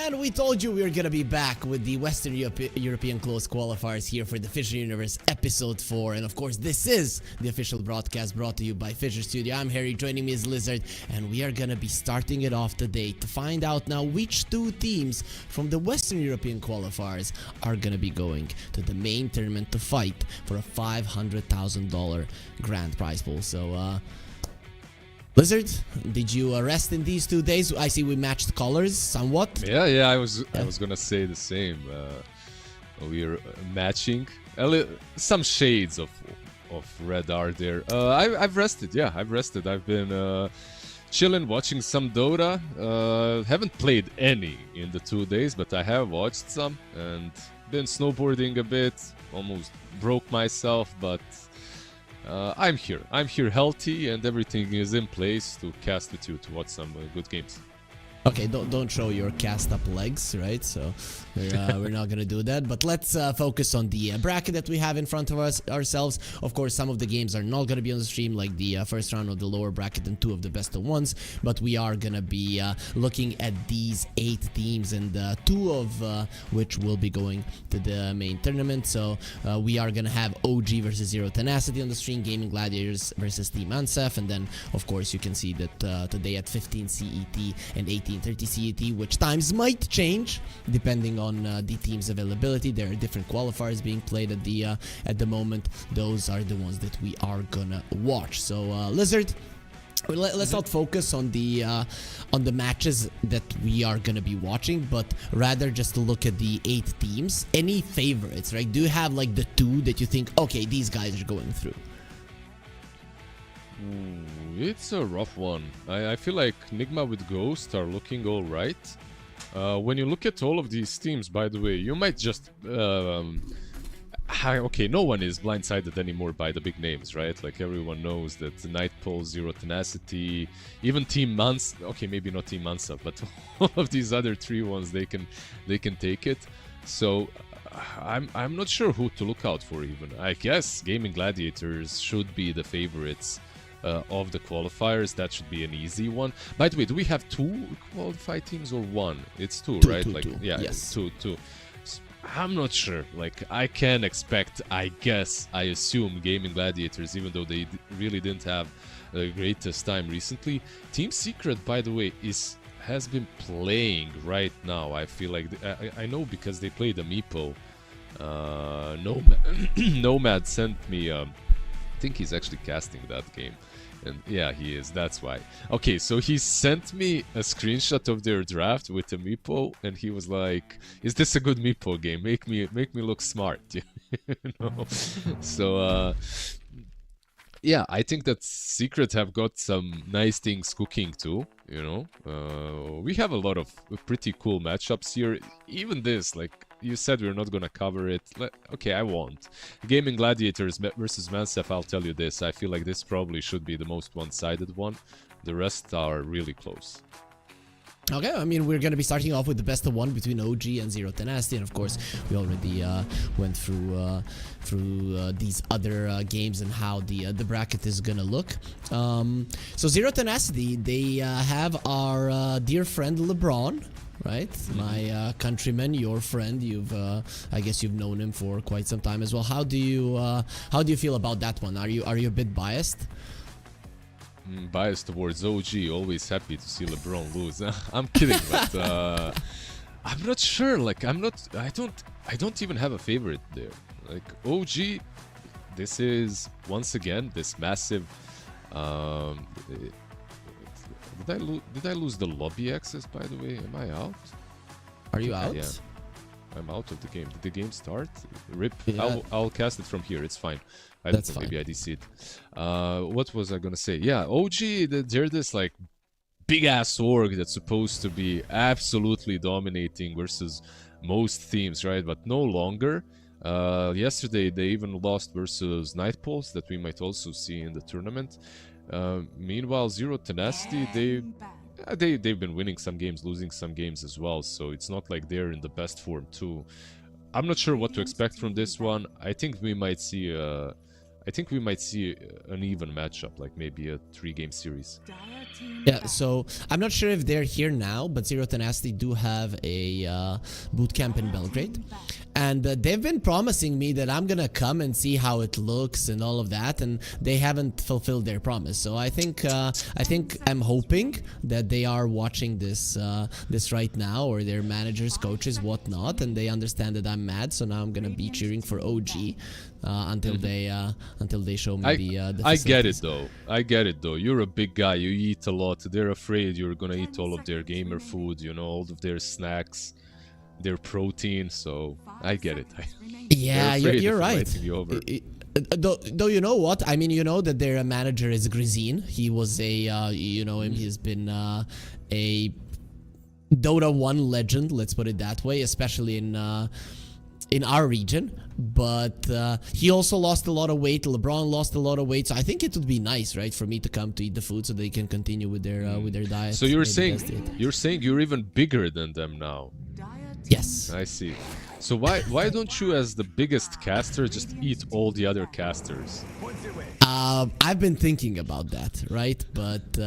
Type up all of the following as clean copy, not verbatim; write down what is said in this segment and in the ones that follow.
And we told you we were gonna be back with the Western European Close Qualifiers here for the FISSURE Universe Episode 4. And of course, this is the official broadcast brought to you by FISSURE Studio. I'm Harry, joining me is Lizard, and we are gonna be starting it off today to find out now which two teams from the Western European Qualifiers are gonna be going to the main tournament to fight for a $500,000 grand prize pool. So, Lizard, did you rest in these 2 days? I see we matched colors somewhat. Yeah, I was gonna say the same. We're matching some shades of red are there. I've rested. Yeah, I've rested. I've been chilling, watching some Dota. Haven't played any in the 2 days, but I have watched some and been snowboarding a bit. Almost broke myself, but I'm here healthy, and everything is in place to cast with you to watch some good games. Okay, don't show your cast up legs, right? So we're not gonna do that. But let's focus on the bracket that we have in front of us ourselves. Of course, some of the games are not gonna be on the stream, like the first round of the lower bracket and 2 of the best of ones. But we are gonna be looking at these 8 teams, and 2 of which will be going to the main tournament. So we are gonna have OG versus Zero Tenacity on the stream, Gaming Gladiators versus Team Ansef, and then of course you can see that today at 15 CET and 18:30 CET, which times might change depending on the team's availability. There are different qualifiers being played at the moment. Those are the ones that we are gonna watch. So Lizard, let's not focus on the matches that we are gonna be watching, but rather just look at the 8 teams. Any favorites, right? Do you have like the 2 that you think, okay, these guys are going through? It's a rough one. I feel like Nigma with Ghost are looking alright. When you look at all of these teams, by the way, you might just... okay, no one is blindsided anymore by the big names, right? Like, everyone knows that Nightpole, Zero Tenacity, even Team Mansa... Okay, maybe not Team Mansa, but all of these other 3 ones, they can take it. So... I'm not sure who to look out for even. I guess Gaming Gladiators should be the favorites of the qualifiers. That should be an easy one. By the way, do we have 2 qualified teams or 1? It's 2, right? Two, like, two. yeah, yes. 2. I'm not sure. Like, I can expect, I assume Gaming Gladiators, even though they really didn't have the greatest time recently. Team Secret, by the way, has been playing right now. I feel like I know because they played a Meepo. Nomad sent me. I think he's actually casting that game, and yeah, he is. That's why. Okay, so he sent me a screenshot of their draft with a Meepo, and he was like, "Is this a good Meepo game? Make me look smart." You know? So. Yeah, I think that Secret have got some nice things cooking too, you know. We have a lot of pretty cool matchups here. Even this, like you said, we're not gonna cover it. Okay, I won't. Gaming Gladiators versus Mansef, I'll tell you this. I feel like this probably should be the most one-sided one. The rest are really close. Okay, I mean, we're going to be starting off with the best of 1 between OG and Zero Tenacity, and of course, we already went through these other games and how the bracket is going to look. So Zero Tenacity, they have our dear friend LeBron, right? My countryman, your friend. I guess you've known him for quite some time as well. How do you feel about that one? Are you a bit biased? Biased towards OG, always happy to see LeBron lose. I'm kidding, but I'm not sure. Like, I don't even have a favorite there. Like, OG, this is once again this massive. Did I lose the lobby access, by the way? Am I out? Are you out? Yeah, I'm out of the game. Did the game start? RIP. Yeah. I'll cast it from here. It's fine. That's fine. Maybe I did see it. What was I gonna say? Yeah, OG, they're this like big ass org that's supposed to be absolutely dominating versus most teams, right? But no longer. Yesterday they even lost versus Nightpoles that we might also see in the tournament. Meanwhile, Zero Tenacity, they've been winning some games, losing some games as well. So it's not like they're in the best form too. I'm not sure what to expect from this one. I think we might see I think we might see an even matchup, like maybe a 3-game series. Yeah, so I'm not sure if they're here now, but Zero Tenacity do have a boot camp in Belgrade. And they've been promising me that I'm gonna come and see how it looks and all of that, and they haven't fulfilled their promise. So I think I'm hoping that they are watching this right now, or their managers, coaches, whatnot, and they understand that I'm mad. So now I'm gonna be cheering for OG until they show me the I get it though. I get it though. You're a big guy. You eat a lot. They're afraid you're gonna eat all of their gamer food. You know, all of their snacks, their protein. So I get it. Yeah, you're right. You over. Though you know what? I mean, you know that their manager is Grizin. He was a, you know him, he's been a Dota 1 legend, let's put it that way, especially in our region. But he also lost a lot of weight. LeBron lost a lot of weight. So I think it would be nice, right, for me to come to eat the food so they can continue with their diet. So you're saying you're even bigger than them now? Yes. I see. So why don't you, as the biggest caster, just eat all the other casters? I've been thinking about that, right? But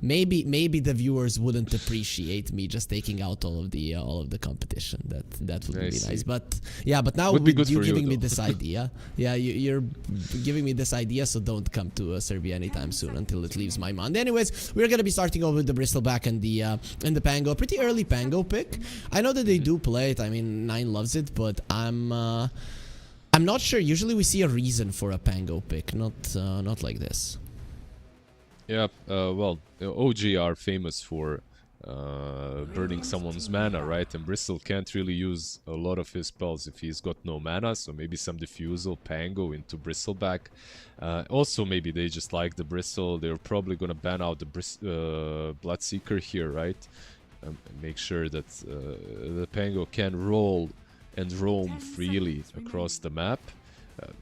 maybe the viewers wouldn't appreciate me just taking out all of the competition. That would be nice. But yeah, but now with you giving me this idea, yeah, you're giving me this idea, so don't come to Serbia anytime soon until it leaves my mind. Anyways, we're gonna be starting over with the Bristleback and the Pango. Pretty early Pango pick. I know that they do play it. I mean, Nine loves it, but I'm not sure. Usually we see a reason for a Pango pick, not like this. Yeah, well, OG are famous for burning someone's mana, right? And Bristol can't really use a lot of his spells if he's got no mana, so maybe some Diffusal, Pango into Bristleback. Also, maybe they just like the Bristle. They're probably gonna ban out the Bloodseeker here, right? Make sure that the Pango can roll and roam freely across the map.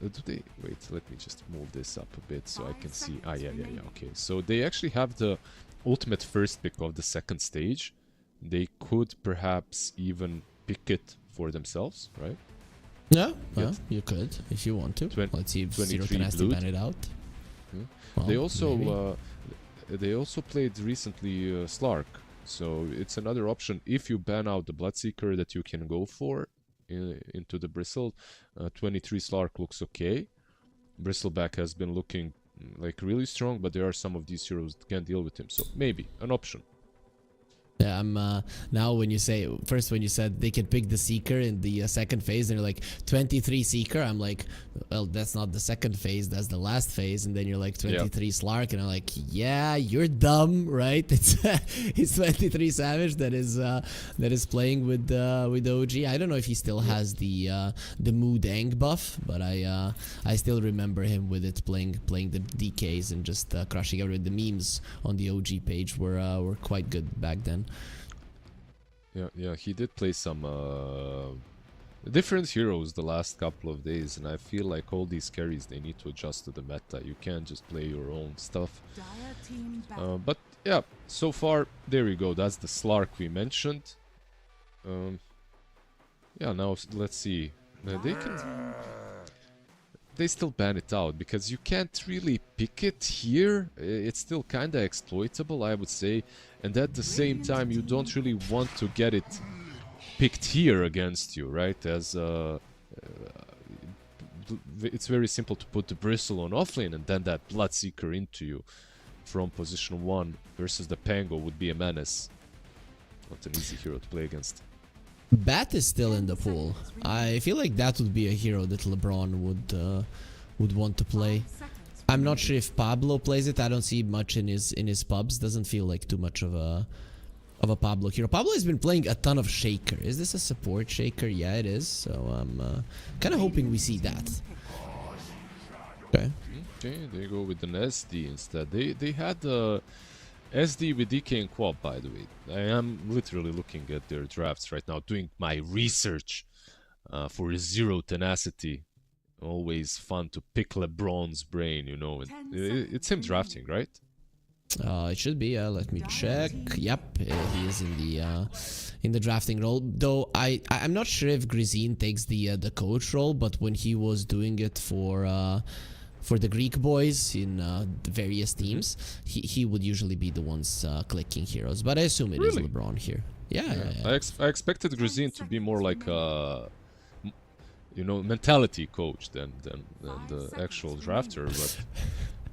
Wait, let me just move this up a bit so I can see. Yeah, okay. So they actually have the ultimate first pick of the second stage. They could perhaps even pick it for themselves, right? Yeah, well, you could if you want to. Let's see if Zero Tenacity ban it out. Well, they also played recently Slark. So it's another option if you ban out the Bloodseeker that you can go for into the Bristle. 23 Slark looks okay. Bristleback has been looking like really strong, but there are some of these heroes that can't deal with him. So maybe an option. Yeah, I'm now when you said they can pick the Seeker in the second phase, and you're like 23 Seeker, I'm like, well, that's not the second phase, that's the last phase. And then you're like 23 Slark, and I'm like, yeah, you're dumb, right? It's 23 Savage that is playing with OG. I don't know if he still has the Moodang buff, but I still remember him with it playing the DKs and just crushing everyone. The memes on the OG page were quite good back then. Yeah, he did play some different heroes the last couple of days, and I feel like all these carries, they need to adjust to the meta. You can't just play your own stuff. But yeah, so far, there you go. That's the Slark we mentioned. Yeah, now let's see. They still ban it out because you can't really pick it here. It's still kind of exploitable, I would say. And at the same time, you don't really want to get it picked here against you, right? As it's very simple to put the Bristle on offlane and then that Bloodseeker into you from position 1 versus the Pango would be a menace. Not an easy hero to play against. Bat is still in the pool. I feel like that would be a hero that LeBron would want to play. I'm not sure if Pablo plays it. I don't see much in his pubs. Doesn't feel like too much of a Pablo hero. Pablo has been playing a ton of Shaker. Is this a support Shaker? Yeah, it is. So I'm kind of hoping we see that. Okay. Okay, they go with an SD instead. They had SD with DK and Quab, by the way. I am literally looking at their drafts right now, doing my research for Zero Tenacity. Always fun to pick LeBron's brain, you know. It's him drafting, right? It should be. Let me check. Yep, he is in the drafting role. Though I'm not sure if Grizin takes the coach role, but when he was doing it for for the Greek boys in the various teams, he would usually be the ones clicking heroes. But I assume it is Really? LeBron here. Yeah. I expected Gruzin to be more like you know, mentality coach than the actual drafter, but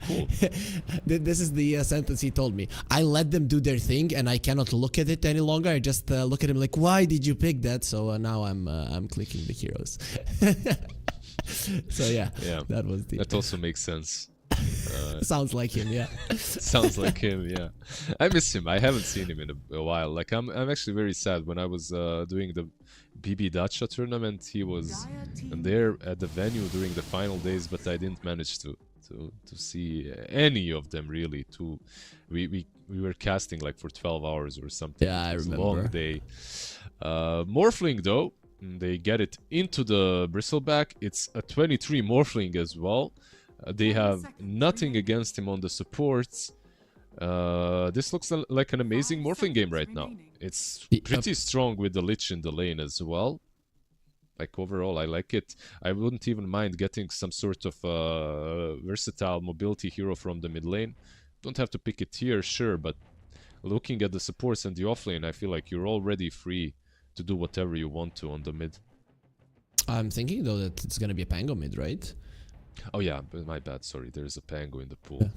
cool. This is the sentence he told me. I let them do their thing, and I cannot look at it any longer. I just look at him like, why did you pick that? So now I'm clicking the heroes. So yeah, that was the. That also makes sense. Sounds like him, yeah. Sounds like him, yeah. I miss him. I haven't seen him in a while. Like I'm actually very sad. When I was doing the BB Dacha tournament, he was there at the venue during the final days, but I didn't manage to see any of them really. We were casting like for 12 hours or something. Yeah, I remember. A long day. Morphling though, they get it into the bristleback. It's a 23 Morphling as well. They have nothing against him on the supports. This looks like an amazing Morphling game right now. It's pretty strong with the Lich in the lane as well. Like overall, I like it. I wouldn't even mind getting some sort of versatile mobility hero from the mid lane. Don't have to pick it here, sure, but looking at the supports and the off lane, I feel like you're already free to do whatever you want to on the mid. I'm thinking though that it's gonna be a Pango mid, right? Oh yeah, but my bad. Sorry, there's a Pango in the pool.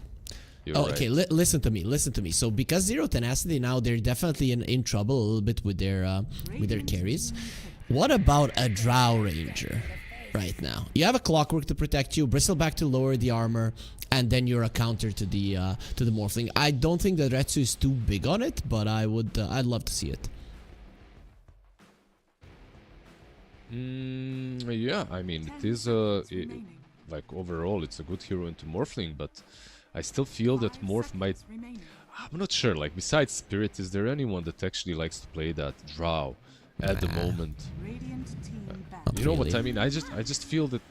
Oh, okay. Right. Listen to me. So because Zero Tenacity now, they're definitely in trouble a little bit with their carries. What about a Drow Ranger right now? You have a Clockwork to protect you, Bristleback to lower the armor, and then you're a counter to the Morphling. I don't think that Retsu is too big on it, but I'd love to see it. Yeah, I mean, it is like overall it's a good hero into Morphling, but I still feel that Morph might... I'm not sure, like besides Spirit, is there anyone that actually likes to play that Drow at the moment? You know what I mean? I just feel that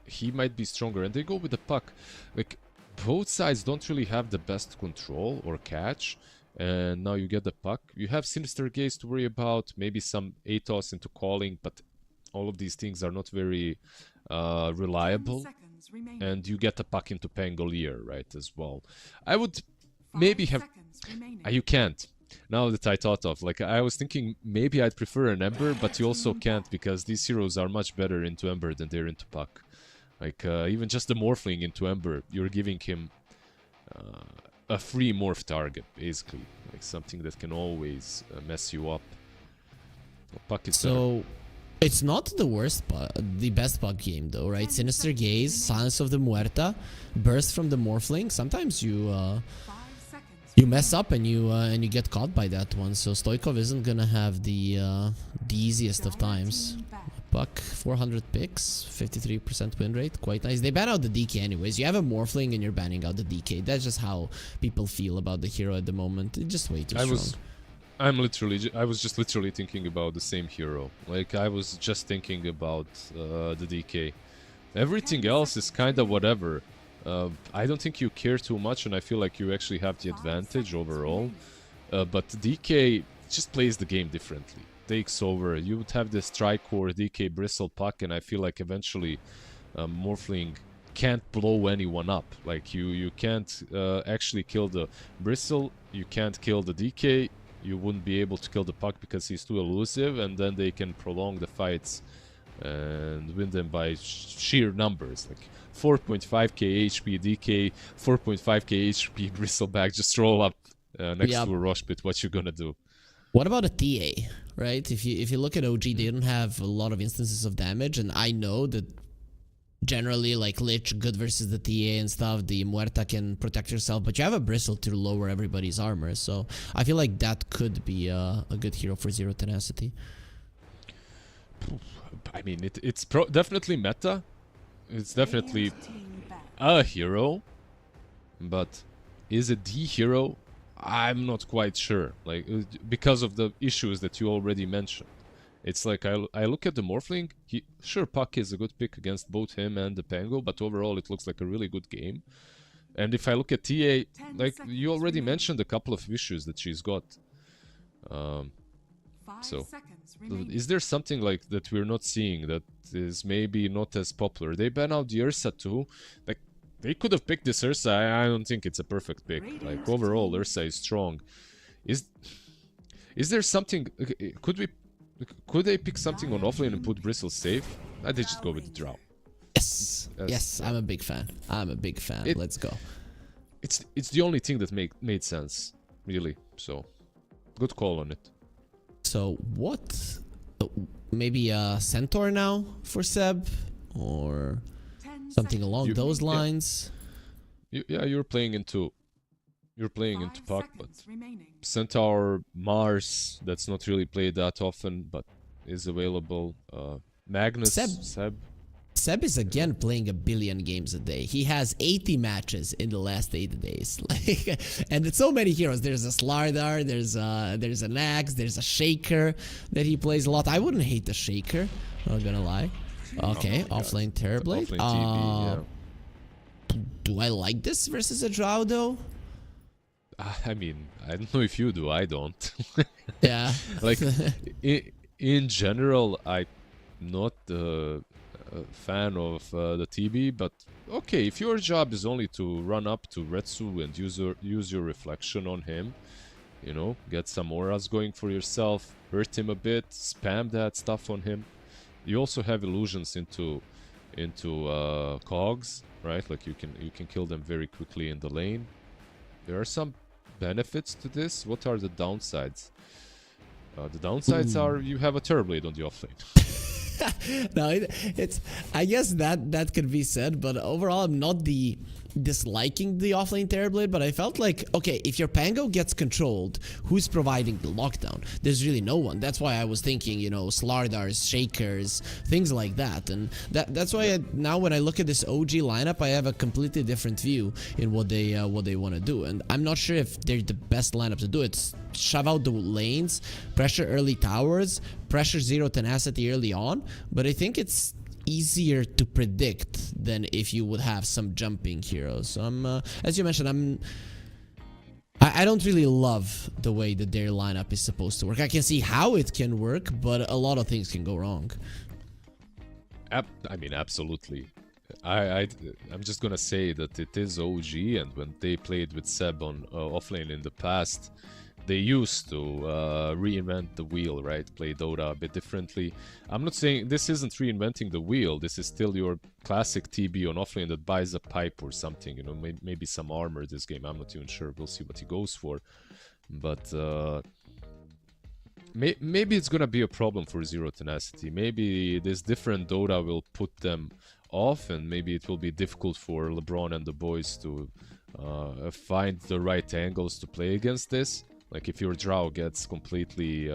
he might be stronger, and they go with the puck. Like both sides don't really have the best control or catch, and now you get the puck. You have Sinister Gaze to worry about, maybe some Atos into calling, but all of these things are not very reliable. And you get a puck into Pangolier, right, as well. I would maybe have... you can't. Now that I thought of, like, I was thinking maybe I'd prefer an Ember, but you also can't because these heroes are much better into Ember than they're into puck. Like, even just the Morphling into Ember, you're giving him a free morph target, basically. Like, something that can always mess you up. Puck is better. It's not the worst, the best bug game though, right? Sinister Gaze, Silence of the Muerta, Burst from the Morphling. Sometimes you mess up and you get caught by that one. So Stoikov isn't gonna have the easiest of times. Buck 400 picks, 53% win rate, quite nice. They ban out the DK anyways. You have a Morphling and you're banning out the DK. That's just how people feel about the hero at the moment. It's just way too strong. I was just literally thinking about the same hero. Like, I was just thinking about the DK. Everything else is kind of whatever. I don't think you care too much, and I feel like you actually have the advantage overall. But DK just plays the game differently. Takes over. You would have this Tricore DK Bristle Puck, and I feel like eventually Morphling can't blow anyone up. Like, you can't actually kill the Bristle, you can't kill the DK. You wouldn't be able to kill the puck because he's too elusive, and then they can prolong the fights and win them by sheer numbers. Like 4.5k HP DK, 4.5k HP Bristleback, just roll up next to a Rush Pit. What you gonna do? What about a TA, right? If you look at OG, they don't have a lot of instances of damage, and I know that generally, like Lich, good versus the TA and stuff, the Muerta can protect yourself, but you have a Bristle to lower everybody's armor, so I feel like that could be a good hero for Zero Tenacity. I mean, it's definitely meta. It's definitely a hero, but is it the hero? I'm not quite sure, like, because of the issues that you already mentioned. It's like, I look at the Morphling, sure, Puck is a good pick against both him and the Pango, but overall it looks like a really good game. And if I look at TA, like, you already mentioned a couple of issues that she's got. So, is there something like that we're not seeing that is maybe not as popular? They ban out the Ursa too. Like, they could have picked this Ursa. I don't think it's a perfect pick. Like overall, Ursa is strong. Is there something? Could they pick something on offlane and put Bristle safe? I did just go with the Drow. Yes, yes, I'm a big fan. Let's go. It's the only thing that made sense, really. So, good call on it. So what? Maybe a Centaur now for Seb, or something along those lines. Yeah, you're playing into Puck, but Centaur, Mars, that's not really played that often, but is available. Magnus, Seb is again playing a billion games a day. He has 80 matches in the last 8 days. Like, and it's so many heroes. There's a Slardar, there's an Axe, there's a Shaker that he plays a lot. I wouldn't hate the Shaker, not gonna lie. Okay, offlane Terrorblade. Offlane TB, do I like this versus a Drow though? I mean, I don't know if you do, I don't. Yeah. Like, in general, I'm not a fan of the TB, but okay, if your job is only to run up to Retsu and use your reflection on him, you know, get some auras going for yourself, hurt him a bit, spam that stuff on him. You also have illusions into cogs, right? Like you can kill them very quickly in the lane. There are some benefits to this. What are the downsides? The downsides are you have a Terrorblade on the offlane. No, it's I guess that could be said, but overall I'm not disliking the offlane Terrorblade, but I felt like, okay, if your Pango gets controlled, who's providing the lockdown? There's really no one. That's why I was thinking, you know, Slardars, Shakers, things like that. And that's why now when I look at this OG lineup, I have a completely different view in what they want to do. And I'm not sure if they're the best lineup to do it. Shove out the lanes, pressure early towers, pressure zero tenacity early on, but I think it's easier to predict than if you would have some jumping heroes. So as you mentioned, I don't really love the way that their lineup is supposed to work. I can see how it can work, but a lot of things can go wrong. I mean, absolutely. I'm just gonna say that it is OG, and when they played with Seb on offlane in the past, they used to reinvent the wheel, right? Play Dota a bit differently. I'm not saying this isn't reinventing the wheel. This is still your classic TB on offlane that buys a pipe or something. You know, maybe some armor this game. I'm not even sure. We'll see what he goes for. But maybe it's gonna be a problem for Zero Tenacity. Maybe this different Dota will put them off, and maybe it will be difficult for LeBron and the boys to find the right angles to play against this. Like if your Drow gets completely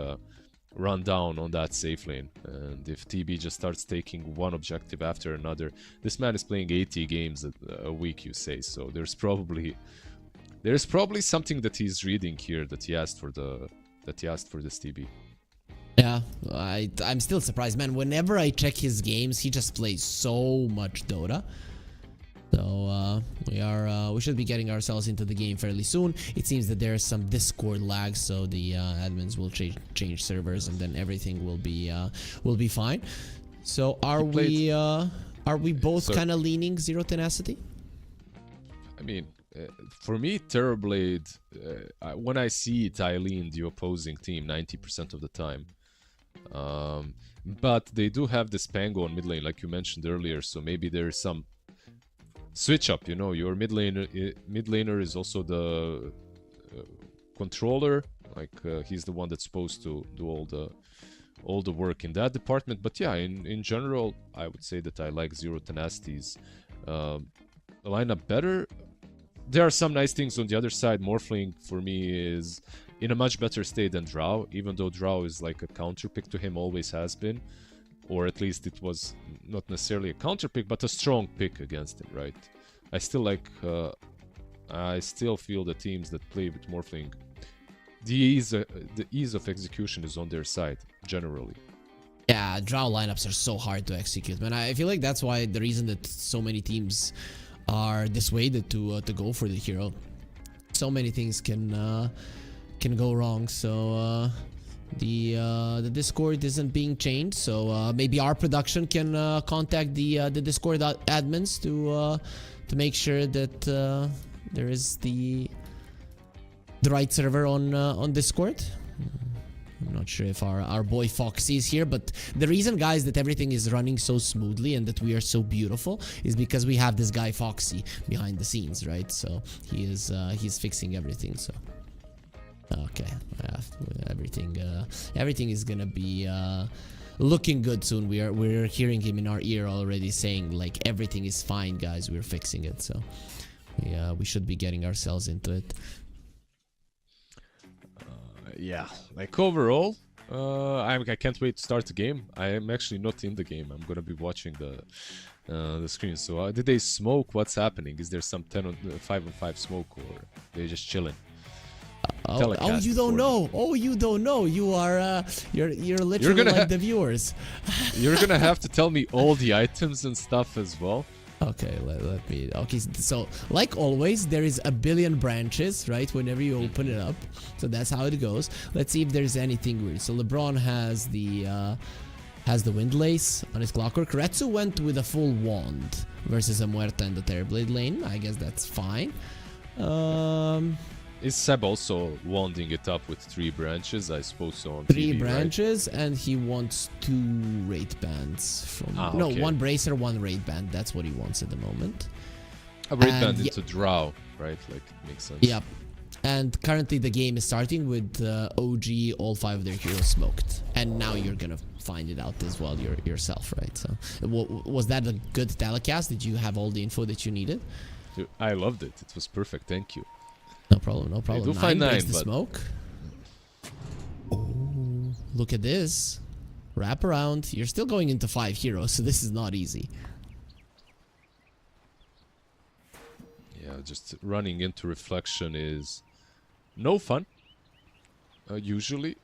run down on that safe lane, and if TB just starts taking one objective after another. This man is playing 80 games a week, you say, so there's probably something that he's reading here that he asked for this TB. Yeah, I'm still surprised, man. Whenever I check his games, he just plays so much Dota. So we should be getting ourselves into the game fairly soon. It seems that there's some Discord lag, so the admins will change servers, and then everything will be fine. So are we both kind of leaning Zero Tenacity? I mean, for me, Terrorblade, when I see it, I lean the opposing team 90% of the time. But they do have this Pango on mid lane, like you mentioned earlier, so maybe there's some switch up, you know. Your mid laner is also the controller, like he's the one that's supposed to do all the work in that department. But yeah, in general, I would say that I like Zero Tenacity's lineup better. There are some nice things on the other side. Morphling for me is in a much better state than Drow, even though Drow is like a counter pick to him, always has been. Or at least it was not necessarily a counter pick, but a strong pick against him, right? I still feel the teams that play with Morphling, the ease of execution is on their side, generally. Yeah, Drow lineups are so hard to execute, man. I feel like that's why the reason that so many teams are dissuaded to go for the hero. So many things can go wrong. So the Discord isn't being changed, so maybe our production can contact the Discord admins to make sure that there is the right server on Discord. I'm not sure if our boy Foxy is here, but the reason, guys, that everything is running so smoothly and that we are so beautiful is because we have this guy Foxy behind the scenes, right? So he's fixing everything. So okay, everything is gonna be looking good soon. We're hearing him in our ear already saying like everything is fine, guys. We're fixing it. So we should be getting ourselves into it. Yeah, like overall, I can't wait to start the game. I am actually not in the game. I'm gonna be watching the screen. So did they smoke? What's happening? Is there some 5-on-5 smoke, or they just chilling? Oh, you don't know. Oh, you don't know. You are you're literally like the viewers. You're gonna have to tell me all the items and stuff as well. Okay, let me. Okay, so like always, there is a billion branches, right? Whenever you open it up, so that's how it goes. Let's see if there's anything weird. So LeBron has the wind lace on his clockwork. Retsu went with a full wand versus a Muerta in the Terrorblade lane. I guess that's fine. Is Seb also wanding it up with 3 branches? I suppose so on Three TV, branches, right? and he wants 2 raid bands from no, okay. 1 bracer, 1 raid band. That's what he wants at the moment. A raid band into Drow, right? Like, makes sense. Yep. And currently the game is starting with OG, all 5 of their heroes smoked. And now you're gonna find it out as well yourself, right? So was that a good telecast? Did you have all the info that you needed? Dude, I loved it. It was perfect. Thank you. No problem, no problem. Do find 9, the but smoke. Oh, look at this. Wrap around. You're still going into 5 heroes, so this is not easy. Yeah, just running into reflection is no fun, usually.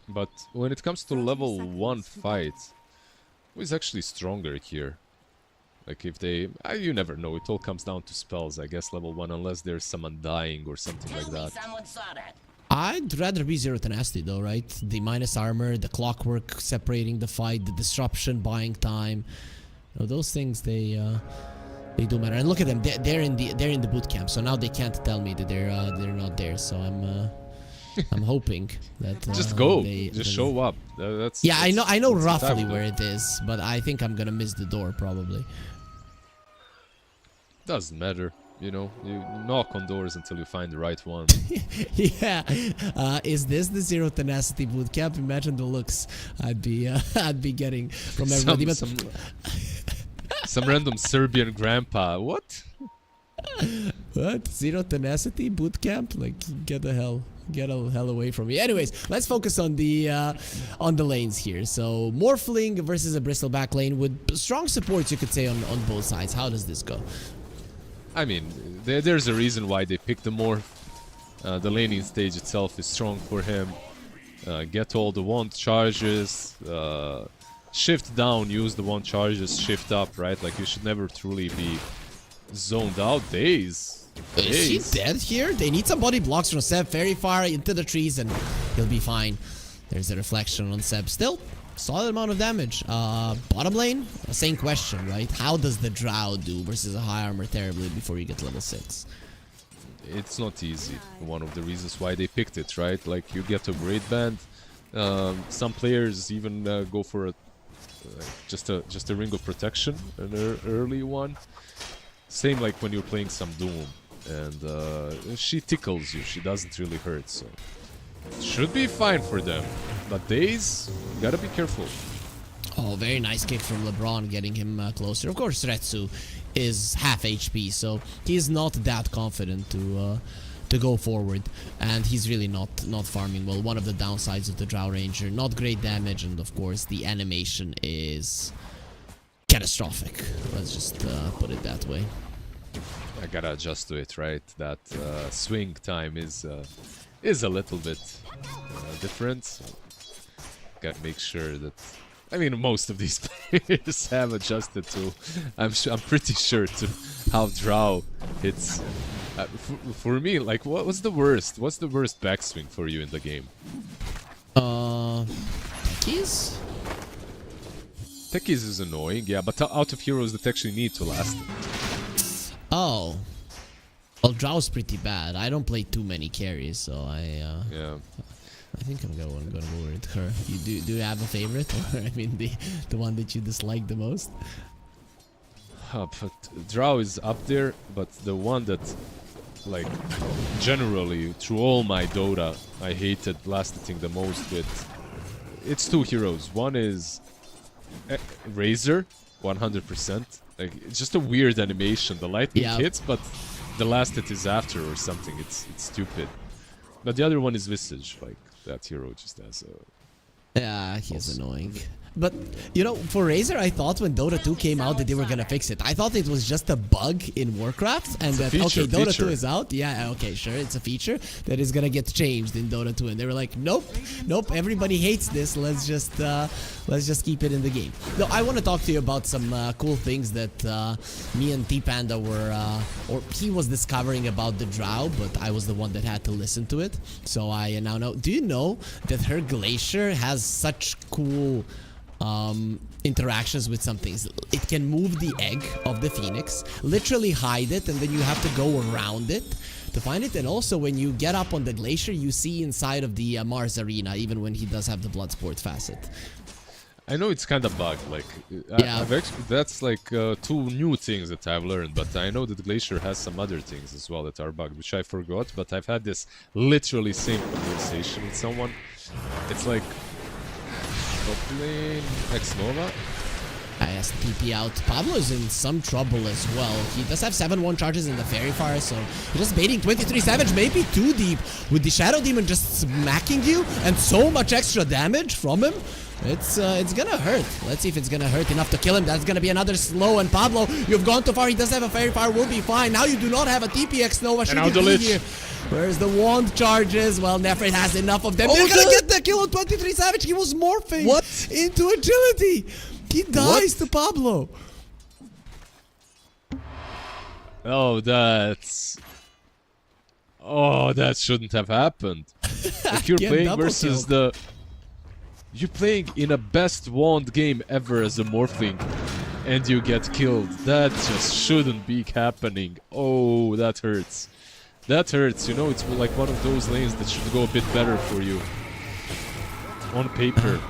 But when it comes to level 1 fight, who is actually stronger here? Like if they... you never know, it all comes down to spells, I guess, level 1, unless there's some undying or something like that. I'd rather be Zero Tenacity though, right? The minus armor, the clockwork separating the fight, the disruption, buying time. You know, those things, they do matter. And look at them, they're in the boot camp, so now they can't tell me that they're not there. So I'm hoping that just go, just show up. That's I know roughly where it is, but I think I'm gonna miss the door probably. Doesn't matter, you know. You knock on doors until you find the right one. Yeah. Is this the Zero Tenacity bootcamp? Imagine the looks I'd be getting from everybody. Some random Serbian grandpa. What? What? Zero Tenacity bootcamp? Like, get the hell away from me. Anyways, let's focus on the lanes here. So Morphling versus a Bristol back lane with strong supports, you could say, on both sides. How does this go? I mean, there's a reason why they picked the Morph. The laning stage itself is strong for him. Get all the wand charges. Shift down, use the wand charges. Shift up, right? Like, you should never truly be zoned out. Days. Is he dead here? They need some body blocks from Seb. Fairy Fire into the trees and he'll be fine. There's a reflection on Seb. Still, solid amount of damage. Bottom lane, same question, right? How does the Drow do versus a high armor terribly before you get level 6? It's not easy. One of the reasons why they picked it, right? Like, you get a raid band. Some players even go for just a ring of protection, an early one. Same like when you're playing some Doom, and she tickles you. She doesn't really hurt, so should be fine for them. But Days, gotta be careful. Oh, very nice kick from LeBron, getting him closer. Of course, Retsu is half HP, so he's not that confident to go forward, and he's really not farming well. One of the downsides of the Drow Ranger, not great damage, and of course the animation is catastrophic. Let's just put it that way. I gotta adjust to it, right? That swing time is a little bit different. So gotta make sure that. I mean, most of these players have adjusted to. I'm pretty sure to how Drow hits. For me, like, what's the worst? What's the worst backswing for you in the game? Techies? Techies is annoying, yeah, but out of heroes that actually need to last. Oh. Well, Drow's pretty bad. I don't play too many carries, so Yeah. I think I'm gonna go with her. You do you have a favorite, or I mean the one that you dislike the most? But Drow is up there, but the one that, like, generally through all my Dota, I hated blasting the most with. It's two heroes. One is Razor, 100%. Like, it's just a weird animation. The lightning hits, but the last hit is after or something. It's stupid. But the other one is Visage. Like, that hero just has a... Yeah, he's annoying. But, you know, for Razor, I thought when Dota 2 came out that they were gonna fix it. I thought it was just a bug in Warcraft, and that, okay, Dota 2 is out. Yeah, okay, sure, it's a feature that is gonna get changed in Dota 2. And they were like, nope, everybody hates this. Let's just keep it in the game. No, I want to talk to you about some cool things that me and T-Panda were, or he was discovering about the Drow, but I was the one that had to listen to it. So I now know. Do you know that her Glacier has such cool interactions with some things? It can move the egg of the Phoenix, literally hide it, and then you have to go around it to find it. And also when you get up on the Glacier, you see inside of the Mars arena, even when he does have the Bloodsport facet. I know it's kind of bugged, like, yeah. That's like two new things that I've learned, but I know that Glacier has some other things as well that are bugged, which I forgot, but I've had this literally same conversation with someone. It's like, top lane, X-Nova. I asked TP out. Pablo is in some trouble as well. He does have 7-1 charges in the Fairy Fire, so he's just baiting 23 Savage, maybe too deep. With the Shadow Demon just smacking you and so much extra damage from him. It's gonna hurt. Let's see if it's gonna hurt enough to kill him. That's gonna be another slow, and Pablo, you've gone too far. He does have a Fairy Fire, will be fine. Now you do not have a TPX Nova. And now the Lich. Here. Where's the wand charges? Well, Nefrit has enough of them. They're gonna get the kill on 23 Savage. He was morphing into agility. He dies to Pablo. Oh, that shouldn't have happened. If you're playing versus the... You're playing in a best wand game ever as a Morphling, and you get killed. That just shouldn't be happening. Oh, that hurts. That hurts. You know, it's like one of those lanes that should go a bit better for you. On paper.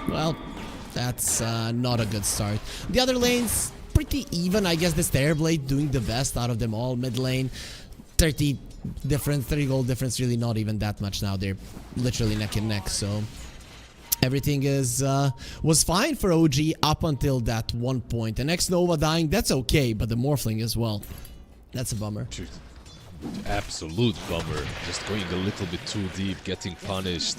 Well, that's not a good start. The other lanes, pretty even. I guess the Stairblade doing the best out of them all. Mid lane, 30 gold difference. Really not even that much now. They're literally neck and neck, so... Everything was fine for OG up until that one point. And X-Nova dying, that's okay, but the Morphling as well. That's a bummer. Absolute bummer. Just going a little bit too deep, getting punished.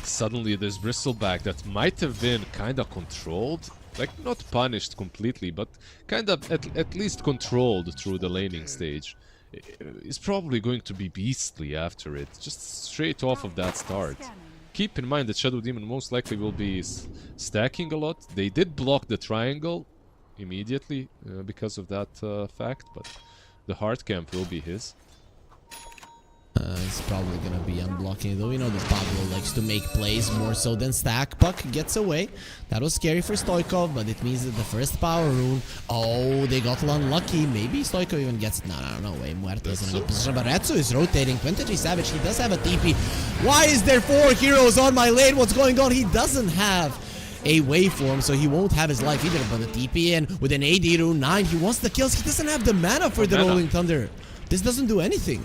Suddenly there's Bristleback that might have been kind of controlled. Like, not punished completely, but kind of at least controlled through the laning stage. It's probably going to be beastly after it, just straight off of that start. Keep in mind that Shadow Demon most likely will be stacking a lot. They did block the triangle immediately because of that fact, but the hard camp will be his. It's probably gonna be unblocking, though. We know that Pablo likes to make plays more so than stack. Puck gets away. That was scary for Stoikov, but it means that the first power rune... Oh, they got unlucky. Maybe Stoikov even gets... No way. Muerto is in a good position, but Retsu is rotating. 23 Savage, he does have a TP. Why is there 4 heroes on my lane? What's going on? He doesn't have a waveform, so he won't have his life either. But the TP in with an AD rune 9, he wants the kills. He doesn't have the mana for the Rolling Thunder. This doesn't do anything.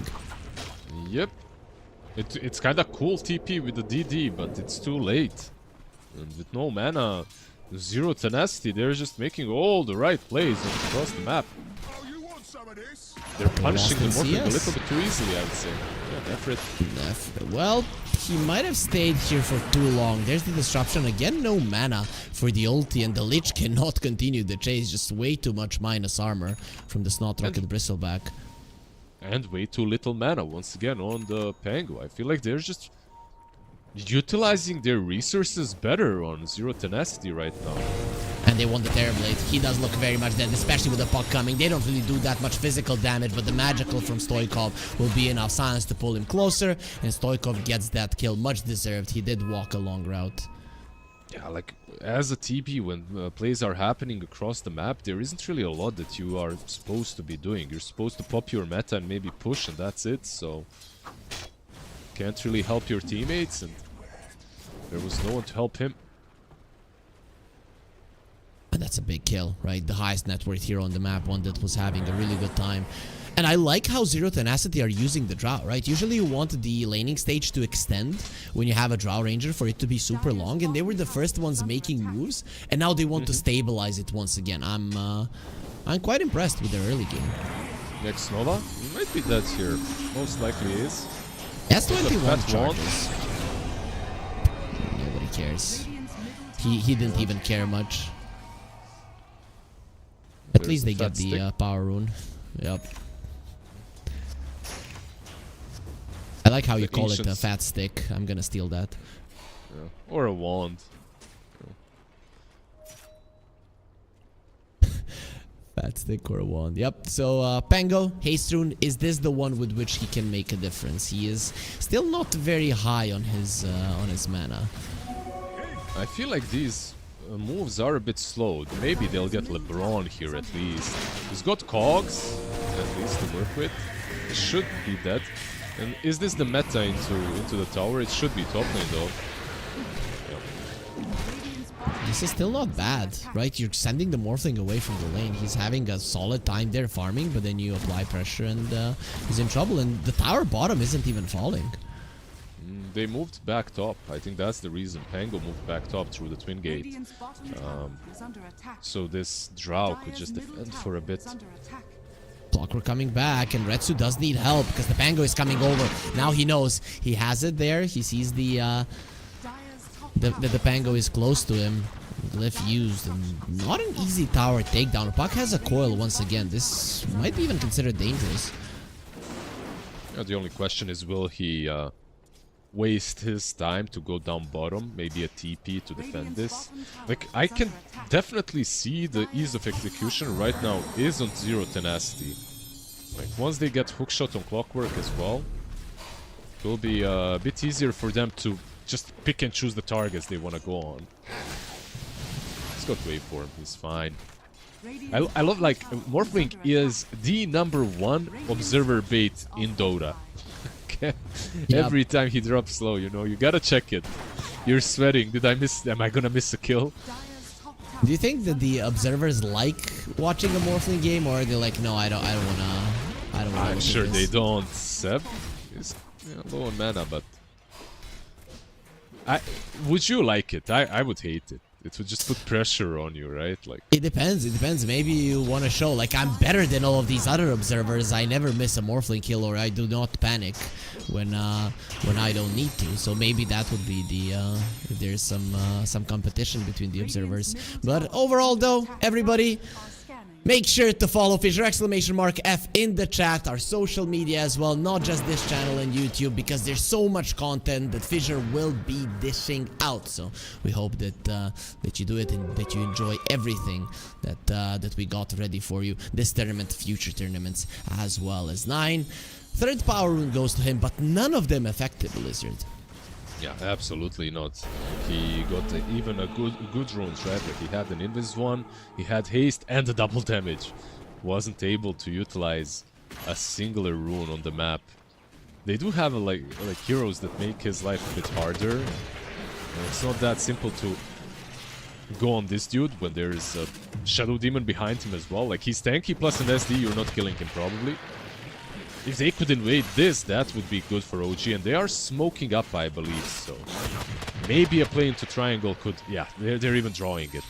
Yep. It's kind of cool TP with the DD, but it's too late. And with no mana, 0 tenacity, they're just making all the right plays across the map. They're punishing the Morphling a little bit too easily, I would say. Yeah, Nefrit. Well, he might have stayed here for too long. There's the disruption again. No mana for the ulti, and the Lich cannot continue the chase. Just way too much minus armor from the Snot Rocket Bristleback. And way too little mana once again on the Pango. I feel like they're just utilizing their resources better on 0 tenacity right now. And they want the Terrorblade. He does look very much dead, especially with the puck coming. They don't really do that much physical damage, but the magical from Stoikov will be enough silence to pull him closer, and Stoikov gets that kill. Much deserved. He did walk a long route. Yeah, like as a TP, when plays are happening across the map, there isn't really a lot that you are supposed to be doing. You're supposed to pop your meta and maybe push, and that's it. So can't really help your teammates, and there was no one to help him. And that's a big kill, right? The highest net worth hero on the map, one that was having a really good time. And I like how Zero Tenacity are using the Drow, right? Usually you want the laning stage to extend when you have a Drow Ranger for it to be super long, and they were the first ones making moves, and now they want to stabilize it once again. I'm quite impressed with their early game. Next Nova? He might be dead here. Most likely is. That's 21 charges. Nobody cares. He didn't even care much. At least they get the power rune. Yep. I like how you call it a fat stick. I'm gonna steal that. Yeah. Or a wand. Fat stick or a wand. Yep. So Pango, haste rune, is this the one with which he can make a difference? He is still not very high on his mana. I feel like these moves are a bit slow. Maybe they'll get LeBron here at least. He's got cogs at least to work with. He should be dead. And is this the meta into the tower? It should be top lane though. Yep. This is still not bad, right? You're sending the Morphling away from the lane. He's having a solid time there farming, but then you apply pressure and he's in trouble. And the tower bottom isn't even falling. They moved back top. I think that's the reason. Pango moved back top through the Twin Gate. So this Drow could just defend for a bit. Clockwork coming back, and Retsu does need help because the Pango is coming over. Now he knows he has it there. He sees the Pango is close to him. Glyph used, and not an easy tower takedown. Puck has a coil once again. This might be even considered dangerous. Yeah, the only question is, will he waste his time to go down bottom, maybe a TP to defend this? Like, I can definitely see the ease of execution right now is on Zero Tenacity. Like, once they get hookshot on Clockwork as well, it will be a bit easier for them to just pick and choose the targets they want to go on. He's got waveform, he's fine. I love, like, Morphling is the #1 observer bait in Dota. Every time he drops low, you know, you gotta check it. You're sweating. Am I gonna miss a kill? Do you think that the observers like watching a Morphling game, or are they like, no, I don't wanna. I'm sure they don't. Seb is low on mana, but would you like it? I would hate it. It would just put pressure on you, right? Like, it depends. It depends. Maybe you want to show, like, I'm better than all of these other observers. I never miss a Morphling kill, or I do not panic when I don't need to. So maybe that would be the if there's some competition between the observers. But overall, though, everybody, make sure to follow FISSURE !F in the chat, our social media as well, not just this channel and YouTube, because there's so much content that FISSURE will be dishing out. So we hope that that you do it and that you enjoy everything that we got ready for you. This tournament, future tournaments as well as 9. Third power rune goes to him, but none of them effective, Lizard. Yeah, absolutely not. He got even a good runes, right? Like, he had an invis one, he had haste and a double damage. Wasn't able to utilize a singular rune on the map. They do have like heroes that make his life a bit harder. It's not that simple to go on this dude when there is a Shadow Demon behind him as well. Like, he's tanky plus an SD, you're not killing him probably. If they could invade this, that would be good for OG, and they are smoking up, I believe, so maybe a play into triangle could... Yeah, they're even drawing it.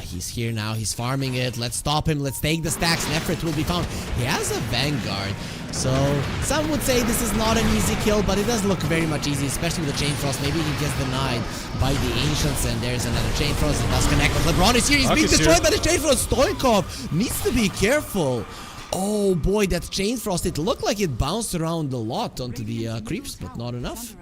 He's here now, he's farming it. Let's stop him, let's take the stacks, and effort will be found. He has a Vanguard, so some would say this is not an easy kill, but it does look very much easy, especially with the Chain Frost. Maybe he gets denied by the Ancients, and there's another Chain Frost. It does connect with LeBron. Is here, he's being destroyed by the Chain Frost. Stoichkov needs to be careful. Oh boy, that Chain Frost, it looked like it bounced around a lot onto the creeps, but not enough.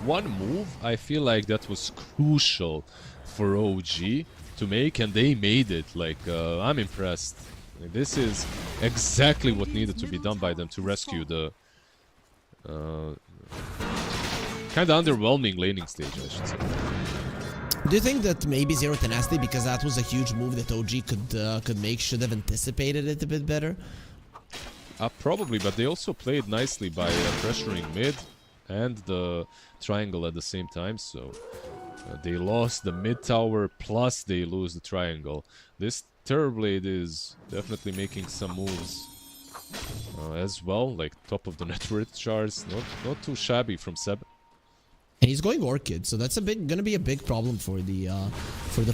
One move, I feel like that was crucial for OG to make, and they made it. Like, I'm impressed. This is exactly what needed to be done by them to rescue the kind of underwhelming laning stage, I should say. Do you think that maybe Zero Tenacity, because that was a huge move that OG could make, should have anticipated it a bit better? Probably, but they also played nicely by pressuring mid and the triangle at the same time, so they lost the mid tower plus they lose the triangle. This Terrorblade is definitely making some moves as well, like top of the net worth charts, not too shabby from Seb. And he's going Orchid, so that's gonna be a big problem for the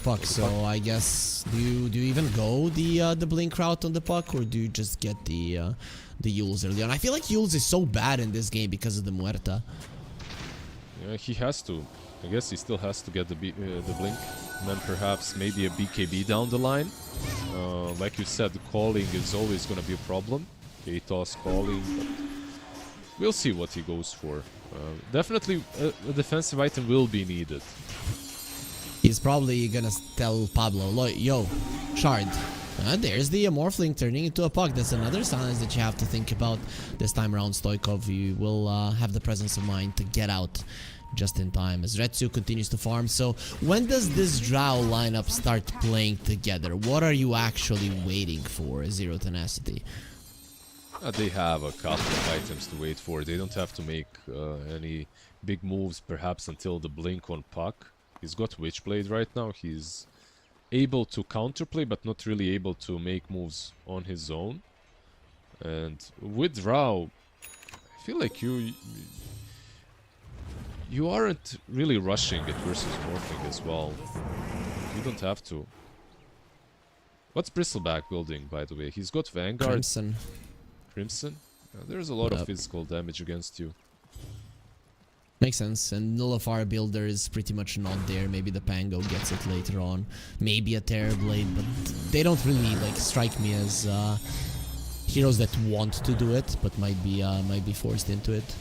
puck. So I guess do you even go the blink route on the puck, or do you just get the Yules early on? I feel like Yules is so bad in this game because of the Muerta. Yeah, he has to. I guess he still has to get the blink, and then perhaps maybe a BKB down the line. Like you said, calling is always gonna be a problem. K-toss calling, but we'll see what he goes for. Definitely a defensive item will be needed. He's probably gonna tell Pablo, yo, Shard, there's the Morphling turning into a puck. That's another sign that you have to think about. This time around, Stoikov, you will have the presence of mind to get out just in time as Retsu continues to farm. So when does this Drow lineup start playing together? What are you actually waiting for, Zero Tenacity? They have a couple of items to wait for. They don't have to make any big moves, perhaps until the blink on puck. He's got Witchblade right now. He's able to counterplay, but not really able to make moves on his own. And with Drow, I feel like you aren't really rushing it versus Morphing as well. You don't have to. What's Bristleback building, by the way? He's got Vanguard. Crimson? There's a lot of physical damage against you. Makes sense. And Nullifier Builder is pretty much not there. Maybe the Pango gets it later on. Maybe a Terrorblade, but they don't really like strike me as heroes that want to do it, but might be forced into it.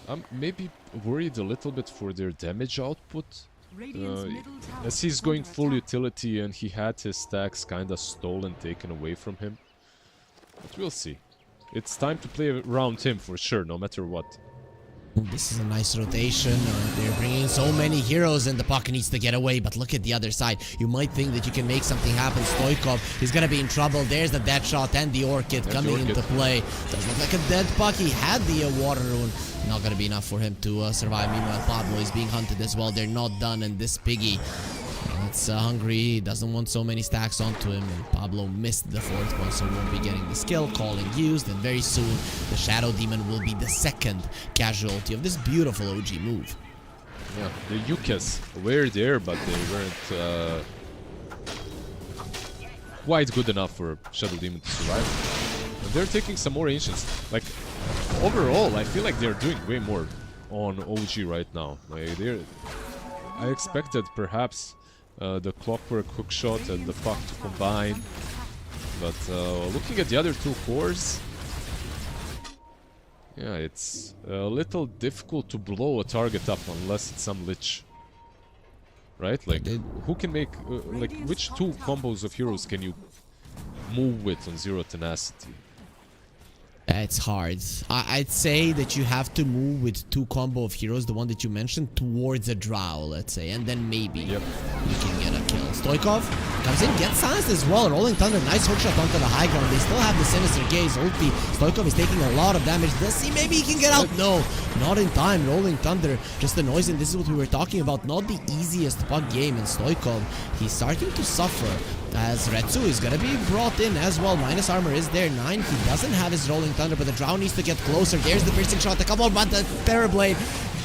I'm maybe worried a little bit for their damage output. As he's going full utility and he had his stacks kinda stolen, taken away from him. But we'll see. It's time to play around him for sure, no matter what. This is a nice rotation. They're bringing in so many heroes and the puck needs to get away, but look at the other side. You might think that you can make something happen. Stoikov, he's gonna be in trouble. There's the dead shot and the Orchid coming into play. Does look like a dead puck. He had the Water Rune. Not gonna be enough for him to survive. Meanwhile, Pablo is being hunted as well. They're not done, and this Piggy, it's hungry. He doesn't want so many stacks onto him, and Pablo missed the fourth one, so won't be getting the skill. Calling used, and very soon the Shadow Demon will be the second casualty of this beautiful OG move. Yeah, the Yukas were there, but they weren't quite good enough for Shadow Demon to survive. And they're taking some more Ancients. Like, overall, I feel like they're doing way more on OG right now. Like, I expected perhaps the Clockwork Hookshot and the puck to combine, but looking at the other two cores, yeah, it's a little difficult to blow a target up unless it's some Lich, right? Like, who can make, like, which two combos of heroes can you move with on Zero Tenacity? It's hard. I'd say that you have to move with two combo of heroes, the one that you mentioned, towards a Drow, let's say, and then maybe you can get a kill. Stoikov comes in, gets silenced as well. Rolling Thunder, nice hookshot onto the high ground. They still have the Sinister Gaze ulti. Stoikov is taking a lot of damage. Let's see, maybe he can get out. No, not in time. Rolling Thunder, just the noise, and this is what we were talking about. Not the easiest puck game, and Stoikov, he's starting to suffer. As Retsu is gonna be brought in as well. Minus armor is there. 9. He doesn't have his Rolling Thunder, but the Drow needs to get closer. There's the piercing shot. Come on, but the Terrorblade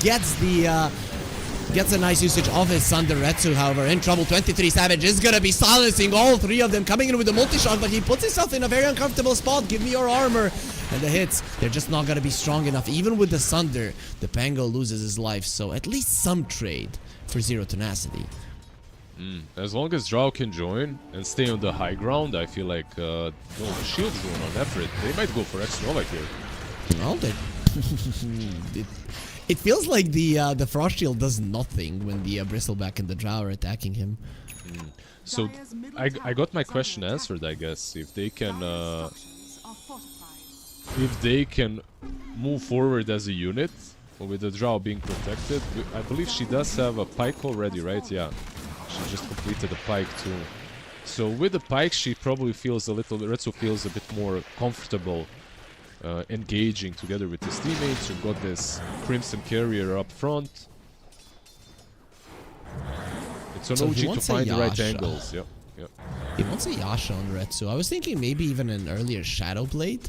gets a nice usage of his Thunder. Retsu, however, in trouble. 23 Savage is gonna be silencing all three of them, coming in with the multi-shot, but he puts himself in a very uncomfortable spot. Give me your armor. And the hits, they're just not gonna be strong enough. Even with the Thunder, the Pango loses his life. So at least some trade for Zero Tenacity. As long as Drow can join and stay on the high ground, I feel like the shield rune on Efrit, they might go for X-Nova here. Well, it feels like the Frost Shield does nothing when the Bristleback and the Drow are attacking him. So I got my question answered, I guess. If they can move forward as a unit, with the Drow being protected. I believe she does have a pike already, right? Yeah. She just completed a pike too. So with the pike, she probably feels a little... Retsu feels a bit more comfortable engaging together with his teammates. You've got this Crimson Carrier up front. It's on OG to find the right angles. Yep. He wants a Yasha on Retsu. I was thinking maybe even an earlier Shadow Blade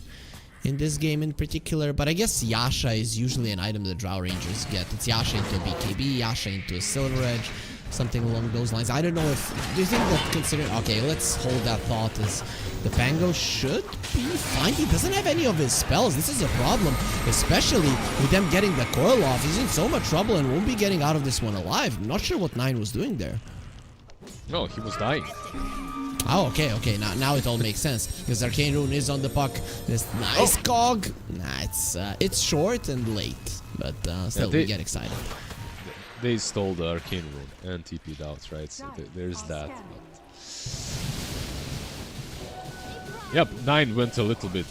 in this game in particular, but I guess Yasha is usually an item that Drow Rangers get. It's Yasha into a BKB, Yasha into a Silver Edge, something along those lines. I don't know if... Do you think that considering... Okay, let's hold that thought as the Pango should be fine. He doesn't have any of his spells. This is a problem, especially with them getting the coil off. He's in so much trouble and won't be getting out of this one alive. I'm not sure what 9 was doing there. No, he was dying. Oh, okay. Now it all makes sense because Arcane Rune is on the puck. This nice cog. Nah, it's short and late, but still we get excited. They stole the Arcane Rune and TP'd out, right? So there's that. But... Yep, 9 went a little bit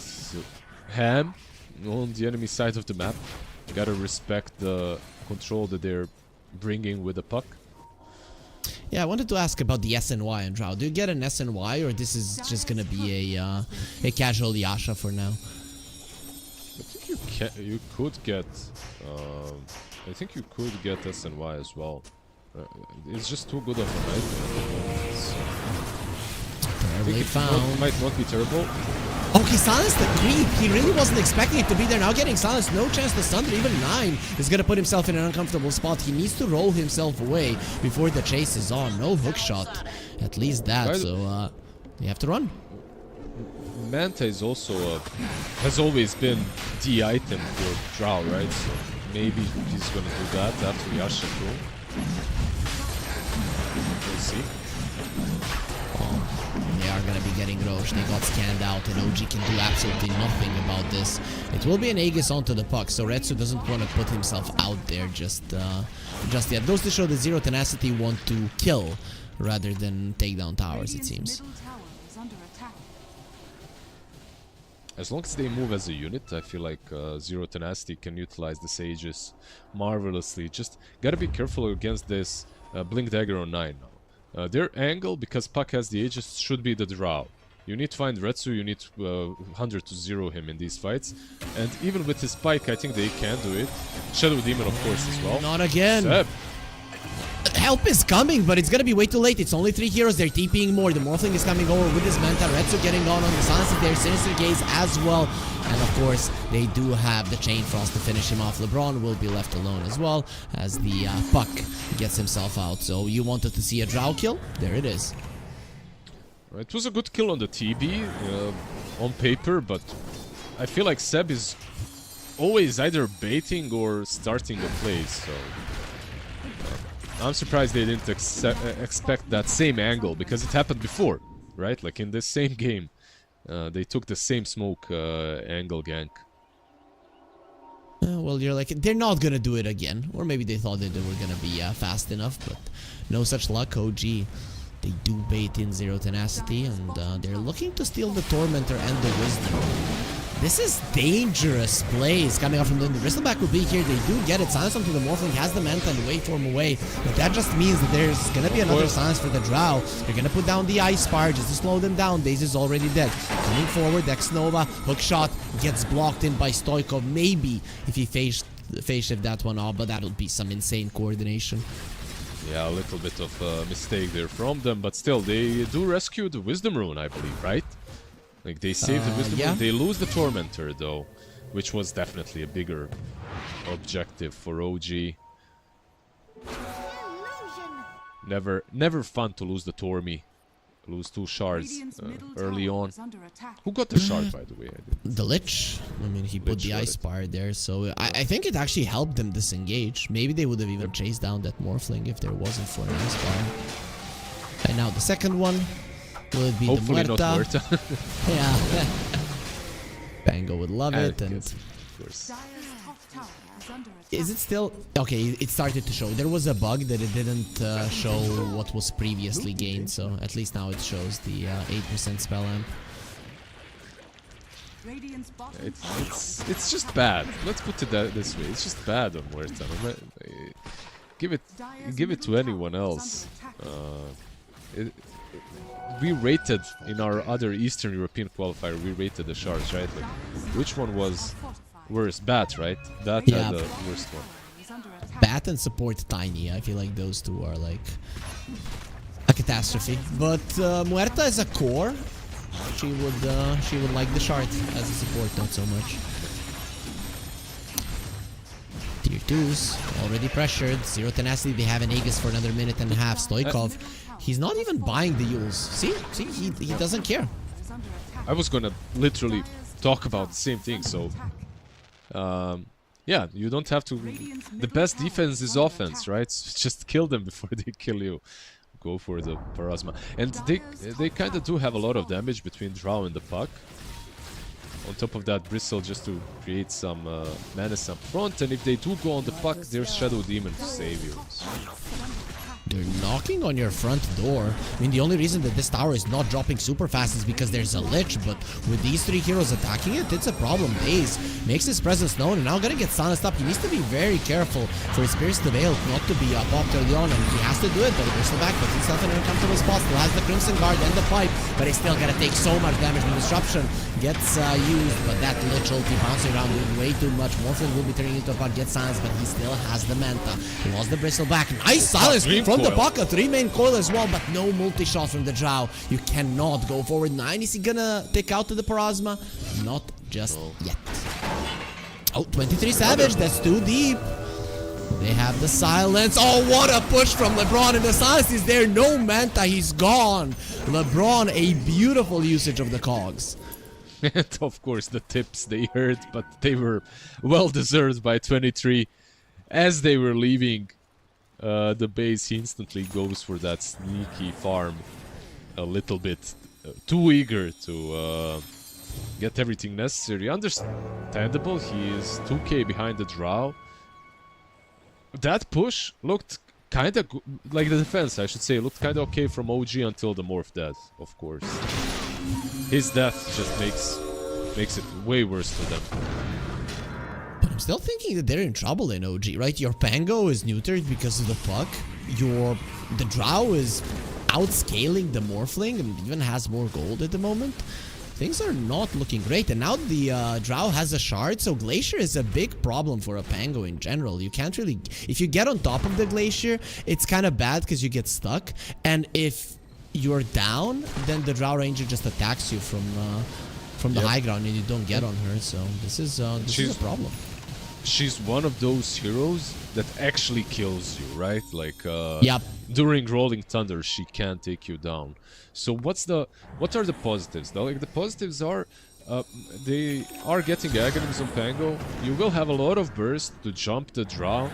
ham on the enemy side of the map. You gotta respect the control that they're bringing with the puck. Yeah, I wanted to ask about the SNY and Drow. Do you get an SNY or this is just gonna be a casual Yasha for now? I think you could get I think you could get SNY as well. It's just too good of a night. Might not be terrible. Oh, he silenced the creep. He really wasn't expecting it to be there. Now getting silenced, no chance to stun. Even 9 is going to put himself in an uncomfortable spot. He needs to roll himself away before the chase is on. No hook shot. At least that. So you have to run. Manta is also has always been the item for Drow, right? So maybe he's going to do that after Yasha too. We'll see. They are going to be getting rushed. They got scanned out and OG can do absolutely nothing about this. It will be an Aegis onto the puck, so Retsu doesn't want to put himself out there just yet. Goes to show that Zero Tenacity want to kill rather than take down towers, it seems. As long as they move as a unit, I feel like Zero Tenacity can utilize the Sages marvelously. Just gotta be careful against this Blink Dagger on 9 now. Their angle, because Puck has the Aegis, should be the Drow. You need to find Retsu, you need 100 to 0 him in these fights. And even with his Spike, I think they can do it. Shadow Demon, of course, as well. Not again! Seb. Help is coming, but it's gonna be way too late. It's only 3 heroes. They're TPing more. The Morphling is coming over with his Manta. Retsu getting on the silence of their Sinister Gaze as well. And of course, they do have the Chain Frost to finish him off. LeBron will be left alone as well as the Puck gets himself out. So you wanted to see a Drow kill? There it is. It was a good kill on the TB on paper, but I feel like Seb is always either baiting or starting a play, so... I'm surprised they didn't expect that same angle, because it happened before, right? Like in this same game, they took the same smoke angle gank. Well, you're like, they're not gonna do it again. Or maybe they thought that they were gonna be fast enough, but no such luck. OG, they do bait in Zero Tenacity, and they're looking to steal the Tormentor and the Wisdom. This is dangerous plays coming up from the Bristleback will be here. They do get it. Silence onto the Morphling, has the Manta and waveform away. But that just means that there's going to be another silence for the Drow. They're going to put down the Ice Spire just to slow them down. Daze is already dead. Coming forward, Dex Nova, hook shot, gets blocked in by Stoikov. Maybe if he face shift that one off, but that'll be some insane coordination. Yeah, a little bit of a mistake there from them, but still, they do rescue the Wisdom Rune, I believe, right? Like, they save the Wisdom Rune. They lose the Tormentor, though, which was definitely a bigger objective for OG. Never fun to lose the Tormy. Lose 2 shards early on. Who got the shard, by the way? The Lich. I mean, he put the Ice Spire there, so I think it actually helped them disengage. Maybe they would have even chased down that Morphling if there wasn't for an Ice Spire. And now the second one. Will it be hopefully the Muerta? Not Muerta. Yeah. Pango would love it, and of course. Is it still okay? It started to show. There was a bug that it didn't show what was previously gained, so at least now it shows the 8% spell amp. It's just bad. Let's put it this way. It's just bad on Muerta. Give it to anyone else. We rated in our other Eastern European qualifier. We rated the shards, right? Like, which one was worse? Bat, right? That Yeah. the worst one. Bat and support Tiny. I feel like those two are like a catastrophe. But Muerta is a core. She would like the shard as a support, not so much. Tier 2s already pressured. Zero tenacity. They have an Aegis for another minute and a half. Stoikov, he's not even buying the Yules. See, he doesn't care. I was gonna literally talk about the same thing. So, yeah, you don't have to. The best defense is offense, right? So just kill them before they kill you. Go for the Parasma, and they kind of do have a lot of damage between Drow and the puck. On top of that, Bristle just to create some menace up front, and if they do go on the puck, there's Shadow Demon to save you. They're knocking on your front door. I mean, the only reason that this tower is not dropping super fast is because there's a Lich, but with these three heroes attacking it, it's a problem. Daze makes his presence known and now gonna get silenced up. He needs to be very careful for his Pierce to Veil not to be popped early on, and he has to do it, but he pushes back, but he's not in an uncomfortable spot. Still has the Crimson Guard and the pipe, but he's still gonna take so much damage. The disruption gets used, but that Lich ulti bouncing around doing way too much. Morphling will be turning into a puck, gets silenced, but he still has the Manta. He lost the Bristle back. Nice silence from the puck, a 3-main coil as well, but no multi-shot from the Drow. You cannot go forward. 9, is he gonna pick out to the Parasma? Not just yet. Oh, 23 Savage, that's too deep. They have the silence. Oh, what a push from LeBron, and the silence is there. No Manta, he's gone. LeBron, a beautiful usage of the cogs. And of course the tips they heard, but they were well deserved by 23. As they were leaving the base, he instantly goes for that sneaky farm. A little bit too eager to get everything necessary. Understandable, he is 2k behind the Drow. That push looked kind of like the defense, I should say, looked kind of okay from OG until the Morph death, of course. His death just makes it way worse for them. But I'm still thinking that they're in trouble in OG, right? Your Pango is neutered because of the puck. The Drow is outscaling the Morphling and even has more gold at the moment. Things are not looking great, and now the Drow has a shard, so Glacier is a big problem for a Pango in general. You can't really... If you get on top of the Glacier, it's kind of bad because you get stuck, and if you're down, then the Drow Ranger just attacks you from the high ground and you don't get on her, so this is a problem. She's one of those heroes that actually kills you, right? Like, yep. During Rolling Thunder, she can take you down. So what are the positives? Like, the positives are they are getting Aghanims on Pango. You will have a lot of burst to jump the Drow.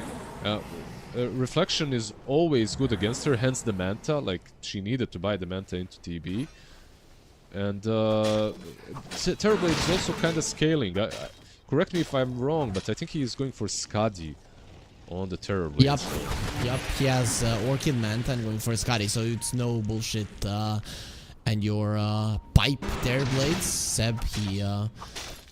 Reflection is always good against her, hence the Manta. Like, she needed to buy the Manta into TB. And Terrorblade is also kind of scaling. Correct me if I'm wrong, but I think he is going for Skadi on the Terrorblade. Yep, he has Orchid Manta and going for Skadi, so it's no bullshit. And your pipe Terrorblades, Seb, he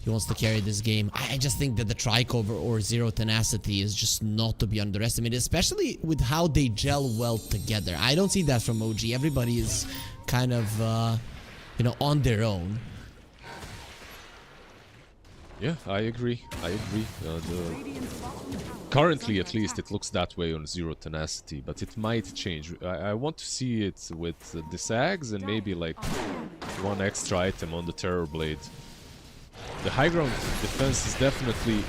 wants to carry this game. I just think that the Tricover or Zero Tenacity is just not to be underestimated, especially with how they gel well together. I don't see that from OG. Everybody is kind of, you know, on their own. Yeah, I agree. Currently, at least, it looks that way on Zero Tenacity, but it might change. I want to see it with the Sags and maybe like one extra item on the Terrorblade. The high ground defense is definitely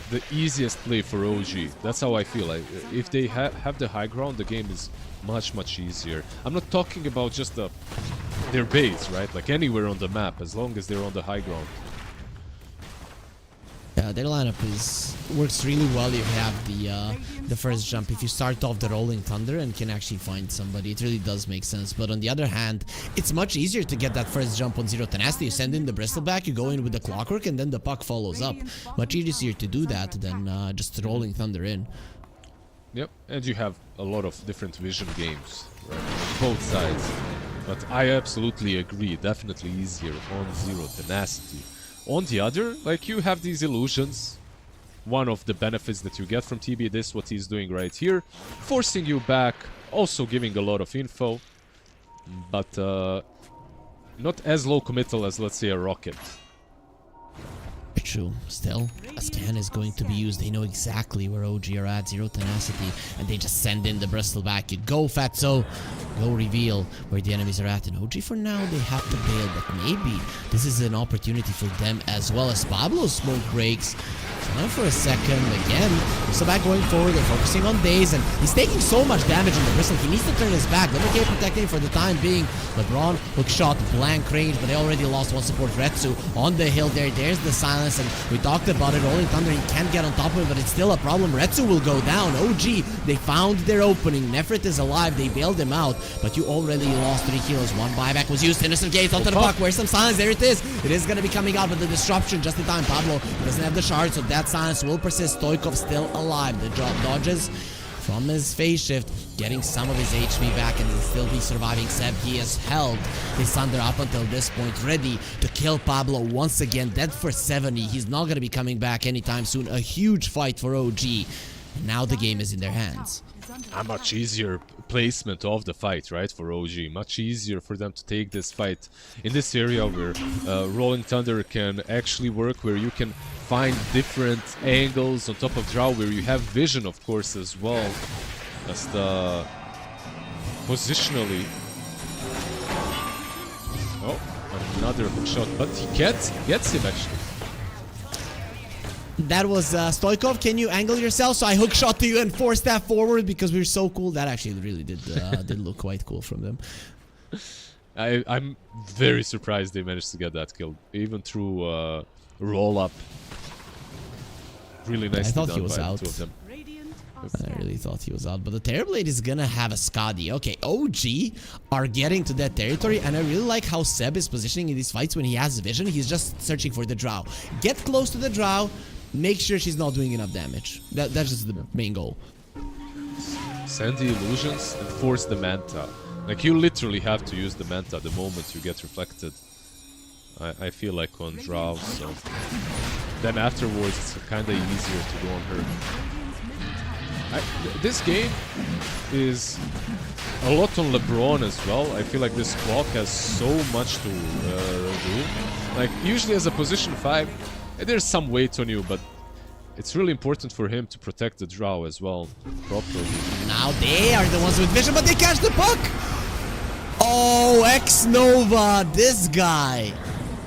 the easiest play for OG. That's how I feel. If they have the high ground, the game is much easier. I'm not talking about just their base, right? Like anywhere on the map, as long as they're on the high ground. Yeah, their lineup works really well if you have the first jump. If you start off the Rolling Thunder and can actually find somebody, it really does make sense. But on the other hand, it's much easier to get that first jump on Zero Tenacity. You send in the Bristleback, you go in with the Clockwork, and then the puck follows up. Much easier to do that than just Rolling Thunder in. Yep, and you have a lot of different vision games, right? Both sides. But I absolutely agree, definitely easier on zero tenacity. On the other, like, you have these illusions. One of the benefits that you get from TB, this is what he's doing right here. Forcing you back, also giving a lot of info. But not as low committal as, let's say, a rocket. True. Still, a scan is going to be used. They know exactly where OG are at, zero tenacity, and they just send in the bristleback. You go, Fatso. Go reveal where the enemies are at. And OG, for now, they have to bail, but maybe this is an opportunity for them as well, as Pablo's smoke breaks. So now for a second, again, bristleback going forward. They're focusing on Daze, and he's taking so much damage on the bristle. He needs to turn his back. Limit protecting for the time being. LeBron, hook shot, blank range, but they already lost one support. Retsu on the hill there. There's the silence, and we talked about it. Rolling Thunder, he can't get on top of it, but it's still a problem. Retsu will go down. OG, they found their opening. Nefrit is alive. They bailed him out, but you already lost 3 kills. One buyback was used. Innocent Gates onto the puck. Where's some silence? There it is. It is going to be coming out, but the disruption just in time. Pablo doesn't have the shard, so that silence will persist. Stoikov still alive. The drop dodges from his phase shift, getting some of his HP back, and will still be surviving. Seb, he has held his Thunder up until this point, ready to kill Pablo once again. Dead for 70. He's not going to be coming back anytime soon. A huge fight for OG. Now the game is in their hands. A much easier placement of the fight, right, for OG. Much easier for them to take this fight in this area where Rolling Thunder can actually work, where you can find different angles on top of draw, where you have vision, of course, as well as the positionally. Oh, another hook shot, but he gets him actually. That was Stoikov. Can you angle yourself? So I hook shot to you and force that forward because we're so cool. That actually really did look quite cool from them. I'm very surprised they managed to get that kill, even through roll up. Really nicely done by the two of them. I really thought he was out, but the Terrorblade is gonna have a Skadi. Okay, OG are getting to that territory, and I really like how Seb is positioning in these fights when he has vision. He's just searching for the drow. Get close to the drow, make sure she's not doing enough damage. That's just the main goal. Send the illusions and force the Manta. Like, you literally have to use the Manta the moment you get reflected. I feel like on drow, so then afterwards it's kinda easier to go on her. This game is a lot on LeBron as well. I feel like this clock has so much to do. Like, usually as a position 5, there's some weight on you, but it's really important for him to protect the draw as well properly. Now they are the ones with vision, but they catch the puck! Oh, X-Nova, this guy!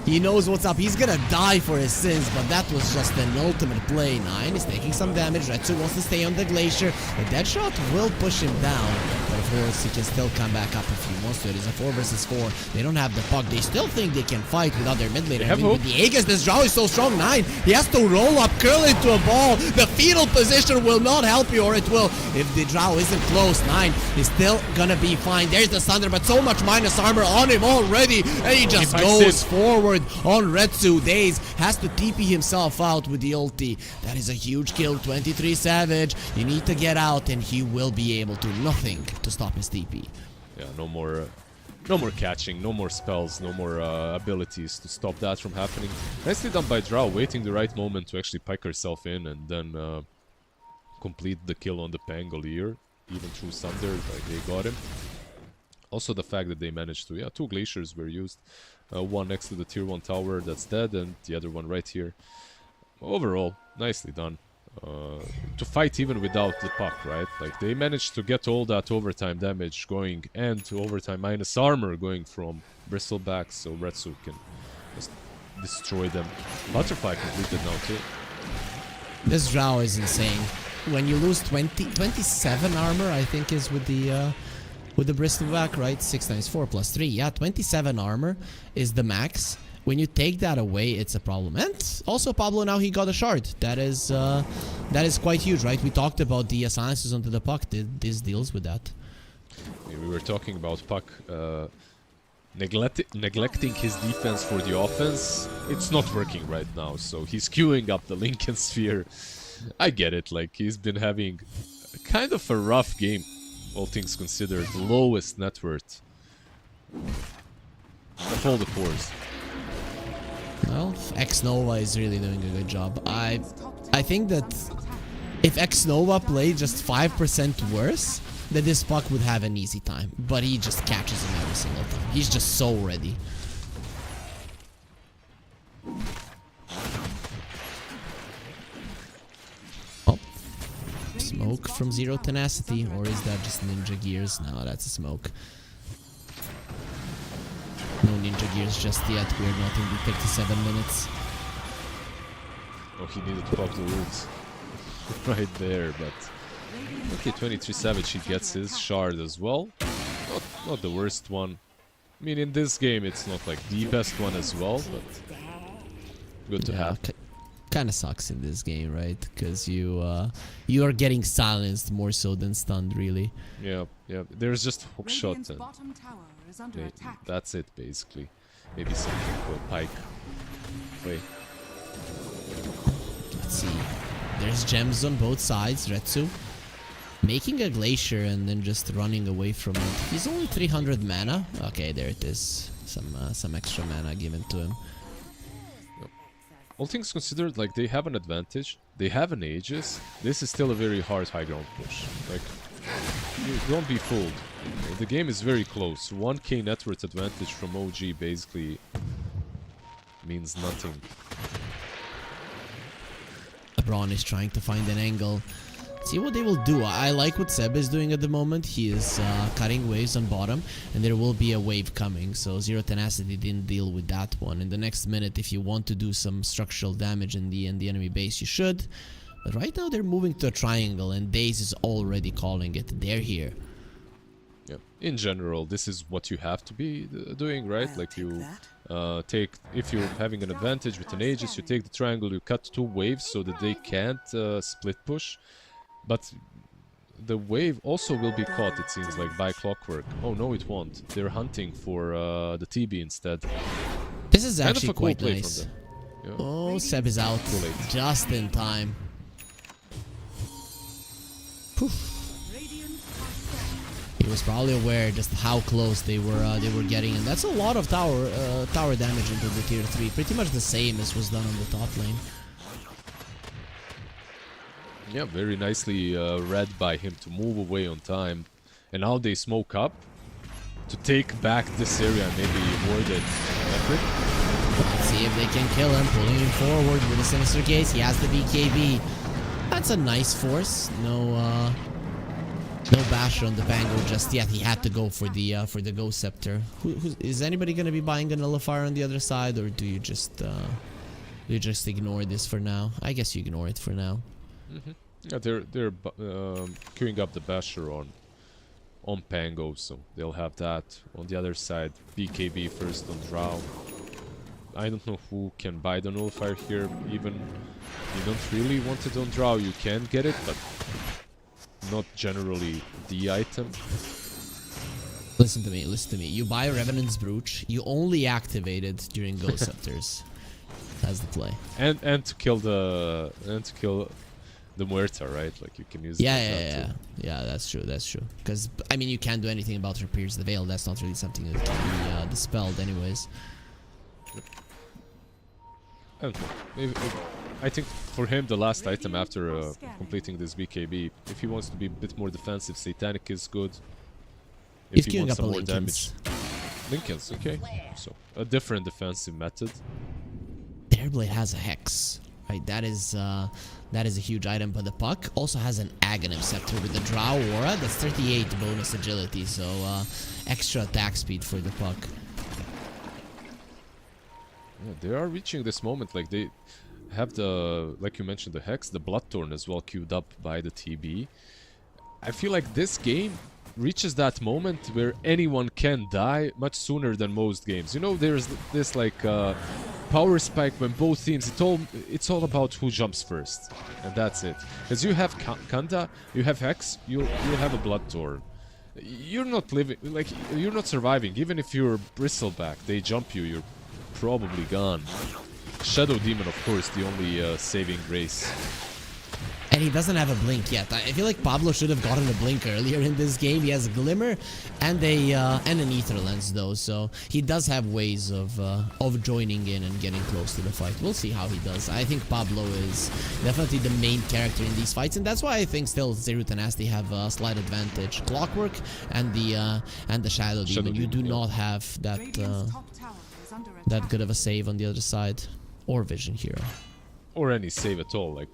He knows what's up. He's gonna die for his sins, but that was just an ultimate play. 9 is taking some damage. Retsu wants to stay on the glacier. The dead shot will push him down, but of course he can still come back up if he wants to. It is a 4 versus 4. They don't have the puck. They still think they can fight without their mid laner. With the Aegis, this draw is so strong. 9, he has to roll up, curl into a ball. The fetal position will not help you, or it will if the draw isn't close. 9 is still gonna be fine. There's the Thunder, but so much minus armor on him already, and he just goes forward on Retsu. Daze has to TP himself out with the ulti. That is a huge kill. 23 Savage. You need to get out, and he will be able to. Nothing to stop his TP. Yeah, no more catching, no more spells, no more abilities to stop that from happening. Nicely done by Drow, waiting the right moment to actually pike herself in and then complete the kill on the Pangolier. Even through Thunder, like, they got him. Also the fact that they managed to, 2 glaciers were used. One next to the tier 1 tower that's dead, and the other one right here. Overall, nicely done. To fight even without the puck, right? Like, they managed to get all that overtime damage going, and to overtime minus armor going from Bristleback, so Retsu can just destroy them. Butterfly completed now too. This Drow is insane. When you lose 27 armor, I think is with the Bristleback, right? 6 times 4 plus 3. Yeah, 27 armor is the max. When you take that away, it's a problem. And also Pablo, now he got a shard. That is quite huge, right? We talked about the silences onto the puck. This deals with that. We were talking about Puck neglecting his defense for the offense. It's not working right now, so he's queuing up the Lincoln Sphere. I get it, like, he's been having kind of a rough game, all things considered. Lowest net worth Of all the cores. Well, X-Nova is really doing a good job. I think that if X-Nova played just 5% worse, then this puck would have an easy time. But he just catches him every single time. He's just so ready. Oh. Smoke from Zero Tenacity. Or is that just Ninja Gears? No, that's a smoke. No Ninja Gears just yet. We're not in the 37 minutes. Oh, he needed to pop the roots. Right there, but... Okay, 23 Savage, he gets his shard as well. Not the worst one. I mean, in this game, it's not like the best one as well, but... Good to have. Kinda sucks in this game, right? Because you are getting silenced more so than stunned, really. Yeah, yeah. There's just hook shot and... that's it, basically. Maybe something for Pike play. Let's see. There's gems on both sides, Retsu. Making a glacier and then just running away from it. He's only 300 mana. Okay, there it is. Some extra mana given to him. All things considered, like, they have an advantage. They have an Aegis. This is still a very hard high ground push. Like, don't be fooled. The game is very close. 1k net worth advantage from OG basically means nothing. LeBron is trying to find an angle. See what they will do. I like what Seb is doing at the moment. He is cutting waves on bottom, and there will be a wave coming. So Zero Tenacity didn't deal with that one. In the next minute, if you want to do some structural damage in the enemy base, you should. But right now they're moving to a triangle, and Daze is already calling it. They're here. Yeah. In general, this is what you have to be doing, right? Like you take, if you're having an advantage with an Aegis, you take the triangle, you cut 2 waves so that they can't split push. But the wave also will be caught, it seems like, by clockwork. Oh no, it won't. They're hunting for the TB instead. This is kind actually of a cool quite play nice. from them. Yeah. Oh, Seb is out just in time. Poof. He was probably aware just how close they were getting, and that's a lot of tower damage into the tier 3. Pretty much the same as was done on the top lane. Yeah, very nicely read by him to move away on time. And now they smoke up to take back this area and maybe ward it. Let's see if they can kill him, pulling him forward with a Sinister Gaze. He has the BKB. That's a nice force. No basher on the Bango just yet. He had to go for the Ghost Scepter. Is anybody gonna be buying a Nullifier on the other side, or do you just ignore this for now? I guess you ignore it for now. Mm-hmm. Yeah, they're queuing up the basher on Pango, so they'll have that. On the other side, BKB first on Drow. I don't know who can buy the Nullifier here. Even you don't really want it on Drow, you can get it, but not generally the item. Listen to me, listen to me. You buy Revenant's Brooch, you only activate it during Ghost Scepters. That's the play. And to kill the Muerta, right? Like you can use it. Yeah, that's true, that's true. Because I mean, you can't do anything about her Pierce the Veil. That's not really something that can be dispelled, anyways. I don't know. Maybe, I think for him, the last item after completing this BKB, if he wants to be a bit more defensive, Satanic is good. If he wants some more damage. Lincoln's, okay. So, a different defensive method. Dareblade has a Hex, right? That is a huge item, but the puck also has an Aghanim Scepter with the Drow Aura. That's 38 bonus agility, so extra attack speed for the puck. Yeah, they are reaching this moment, like they have the, like you mentioned, the Hex, the Bloodthorn as well queued up by the TB. I feel like this game reaches that moment where anyone can die much sooner than most games. You know, there's this like power spike when both teams, it's all about who jumps first, and that's it. Because you have Kanda, you have Hex, you'll have a Bloodthorn. You're not living, like, you're not surviving. Even if you're Bristleback, they jump you, you're probably gone. Shadow Demon, of course, the only saving grace. And he doesn't have a blink yet. I feel like Pablo should have gotten a blink earlier in this game. He has a Glimmer and an Ether Lens though, so he does have ways of joining in and getting close to the fight. We'll see how he does. I think Pablo is definitely the main character in these fights, and that's why I think still Zerut and Asti have a slight advantage. Clockwork and the Shadow Demon. You do not have that that good of a save on the other side, or Vision Hero, or any save at all. Like,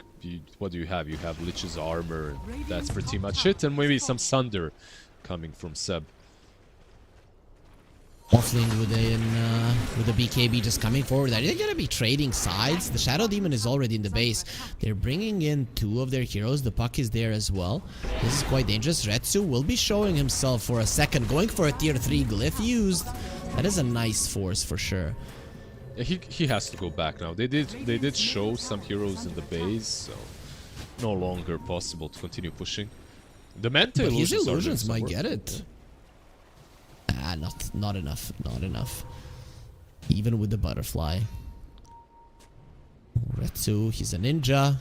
what do you have? You have Lich's armor, and that's pretty much it, and maybe some Sunder coming from Seb. Morphling with the BKB just coming forward. Are they gonna be trading sides? The Shadow Demon is already in the base. They're bringing in 2 of their heroes. The puck is there as well. This is quite dangerous. Retsu will be showing himself for a second, going for a tier 3 glyph used. That is a nice force for sure. He has to go back now. They did show some heroes in the base, so no longer possible to continue pushing. The Manta his illusions illusions might get it. Not enough. Not enough. Even with the butterfly. Retsu, he's a ninja.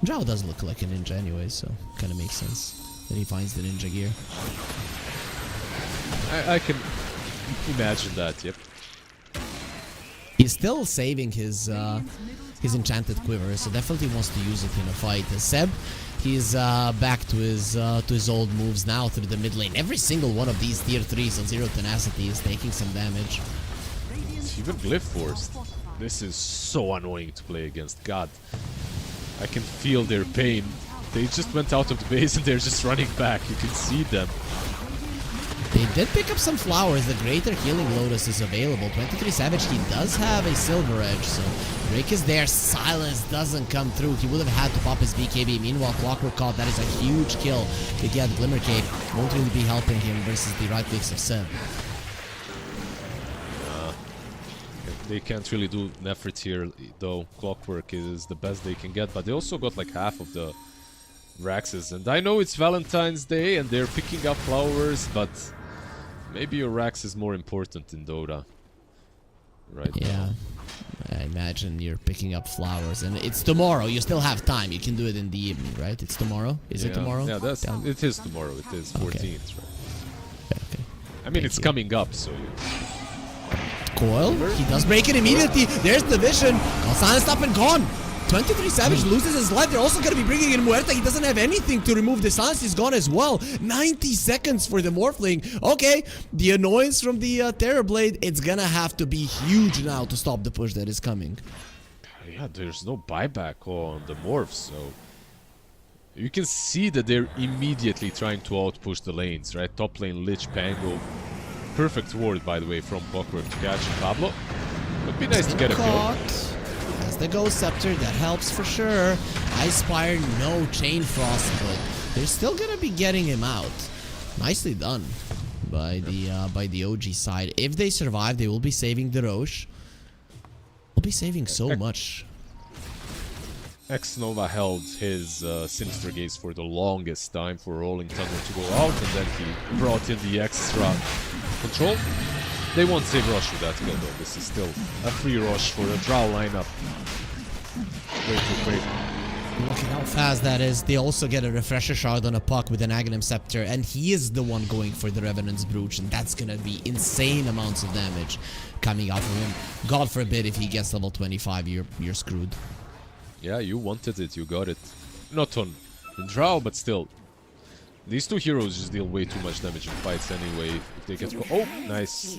Zhao does look like a ninja anyway, so kind of makes sense that he finds the ninja gear. I can imagine that. Yep. He's still saving his enchanted quiver, so definitely wants to use it in a fight. Seb, he's back to his old moves now through the mid lane. Every single one of these tier 3s on Zero Tenacity is taking some damage. Even Glyph forced. This is so annoying to play against. God, I can feel their pain. They just went out of the base and they're just running back. You can see them. They did pick up some flowers. The Greater Healing Lotus is available. 23 Savage, he does have a Silver Edge, so Drake is there. Silence doesn't come through. He would have had to pop his BKB. Meanwhile, Clockwork caught. That is a huge kill to get Glimmer Cape. Won't really be helping him versus the right clicks of Seb. They can't really do an effort here, though. Clockwork is the best they can get, but they also got like half of the Raxes. And I know it's Valentine's Day and they're picking up flowers, but maybe your Rax is more important in Dota. Right now. I imagine you're picking up flowers, and it's tomorrow. You still have time. You can do it in the evening, right? It's tomorrow? Is it tomorrow? Yeah, it is tomorrow. It is 14th, okay. Right? Okay. I mean, it's coming up, so... Coil, he does break it immediately. There's the vision. Silence up and gone. 23 Savage loses his life. They're also going to be bringing in Muerta. He doesn't have anything to remove the silence. He's gone as well. 90 seconds for the Morphling. Okay, the annoyance from the Terrorblade, it's going to have to be huge now to stop the push that is coming. Yeah, there's no buyback on the Morphs, so... You can see that they're immediately trying to outpush the lanes, right? Top lane, Lich, Pango. Perfect ward, by the way, from Clockwork to catch Pablo. Would be nice to get a kill. As the Ghost Scepter, that helps for sure. Ice Spire, no Chain Frost, but they're still gonna be getting him out. Nicely done by the OG side. If they survive, they will be saving the Roche. They'll be saving so much. X-Nova held his Sinister Gaze for the longest time for Rolling Thunder to go out, and then he brought in the extra control. They won't save Roche with that kill though. This is still a free Roche for a Drow lineup. Wait, wait, wait. Look at how fast that is. They also get a Refresher Shard on a puck with an Aghanim Scepter, and he is the one going for the Revenant's Brooch, and that's gonna be insane amounts of damage coming out from him. God forbid if he gets level 25, you're screwed. Yeah, you wanted it, you got it. Not on Drow, but still. These two heroes just deal way too much damage in fights anyway. If they get... Oh, nice.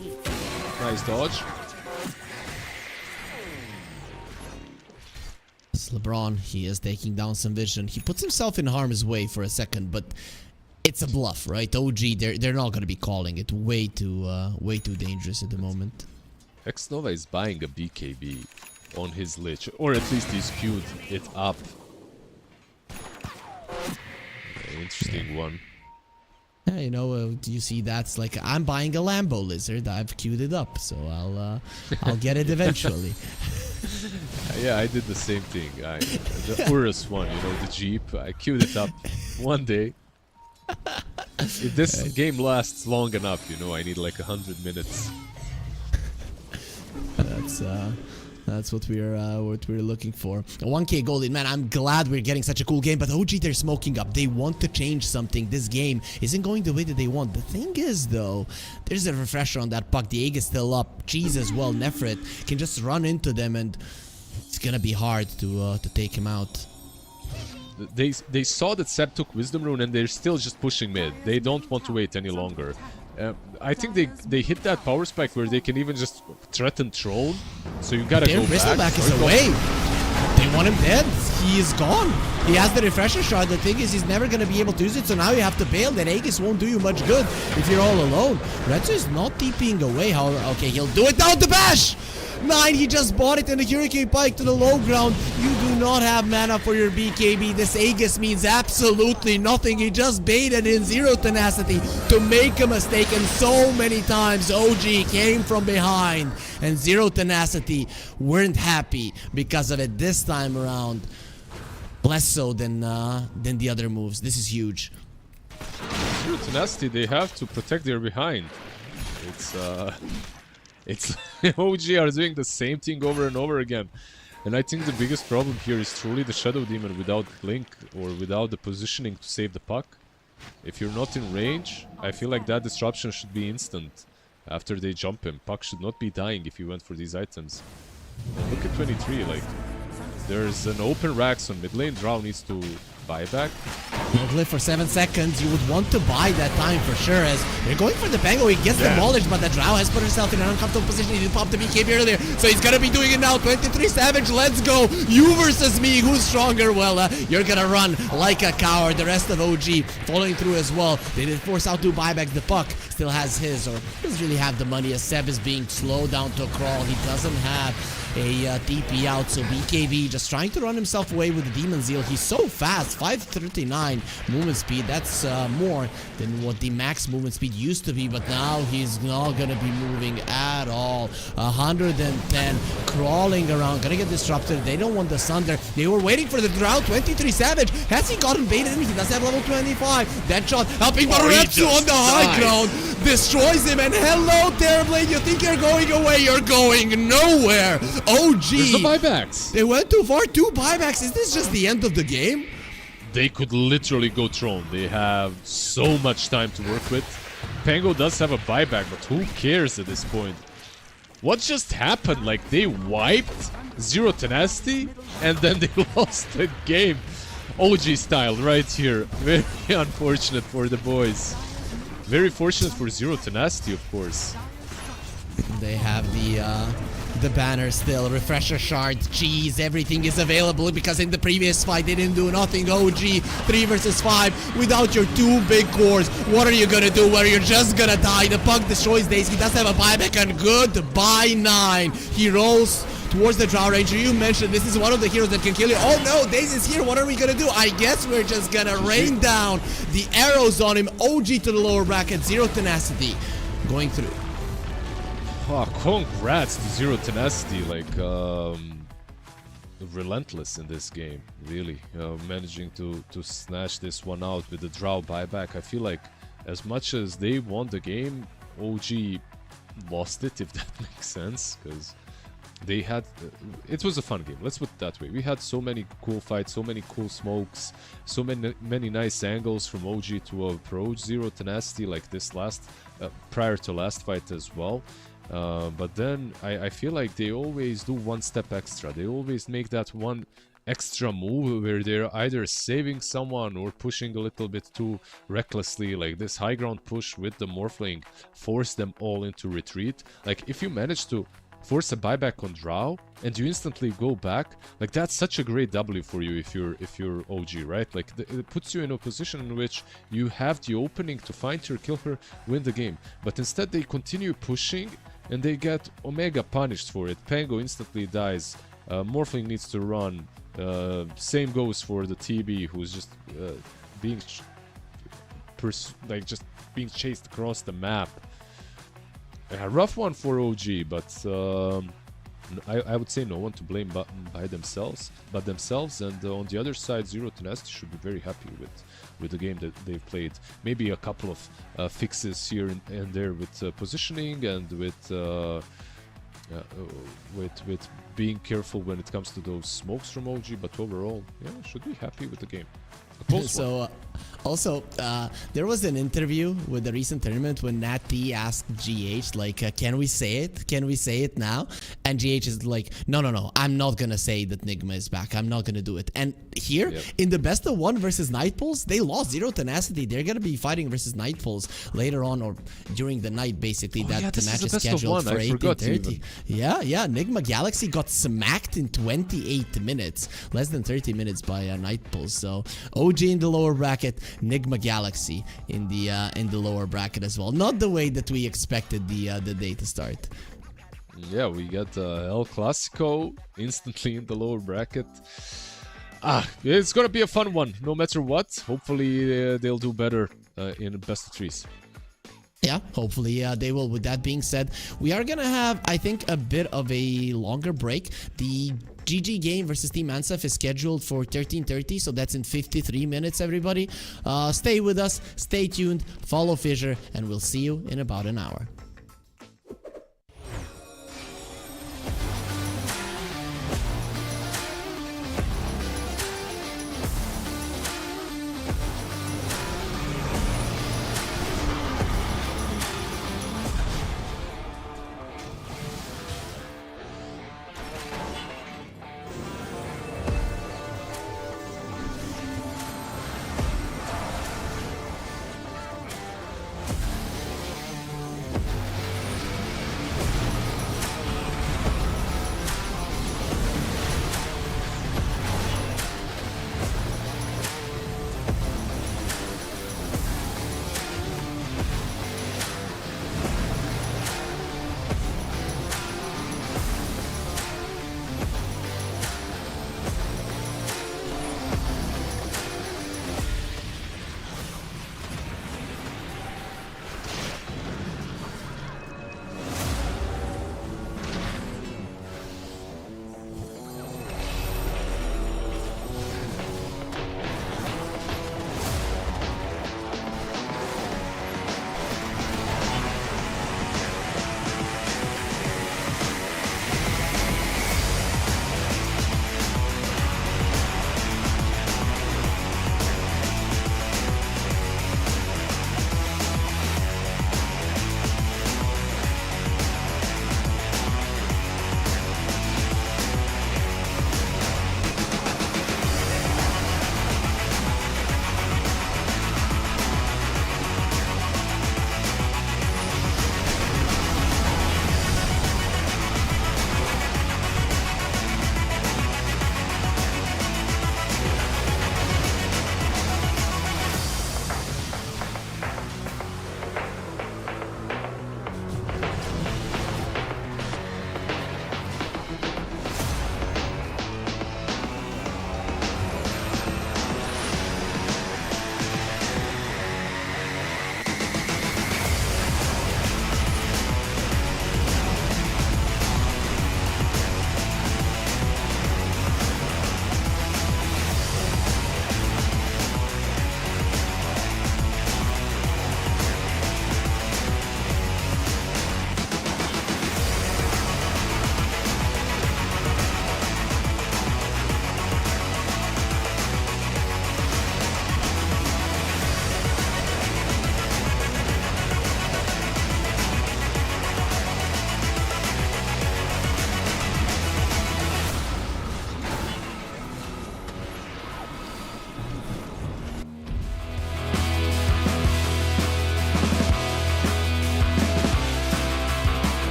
Nice dodge. It's LeBron. He is taking down some vision. He puts himself in harm's way for a second, but it's a bluff, right? OG, they're not going to be calling it. Way too dangerous at the moment. X-Nova is buying a BKB on his Lich, or at least he's queued it up. Interesting one. Yeah, you know, do you see that's like I'm buying a Lambo Lizard. I've queued it up, so I'll get it eventually. Yeah, I did the same thing. The Urus one, you know, the Jeep. I queued it up one day. If this game lasts long That's what we're looking for. A 1K golden, man. I'm glad we're getting such a cool game. But OG, they're smoking up. They want to change something. This game isn't going the way that they want. The thing is, though, there's a refresher on that puck. The egg is still up. Cheese as well. Nefrit can just run into them, and it's gonna be hard to take him out. They saw that Seb took Wisdom Rune, and they're still just pushing mid. They don't want to wait any longer. I think they hit that power spike where they can even just threaten Throne. So you gotta go back. Is away. They want him dead. He is gone. He has the refresher shard. The thing is, he's never gonna be able to use it. So now you have to bail. That Aegis won't do you much good if you're all alone. Retsu is not TPing away. However, okay, he'll do it down to Bash. 9, he just bought it, and the Hurricane Pike to the low ground. You do not have mana for your BKB. This Aegis means absolutely nothing. He just baited in 0 tenacity to make a mistake, and so many times OG came from behind, and 0 tenacity weren't happy because of it this time around. Less so than the other moves. This is huge. 0 tenacity, they have to protect their behind. It's OG are doing the same thing over and over again. And I think the biggest problem here is truly the Shadow Demon without Blink or without the positioning to save the puck. If you're not in range, I feel like that disruption should be instant after they jump him. Puck should not be dying if you went for these items. And look at 23, like, there's an open Rax on mid lane. Drow needs to buy back. He'll live for 7 seconds. You would want to buy that time for sure, as they're going for the Pango. He gets demolished, but the Drow has put herself in an uncomfortable position. He didn't pop the BKB earlier, so he's gonna be doing it now. 23 Savage, let's go. You versus me, who's stronger? Well, you're gonna run like a coward. The rest of OG following through as well. They did force out 2 buybacks. The puck still has his, or doesn't really have the money, as Seb is being slowed down to a crawl. He doesn't have a TP out, so BKB just trying to run himself away with the Demon Zeal. He's so fast, 539 movement speed. That's more than what the max movement speed used to be, but now he's not gonna be moving at all. 110 crawling around, gonna get disrupted. They don't want the Sunder. They were waiting for the Drought. 23 Savage, has he gotten baited in? He does have level 25. That shot helping Baretsu on the high ground, destroys him, and hello Terrorblade, you think you're going away, you're going nowhere. OG, there's the buybacks. They went too far. 2 buybacks. Is this just the end of the game? They could literally go Throne. They have so much time to work with. Pango does have a buyback, but who cares at this point? What just happened? Like, they wiped 0 tenacity and then they lost the game. OG style right here. Very unfortunate for the boys. Very fortunate for 0 tenacity, of course. They have the banner still, refresher shard, cheese, everything is available because in the previous fight they didn't do nothing. OG 3 versus 5 without your 2 big cores. What are you gonna do? Where you're just gonna die? The puck destroys Daze. He does have a buyback, and goodbye 9. He rolls towards the Drow Ranger. You mentioned this is one of the heroes that can kill you. Oh no, Daze is here. What are we gonna do? I guess we're just gonna rain down the arrows on him. OG to the lower bracket, 0 tenacity going through. Oh, congrats to 0 tenacity, like, relentless in this game, really. Managing to snatch this one out with the Drow buyback. I feel like as much as they won the game, OG lost it, if that makes sense, because they had... it was a fun game, let's put it that way. We had so many cool fights, so many cool smokes, so many nice angles from OG to approach 0 tenacity, like this last... prior to last fight as well. But then I feel like they always do one step extra. They always make that one extra move where they're either saving someone or pushing a little bit too recklessly. Like this high ground push with the Morphling forced them all into retreat. Like if you manage to force a buyback on Drow and you instantly go back, like that's such a great W for you if you're OG, right? Like it puts you in a position in which you have the opening to find your kill her, win the game. But instead they continue pushing and they get Omega punished for it. Pango instantly dies. Morphling needs to run. Same goes for the TB, who's just being just being chased across the map. A rough one for OG, but I would say no one to blame but themselves. And on the other side, 0 tenacity should be very happy with the game that they've played. Maybe a couple of fixes here and there with positioning and with being careful when it comes to those smokes from OG, but overall, yeah, should be happy with the game. So, also, there was an interview with the recent tournament when Nat T asked GH, like, can we say it? Can we say it now? And GH is like, no, I'm not gonna say that Nigma is back. I'm not gonna do it. And here, in the best of one versus Nightpulse, they lost 0 tenacity. They're gonna be fighting versus Nightpulse later on or during the night, basically. The match is scheduled for 18:30. Yeah, Nigma Galaxy got smacked in 28 minutes, less than 30 minutes by Nightpulse. So OG in the lower bracket, Nigma Galaxy in the lower bracket as well. Not the way that we expected the day to start. Yeah, we got El Clasico instantly in the lower bracket. It's gonna be a fun one, no matter what. Hopefully they'll do better in best of threes. Yeah, hopefully they will. With that being said, we are gonna have, I think, a bit of a longer break. The GG game versus Team Ansef is scheduled for 13:30, so that's in 53 minutes, everybody. Stay with us, stay tuned, follow Fissure, and we'll see you in about an hour.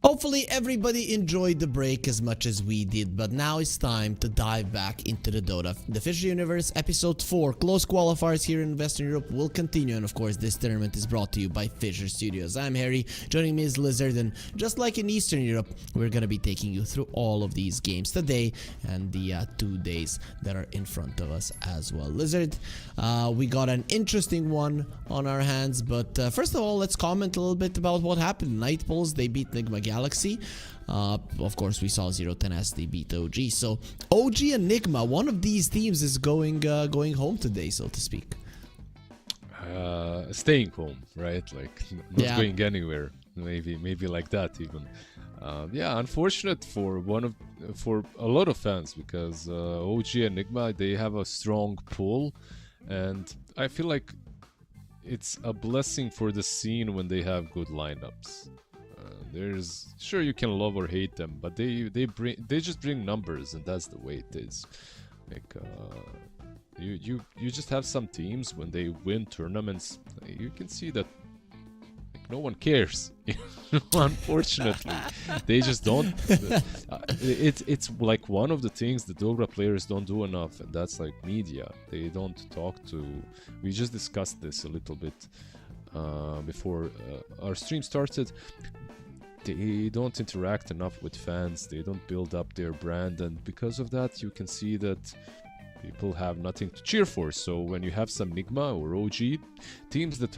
Hopefully everybody enjoyed the break as much as we did, but now it's time to dive back into the Dota. The FISSURE Universe Episode 4 close qualifiers here in Western Europe will continue, and of course this tournament is brought to you by FISSURE Studios. I'm Harry, joining me is Lizard, and just like in Eastern Europe, we're gonna be taking you through all of these games today and the 2 days that are in front of us as well. Lizard, we got an interesting one on our hands, but first of all, let's comment a little bit about what happened. Night Bulls, they beat Nigma Galaxy. Of course, we saw 010SD beat OG. So OG and Nigma, one of these teams is going home today, so to speak. Staying home, right? Like not going anywhere. Maybe like that even. Yeah, unfortunate for a lot of fans, because OG and Nigma, they have a strong pull, and I feel like it's a blessing for the scene when they have good lineups. There's sure you can love or hate them, but they just bring numbers, and that's the way it is. Like you just have some teams when they win tournaments, you can see that like no one cares. Unfortunately, they just don't. It's like one of the things the Dota players don't do enough, and that's like media. They don't talk to. We just discussed this a little bit before our stream started. They don't interact enough with fans, they don't build up their brand, and because of that you can see that people have nothing to cheer for. So when you have some Nigma or OG teams that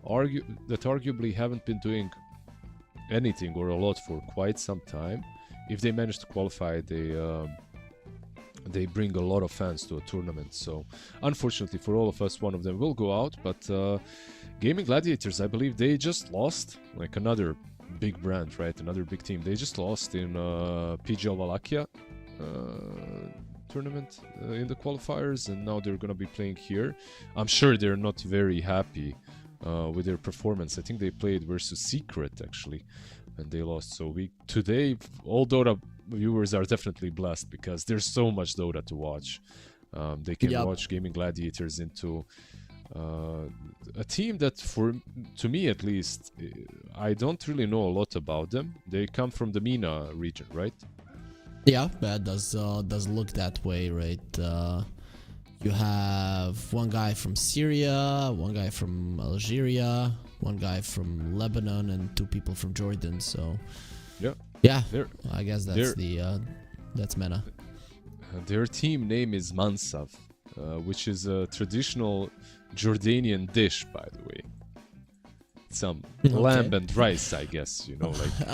arguably haven't been doing anything or a lot for quite some time, if they manage to qualify, they bring a lot of fans to a tournament. So unfortunately for all of us, one of them will go out, but Gaming Gladiators, I believe they just lost, like another big brand, right? Another big team. They just lost in PGL Wallachia tournament in the qualifiers, and now they're gonna be playing here. I'm sure they're not very happy with their performance. I think they played versus Secret actually, and they lost. So today all Dota viewers are definitely blessed, because there's so much Dota to watch. They can watch Gaming Gladiators into a team that, to me at least, I don't really know a lot about them. They come from the MENA region, right? Yeah, that does look that way, right? You have one guy from Syria, one guy from Algeria, one guy from Lebanon, and 2 people from Jordan. So yeah, I guess that's MENA. Their team name is Mansaf, which is a traditional Jordanian dish, by the way. Some lamb and rice, I guess, you know, like.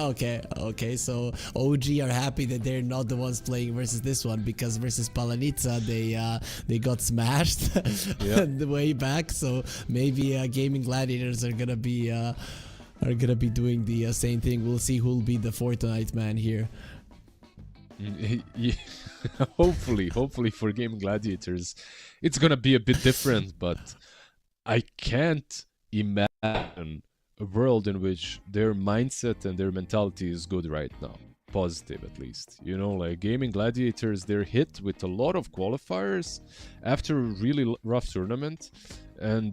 Okay, so OG are happy that they're not the ones playing versus this one, because versus Palanica they got smashed the way back. So maybe Gaming Gladiators are gonna be doing the same thing. We'll see who'll be the Fortnite man here. Hopefully for Gaming Gladiators it's gonna be a bit different, but I can't imagine a world in which their mindset and their mentality is good right now, positive at least. You know, like Gaming Gladiators, they're hit with a lot of qualifiers after a really rough tournament, and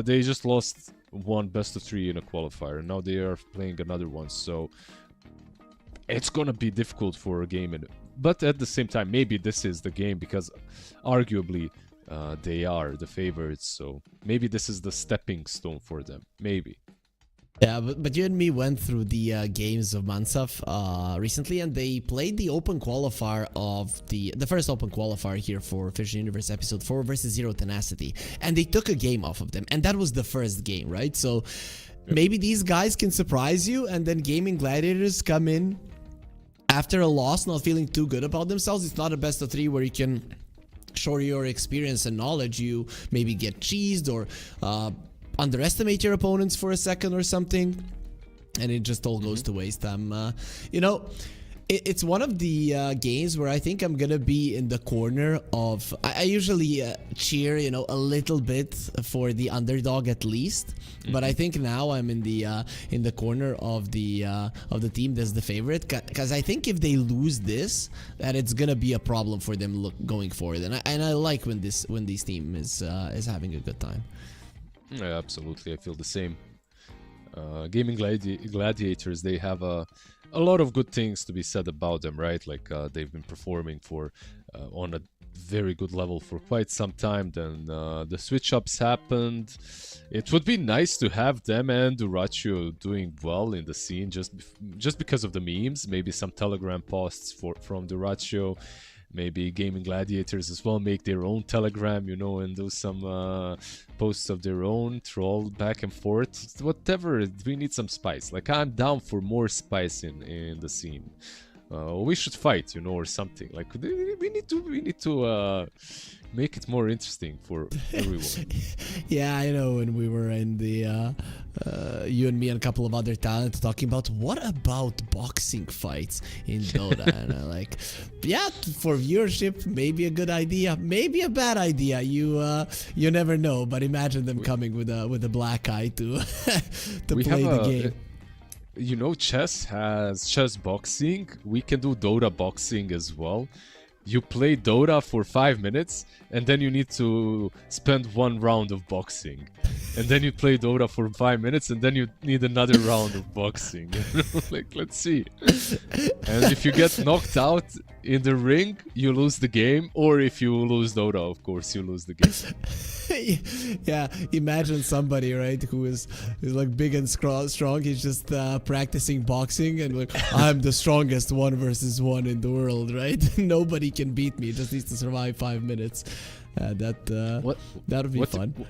they just lost one best of 3 in a qualifier, and now they are playing another one. So it's gonna be difficult for a game, but at the same time, maybe this is the game, because arguably they are the favorites. So maybe this is the stepping stone for them. Maybe. Yeah, but you and me went through the games of Mansaf recently, and they played the open qualifier of the first open qualifier here for FISSURE Universe Episode 4 versus Zero Tenacity, and they took a game off of them, and that was the first game, right? So maybe these guys can surprise you, and then Gaming Gladiators come in after a loss, not feeling too good about themselves. It's not a best of 3 where you can show your experience and knowledge. You maybe get cheesed or underestimate your opponents for a second or something, and it just all goes to waste. You know, It's one of the games where I think I'm gonna be in the corner of. I usually cheer, you know, a little bit for the underdog at least, but I think now I'm in the corner of the team that's the favorite, because I think if they lose this, that it's gonna be a problem for them going forward, and I like when this team is having a good time. Yeah, absolutely, I feel the same. Gaming Gladiators, they have a lot of good things to be said about them, right? Like they've been performing for on a very good level for quite some time. Then the switch ups happened. It would be nice to have them and Duracho doing well in the scene, just because of the memes. Maybe some Telegram posts from Duracho. Maybe Gaming Gladiators as well make their own Telegram, you know, and do some posts of their own, troll back and forth, whatever. We need some spice. Like, I'm down for more spice in the scene. We should fight, you know, or something. Like, we need to make it more interesting for everyone. Yeah, I know. When we were in the you and me and a couple of other talents talking about what about boxing fights in Dota, and I'm like, yeah, for viewership, maybe a good idea, maybe a bad idea. You never know. But imagine them coming with a black eye to to play the game. You know, chess has chess boxing. We can do Dota boxing as well. You play Dota for 5 minutes, and then you need to spend one round of boxing. And then you play Dota for 5 minutes, and then you need another round of boxing. Like, let's see. And if you get knocked out in the ring, you lose the game. Or if you lose Dota, of course, you lose the game. Yeah, imagine somebody, right, who is like big and strong. He's just practicing boxing, and like, I'm the strongest 1v1 in the world, right? Nobody can beat me. Just needs to survive 5 minutes. That would be fun.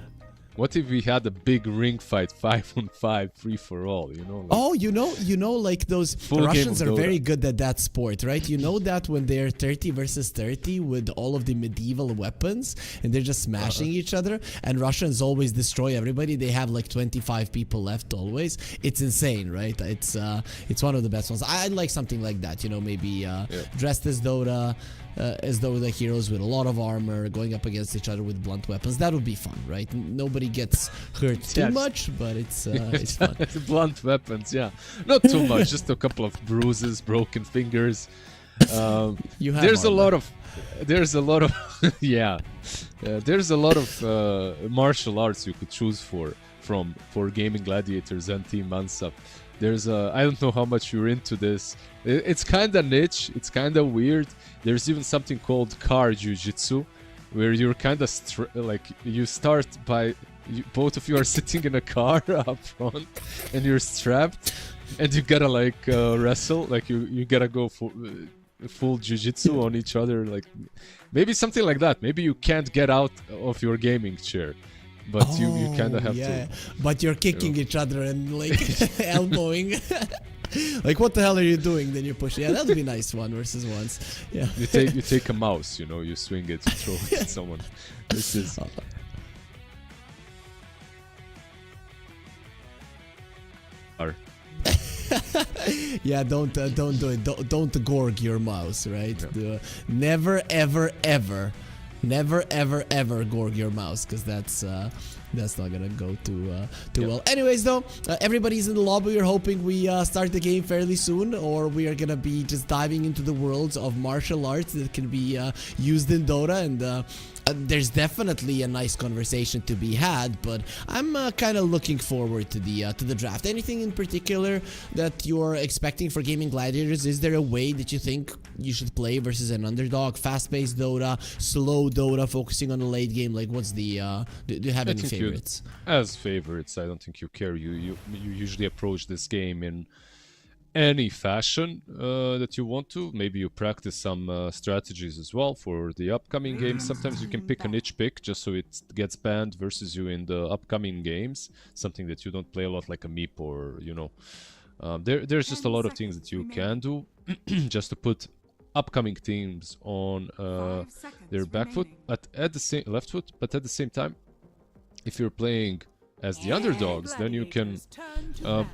What if we had a big ring fight, 5-on-5, free for all? You know. Like, oh, you know, like those Russians are very good at that sport, right? You know that when they're 30 versus 30 with all of the medieval weapons, and they're just smashing each other, and Russians always destroy everybody. They have like 25 people left always. It's insane, right? It's one of the best ones. I'd like something like that. You know, maybe dressed as Dota. As though the heroes with a lot of armor going up against each other with blunt weapons. That would be fun, right? Nobody gets hurt too much, but it's fun. Blunt weapons, yeah, not too much, just a couple of bruises, broken fingers. There's a lot of yeah, there's a lot of martial arts you could choose for Gaming Gladiators and Team Mansap. There's I don't know how much you're into this. It's kind of niche. It's kind of weird. There's even something called car jiu-jitsu, where you're kind of like you start by both of you are sitting in a car up front, and you're strapped, and you gotta like wrestle. Like you gotta go for full jiu-jitsu on each other. Like maybe something like that. Maybe you can't get out of your gaming chair. But you kind of have to. But you're kicking each other and like elbowing. Like, what the hell are you doing? Then you push. Yeah, that would be nice, 1v1s. Yeah. You take a mouse, you know, you swing it, you throw it at someone. This is. Yeah, don't do it. Don't gorg your mouse, right? Yeah. Never ever gorg your mouse, because that's not gonna go too well. Anyways, though, everybody's in the lobby. We're hoping we start the game fairly soon, or we are gonna be just diving into the worlds of martial arts that can be used in Dota, and there's definitely a nice conversation to be had, but I'm kind of looking forward to the draft. Anything in particular that you're expecting for Gaming Gladiators? Is there a way that you think you should play versus an underdog? Fast-paced Dota, slow Dota, focusing on the late game? Like, what's the do you have any favorites? As favorites, I don't think you care. You usually approach this game in any fashion that you want to. Maybe you practice some strategies as well for the upcoming games. Sometimes you can pick a niche pick just so it gets banned versus you in the upcoming games, something that you don't play a lot, like a meep, or you know, there's just a lot of things that you can do just to put upcoming teams on their back foot at the same left foot, but at the same time, if you're playing as the underdogs, then you can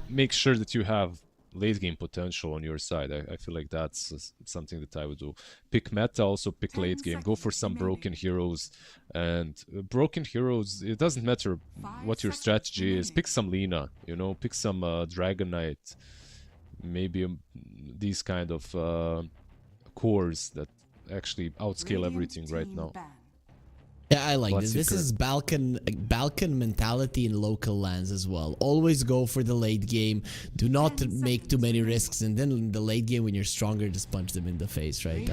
make sure that you have late game potential on your side. I feel like that's something that I would do. Pick meta, also pick late game. Go for some broken heroes. And broken heroes, it doesn't matter what your strategy is. Pick some Lina, you know, pick some Dragon Knight. Maybe these kind of cores that actually outscale everything right now. Yeah, I like this. This is Balkan mentality in local lands as well. Always go for the late game. Do not make too many risks, and then in the late game when you're stronger, just punch them in the face, right?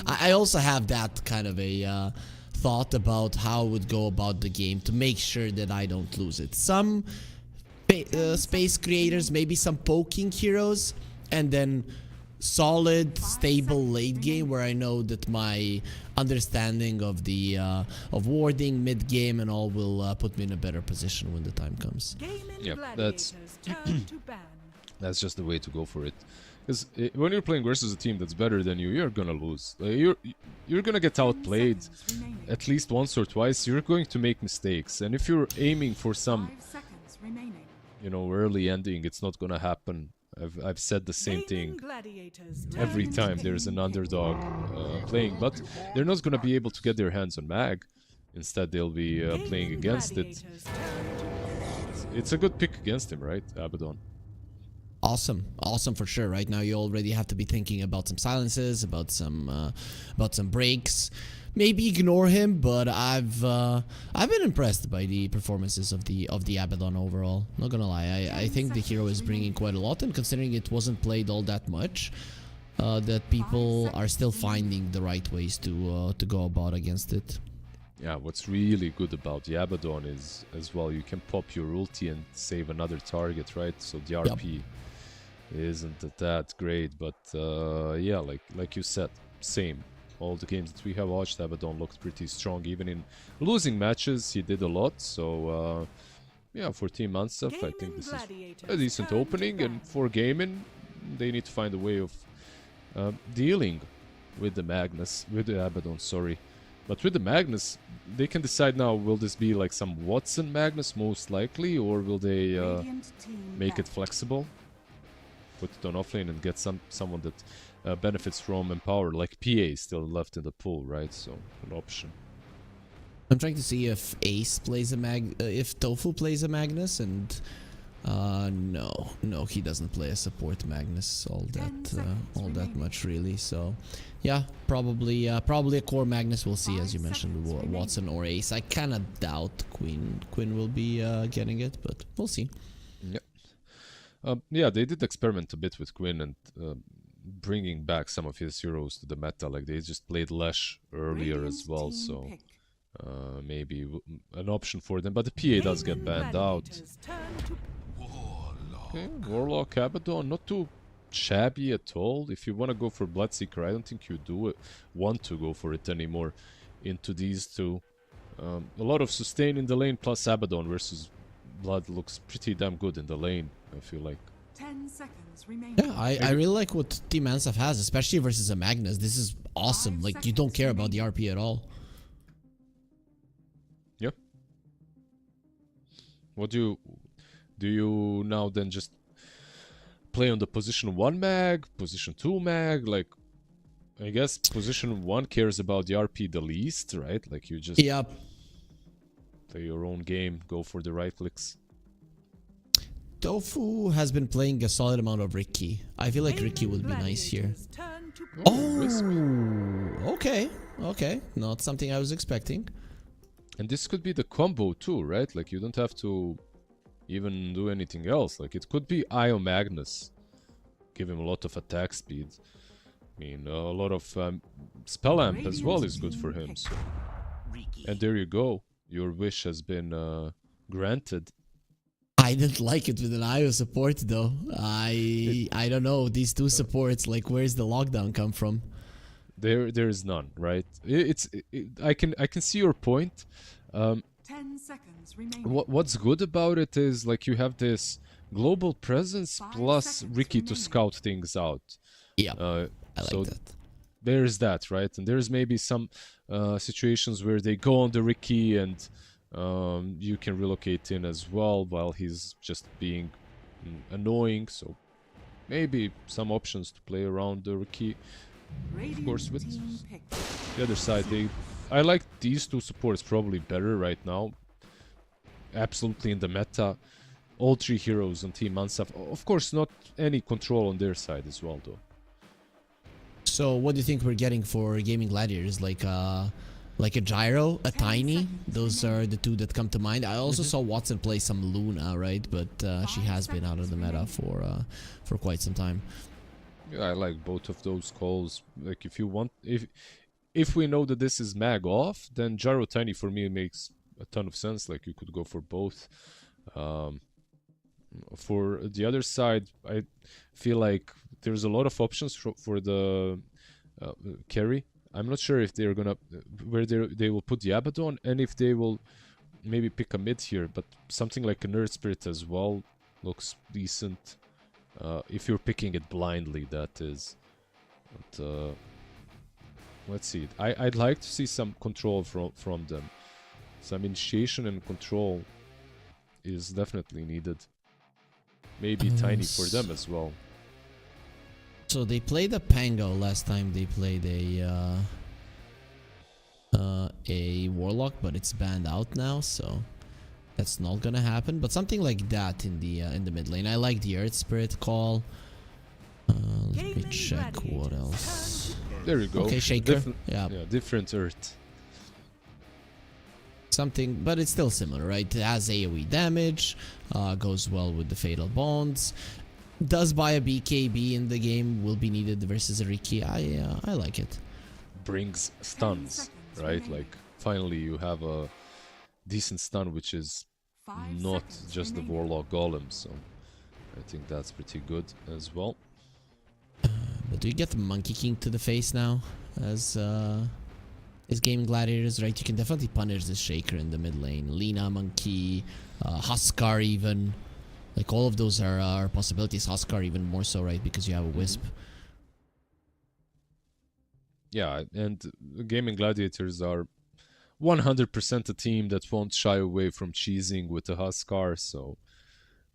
I also have that kind of a thought about how I would go about the game to make sure that I don't lose it. Some space creators, maybe some poking heroes, and then solid, stable late game where I know that my understanding of the of warding mid game and all will put me in a better position when the time comes. Yeah, that's just the way to go for it. Because when you're playing versus a team that's better than you, you're gonna lose. You're gonna get outplayed at least once or twice. You're going to make mistakes, and if you're aiming for some, you know, early ending, it's not gonna happen. I've said the same thing every time there's an underdog playing, but they're not going to be able to get their hands on mag. Instead, they'll be playing against it. It's a good pick against him, right, Abaddon? Awesome, awesome for sure. Right now, you already have to be thinking about some silences, about some breaks. Maybe ignore him, but I've been impressed by the performances of the Abaddon overall. Not gonna lie, I think the hero is bringing quite a lot, and considering it wasn't played all that much, that people are still finding the right ways to go about against it. Yeah, what's really good about the Abaddon is as well you can pop your ulti and save another target, right? So the RP isn't that great, but yeah, like you said, same. All the games that we have watched, Abaddon looked pretty strong. Even in losing matches, he did a lot. So, yeah, for Team Unstuff, I think this is a decent opening. And for gaming, they need to find a way of dealing with the Magnus, with the Abaddon, sorry. But with the Magnus, they can decide now, will this be like some Watson Magnus, most likely, or will they make it flexible? Put it on offlane and get someone that benefits from Empower, like PA still left in the pool, right? So an option. I'm trying to see if Ace plays if Tofu plays a Magnus, and no, he doesn't play a support Magnus all that much really. So yeah, probably a core Magnus we'll see, as you mentioned, Watson or Ace. I kind of doubt Quinn will be getting it, but we'll see. Yeah. Yeah, they did experiment a bit with Quinn and bringing back some of his heroes to the meta. Like they just played Lash earlier as well, so maybe an option for them. But the PA does get banned out. Okay, Warlock Abaddon, not too shabby at all. If you want to go for Bloodseeker, I don't think you want to go for it anymore into these two. A lot of sustain in the lane plus Abaddon versus Blood looks pretty damn good in the lane, I feel like. 10 seconds remaining. Yeah, I really like what Team Ansaf has, especially versus a Magnus. This is awesome. Like, you don't care about the RP at all. Yep. What do you now then just play on the position 1 mag, position 2 mag? Like, I guess position 1 cares about the RP the least, right? Like you just play your own game, go for the right clicks. Tofu has been playing a solid amount of Ricky. I feel like Ricky would be nice here. Oh, okay. Not something I was expecting. And this could be the combo too, right? Like you don't have to even do anything else. Like it could be Io Magnus. Give him a lot of attack speed. I mean, a lot of spell amp as well is good for him. So. And there you go. Your wish has been granted. I didn't like it with an IO support though. I don't know, these two supports, like where's the lockdown come from? There is none, right? I can see your point. 10 seconds remaining. What's good about it is like you have this global presence plus Ricky to scout things out. Yeah, I like that. There's that, right? And there's maybe some situations where they go on the Ricky and you can relocate in as well while he's just being annoying. So maybe some options to play around the Riki. Of course, with the other side, I like these two supports probably better right now. Absolutely in the meta. All three heroes on Team Mansaf. Of course, not any control on their side as well, though. So what do you think we're getting for Gaming Gladiators? Like a Gyro, a Tiny? Those are the two that come to mind. I also saw Watson play some Luna, right? But she has been out of the meta for quite some time. Yeah, I like both of those calls. Like, if you want, if we know that this is mag off, then Gyro Tiny for me makes a ton of sense. Like, you could go for both. For the other side, I feel like there's a lot of options for the carry. I'm not sure if they're gonna where they will put the Abaddon, and if they will maybe pick a mid here, but something like a Nerd Spirit as well looks decent. If you're picking it blindly, that is. But let's see. I'd like to see some control from them. Some initiation and control is definitely needed. Maybe Tiny for them as well. So they played a Pango last time they played a Warlock, but it's banned out now, so that's not gonna happen. But something like that in the mid lane. I like the Earth Spirit call. Let me check what else. There you go. Okay, Shaker. Yeah, different Earth. something, but it's still similar, right? It has AoE damage, goes well with the Fatal Bonds. Does buy a BKB in the game, will be needed versus a Riki. I like it. Brings stuns, right? Like, finally you have a decent stun, which is not just the Warlock Golem, so I think that's pretty good as well. But do you get the Monkey King to the face now as Gaming Gladiators, right? You can definitely punish this Shaker in the mid lane. Lina, Monkey, Huskar even. Like, all of those are possibilities. Huskar even more so, right? Because you have a Wisp. Yeah, and Gaming Gladiators are 100% a team that won't shy away from cheesing with a Huskar, so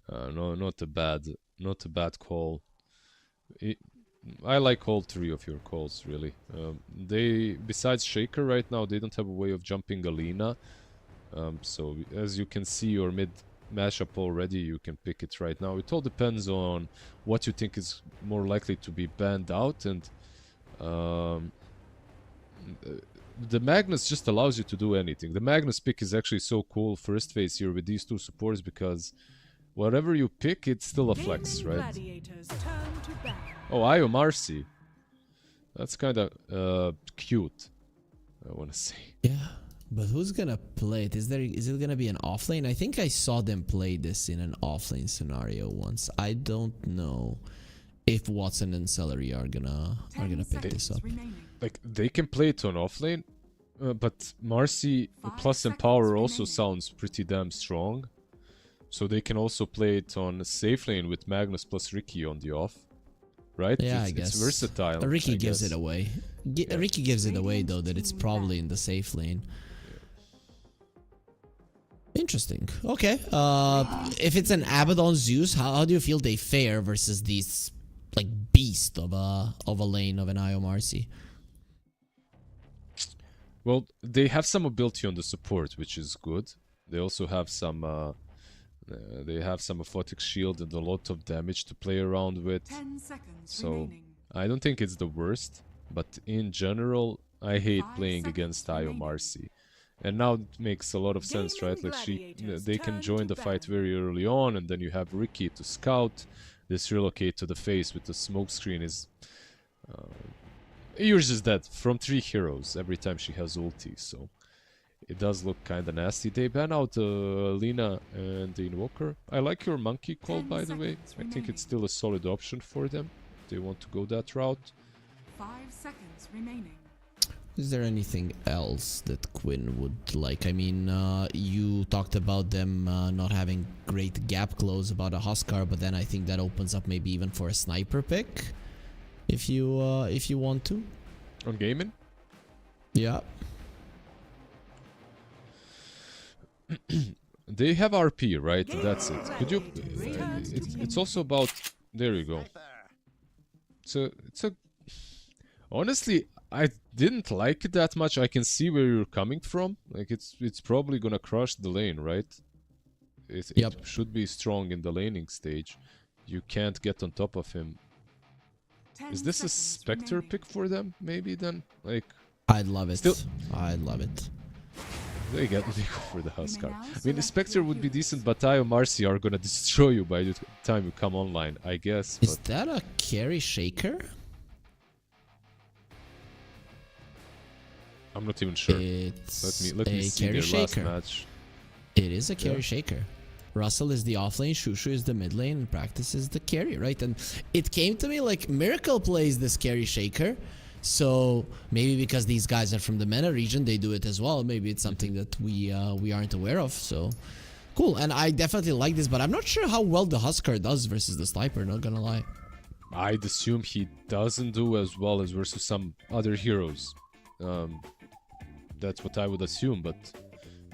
no, not a bad call. I like all three of your calls, really. Besides Shaker right now, they don't have a way of jumping Alina. So as you can see your mid mashup already, you can pick it right now. It all depends on what you think is more likely to be banned out, and the Magnus just allows you to do anything. The Magnus pick is actually so cool first phase here with these two supports, because whatever you pick, it's still a flex, right? Oh, Io Marcy. That's kind of cute, I want to say. Yeah, but who's gonna play it? Is it gonna be an offlane? I think I saw them play this in an offlane scenario once. I don't know if Watson and Celery are gonna pick this up. Like, they can play it on offlane, but Marcy plus Empower also sounds pretty damn strong. So they can also play it on safe lane with Magnus plus Riki on the off. Right? Yeah, I guess. It's versatile. Riki gives it away. Riki gives it away, though, that it's probably in the safe lane. Interesting. Okay. If it's an Abaddon Zeus, how do you feel they fare versus these, like, beast of a lane of an Io Marcy? Well, they have some ability on the support, which is good. They also have some Aphotic Shield and a lot of damage to play around with. So I don't think it's the worst, but in general, I hate playing against Io Marcy. And now it makes a lot of sense, right? Like, they can join the fight very early on, and then you have Riki to scout. This relocate to the face with the smoke screen is... yours is dead from 3 heroes every time she has ulti, so... It does look kinda nasty. They ban out Lina and the Invoker. I like your Monkey call, by the way. I think it's still a solid option for them. If they want to go that route. 5 seconds remaining. Is there anything else that Quinn would like? I mean, you talked about them not having great gap close about a Huskar, but then I think that opens up maybe even for a sniper pick, if you want to. On gaming? Yeah. They have RP, right? That's it. Could you... it's also about... There you go. it's a honestly, I didn't like it that much. I can see where you're coming from. Like it's probably gonna crush the lane, right? It should be strong in the laning stage. You can't get on top of him. Is this a Spectre pick for them? Maybe then, like. I'd love it. I'd love it. They go for the Huskar. I mean, the Spectre would be decent, but Tayo Marcy are gonna destroy you by the time you come online, I guess. Is that a carry shaker? I'm not even sure. Let me see their last match. It is a carry shaker. Russell is the offlane, Shushu is the mid lane, and Practice is the carry, right? And it came to me like Miracle plays this carry shaker. So maybe because these guys are from the MENA region, they do it as well. Maybe it's something that we aren't aware of. So cool. And I definitely like this, but I'm not sure how well the Huskar does versus the Sniper, not gonna lie. I'd assume he doesn't do as well as versus some other heroes. That's what I would assume, but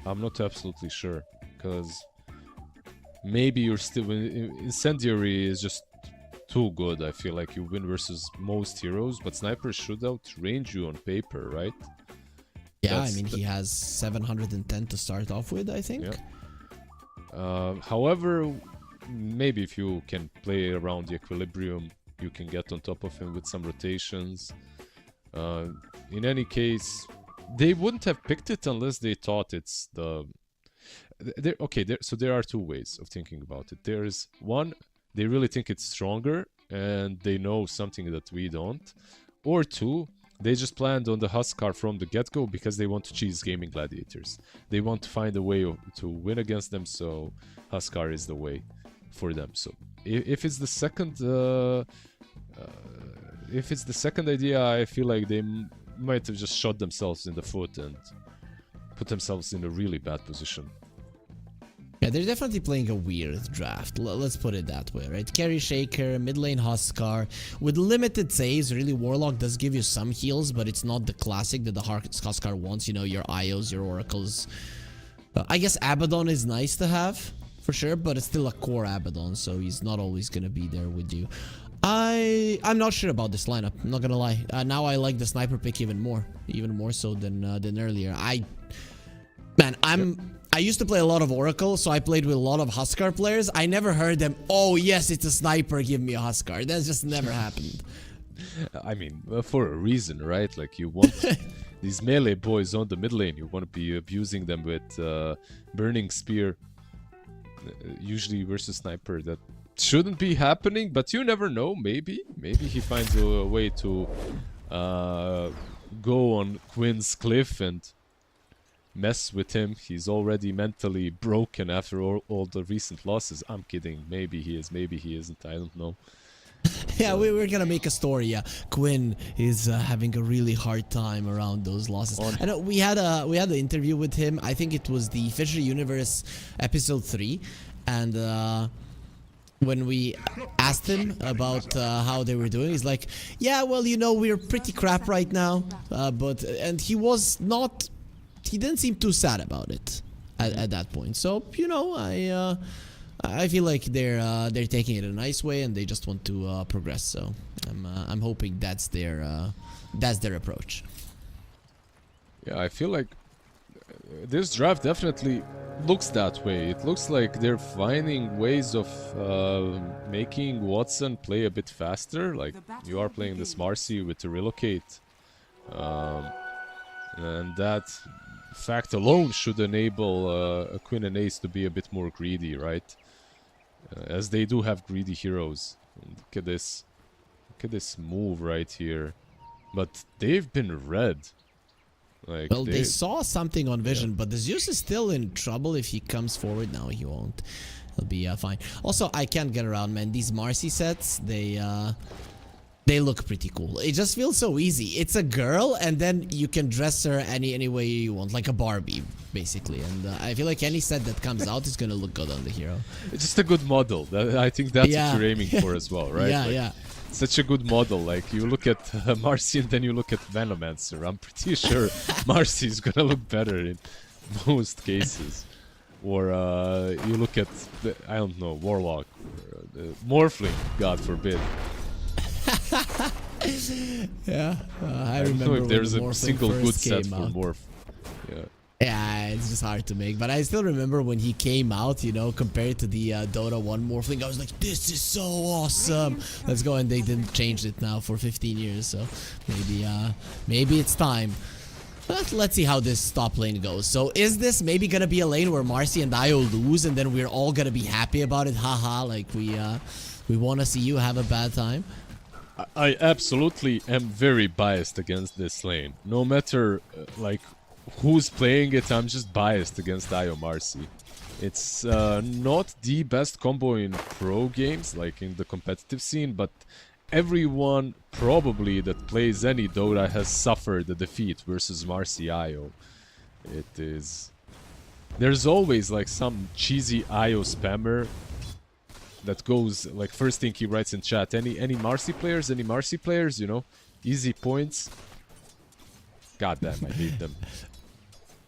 I'm not absolutely sure. Because maybe you're still... Incendiary is just too good. I feel like you win versus most heroes, but Sniper should outrange you on paper, right? Yeah, I mean, he has 710 to start off with, I think. Yeah. However, maybe if you can play around the equilibrium, you can get on top of him with some rotations. In any case, they wouldn't have picked it unless they thought it's the... So there are two ways of thinking about it. There's one, they really think it's stronger and they know something that we don't. Or two, they just planned on the Huskar from the get-go because they want to cheese Gaming Gladiators. They want to find a way to win against them, so Huskar is the way for them. So if it's the second idea, I feel like they might have just shot themselves in the foot and put themselves in a really bad position. Yeah, they're definitely playing a weird draft. Let's put it that way, right? Carry Shaker, mid lane Huskar. With limited saves, really Warlock does give you some heals, but it's not the classic that the Huskar wants. You know, your Ios, your Oracles. I guess Abaddon is nice to have, for sure, but it's still a core Abaddon, so he's not always going to be there with you. I'm not sure about this lineup, I'm not gonna lie. Now I like the Sniper pick even more so than earlier. I used to play a lot of Oracle, so I played with a lot of Huskar players. I never heard them, oh yes, it's a Sniper, give me a Huskar. That just never happened. I mean, for a reason, right? Like, you want these melee boys on the mid lane, you want to be abusing them with Burning Spear, usually versus Sniper. That shouldn't be happening, but you never know. Maybe he finds a way to go on Quinn's cliff and mess with him. He's already mentally broken after all the recent losses. I'm kidding. Maybe he is, maybe he isn't. I don't know. Yeah, we're gonna make a story. Yeah, Quinn is having a really hard time around those losses. I know we had an interview with him. I think it was the FISSURE Universe Episode 3, and when we asked him about how they were doing, he's like, yeah, well, you know, we're pretty crap right now, and he didn't seem too sad about it at that point. So, you know, I feel like they're taking it in a nice way and they just want to progress. So I'm hoping that's their approach. Yeah, I feel like this draft definitely looks that way. It looks like they're finding ways of making Watson play a bit faster. Like, you are playing this Marcy with the relocate, and that fact alone should enable a Quinn and Ace to be a bit more greedy, right? As they do have greedy heroes. And look at this move right here. But they've been red. Like, well, they saw something on Vision, but the Zeus is still in trouble if he comes forward. No, he won't. He'll be fine. Also, I can't get around, man. These Marcy sets, they look pretty cool. It just feels so easy. It's a girl, and then you can dress her any way you want, like a Barbie, basically. And I feel like any set that comes out is gonna look good on the hero. It's just a good model. I think that's what you're aiming for as well, right? Yeah, like, yeah. Such a good model. Like, you look at Marcy and then you look at Venomancer. I'm pretty sure Marcy is gonna look better in most cases. Or you look at, I don't know, Warlock, or Morphling, God forbid. Yeah, I I don't remember know if when there's the a morphling single good first set came for out. morph. Yeah. Yeah, it's just hard to make. But I still remember when he came out, you know, compared to the Dota 1 morphling, I was like, this is so awesome. Let's go. And they didn't change it now for 15 years. So maybe it's time. But let's see how this top lane goes. So is this maybe going to be a lane where Marcy and Io lose and then we're all going to be happy about it? Haha, like we want to see you have a bad time. I absolutely am very biased against this lane. No matter like who's playing it, I'm just biased against Io Marcy. It's not the best combo in pro games, like in the competitive scene, but everyone probably that plays any Dota has suffered a defeat versus Marcy Io. It is... There's always like some cheesy Io spammer that goes, like, first thing he writes in chat, any Marcy players, you know? Easy points. God damn, I hate them.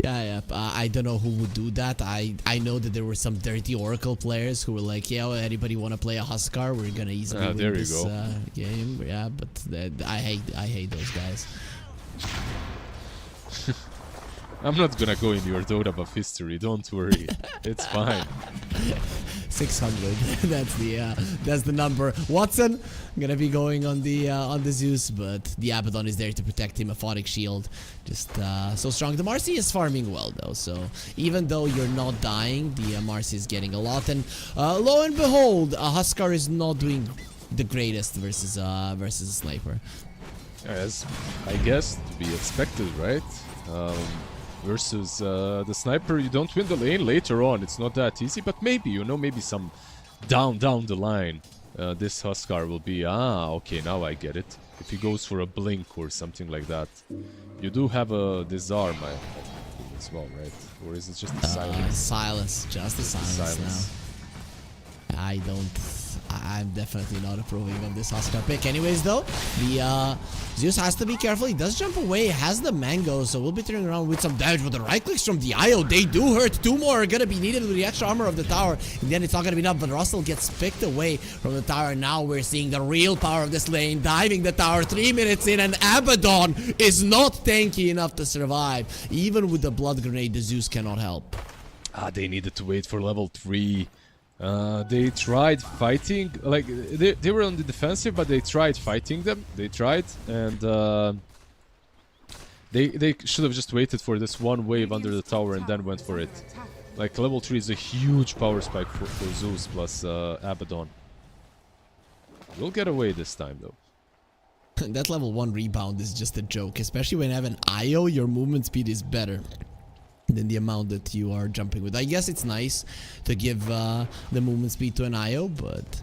Yeah. I don't know who would do that. I know that there were some dirty Oracle players who were like, yeah, well, anybody want to play a Huskar? We're gonna easily win this game. Yeah, but I hate those guys. I'm not gonna go in your Dota buff history, don't worry. It's fine. 600. That's the number. Watson gonna be going on the Zeus, but the Abaddon is there to protect him. A Aphotic Shield, just so strong. The Marcy is farming well though, so even though you're not dying, the Marcy is getting a lot. And lo and behold, Huskar is not doing the greatest versus a sniper. As I guess to be expected, right? Versus the sniper, you don't win the lane later on. It's not that easy, but maybe, you know, maybe some down the line, this Huskar will be, okay, now I get it. If he goes for a blink or something like that. You do have a disarm, I think as well, right? Or is it just a silence? Silence, just a silence now. I'm definitely not approving of this Huskar pick. Anyways, though, the Zeus has to be careful. He does jump away, has the mango, so we'll be turning around with some damage. But the right clicks from the Io, they do hurt. 2 more are gonna be needed with the extra armor of the tower. In the end, it's not gonna be enough, but Russell gets picked away from the tower. Now we're seeing the real power of this lane, diving the tower 3 minutes in, and Abaddon is not tanky enough to survive. Even with the blood grenade, the Zeus cannot help. They needed to wait for level 3. They tried fighting, like, they were on the defensive, but they tried fighting them. They tried, and they should have just waited for this one wave under the tower and then went for it. Like, level 3 is a huge power spike for Zeus plus Abaddon. We'll get away this time, though. That level 1 rebound is just a joke, especially when you have an Io, your movement speed is better than the amount that you are jumping with. I guess it's nice to give the movement speed to an Io, but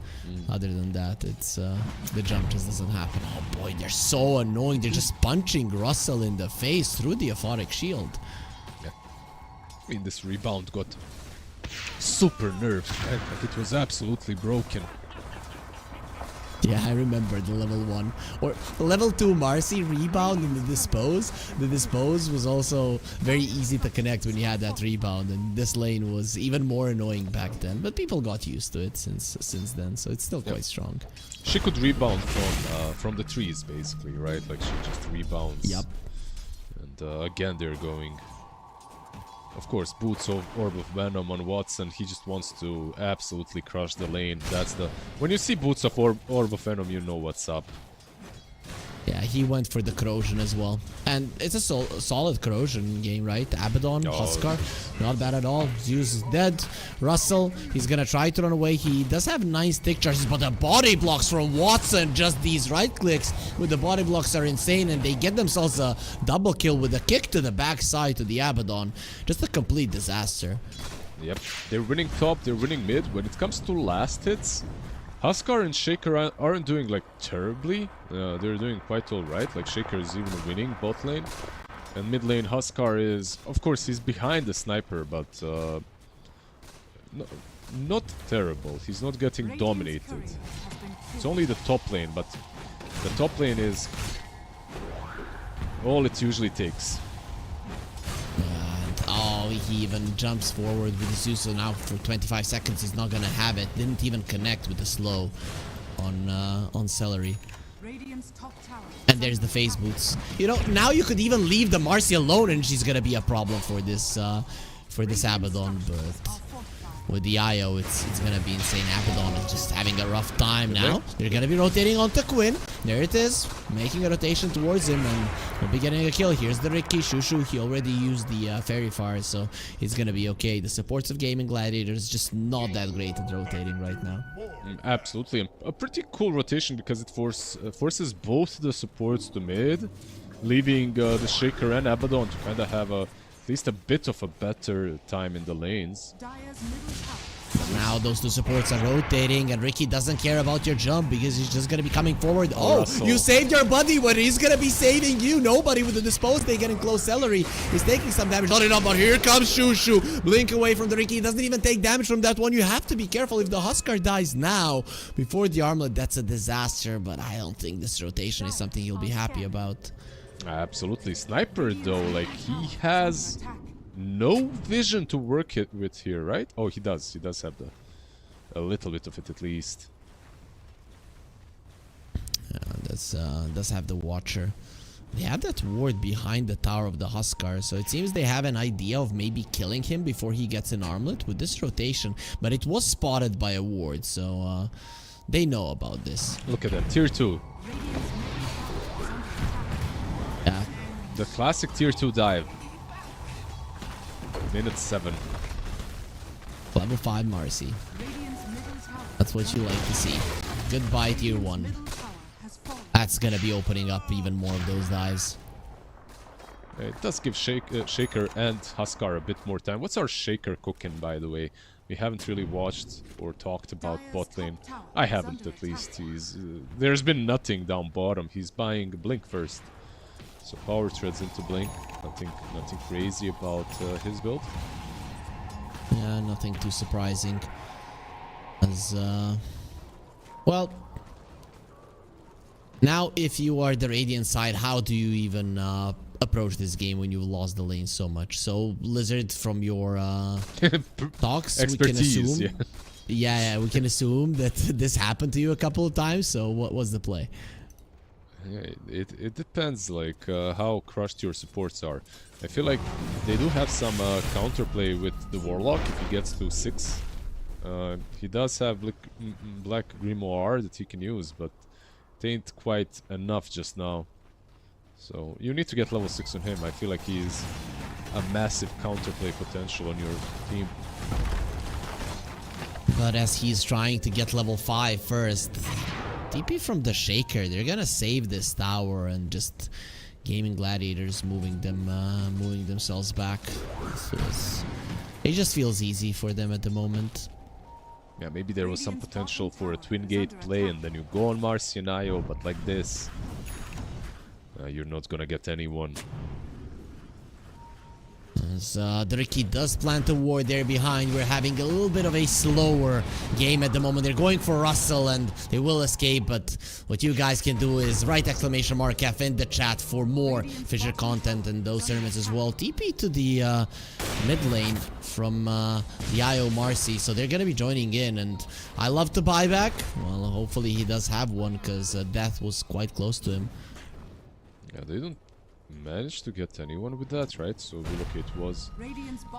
other than that, it's the jump just doesn't happen. Oh boy, they're so annoying. They're just punching Russell in the face through the Aphotic Shield. Yeah. I mean, this rebound got super nerfed, right? Like, it was absolutely broken. Yeah, I remember the level 1 or the level 2 Marcy rebound in the dispose. The dispose was also very easy to connect when you had that rebound, and this lane was even more annoying back then. But people got used to it since then, so it's still quite strong. She could rebound from the trees, basically, right? Like, she just rebounds. Yep. And again, they're going. Of course, Boots of Orb of Venom on Watson, he just wants to absolutely crush the lane. That's the... When you see Boots of Orb of Venom, you know what's up. Yeah, he went for the corrosion as well. And it's a solid corrosion game, right? Abaddon, Huskar, not bad at all. Zeus is dead. Russell, he's gonna try to run away. He does have nice tick charges, but the body blocks from Watson, just these right clicks with the body blocks are insane, and they get themselves a double kill with a kick to the backside to the Abaddon. Just a complete disaster. Yep, they're winning top, they're winning mid. When it comes to last hits, Huskar and Shaker aren't doing, like, terribly. They're doing quite alright. Like, Shaker is even winning bot lane. And mid lane, Huskar is... Of course, he's behind the sniper, but... not terrible. He's not getting dominated. It's only the top lane, but... The top lane is... all it usually takes. Oh, he even jumps forward with the Zeus, so now for 25 seconds he's not gonna have it. Didn't even connect with the slow on Celery. Radiant's top tower. And there's the phase boots. You know, now you could even leave the Marcy alone and she's gonna be a problem for this Abaddon, but with the IO, it's gonna be insane. Abaddon is just having a rough time now. They're gonna be rotating onto Quinn. There it is, making a rotation towards him, and we'll be getting a kill. Here's the Ricky Shushu. He already used the Fairy Fire, so he's gonna be okay. The supports of Gaming Gladiators just not that great at rotating right now. Absolutely, a pretty cool rotation because it forces both the supports to mid, leaving the Shaker and Abaddon to kind of have at least a bit of a better time in the lanes. Dire's middle tower. But now those two supports are rotating, and Ricky doesn't care about your jump because he's just gonna be coming forward. Oh, Russell. you saved your buddy, but he's gonna be saving you. Nobody with the dispose. They getting close. Celery is taking some damage. Not enough, but here comes Shushu. Blink away from the Ricky. He doesn't even take damage from that one. You have to be careful if the Huskar dies now before the armlet. That's a disaster, but I don't think this rotation is something you'll be happy about. Absolutely. Sniper, though, like, he has no vision to work it with here, right? Oh, he does. He does have a little bit of it, at least. Yeah, does have the Watcher. They have that ward behind the Tower of the Huskar, so it seems they have an idea of maybe killing him before he gets an armlet with this rotation. But it was spotted by a ward, so they know about this. Look at that. Tier 2. Yeah. The classic Tier 2 dive. Minute 7. Level 5 Marcy. Radiant's middle tower. That's what you like to see. Goodbye Tier 1. Middle tower has fallen. That's gonna be opening up even more of those dives. It does give Shaker and Huskar a bit more time. What's our Shaker cooking, by the way? We haven't really watched or talked about bot lane. I haven't, at least. There's been nothing down bottom. He's buying Blink first. So power treads into Blink. Nothing crazy about his build. Yeah, nothing too surprising. As well, now if you are the Radiant side, how do you even approach this game when you've lost the lane so much? So Lizard, from your talks, we can assume. Yeah, we can assume that this happened to you a couple of times. So what was the play? Yeah, it depends, like, how crushed your supports are. I feel like they do have some counterplay with the Warlock if he gets to 6. He does have Black Grimoire that he can use, but it ain't quite enough just now. So you need to get level 6 on him. I feel like he's a massive counterplay potential on your team. But as he's trying to get level 5 first, TP from the Shaker, they're gonna save this tower and just Gaming Gladiators moving themselves back. It just feels easy for them at the moment. Yeah, maybe there was some potential for a twin gate play and then you go on Marcy and IO, but like this, you're not gonna get anyone. As the Ricky does plant a ward there behind. We're having a little bit of a slower game at the moment. They're going for Russell and they will escape, but what you guys can do is write !F in the chat for more Fissure content and those tournaments as well. TP to the mid lane from the IO Marcy, so they're gonna be joining in, and I love to buy back. Well, hopefully he does have one, because death was quite close to him. Yeah, they don't manage to get anyone with that, right? So look, it was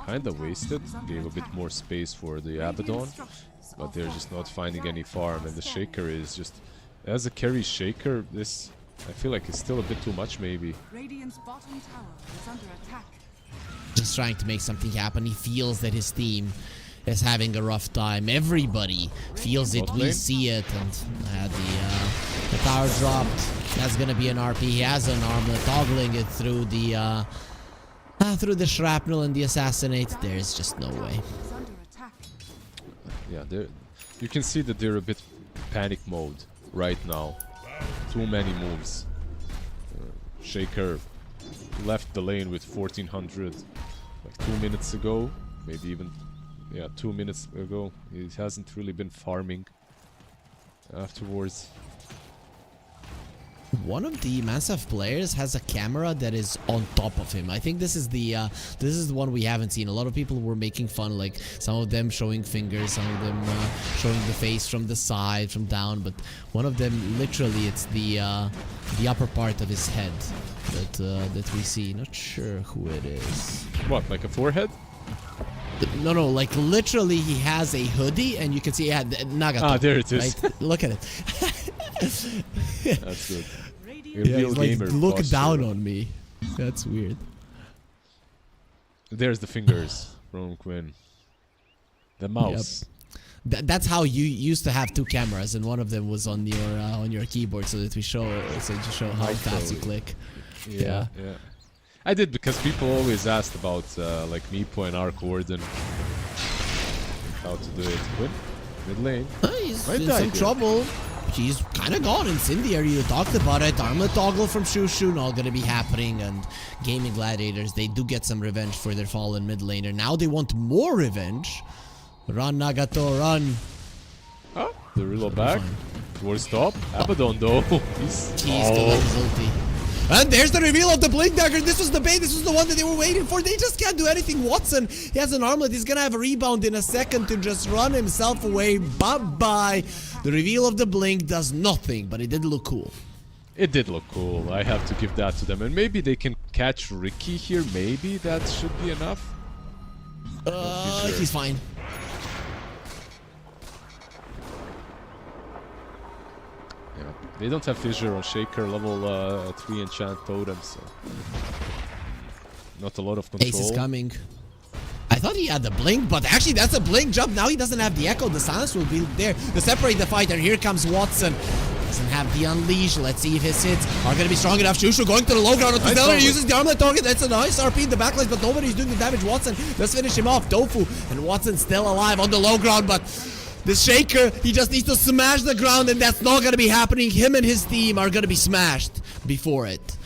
kind of wasted. Gave a bit more space for the Abaddon, but they're just not finding any farm. And the Shaker is just, as a carry Shaker, this, I feel like it's still a bit too much, maybe. Radiant's bottom tower is under attack. Just trying to make something happen. He feels that his team is having a rough time. Everybody feels it. We see it. And the tower dropped. That's gonna be an RP. He has an armlet, toggling it through the shrapnel and the assassinate. There's just no way. Yeah, you can see that they're a bit panic mode right now. Too many moves. Shaker left the lane with 1400 like 2 minutes ago, maybe even 2 minutes ago. He hasn't really been farming afterwards. one of the Massive players has a camera that is on top of him. I think this is the one we haven't seen. A lot of people were making fun, like some of them showing fingers, some of them showing the face from the side, from down, but one of them literally it's the upper part of his head that we see. Not sure who it is. What, like a forehead? No, like literally he has a hoodie and you can see Nagato. Ah, there it is. Right? Look at it. That's good. Yeah, he's like, look down on me. That's weird. There's the fingers from Quinn. The mouse. Yep. That's how you used to have two cameras, and one of them was on your keyboard, so that we show how fast you click. Yeah. I did because people always asked about like Meepo and Arc Warden, how to do it. Quinn, mid lane. He's in some trouble. He's kind of gone. Incendiary, you talked about it. Armlet toggle from Shushu, not going to be happening. And Gaming Gladiators, they do get some revenge for their fallen mid laner. Now they want more revenge. Run, Nagato, run. Oh, the reload back. Towards top. Abaddon though. He's ulti. And there's the reveal of the Blink Dagger. This was the bait. This was the one that they were waiting for. They just can't do anything. Watson, he has an armlet. He's going to have a rebound in a second to just run himself away. Bye-bye. The reveal of the Blink does nothing, but it did look cool. It did look cool. I have to give that to them. And maybe they can catch Ricky here. Maybe that should be enough. Sure. He's fine. They don't have Fissure or Shaker level 3 enchant totem, so not a lot of control. Ace is coming. I thought he had the blink, but actually that's a blink jump. Now he doesn't have the echo. The silence will be there to separate the fighter. Here comes Watson. Doesn't have the unleash. Let's see if his hits are going to be strong enough. Shushu going to the low ground. He uses the armlet target. That's a nice RP in the backlines, but nobody's doing the damage. Watson does finish him off. Tofu and Watson still alive on the low ground, but the Shaker, he just needs to smash the ground, and that's not going to be happening. Him and his team are going to be smashed before it.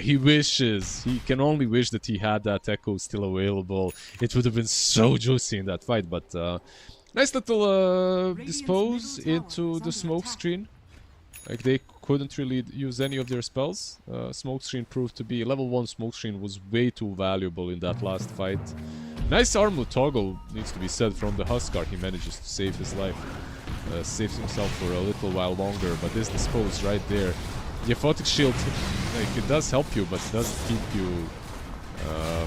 He wishes. He can only wish that he had that echo still available. It would have been so juicy in that fight, but nice little dispose into the smoke screen. Like they couldn't really use any of their spells. Smoke screen proved to be level 1 smoke screen was way too valuable in that last fight. Nice armlet toggle, needs to be said, from the Huskar. He manages to save his life. Saves himself for a little while longer, but this dispose right there. The aphotic shield, like, it does help you, but it doesn't keep you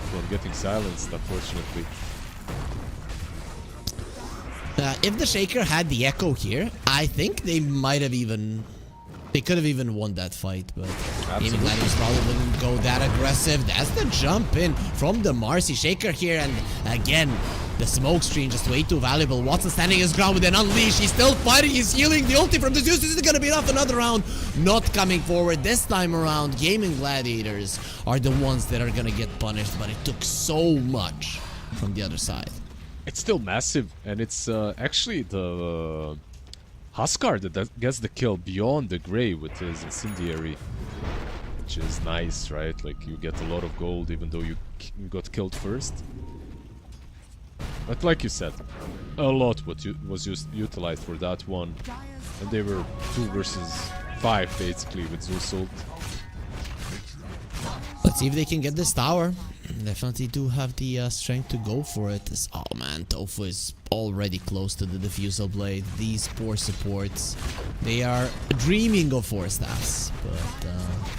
from getting silenced, unfortunately. If the Shaker had the echo here, I think they might have even... They could have even won that fight, but Gaming Gladiators probably wouldn't go that aggressive. That's the jump in from the Marcy Shaker here, and again, the smoke screen just way too valuable. Watson standing his ground with an unleash. He's still fighting. He's healing. The ulti from the Zeus isn't going to be enough. Another round not coming forward. This time around, Gaming Gladiators are the ones that are going to get punished, but it took so much from the other side. It's still massive, and it's actually the Huskar that gets the kill beyond the Grey with his Incendiary, which is nice, right? Like, you get a lot of gold even though you got killed first. But like you said, a lot was utilized for that one, and they were 2 versus 5 basically with Zeus ult. Let's see if they can get this tower. Definitely do have the strength to go for it. Oh man, Tofu is already close to the Diffusal Blade. These poor supports, they are dreaming of 4 staffs, but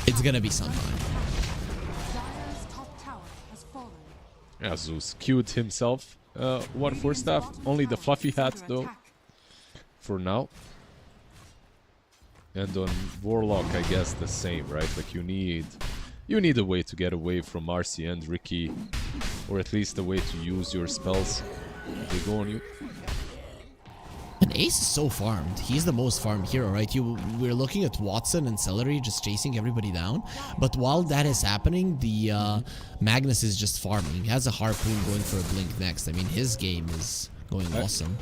it's gonna be some time. Yeah, Zeus queued himself 1 4 staff. Only the fluffy hat though, for now. And on Warlock, I guess the same, right? Like, you need a way to get away from Marcy and Ricky, or at least a way to use your spells. They go on you. And Ace is so farmed. He's the most farmed hero, right? We're looking at Watson and Celery just chasing everybody down. But while that is happening, the Magnus is just farming. He has a Harpoon going for a Blink next. I mean, his game is going awesome.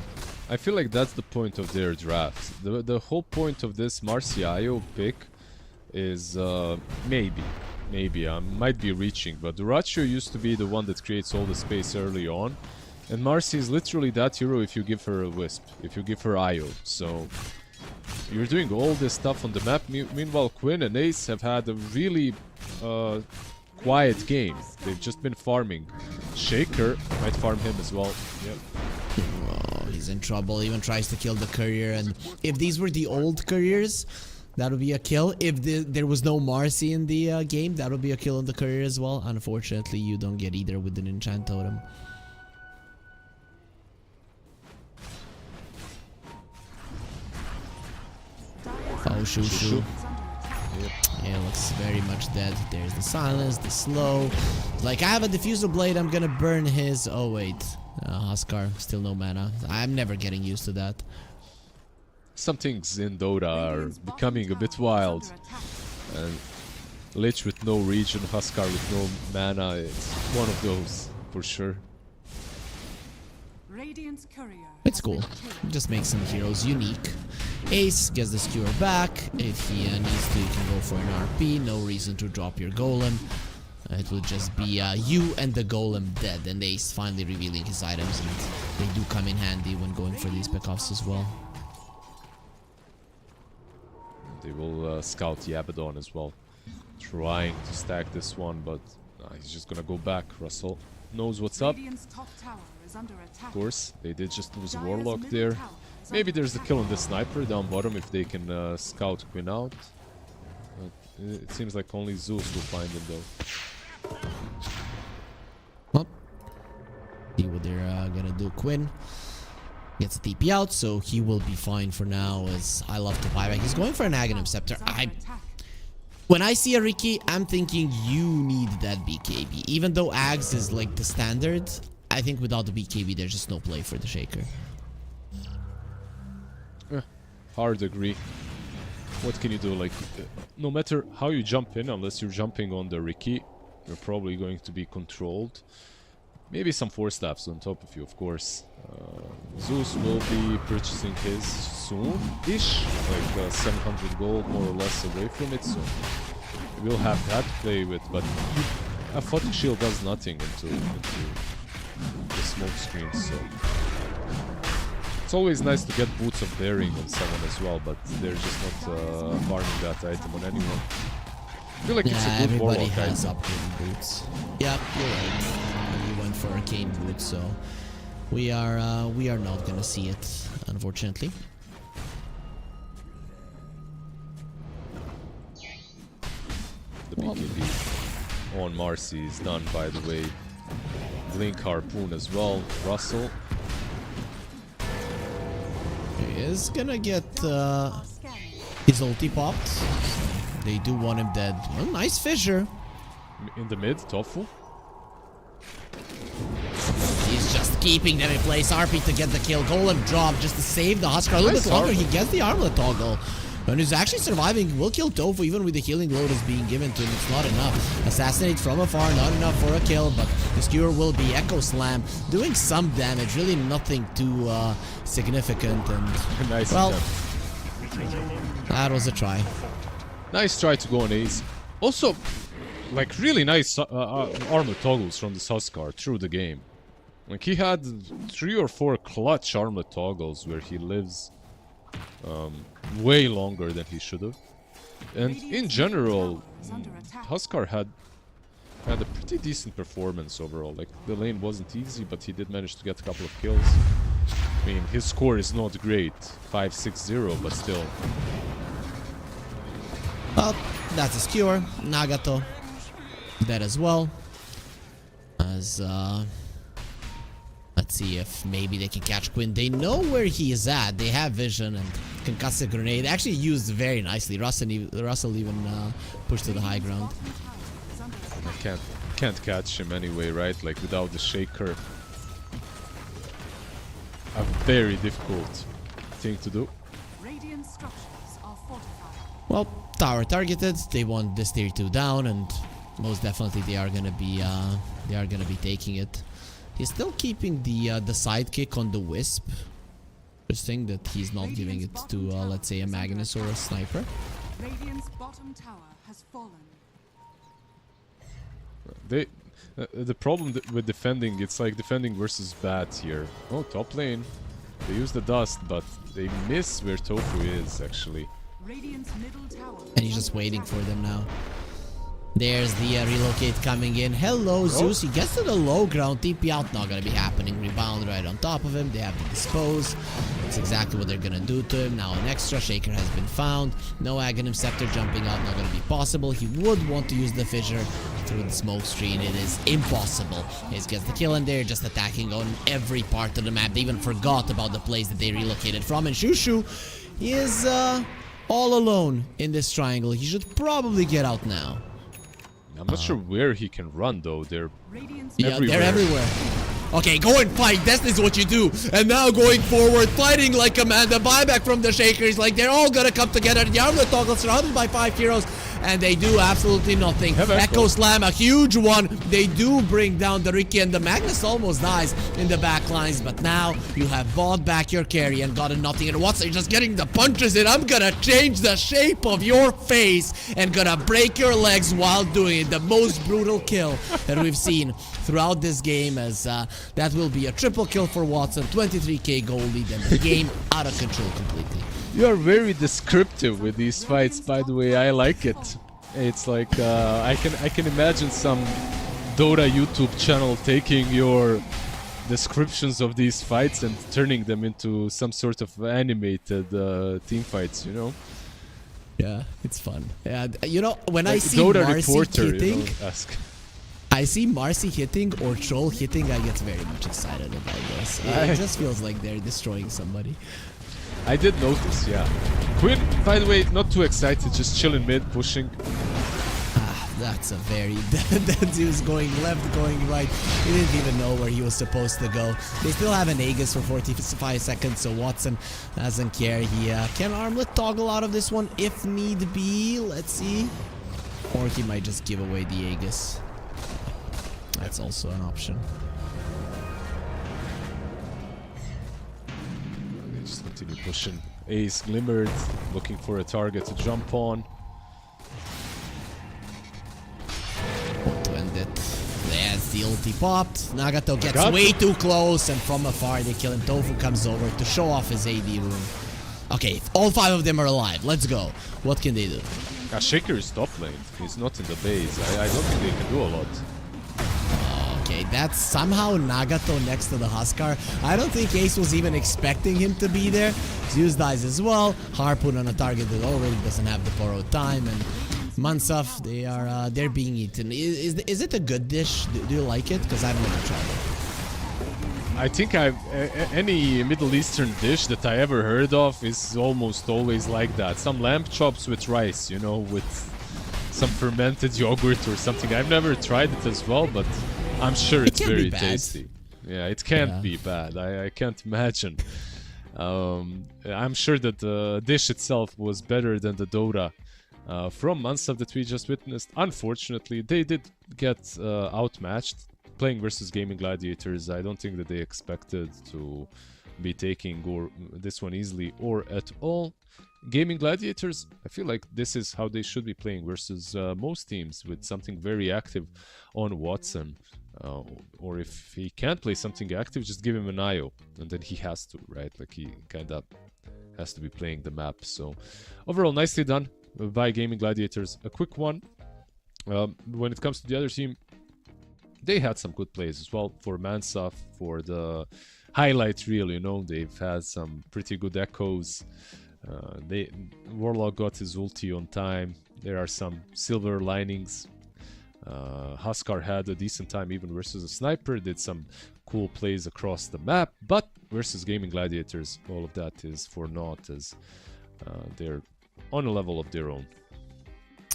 I feel like that's the point of their draft. The whole point of this Marciaio pick is maybe I might be reaching, but Duratio used to be the one that creates all the space early on, and Marcy is literally that hero if you give her a Wisp, if you give her IO. So you're doing all this stuff on the map. Meanwhile, Quinn and Ace have had a really quiet game. They've just been farming. Shaker might farm him as well. Yep. Oh, he's in trouble. Even tries to kill the courier. And if these were the old couriers, that would be a kill. If there was no Marcy in the game, that would be a kill on the courier as well. Unfortunately, you don't get either with an enchant totem. Oh, Shushu. Yeah, looks very much dead. There's the silence, the slow. Like, I have a diffusal blade, I'm gonna burn his... Oh, wait. Huskar, still no mana. I'm never getting used to that. Some things in Dota are becoming a bit wild. And Lich with no region, Huskar with no mana, it's one of those, for sure. It's cool. Just make some heroes unique. Ace gets the skewer back. If he needs to, you can go for an RP. No reason to drop your golem. It will just be you and the golem dead. And Ace finally revealing his items. And they do come in handy when going for these pickoffs as well. They will scout the Abaddon as well. Trying to stack this one, but he's just gonna go back. Russell knows what's up. Of course, they did just lose a Warlock there. Maybe there's the kill on the Sniper down bottom if they can scout Quinn out. It seems like only Zeus will find him though. Well, see what they're gonna do. Quinn gets a TP out, so he will be fine for now, as I love to buy back. He's going for an Aghanim Scepter. When I see a Riki, I'm thinking you need that BKB. Even though Ags is like the standard, I think without the BKB, there's just no play for the Shaker. Hard agree. What can you do? Like, no matter how you jump in, unless you're jumping on the Riki, you're probably going to be controlled. Maybe some 4-staffs on top of you, of course. Zeus will be purchasing his soon-ish, like 700 gold more or less away from it, so we'll have that to play with, but a Photic Shield does nothing into the smoke screen, so it's always nice to get Boots of Daring on someone as well, but they're just not farming that item on anyone. I feel like it's a good Warlock item. Everybody has upgraded Boots. Yep, you're right. You went for Arcane Boots, so we are not gonna see it, unfortunately. The BKB on Marcy is done, by the way. Blink Harpoon as well. Russell. He is gonna get his ulti popped. They do want him dead. Oh, nice Fissure. In the mid, Tofu. He's just keeping them in place. RP to get the kill. Golem drop just to save the Huskar. A little bit longer. He gets the armlet toggle. And he's actually surviving. Will kill Tofu even with the healing load is being given to him. It's not enough. Assassinate from afar. Not enough for a kill. But the skewer will be Echo Slam. Doing some damage. Really nothing too significant. And Nice. well, that was a try. Nice try to go on Ace. Also, like, really nice armor toggles from the Huskar through the game. Like, he had 3 or 4 clutch armor toggles where he lives way longer than he should have. And in general, Huskar had a pretty decent performance overall. Like, the lane wasn't easy, but he did manage to get a couple of kills. I mean, his score is not great, 5-6-0, but still. Well, that's a skewer. Nagato dead as well. As let's see if maybe they can catch Quinn. They know where he is at. They have vision and concussive grenade. Actually used very nicely. Russell even pushed to the high ground. I can't catch him anyway, right? Like, without the Shaker. A very difficult thing to do. Well, tower targeted. They want this tier 2 down, and most definitely they are gonna be taking it. He's still keeping the sidekick on the Wisp. Interesting that he's not giving it to let's say a Magnus or a Sniper. Radiant's bottom tower has fallen. The problem with defending, it's like defending versus bats here. Oh, top lane. They use the dust, but they miss where Tofu is, actually. Radiant's middle tower. And he's just waiting for them now. There's the relocate coming in. Hello, Zeus. He gets to the low ground. TP out. Not going to be happening. Rebound right on top of him. They have to dispose. That's exactly what they're going to do to him. Now an extra shaker has been found. No Aghanim Scepter jumping out. Not going to be possible. He would want to use the fissure through the smoke screen. It is impossible. He gets the kill in there. Just attacking on every part of the map. They even forgot about the place that they relocated from. And Shushu, he is all alone in this triangle. He should probably get out now. I'm not sure where he can run, though. They're Yeah, they're everywhere. Okay, go and fight. This is what you do. And now going forward, fighting like a man. The buyback from the Shakers, like they're all gonna come together. The armlet toggle surrounded by 5 heroes, and they do absolutely nothing. Echo Slam, a huge one. They do bring down the Riki, and the Magnus almost dies in the back lines. But now you have bought back your carry and gotten nothing. And what's just getting the punches in? I'm gonna change the shape of your face and gonna break your legs while doing it. The most brutal kill that we've seen throughout this game, as that will be a triple kill for Watson, 23k goal lead, and the game out of control completely. You are very descriptive with these fights, by the way. I like it. It's like I can imagine some Dota YouTube channel taking your descriptions of these fights and turning them into some sort of animated team fights, you know? Yeah, it's fun. Yeah, you know, when Like I see Dota Marcy reporter, hitting, you know, ask. I see Marcy hitting or Troll hitting, I get very much excited about this. It just feels like they're destroying somebody. I did notice, yeah. Quinn, by the way, not too excited, just chilling mid, pushing. That's a very... that dude's going left, going right. He didn't even know where he was supposed to go. They still have an Aegis for 45 seconds, so Watson doesn't care. He can armlet toggle out of this one if need be. Let's see. Or he might just give away the Aegis. That's also an option. They just continue pushing. Ace glimmered, looking for a target to jump on. To end it. There's the ulti popped. Nagato gets way too close, and from afar they kill him. Tofu comes over to show off his AD rune. Okay, all 5 of them are alive. Let's go. What can they do? Shaker is top lane. He's not in the base. I don't think they can do a lot. Okay, that's somehow Nagato next to the Huskar. I don't think Ace was even expecting him to be there. Zeus dies as well. Harpoon on a target that already doesn't have the borrowed time, and Mansaf, they're being eaten. Is it a good dish? Do you like it? Because I've never tried it. I think any Middle Eastern dish that I ever heard of is almost always like that. Some lamb chops with rice, you know, with some fermented yogurt or something. I've never tried it as well, but I'm sure it's very tasty. Yeah, it can't be bad. I can't imagine. I'm sure that the dish itself was better than the Dota from Mansaf that we just witnessed. Unfortunately, they did get outmatched. Playing versus Gaming Gladiators, I don't think that they expected to be taking this one easily or at all. Gaming Gladiators, I feel like this is how they should be playing versus most teams, with something very active on Watson. Or if he can't play something active, just give him an IO, and then he has to, right? Like he kind of has to be playing the map. So overall, nicely done by Gaming Gladiators. A quick one. When it comes to the other team, they had some good plays as well. For Mansaf, for the highlight reel, you know, they've had some pretty good echoes. Warlock got his ulti on time. There are some silver linings. Huskar had a decent time even versus a sniper, did some cool plays across the map, but versus Gaming Gladiators, all of that is for naught, as they're on a level of their own.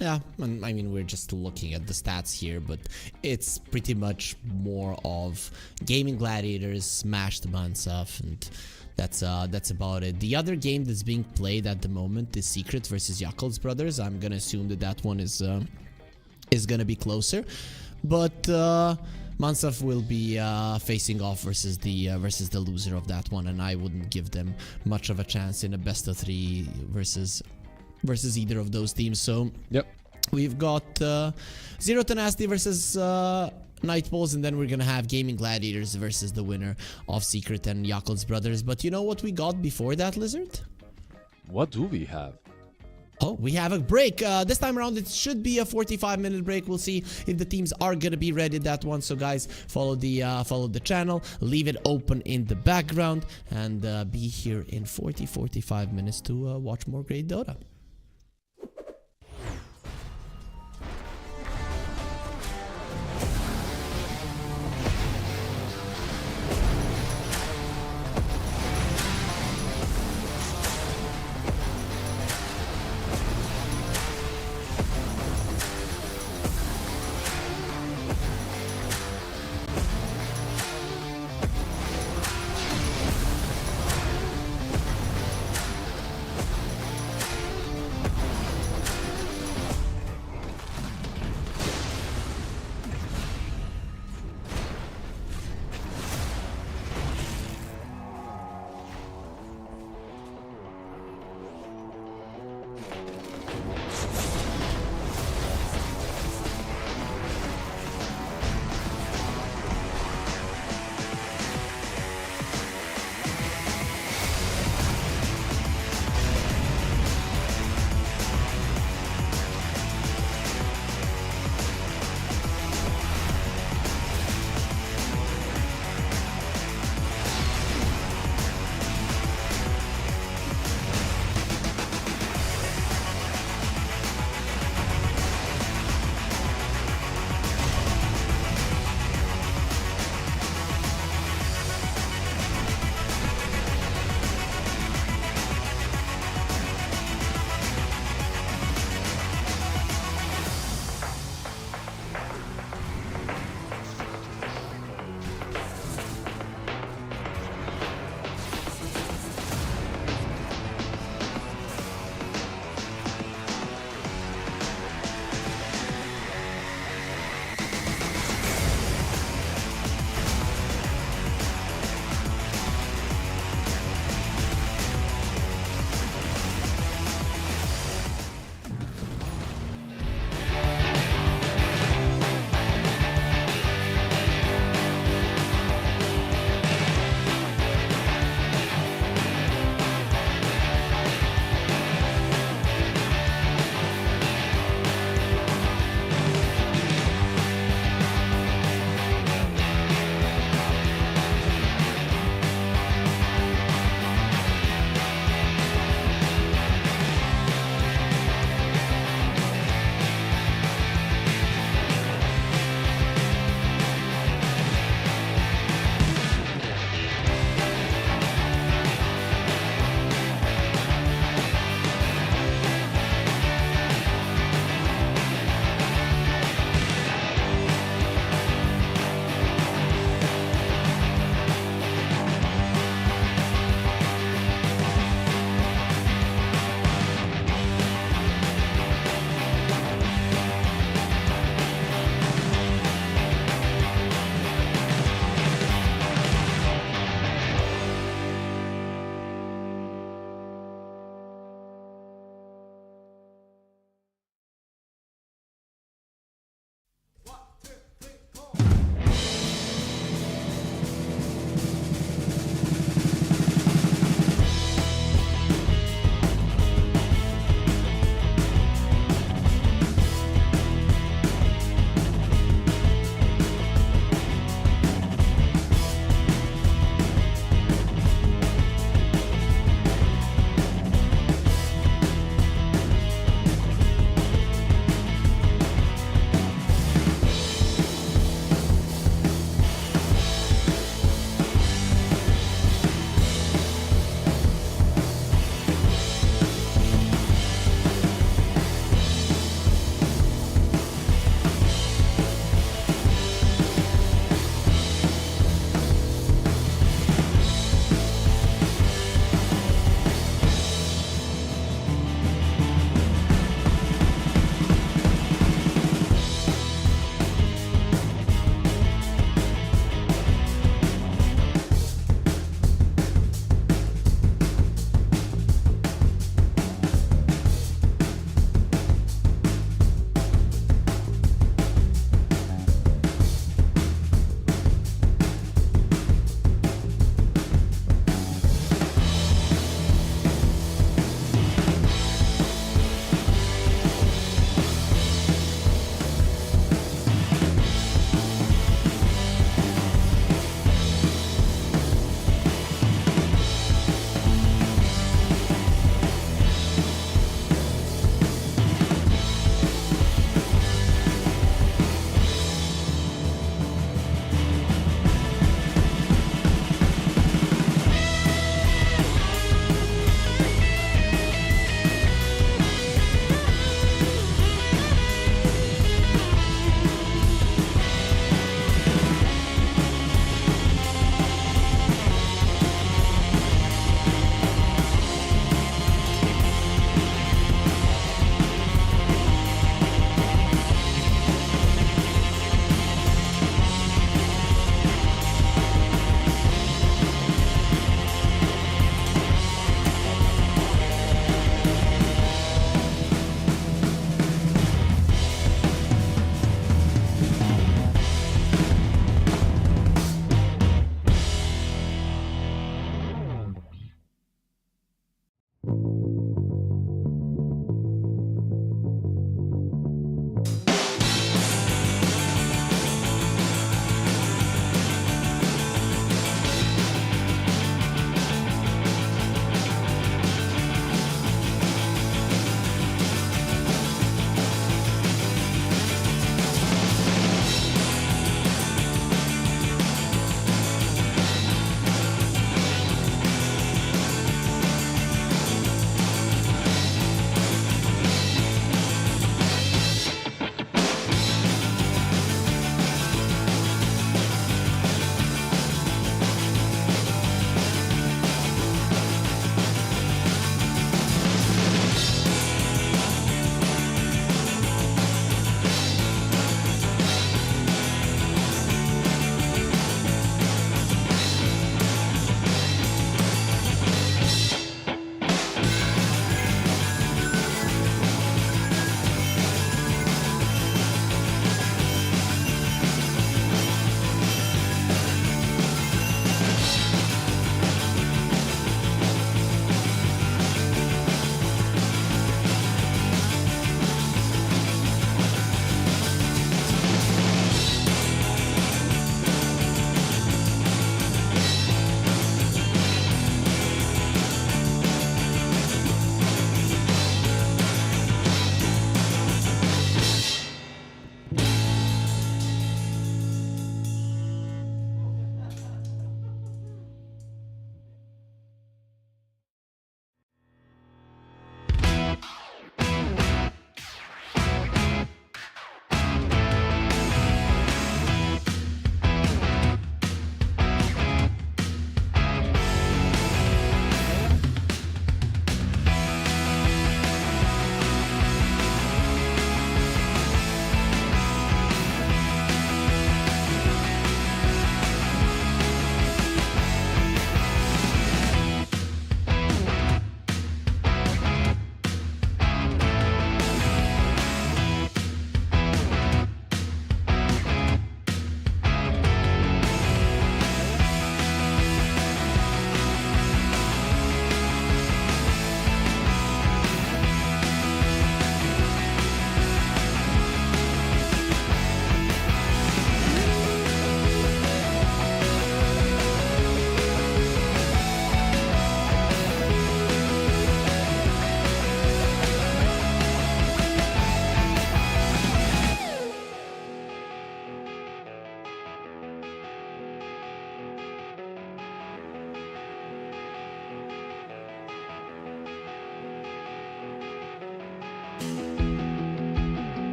Yeah, I mean, we're just looking at the stats here, but it's pretty much more of Gaming Gladiators smashed Mansaf, and that's about it. The other game that's being played at the moment is Secret versus Yakul's Brothers. I'm gonna assume that one is gonna be closer, but Mansaf will be facing off versus the loser of that one, and I wouldn't give them much of a chance in a best of 3 versus either of those teams. So yep, we've got Zero Tenacity versus Night Bulls, and then we're gonna have Gaming Gladiators versus the winner of Secret and Yakul's Brothers. But you know what we got before that, Lizard? What do we have? Oh, we have a break. This time around, it should be a 45-minute break. We'll see if the teams are gonna be ready that one. So, guys, follow the channel, leave it open in the background, and be here in 45 minutes to watch more great Dota.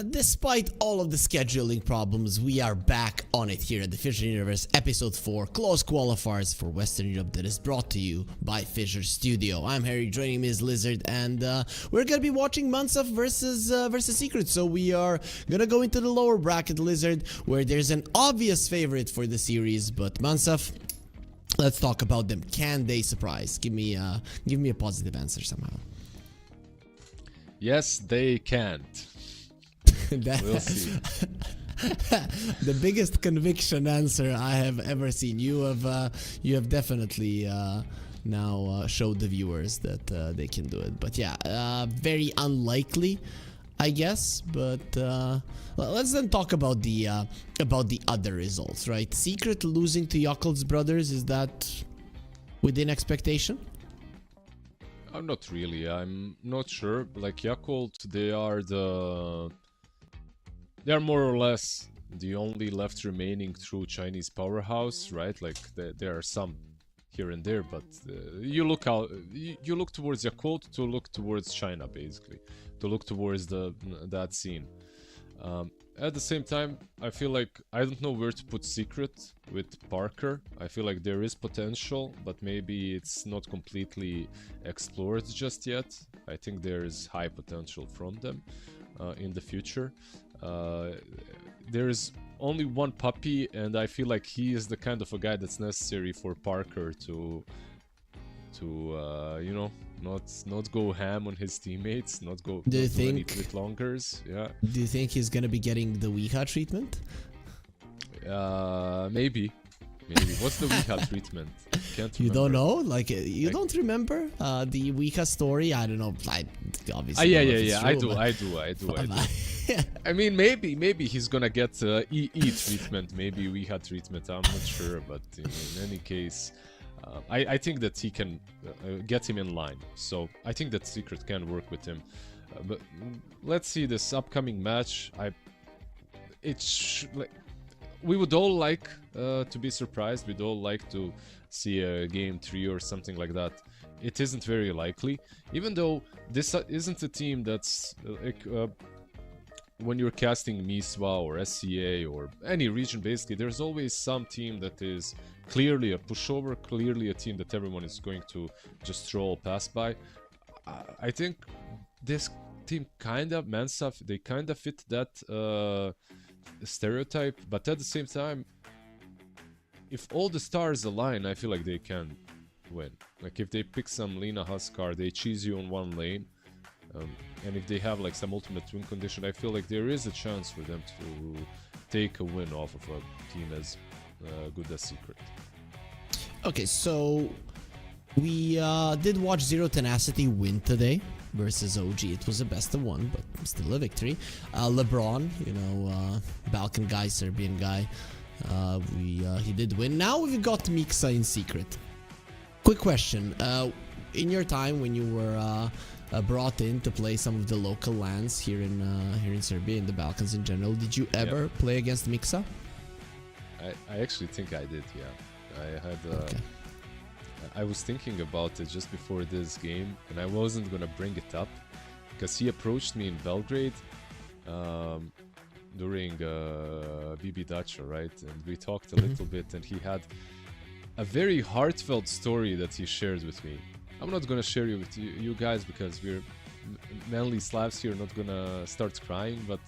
Despite all of the scheduling problems, we are back on it here at the FISSURE Universe Episode 4 Close Qualifiers for Western Europe that is brought to you by FISSURE Studio. I'm Harry, joining me is Lizard, and we're gonna be watching Mansaf versus Secret. So we are gonna go into the lower bracket, Lizard, where there's an obvious favorite for the series, but Mansaf, let's talk about them. Can they surprise? Give me a positive answer somehow. Yes, they can't. We'll see. The biggest conviction answer I have ever seen. You have definitely now showed the viewers that they can do it. But yeah, very unlikely, I guess. But let's then talk about the other results, right? Secret losing to Yakult's brothers, is that within expectation? Not really. I'm not sure. Like Yakult, they are more or less the only left remaining true Chinese powerhouse, right? Like there are some here and there, but you look towards Yakult to look towards China, basically, to look towards that scene. At the same time, I feel like I don't know where to put Secret with Parker. I feel like there is potential, but maybe it's not completely explored just yet. I think there is high potential from them in the future. There is only one puppy, and I feel like he is the kind of a guy that's necessary for Parker to you know, not go ham on his teammates, not do any tweet longers. Yeah. Do you think he's gonna be getting the Weeha treatment? Maybe. What's the Weeha treatment? Can't remember. You don't know? Like you don't remember the Weeha story? I don't know. Obviously. Yeah. I do. I mean, maybe he's gonna get E treatment, maybe Weeha treatment. I'm not sure, but in any case, I think that he can get him in line. So I think that Secret can work with him. But let's see this upcoming match. We would all like to be surprised. We'd all like to see a game 3 or something like that. It isn't very likely, even though this isn't a team that's when you're casting Miswa or SCA or any region, basically, there's always some team that is clearly a pushover, clearly a team that everyone is going to just stroll past by. I think this team Mansaf, they kinda fit that stereotype, but at the same time, if all the stars align, I feel like they can win. Like if they pick some Lina Huskar, they cheese you on one lane, and if they have like some ultimate win condition, I feel like there is a chance for them to take a win off of a team as good as Secret. Okay, so we did watch Zero Tenacity win today versus OG. It was a best of 1, but still a victory. LeBron, you know, Balkan guy, Serbian guy, he did win. Now we've got Mixa in Secret. Quick question: in your time when you were brought in to play some of the local lands here in Serbia, in the Balkans in general, did you ever play against Mixa? I actually think I did. Yeah, I had. Okay. I was thinking about it just before this game, and I wasn't gonna bring it up because he approached me in Belgrade during BB Dacha, right? And we talked a little bit, and he had a very heartfelt story that he shared with me. I'm not gonna share it with you guys because we're manly Slavs here, not gonna start crying, but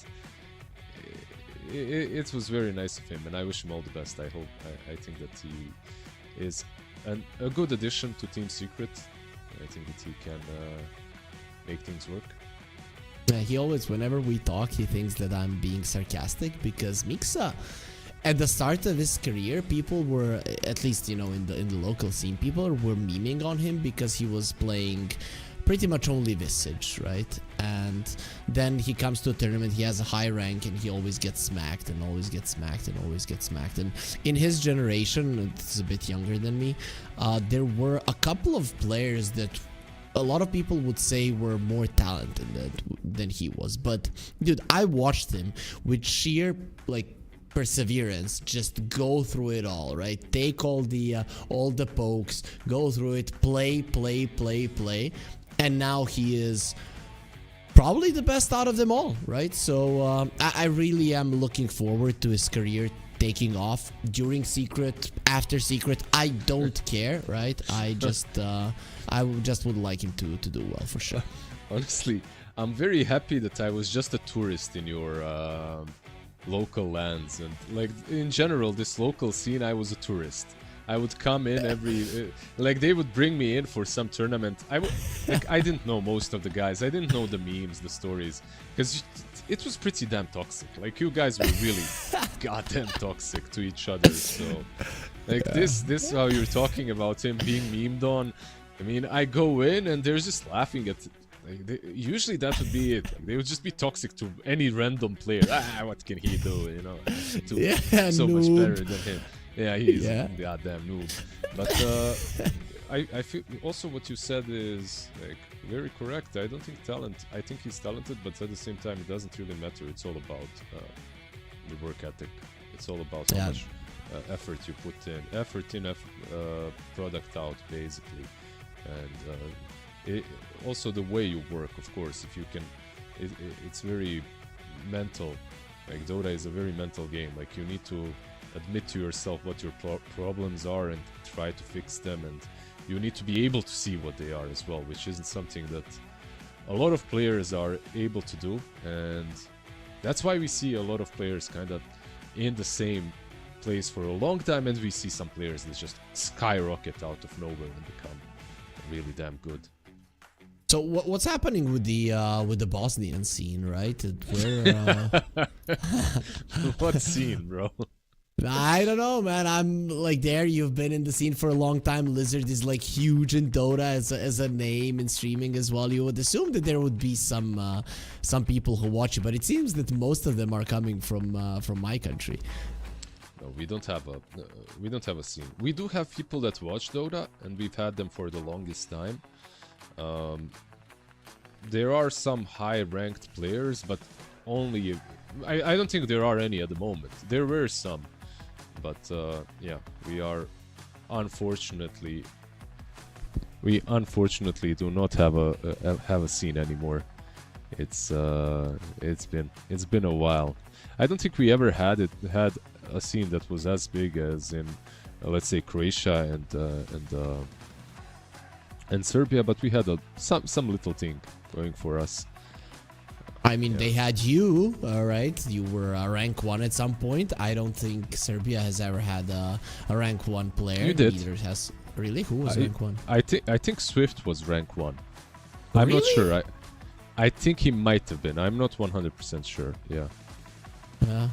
it was very nice of him, and I wish him all the best. I think that he is a good addition to Team Secret. I think that he can make things work. Yeah, he always, whenever we talk, he thinks that I'm being sarcastic because Mixa, at the start of his career, people were, at least, you know, in the local scene, people were memeing on him because he was playing pretty much only Visage, right? And then he comes to a tournament, he has a high rank, and he always gets smacked and always gets smacked and always gets smacked. And in his generation, it's a bit younger than me, there were a couple of players that a lot of people would say were more talented than he was. But dude, I watched him with sheer like perseverance just go through it all, right? Take all the pokes, go through it, play, and now he is probably the best out of them all, right? So I really am looking forward to his career taking off during Secret, after Secret. I don't care, right? I just would like him to do well for sure. Honestly, I'm very happy that I was just a tourist in your local lands, and like in general, this local scene, I was a tourist. I would come in every, like they would bring me in for some tournament. I didn't know most of the guys. I didn't know the memes, the stories, because it was pretty damn toxic. Like you guys were really goddamn toxic to each other. So, like this how you're talking about him being memed on. I mean, I go in and they're just laughing at. Like usually that would be it. Like, they would just be toxic to any random player. What can he do? You know, so much better than him. Yeah, he's a goddamn noob. But I feel also what you said is like very correct. I don't think talent. I think he's talented, but at the same time, it doesn't really matter. It's all about the work ethic. It's all about how much effort you put in. Effort in, product out, basically. And also the way you work, of course. If you can, it's very mental. Like Dota is a very mental game. Like you need to admit to yourself what your problems are and try to fix them, and you need to be able to see what they are as well, which isn't something that a lot of players are able to do, and that's why we see a lot of players kind of in the same place for a long time, and we see some players that just skyrocket out of nowhere and become really damn good. So what's happening with the Bosnian scene, right? Where What scene, bro? I don't know, man. I'm like there. You've been in the scene for a long time. Lizard is like huge in Dota as a name in streaming as well. You would assume that there would be some people who watch it, but it seems that most of them are coming from my country. No, we don't have a scene. We do have people that watch Dota, and we've had them for the longest time. There are some high-ranked players, but only. I don't think there are any at the moment. There were some. But yeah, we unfortunately do not have a scene anymore. It's been a while. I don't think we ever had a scene that was as big as in let's say Croatia and Serbia, but we had some little thing going for us. I mean, they had you, right? You were rank 1 at some point. I don't think Serbia has ever had a rank 1 player. You did. Neither has. Really? Who was rank 1? I think Swift was rank 1. Oh, I'm not really? sure. I think he might have been. I'm not 100% sure. Yeah.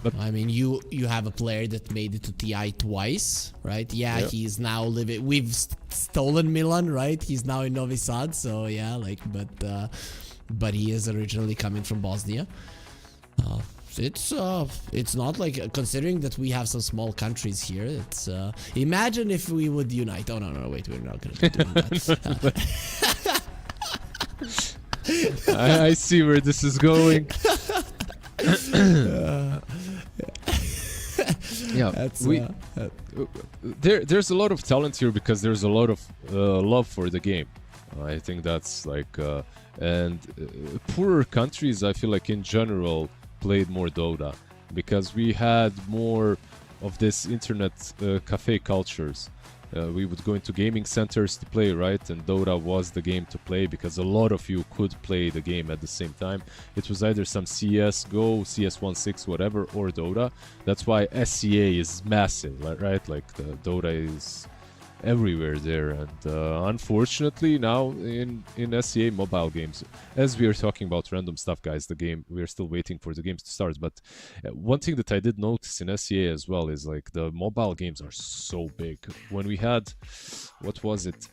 But I mean, you have a player that made it to TI twice, right? Yeah, he's now living. We've stolen Milan, right? He's now in Novi Sad, so yeah, like, but he is originally coming from Bosnia. It's not like, considering that we have some small countries here, it's imagine if we would unite. Oh no, wait, we're not gonna be doing that. I see where this is going. Yeah, there's a lot of talent here because there's a lot of love for the game. I think that's like and poorer countries, I feel like in general played more Dota because we had more of this internet cafe cultures. We would go into gaming centers to play, right? And Dota was the game to play because a lot of you could play the game at the same time. It was either some CS GO, CS 1.6, whatever, or Dota. That's why SCA is massive, right? Like the Dota is everywhere there, and unfortunately now in SCA mobile games, as we are talking about random stuff, guys, the game, we are still waiting for the games to start, but one thing that I did notice in SCA as well is like the mobile games are so big. When we had, what was it,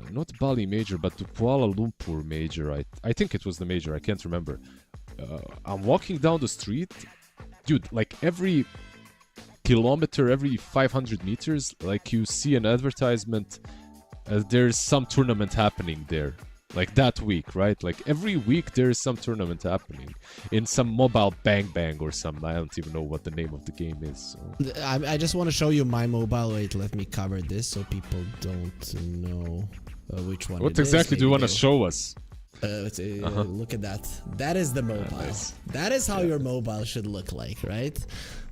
not Bali Major, but the Kuala Lumpur Major, I think it was the Major, I can't remember. I'm walking down the street, dude, like every kilometer, every 500 meters, like you see an advertisement, there's some tournament happening there, like that week, right? Like every week there's some tournament happening in some mobile bang or some, I don't even know what the name of the game is. So. I just want to show you my mobile. Wait, let me cover this so people don't know which one. What exactly do you want to show us? Look at that. That is the mobile. Nice. That is how your mobile should look like, right?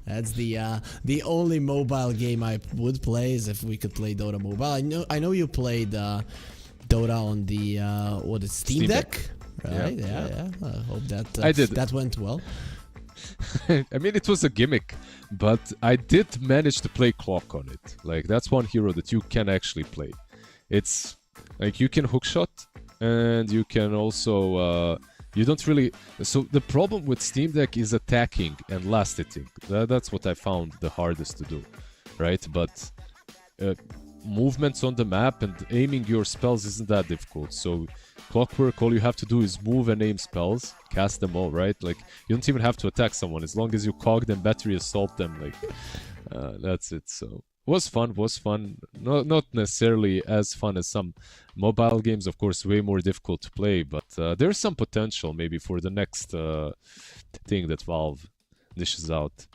That's the only mobile game I would play is if we could play Dota mobile. I know you played Dota on the Steam Deck, right? Yeah. I hope that I did. that went well. I mean, it was a gimmick, but I did manage to play Clock on it. Like, that's one hero that you can actually play. It's like you can hookshot, and you can also you don't really. So the problem with Steam Deck is attacking and last hitting. That's what I found the hardest to do, right? But movements on the map and aiming your spells isn't that difficult. So Clockwork, all you have to do is move and aim spells, cast them all, right? Like, you don't even have to attack someone as long as you cog them, battery assault them. Like, that's it. So was fun. Not necessarily as fun as some mobile games, of course, way more difficult to play, but there's some potential maybe for the next thing that Valve dishes out.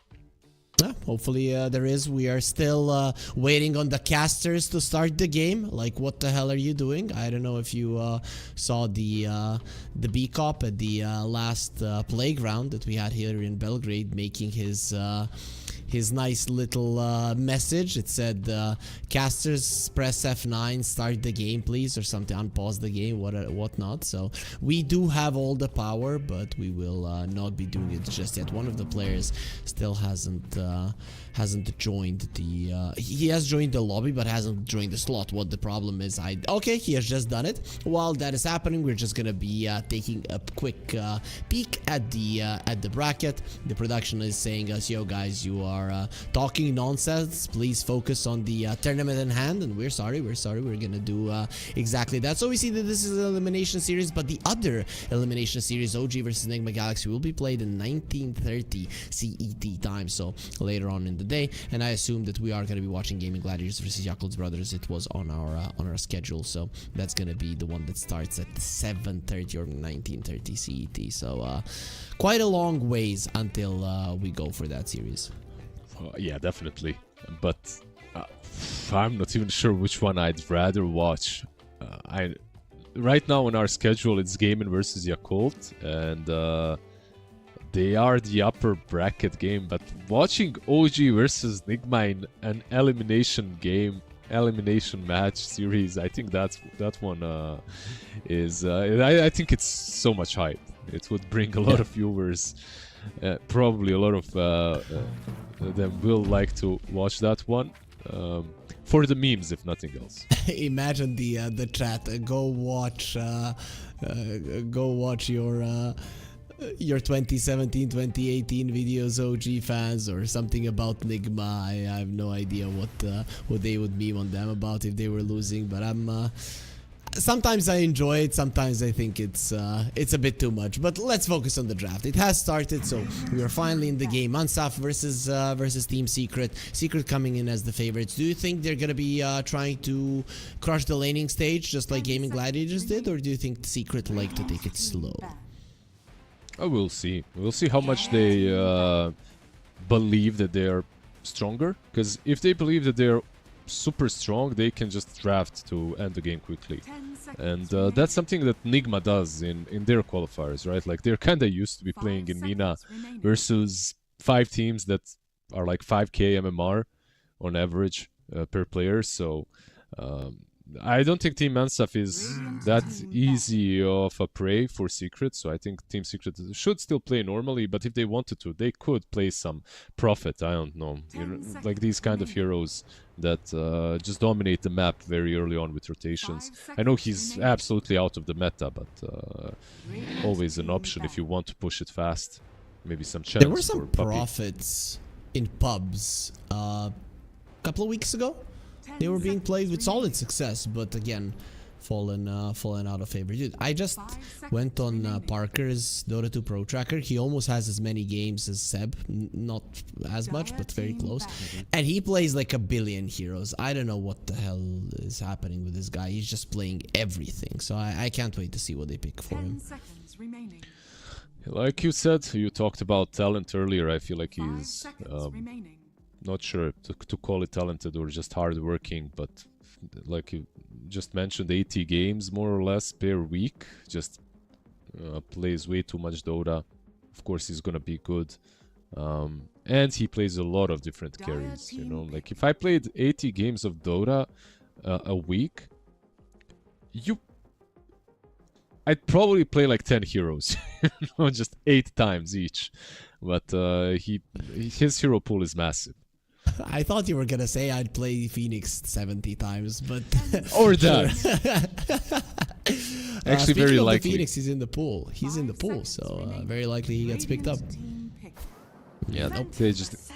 Yeah, hopefully there is. We are still waiting on the casters to start the game. Like, what the hell are you doing? I don't know if you saw the B Cop at the last playground that we had here in Belgrade, making his nice little message. It said, casters press F9, start the game please, or something, unpause the game, whatnot. So we do have all the power, but we will not be doing it just yet. One of the players still hasn't joined the he has joined the lobby but hasn't joined the slot. What the problem is, okay, he has just done it. While that is happening, we're just gonna be taking a quick peek at the bracket. The production is saying us, yo guys, you are talking nonsense, please focus on the tournament in hand, and we're sorry, we're gonna do exactly that. So we see that this is an elimination series, but the other elimination series, OG versus Enigma Galaxy, will be played in 1930 CET time, so later on in the day. And I assume that we are going to be watching Gaming Gladiators versus Yakult's Brothers. It was on our schedule, so that's going to be the one that starts at 7:30 or 19:30 CET. So quite a long ways until we go for that series. Yeah, definitely. But I'm not even sure which one I'd rather watch. Right now on our schedule, it's Gaming versus Yakult, and they are the upper bracket game, but watching OG versus Nigma in an elimination match series, I think that one is I think it's so much hype. It would bring a lot of viewers. Probably a lot of them will like to watch that one. For the memes, if nothing else. Imagine the chat. Go watch your 2017 2018 videos, OG fans, or something about Nigma. I have no idea what they would meme on them about if they were losing, but I'm sometimes I enjoy it, sometimes I think it's a bit too much. But let's focus on the draft. It has started, so we are finally in the game. Unsaf versus Team Secret. Secret coming in as the favorites. Do you think they're gonna be trying to crush the laning stage just like Gaming Gladiators did, or do you think Secret like to take it slow? Oh, we'll see. We'll see how much they believe that they are stronger. Because if they believe that they're super strong, they can just draft to end the game quickly. And that's something that Nigma does in their qualifiers, right? Like, they're kind of used to be playing in MENA versus 5 teams that are like 5k MMR on average per player. So I don't think Team Ansaf is that easy of a prey for Secret, so I think Team Secret should still play normally, but if they wanted to, they could play some Prophet, I don't know, like these kind of heroes that just dominate the map very early on with rotations. I know he's absolutely out of the meta, but always an option if you want to push it fast. Maybe some chance. There were some Prophets in pubs a couple of weeks ago. They were being played with solid success, but again, fallen out of favor. Dude, I just went on Parker's Dota.pro tracker. He almost has as many games as Seb, not as much, but very close. And he plays like a billion heroes. I don't know what the hell is happening with this guy. He's just playing everything. So I can't wait to see what they pick for him. Like you said, you talked about talent earlier. I feel like he's not sure to call it talented or just hardworking, but like you just mentioned, 80 games more or less per week, just plays way too much Dota. Of course, he's gonna be good. And he plays a lot of different carries, you know. Like, if I played 80 games of Dota a week, I'd probably play like 10 heroes, you know, just 8 times each. But his hero pool is massive. I thought you were gonna say I'd play Phoenix 70 times, but Or that. Actually, speaking very of likely. the Phoenix, he's in the pool. He's in the pool, so very likely he gets picked up. Yeah, nope. They just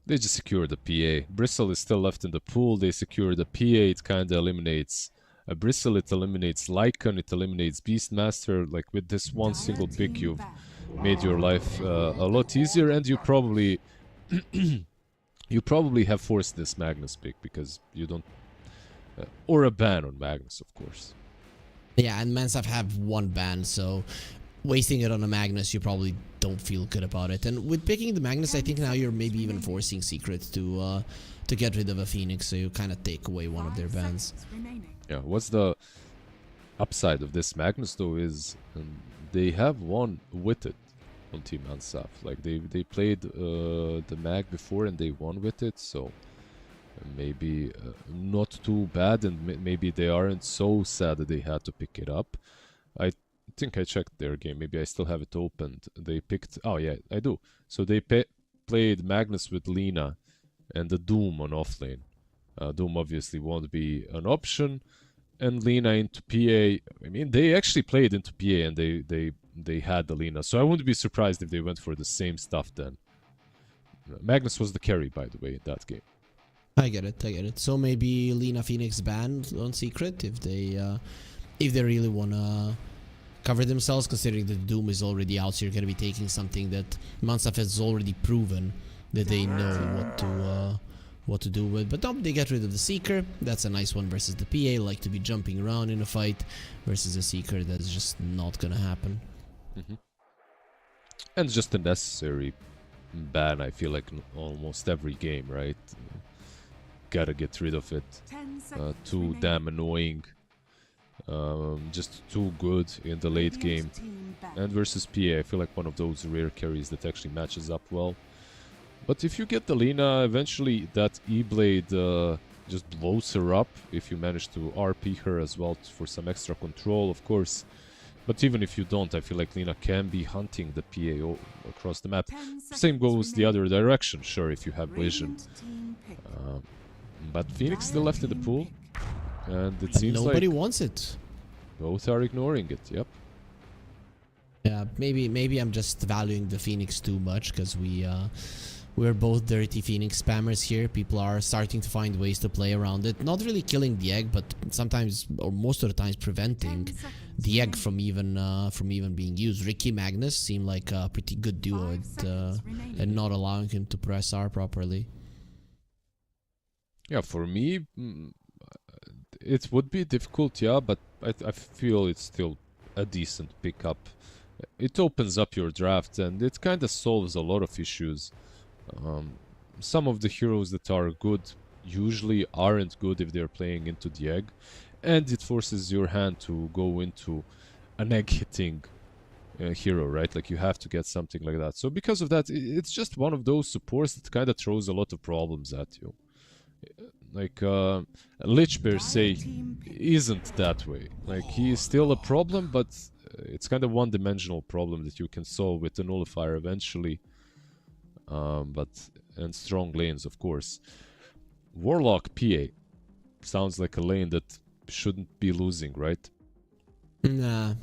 secured the PA. Bristle is still left in the pool. They secure the PA. It kind of eliminates Bristle. It eliminates Lycan. It eliminates Beastmaster. Like, with this one single pick, you've made your life a lot easier, and you probably you probably have forced this Magnus pick because you don't or a ban on Magnus, of course. Yeah, and Mansaf have one ban, so wasting it on a Magnus, you probably don't feel good about it. And with picking the Magnus, I think now you're maybe even forcing Secret to get rid of a Phoenix, so you kind of take away one of their bans. Yeah, what's the upside of this Magnus though is they have won with it on Team Ansaf. Like, they played the Mag before and they won with it, so maybe not too bad, and maybe they aren't so sad that they had to pick it up. I think I checked their game. Maybe I still have it opened. They picked... Oh, yeah, I do. So they played Magnus with Lina and the Doom on offlane. Doom obviously won't be an option. And Lina into PA. I mean, they actually played into PA and they had the Lina. So I wouldn't be surprised if they went for the same stuff then. Magnus was the carry, by the way, in that game. I get it. So maybe Lina Phoenix banned on Secret if they really wanna cover themselves, considering that Doom is already out, so you're gonna be taking something that Mansaf has already proven that they know what to do with. But no, they get rid of the Seeker. That's a nice one versus the PA, like to be jumping around in a fight, versus a Seeker that's just not gonna happen. And just a necessary ban, I feel like, in almost every game, right? Gotta get rid of it. Too damn annoying. Just too good in the late game. And versus PA, I feel like one of those rare carries that actually matches up well. But if you get the Lina, eventually that E-Blade just blows her up if you manage to RP her as well for some extra control, of course. But even if you don't, I feel like Lina can be hunting the PA across the map. Same goes the other direction, sure, if you have vision. But Phoenix still left in the pool, and it seems nobody like wants it. Both are ignoring it. Yep. Yeah, maybe I'm just valuing the Phoenix too much, because we're both dirty Phoenix spammers here. People are starting to find ways to play around it. Not really killing the egg, but sometimes, or most of the times, preventing the egg from even being used. Ricky Magnus seemed like a pretty good duo and not allowing him to press R properly. Yeah, for me, it would be difficult, yeah, but I feel it's still a decent pickup. It opens up your draft and it kind of solves a lot of issues. Some of the heroes that are good usually aren't good if they're playing into the egg, and it forces your hand to go into an egg hitting hero, right? Like, you have to get something like that. So because of that, it's just one of those supports that kind of throws a lot of problems at you. Like, Lich per se isn't that way. Like, he is still a problem, but it's kind of one-dimensional problem that you can solve with the nullifier eventually. And strong lanes, of course. Warlock PA sounds like a lane that shouldn't be losing, right? Nah,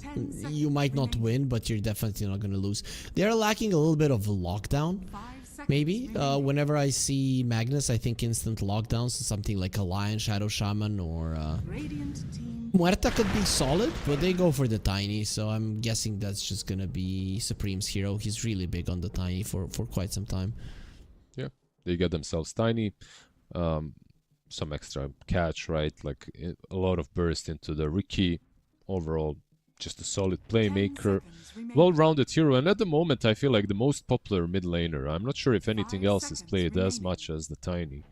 you might not win, but you're definitely not gonna lose. They're lacking a little bit of lockdown. Maybe. Whenever I see Magnus, I think instant lockdowns, so something like a Lion, Shadow Shaman, or Muerta could be solid, but they go for the Tiny, so I'm guessing that's just gonna be Supreme's hero. He's really big on the Tiny for quite some time. Yeah, they get themselves Tiny, some extra catch, right? Like, a lot of burst into the Ricky. Overall, just a solid playmaker, well-rounded hero, and at the moment I feel like the most popular mid laner. I'm not sure if anything else is played as much as the Tiny.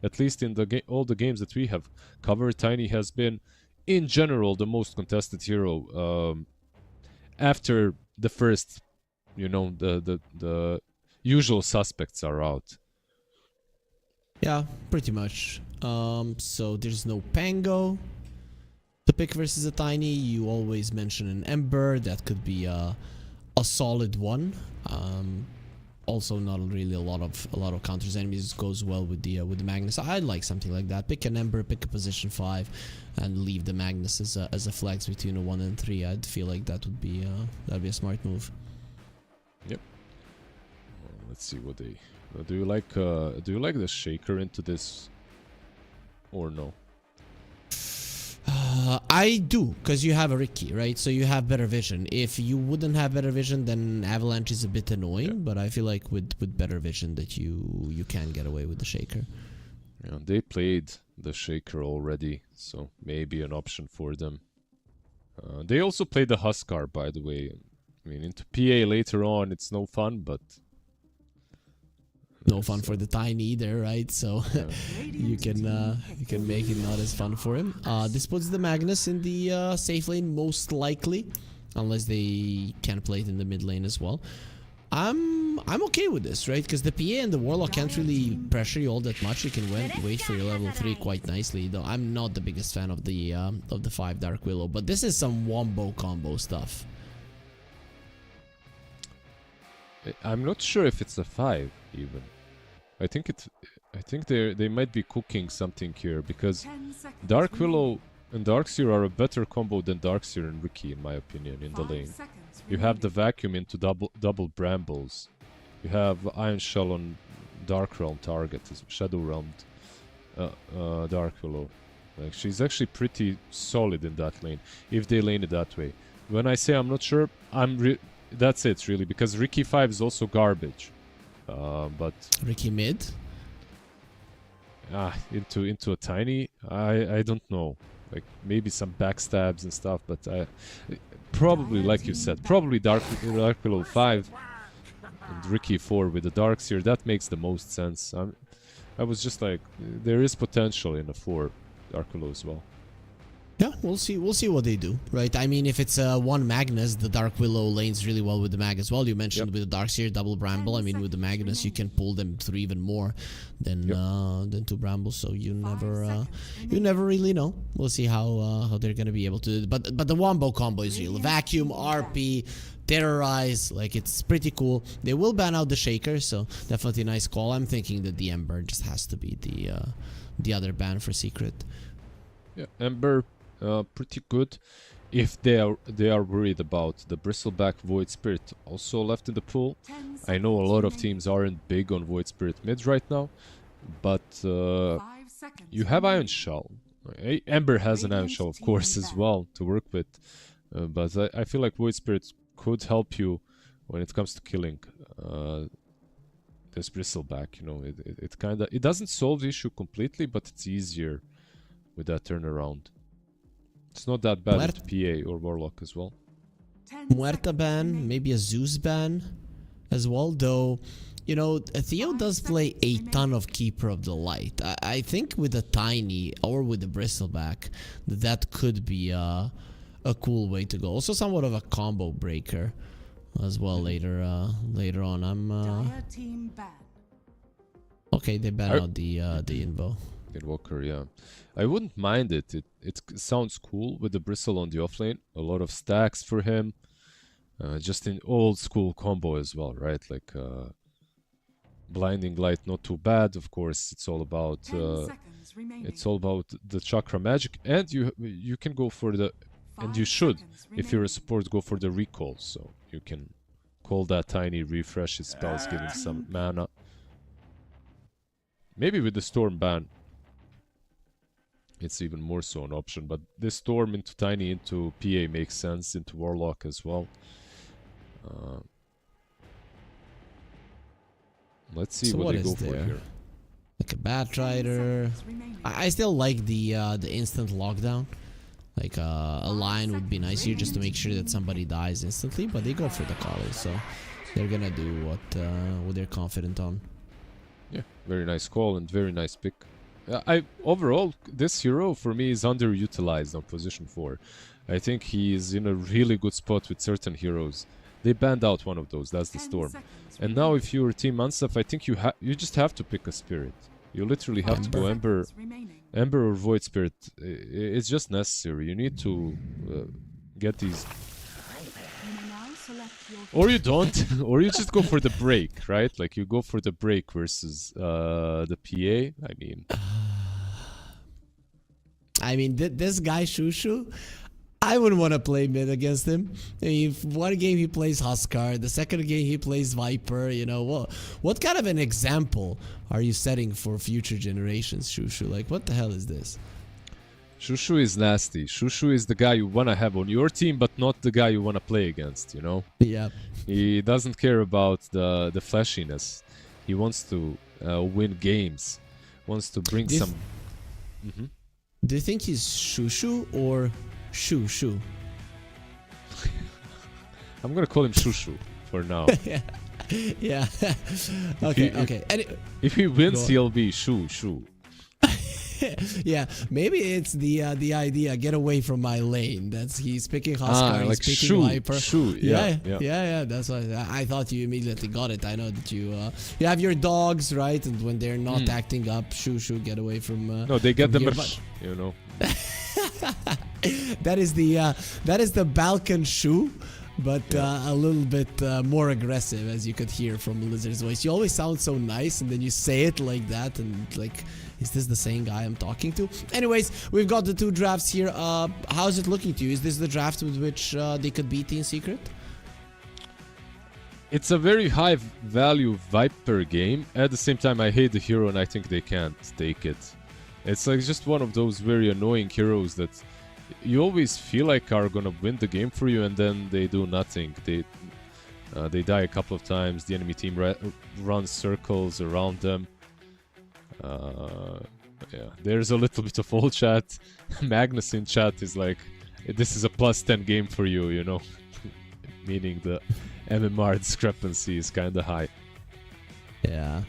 At least in the all the games that we have covered, Tiny has been, in general, the most contested hero. after the first, you know, the usual suspects are out. Yeah, pretty much. So there's no Pango to pick versus a Tiny. You always mention an Ember. That could be a solid one. Also, not really a lot of counters. Enemies goes well with the Magnus. I'd like something like that. Pick an Ember, pick a position 5, and leave the Magnus as a flex between a 1 and 3. I'd feel like that would be that'd be a smart move. Yep. Let's see what they. Do you like the Shaker into this, or no? I do, because you have a Ricky, right? So you have better vision. If you wouldn't have better vision, then Avalanche is a bit annoying. Yeah. But I feel like with better vision that you can get away with the Shaker. Yeah, they played the Shaker already, so maybe an option for them. They also played the Huskar, by the way. I mean, into PA later on, it's no fun, but no fun for the Tiny either, right? So yeah. you can make it not as fun for him. This puts the Magnus in the safe lane most likely, unless they can play it in the mid lane as well. I'm okay with this, right? Because the PA and the Warlock can't really pressure you all that much. You can wait for your level 3 quite nicely. Though I'm not the biggest fan of the 5 Dark Willow, but this is some wombo combo stuff. I'm not sure if it's a 5 even. I think they might be cooking something here, because Dark Willow and Darkseer are a better combo than Darkseer and Ricky, in my opinion, in the lane. You have the vacuum into double brambles. You have Iron Shell on Dark Realm target, Shadow Realm Dark Willow. Like, she's actually pretty solid in that lane, if they lane it that way. When I say I'm not sure, that's it really, because Ricky 5 is also garbage. But Ricky mid? Into a Tiny, I don't know. Like, maybe some backstabs and stuff, but probably, like you said, probably Dark Willow 5 and Ricky 4 with the Darkseer. That makes the most sense. I was just like, there is potential in a 4 Dark Willow as well. Yeah, we'll see what they do, right? I mean, if it's one Magnus, the Dark Willow lanes really well with the Mag as well. You mentioned with the Darkseer, double Bramble. I mean, with the Magnus, you can pull them through even more than 2 Brambles. So you never really know. We'll see how they're gonna be able to do it. But the wombo combo is real. Vacuum, RP, Terrorize, like, it's pretty cool. They will ban out the Shaker, so definitely a nice call. I'm thinking that the Ember just has to be the other ban for Secret. Yeah, Ember. Pretty good. If they are worried about the Bristleback Void Spirit also left in the pool. I know a lot of teams aren't big on Void Spirit mid right now, but you have Iron Shell. Ember has an Iron Shell, of course, as well to work with, but I feel like Void Spirit could help you when it comes to killing this Bristleback. You know, it doesn't solve the issue completely, but it's easier with that turnaround. It's not that bad with PA or Warlock as well. Muerta ban, maybe a Zeus ban as well, though, you know, Theo does play a ton of Keeper of the Light. I think with a Tiny or with the Bristleback, that could be a cool way to go. Also somewhat of a combo breaker as well later on. Okay, they ban out the Invo. Walker, yeah. I wouldn't mind it. It sounds cool with the Bristle on the offlane. A lot of stacks for him. Just an old school combo as well, right? Like Blinding Light, not too bad. Of course, it's all about the chakra magic, and you can go for the, and you should, if you're a support, go for the recall. So you can call that Tiny, refresh his spells, give him some mana. Maybe with the Storm ban, it's even more so an option, but this Storm into Tiny into PA makes sense, into Warlock as well. Let's see what they go for here. Like a Batrider. I still like the instant lockdown. Like a line would be nice here just to make sure that somebody dies instantly, but they go for the Kali, so they're gonna do what they're confident on. Yeah, very nice call and very nice pick. Overall, this hero for me is underutilized on position 4. I think he is in a really good spot with certain heroes. They banned out one of those, that's the Storm. And now if you're Team Unsuf, I think you just have to pick a spirit. You literally have to go Ember or Void Spirit. It's just necessary. You need to get these. Or you don't, or you just go for the break, right? Like you go for the break versus the PA. I mean, this guy Shushu, I wouldn't want to play mid against him. I mean, one game he plays Huskar, the second game he plays Viper. You know, what kind of an example are you setting for future generations, Shushu? Like, what the hell is this? Shushu is nasty. Shushu is the guy you want to have on your team, but not the guy you want to play against, you know? Yeah. He doesn't care about the flashiness. He wants to win games. Wants to bring some... Do you think he's Shushu or Shushu? I'm gonna call him Shushu for now. Yeah. Okay. If he wins, he'll be Shu. Yeah, maybe it's the idea. Get away from my lane. That's he's picking Huskar, like he's picking Viper. Yeah. That's why I thought you immediately got it. I know that you have your dogs, right? And when they're not acting up, Shushu, get away from. No, they get from the here, you know. that is the Balkan shoe, but a little bit more aggressive, as you could hear from Lizard's voice. You always sound so nice, and then you say it like that, and like, is this the same guy I'm talking to? Anyways, we've got the two drafts here. How's it looking to you? Is this the draft with which they could beat Team Secret? It's a very high value Viper game. At the same time, I hate the hero, and I think they can't take it. It's like just one of those very annoying heroes that you always feel like are gonna win the game for you, and then they do nothing. They die a couple of times. The enemy team runs circles around them. Yeah, there's a little bit of old chat. Magnus in chat is like, this is a +10 game for you, you know, meaning the MMR discrepancy is kind of high. Yeah.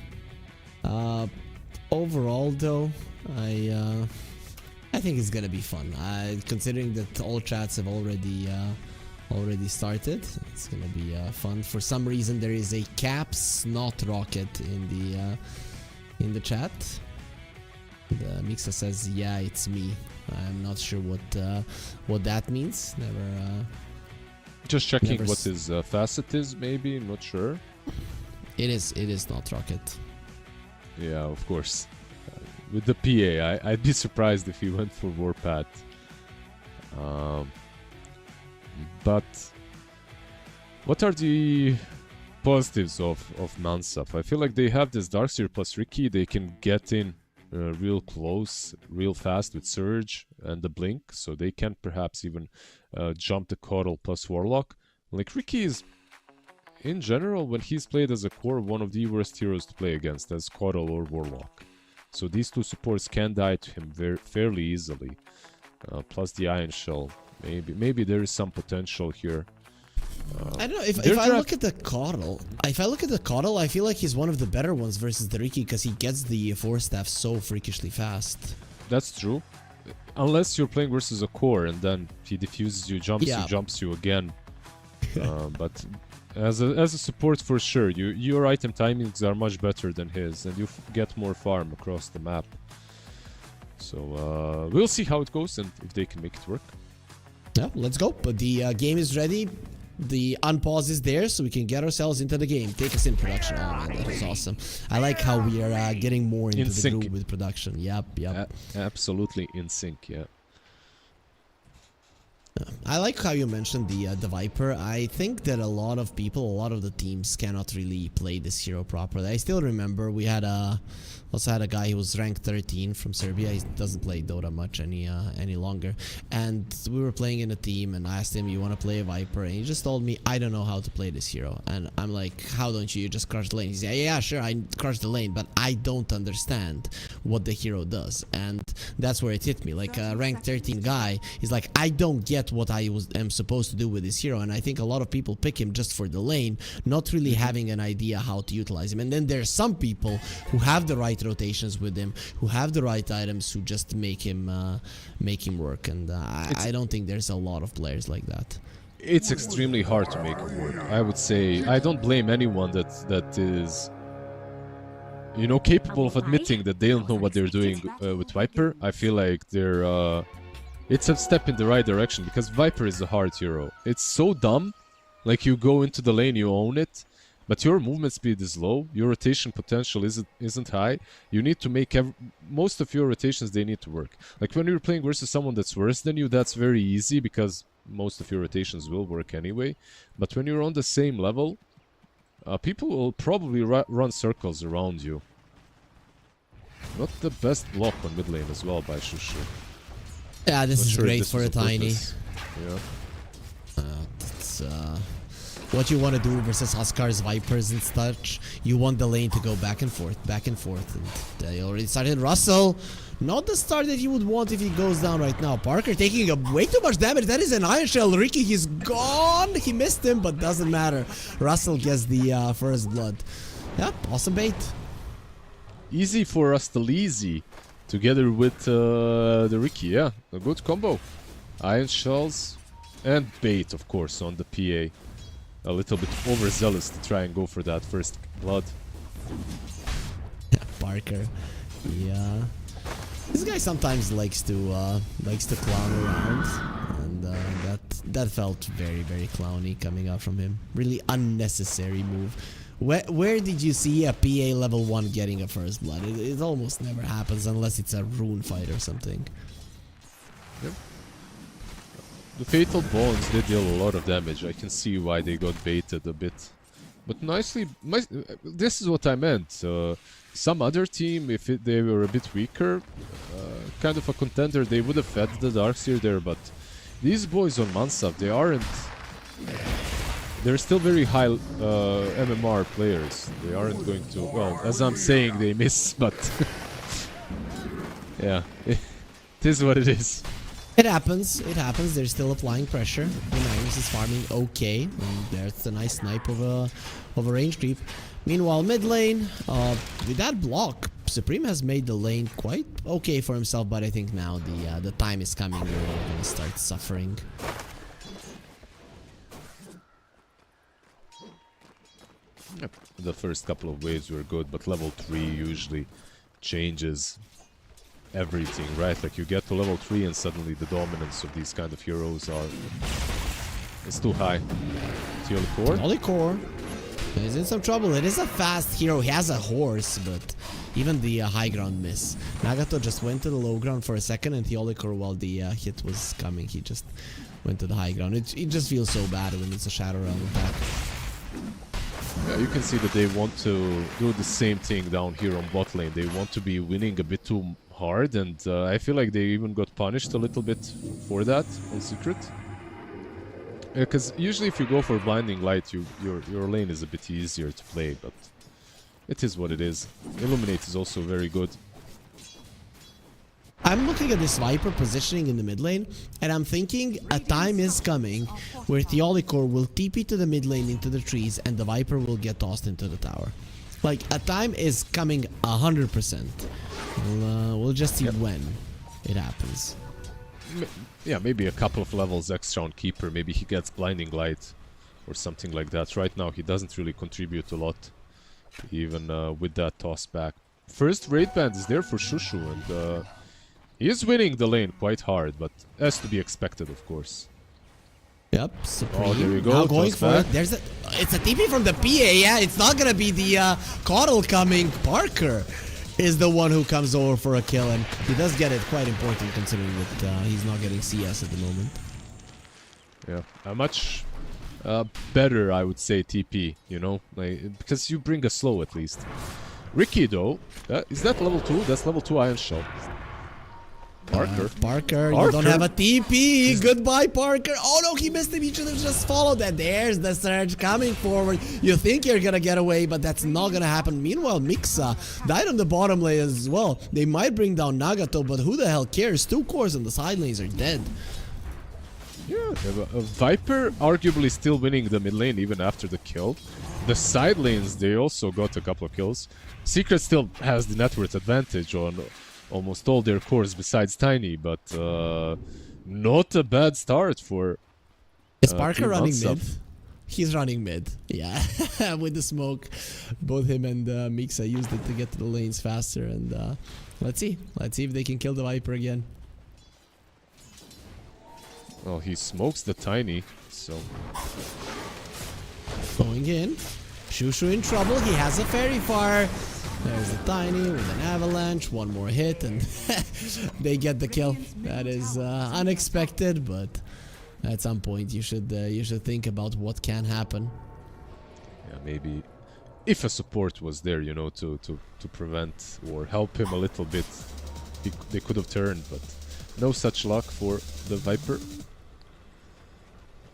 Overall, though, I think it's gonna be fun. Considering that all chats have already started, it's gonna be fun. For some reason, there is a caps, not rocket, in the chat. The Mixa says, "Yeah, it's me." I'm not sure what that means. Never. Just checking what his facet is, maybe. Not sure. It is not rocket. Yeah, of course. With the PA, I'd be surprised if he went for Warpath. But what are the positives of Mansaf? I feel like they have this Darkseer plus Ricky. They can get in real close, real fast with Surge and the Blink, so they can perhaps even jump the Coddle plus Warlock. Like, Ricky is, in general, when he's played as a core, one of the worst heroes to play against as Coddle or Warlock. So these two supports can die to him fairly easily. Plus the Iron Shell. Maybe there is some potential here. I don't know, if I look at the Coddle, I feel like he's one of the better ones versus the Ricky, because he gets the 4-staff so freakishly fast. That's true. Unless you're playing versus a core and then he defuses you, jumps you again. But as a support, for sure, your item timings are much better than his, and you get more farm across the map. So we'll see how it goes and if they can make it work. Yeah, let's go. But the game is ready. The unpause is there, so we can get ourselves into the game. Take us in production. Oh man, that is awesome. I like how we are getting more into the groove with production. Yep. Absolutely in sync, yeah. I like how you mentioned the Viper. I think that a lot of the teams cannot really play this hero properly. I still remember we had also had a guy who was ranked 13 from Serbia. He doesn't play Dota much any longer. And we were playing in a team, and I asked him, "You want to play a Viper?" And he just told me, "I don't know how to play this hero." And I'm like, "How don't you? You just crush the lane." He said, "Yeah, sure, I crush the lane, but I don't understand what the hero does." And that's where it hit me. Like a ranked 13 guy, he's like, I don't get what I am supposed to do with this hero, and I think a lot of people pick him just for the lane, not really having an idea how to utilize him. And then there's some people who have the right rotations with him, who have the right items, who just make him work. And I don't think there's a lot of players like that. It's extremely hard to make it work. I would say I don't blame anyone that is, you know, capable of admitting that they don't know what they're doing with Viper. I feel like it's a step in the right direction, because Viper is a hard hero. It's so dumb. Like, you go into the lane, you own it, but your movement speed is low, your rotation potential isn't high. You need to make most of your rotations, they need to work. Like, when you're playing versus someone that's worse than you, that's very easy, because most of your rotations will work anyway. But when you're on the same level, people will probably run circles around you. Not the best block on mid lane as well by FISSURE. Yeah, this is great for a tiny. Yeah. That's what you want to do versus Huskar's Vipers and such. You want the lane to go back and forth. And they already started. Russell, not the start that you would want if he goes down right now. Parker taking way too much damage. That is an Iron Shell. Ricky, he's gone. He missed him, but doesn't matter. Russell gets the first blood. Yep, awesome bait. Easy for Rustaleezy together with the Ricky. Yeah, a good combo. Iron Shells and bait, of course, on the PA. A little bit overzealous to try and go for that first blood. Parker, yeah. This guy sometimes likes to clown around, and that felt very, very clowny coming out from him. Really unnecessary move. Where did you see a PA level 1 getting a first blood? It almost never happens unless it's a rune fight or something. Yep. The Fatal Bones did deal a lot of damage. I can see why they got baited a bit. But nicely, this is what I meant. Some other team, if they were a bit weaker, kind of a contender, they would have fed the Darkseer there, but these boys on Mansaf, they aren't... They're still very high MMR players. They aren't going to... Well, as I'm saying, they miss, but... yeah, it is what it is. It happens. They're still applying pressure. The Magnus is farming okay. And there's a nice snipe of a range creep. Meanwhile, mid lane, with that block, Supreme has made the lane quite okay for himself, but I think now the time is coming where we're gonna start suffering. Yep. The first couple of waves were good, but level 3 usually changes everything, right? Like, you get to level 3 and suddenly the dominance of these kind of heroes is too high. Core is in some trouble. It is a fast hero. He has a horse, but even the high ground miss. Nagato just went to the low ground for a second, and Theolicor, while the hit was coming, he just went to the high ground. It just feels so bad when it's a Shadow Realm attack. Yeah, you can see that they want to do the same thing down here on bot lane. They want to be winning a bit too hard, and I feel like they even got punished a little bit for that on Secret. Because usually if you go for Blinding Light, your lane is a bit easier to play, but it is what it is. Illuminate is also very good. I'm looking at this Viper positioning in the mid lane, and I'm thinking a time is coming where Theolicor will TP to the mid lane into the trees, and the Viper will get tossed into the tower. Like, a time is coming 100%. We'll just see when it happens. Yeah, maybe a couple of levels extra on Keeper. Maybe he gets Blinding Light or something like that. Right now, he doesn't really contribute a lot, even with that toss back. First raid band is there for Shushu, and he is winning the lane quite hard, but has to be expected, of course. Yep, Supreme. Oh, there we go. Now going for it. It's a TP from the PA. Yeah, it's not gonna be the Coddle coming. Parker is the one who comes over for a kill, and he does get it. Quite important considering that he's not getting CS at the moment. Yeah, a much better, I would say, TP. You know, like, because you bring a slow at least. Ricky though, is that level 2? That's level 2 Iron Shell. Parker, you don't have a TP. Goodbye, Parker. Oh no, he missed him. He should have just followed that. There's the surge coming forward. You think you're gonna get away, but that's not gonna happen. Meanwhile, Mixa died on the bottom lane as well. They might bring down Nagato, but who the hell cares? 2 cores on the side lanes are dead. Yeah, Viper arguably still winning the mid lane even after the kill. The side lanes, they also got a couple of kills. Secret still has the net worth advantage on almost all their cores besides Tiny, but not a bad start for Is Parker running Unsub. mid? He's running mid. Yeah, with the smoke. Both him and Mixa used it to get to the lanes faster. And let's see. Let's see if they can kill the Viper again. Well, he smokes the Tiny, so... Going in. Shushu in trouble. He has a fairy fire. There's the Tiny with an avalanche. One more hit and they get the kill. That is unexpected, but at some point you should think about what can happen. Yeah, maybe if a support was there, you know, to prevent or help him a little bit, they could have turned, but no such luck for the Viper.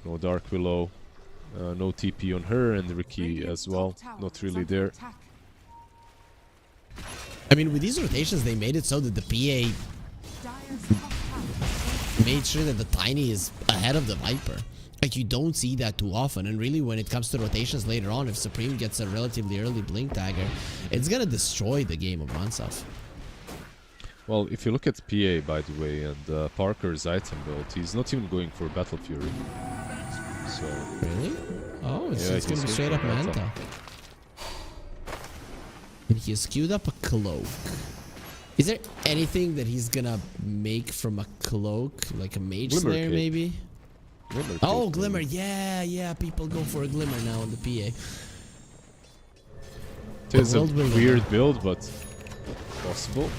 No Dark Willow, no TP on her, and Ricky as well, not really there. I mean, with these rotations, they made it so that the PA made sure that the Tiny is ahead of the Viper. Like, you don't see that too often, and really when it comes to rotations later on, if Supreme gets a relatively early Blink Dagger, it's gonna destroy the game of Mansaf. Well, if you look at PA, by the way, and Parker's item build, he's not even going for Battle Fury. So... Really? Oh, it's, Yeah, it's gonna be he's straight going up for Manta. Manta. And he has queued up a cloak. Is there anything that he's gonna make from a cloak? Like a mage Glimmer slayer, cape. maybe? Glimmer Oh, cape, Glimmer. maybe. Yeah, people go for a Glimmer now in the PA. It is a World will weird build, but possible.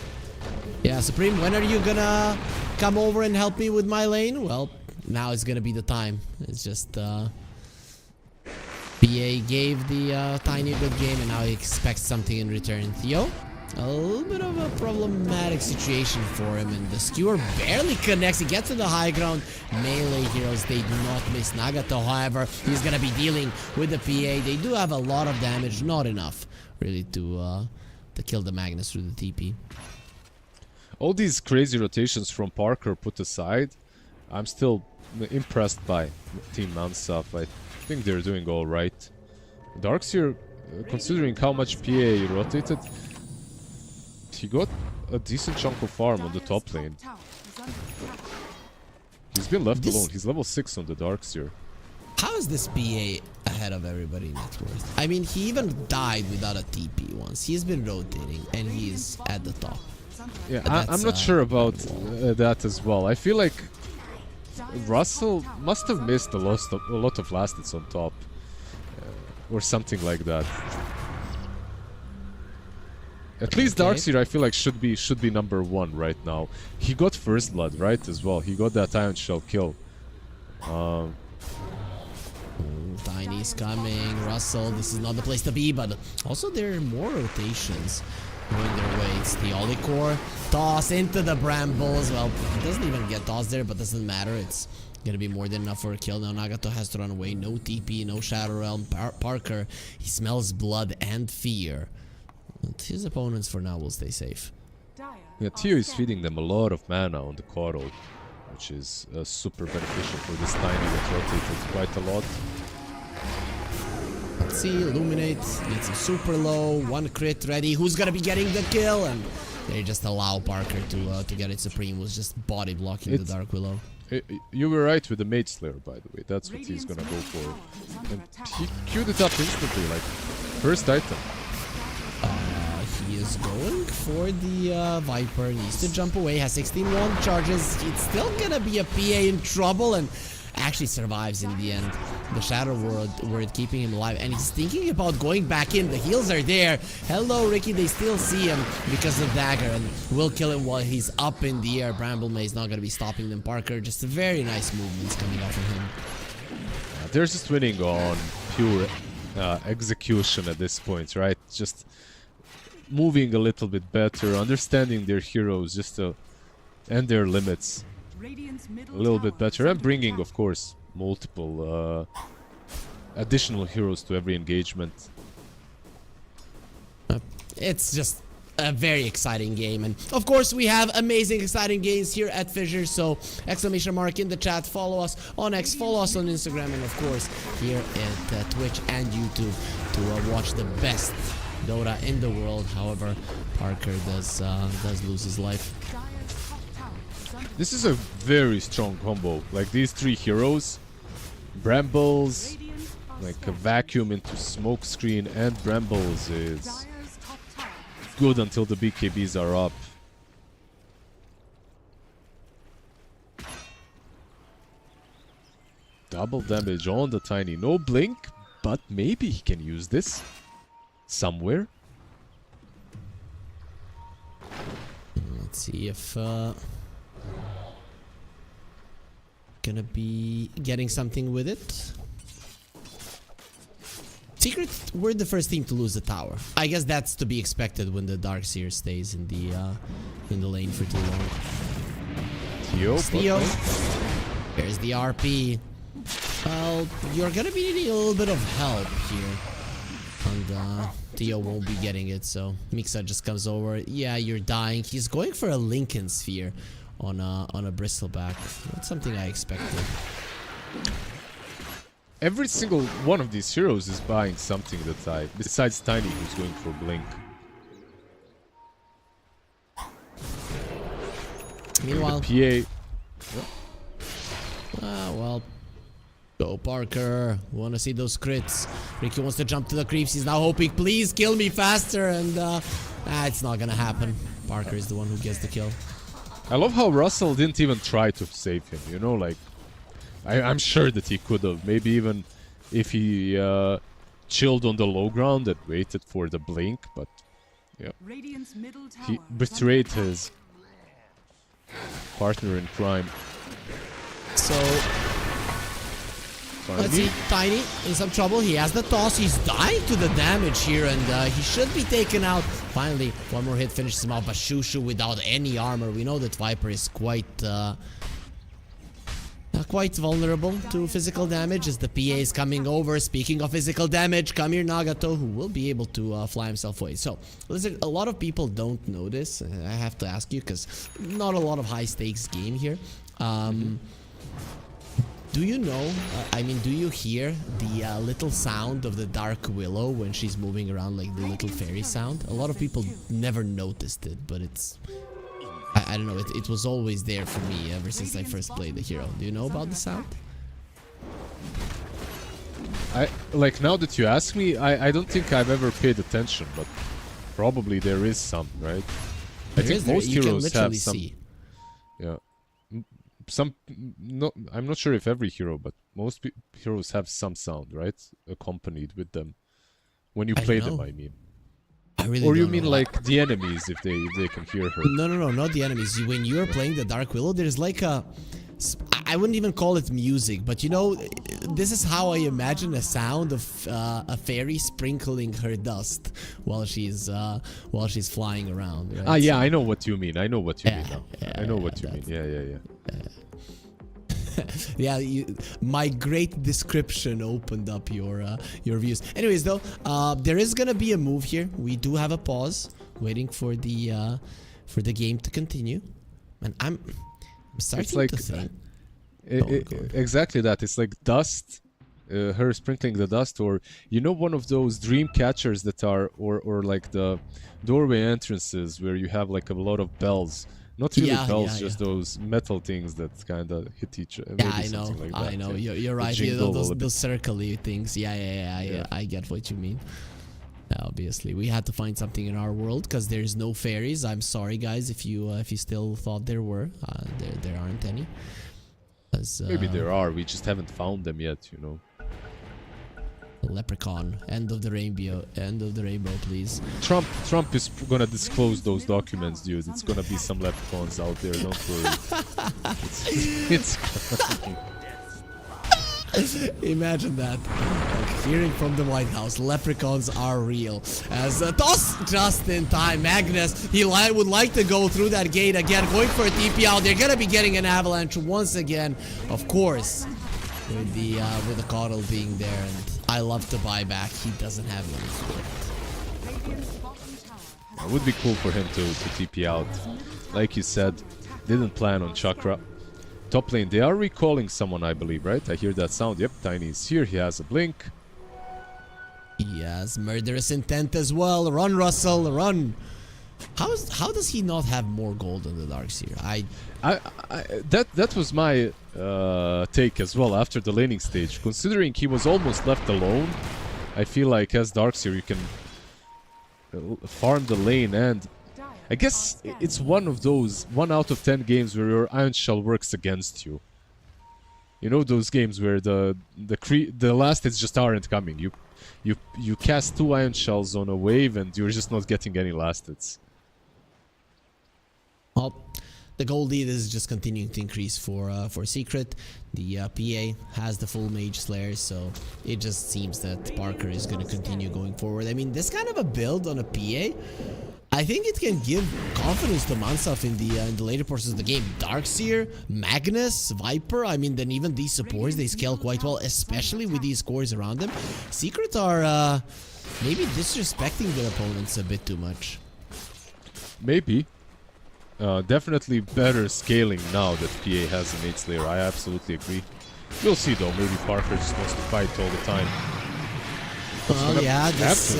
Yeah, Supreme, when are you gonna come over and help me with my lane? Well, now is gonna be the time. It's just, PA gave the Tiny a good game, and now he expects something in return. Theo, a little bit of a problematic situation for him, and the skewer barely connects. He gets to the high ground. Melee heroes, they do not miss. Nagato, however, he's gonna be dealing with the PA. They do have a lot of damage, not enough, really, to kill the Magnus through the TP. All these crazy rotations from Parker put aside, I'm still impressed by Team Mansaf. I think they're doing all right. Darkseer, considering how much PA he rotated, he got a decent chunk of farm on the top lane. He's been left alone. He's level 6 on the Darkseer. How is this PA ahead of everybody in net worth? I mean, he even died without a TP once. He's been rotating, and he's at the top. Yeah, That's, I'm not sure about that as well. I feel like Russell must have missed a lot of last hits on top, or something like that. At least Okay. Darkseer, I feel like should be number 1 right now. He got first blood, right, as well. He got that Iron Shell kill. Tiny's coming. Russell, this is not the place to be, but also there are more rotations going their way. It's the Oli Core. Toss into the Brambles. Well, it doesn't even get tossed there, but doesn't matter. It's gonna be more than enough for a kill. Now Nagato has to run away. No TP, no Shadow Realm. Parker, he smells blood and fear. And his opponents for now will stay safe. Yeah, Tio is feeding them a lot of mana on the Coral, which is super beneficial for this Tiny that rotated quite a lot. Let's see, Illuminate gets him super low, 1 crit ready. Who's gonna be getting the kill? And they just allow Parker to get it. Supreme was just body blocking the Dark Willow. You were right with the Mage Slayer, by the way. That's what he's gonna go for. And he queued it up instantly, like, first item. He is going for the Viper. Needs to jump away. Has 16-1 charges. It's still gonna be a PA in trouble, and actually survives in the end. The Shadow Word keeping him alive, and he's thinking about going back in. The heals are there. Hello, Ricky. They still see him because of Dagger, and will kill him while he's up in the air. Bramble May is not gonna be stopping them. Parker, just very nice movements coming out from him. They're just winning on pure execution at this point, right? Just moving a little bit better, understanding their heroes just to and their limits a little bit better, and bringing, of course, multiple additional heroes to every engagement. It's just a very exciting game. And of course, we have amazing, exciting games here at Fissure. So exclamation mark in the chat. Follow us on X, follow us on Instagram, and of course here at Twitch and YouTube to watch the best Dota in the world. However, Parker does lose his life. This is a very strong combo. Like these three heroes, Brambles, like a vacuum into smoke screen, and Brambles is good until the BKBs are up. Double damage on the Tiny. No blink, but maybe he can use this somewhere. Let's see if gonna be getting something with it. Secret, we're the first team to lose the tower. I guess that's to be expected when the Darkseer stays in the lane for too long. Theo. There's the RP. Well, you're gonna be needing a little bit of help here. And Theo won't be getting it, so Mixa just comes over. Yeah, you're dying. He's going for a Lincoln Sphere on a Bristleback. That's something I expected. Every single one of these heroes is buying something that I, besides Tiny, who's going for Blink. Meanwhile, the PA. Well, go Parker. Want to see those crits. Ricky wants to jump to the creeps. He's now hoping, please kill me faster, and it's not gonna happen. Parker is the one who gets the kill. I love how Russell didn't even try to save him, you know, like I'm sure that he could have. Maybe even if he chilled on the low ground and waited for the blink, but yeah. He betrayed his partner in crime. So let's see, Tiny in some trouble. He has the toss. He's dying to the damage here, and he should be taken out. Finally, one more hit finishes him off, but Shushu without any armor. We know that Viper is quite vulnerable to physical damage as the PA is coming over. Speaking of physical damage, come here Nagato, who will be able to fly himself away. So, listen, a lot of people don't know this. I have to ask you, because not a lot of high stakes game here. Do you know, I mean, do you hear the little sound of the Dark Willow when she's moving around, like the little fairy sound? A lot of people never noticed it, but it's... I don't know, it was always there for me ever since I first played the hero. Do you know about the sound? Like, now that you ask me, I don't think I've ever paid attention, but probably there is some, right? I think most heroes have some. Yeah. I'm not sure if every hero, but most heroes have some sound, right? Accompanied with them. When you play them, I mean. I really or you don't mean know. Like the enemies, if they can hear her? No, not the enemies. When you're playing the Dark Willow, there's like a... I wouldn't even call it music, but you know, this is how I imagine a sound of a fairy sprinkling her dust while she's flying around. Right? Ah, yeah, I know what you mean. I know what you mean now. I know what you mean. Yeah. Yeah, my great description opened up your views. Anyways, though, there is gonna be a move here. We do have a pause, waiting for the game to continue, and I'm starting to think. Exactly that. It's like dust, her sprinkling the dust, or you know, one of those dream catchers that are, or like the doorway entrances where you have like a lot of bells. Not really bells, just those metal things that kind of hit each other. Yeah, I know. Like I know. You're right. Yeah, those circly things. Yeah. I get what you mean. Obviously, we had to find something in our world because there's no fairies. I'm sorry, guys, if you still thought there were. There aren't any. Maybe there are. We just haven't found them yet. You know. Leprechaun, end of the rainbow, please. Trump is gonna disclose those documents, dude. It's gonna be some leprechauns out there. Don't worry. it's Imagine that. Like, hearing from the White House, leprechauns are real. As toss just in time. Magnus, he would like to go through that gate again, going for a TP out. They're gonna be getting an avalanche once again, of course, with the Coddle being there. And I love to buy back. He doesn't have any for it. It would be cool for him to TP out. Like you said, didn't plan on Chakra. Top lane, they are recalling someone, I believe, right? I hear that sound. Yep, Tiny is here. He has a blink. He has murderous intent as well. Run, Russell, run. How does he not have more gold than the Darkseer? That was my take as well after the laning stage. Considering he was almost left alone, I feel like as Darkseer you can farm the lane, and I guess it's one of those 1 out of 10 games where your Iron Shell works against you. You know those games where the last hits just aren't coming. You cast 2 Iron Shells on a wave and you're just not getting any last hits. Well, the gold lead is just continuing to increase for Secret. The PA has the full Mage Slayer, so it just seems that Parker is going to continue going forward. I mean, this kind of a build on a PA, I think it can give confidence to Mansaf in the later portions of the game. Darkseer, Magnus, Viper, I mean, then even these supports, they scale quite well, especially with these cores around them. Secret are maybe disrespecting their opponents a bit too much. Maybe. Definitely better scaling now that PA has a Mage Slayer. I absolutely agree. We'll see though. Maybe Parker just wants to fight all the time. Well, yeah, this,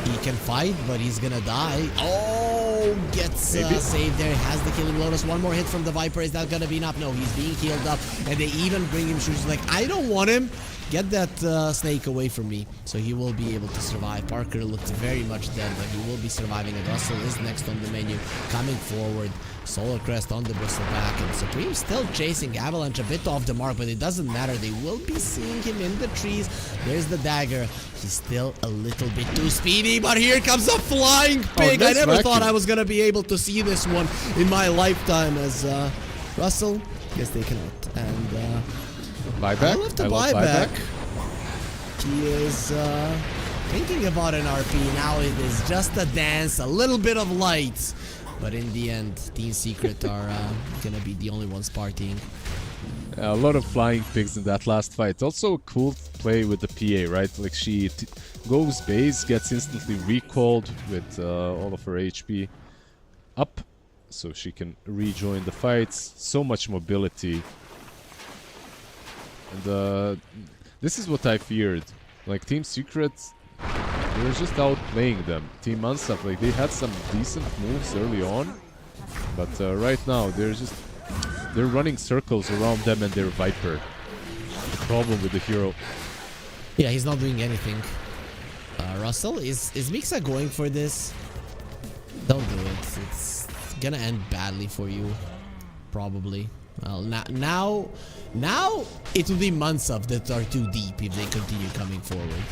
he can fight, but he's gonna die. Oh, gets saved there. Has the killing Lotus. One more hit from the Viper. Is that gonna be enough? No, he's being healed up. And they even bring him shoes. Like, I don't want him. Get that snake away from me. So he will be able to survive. Parker looks very much dead, but he will be surviving. And Russell is next on the menu, coming forward. Solar Crest on the bristleback, and Supreme still chasing Avalanche a bit off the mark, but it doesn't matter. They will be seeing him in the trees. There's the dagger. He's still a little bit too speedy, but here comes a flying pig. I never thought I was gonna be able to see this one in my lifetime. As Russell gets taken out, and buyback. I love the buyback. He is thinking about an RP now. It is just a dance, a little bit of light. But in the end, Team Secret are gonna be the only ones partying. A lot of flying pigs in that last fight. Also a cool play with the PA, right? Like she goes base, gets instantly recalled with all of her HP up, so she can rejoin the fights. So much mobility. And this is what I feared. Like Team Secret, they were just outplaying them. Team Mansaf, like they had some decent moves early on, but right now they're running circles around them and their Viper. The problem with the hero. Yeah, he's not doing anything. Russell, is Mixa going for this? Don't do it. It's gonna end badly for you, probably. Well, now it will be Mansaf that are too deep if they continue coming forward.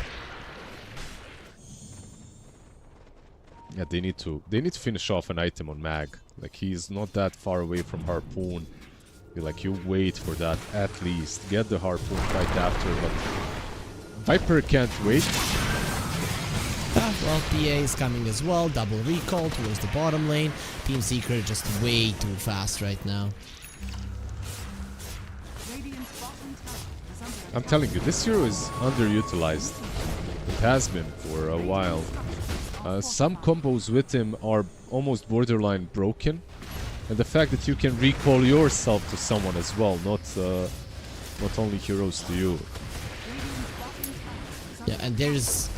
Yeah, they need to finish off an item on Mag. Like he's not that far away from Harpoon. Like you wait for that at least. Get the Harpoon right after, but Viper can't wait. Well, PA is coming as well. Double recall towards the bottom lane. Team Secret just way too fast right now. I'm telling you, this hero is underutilized. It has been for a while. Some combos with him are almost borderline broken, and the fact that you can recall yourself to someone as well, not only heroes to you. Yeah, and there's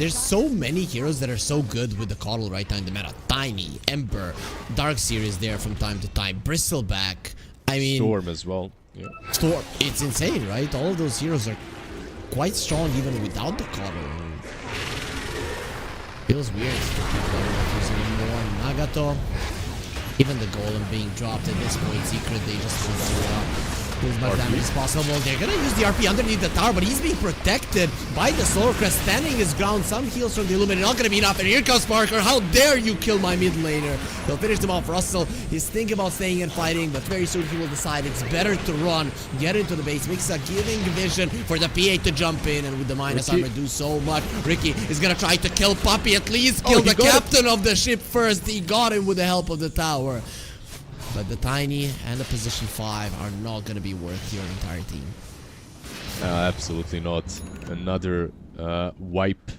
so many heroes that are so good with the coddle right now in the meta. Tiny, Ember, Darkseer is there from time to time, Bristleback. I mean, Storm as well. Yeah. Storm, it's insane, right? All of those heroes are quite strong even without the coddle. Feels weird for people that are not using anymore. Nagato, even the golem being dropped at this point. Secret, they just want to do as much damage as possible. They're gonna use the RP underneath the tower, but he's being protected by the Solar Crest, standing his ground. Some heals from the Illuminate, not gonna be enough. And here comes Parker. How dare you kill my mid laner? They'll finish them off. Russell is thinking about staying and fighting, but very soon he will decide it's better to run, get into the base. Mixa giving vision for the PA to jump in, and with the minus armor do so much. Ricky is gonna try to kill Puppy, at least kill the captain of the ship first. He got him with the help of the tower. But the Tiny and the position 5 are not going to be worth your entire team. Absolutely not. Another wipe.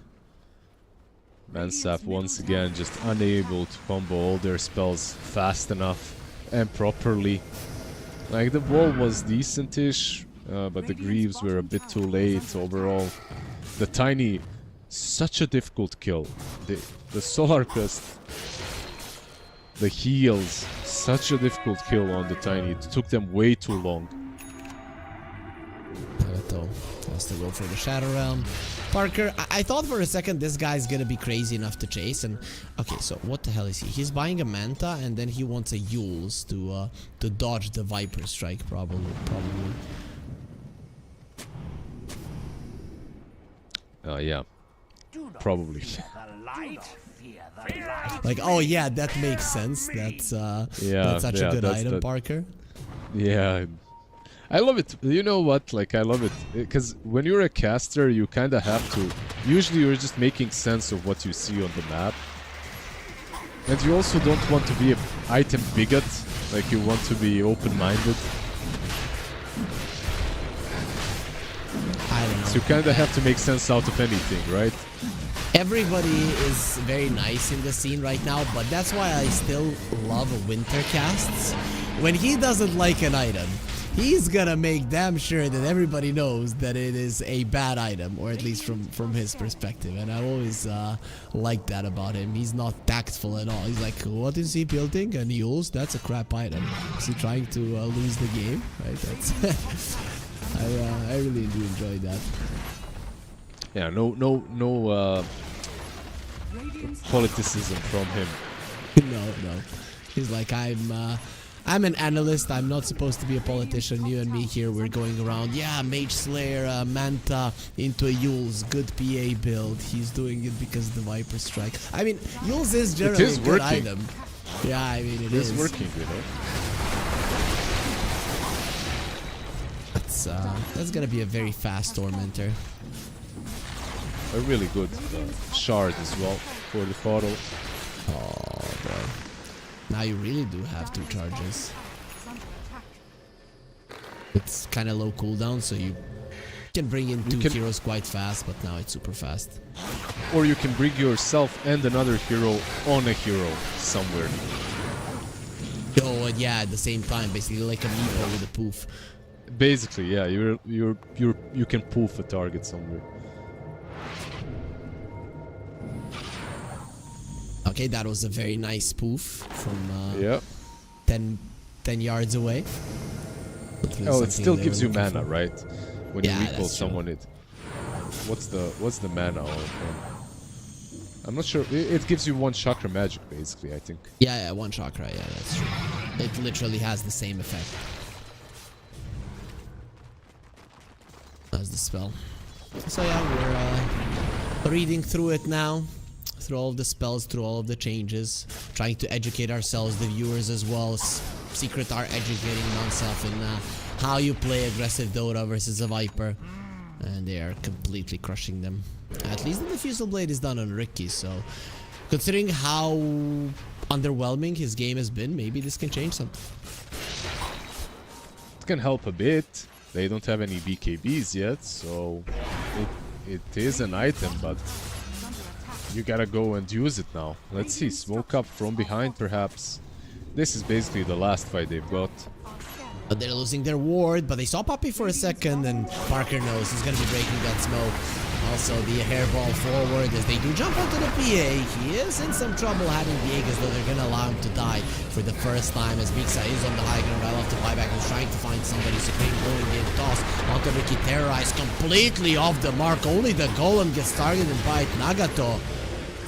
Mansaf once again just unable to combo all their spells fast enough and properly. Like, the ball was decentish, but the Greaves were a bit too late overall. The Tiny, such a difficult kill. The Solar Crest, the heals, such a difficult kill on the Tiny. It took them way too long. Nagato has to go for the Shadow Realm. Parker, I thought for a second this guy's gonna be crazy enough to chase, and okay, so what the hell is he? He's buying a Manta and then he wants a Yules to dodge the Viper Strike, probably. Yeah, probably. Like, oh yeah, that makes sense. That's such a good item, Parker. Yeah, I love it. You know what? Like, I love it because when you're a caster, you kind of have to. Usually, you're just making sense of what you see on the map, and you also don't want to be an item bigot. Like, you want to be open-minded. I don't know. So you kind of have to make sense out of anything, right? Everybody is very nice in the scene right now, but that's why I still love Wintercasts. When he doesn't like an item, he's gonna make damn sure that everybody knows that it is a bad item, or at least from his perspective. And I always like that about him. He's not tactful at all. He's like, what is he building? A Yules? That's a crap item. Is he trying to lose the game? Right? That's I really do enjoy that. Yeah, no politicism from him. No. He's like, I'm an analyst. I'm not supposed to be a politician. You and me here, we're going around. Yeah, Mage Slayer, Manta into a Yules. Good PA build. He's doing it because of the Viper Strike. I mean, Yules is generally a good item. Yeah, I mean, it is working, you know. That's gonna be a very fast Tormentor. A really good shard as well for the photo. Oh boy. Now you really do have 2 charges. It's kind of low cooldown, so you can bring in 2 heroes quite fast, but now it's super fast. Or you can bring yourself and another hero on a hero somewhere. Oh, and yeah, at the same time, basically like a meeple with a poof. Basically, yeah, you can poof a target somewhere. Okay, that was a very nice poof from yeah. 10 yards away. Oh, it still gives you mana, right? When you recall someone, true. what's the mana on? I'm not sure. It gives you 1 chakra magic, basically, I think. Yeah, 1 chakra. Yeah, that's true. It literally has the same effect as the spell. So yeah, we're reading through it now. Through all of the spells, through all of the changes, trying to educate ourselves, the viewers as well. Secret are educating non-self in how you play aggressive Dota versus a Viper, and they are completely crushing them. At least the Diffusal Blade is done on Ricky, so considering how underwhelming his game has been, maybe this can change something. It can help a bit. They don't have any BKBs yet, so it is an item, but you gotta go and use it now. Let's see, smoke up from behind perhaps. This is basically the last fight they've got. But they're losing their ward, but they saw Puppey for a second, and Parker knows he's gonna be breaking that smoke. Also the hairball forward as they do jump onto the PA. He is in some trouble having Viegas, though they're gonna allow him to die for the first time as Mixa is on the high ground. I love the buyback. He's trying to find somebody. Supreme going in, toss onto Ricky, terrorized completely off the mark. Only the golem gets targeted by Nagato,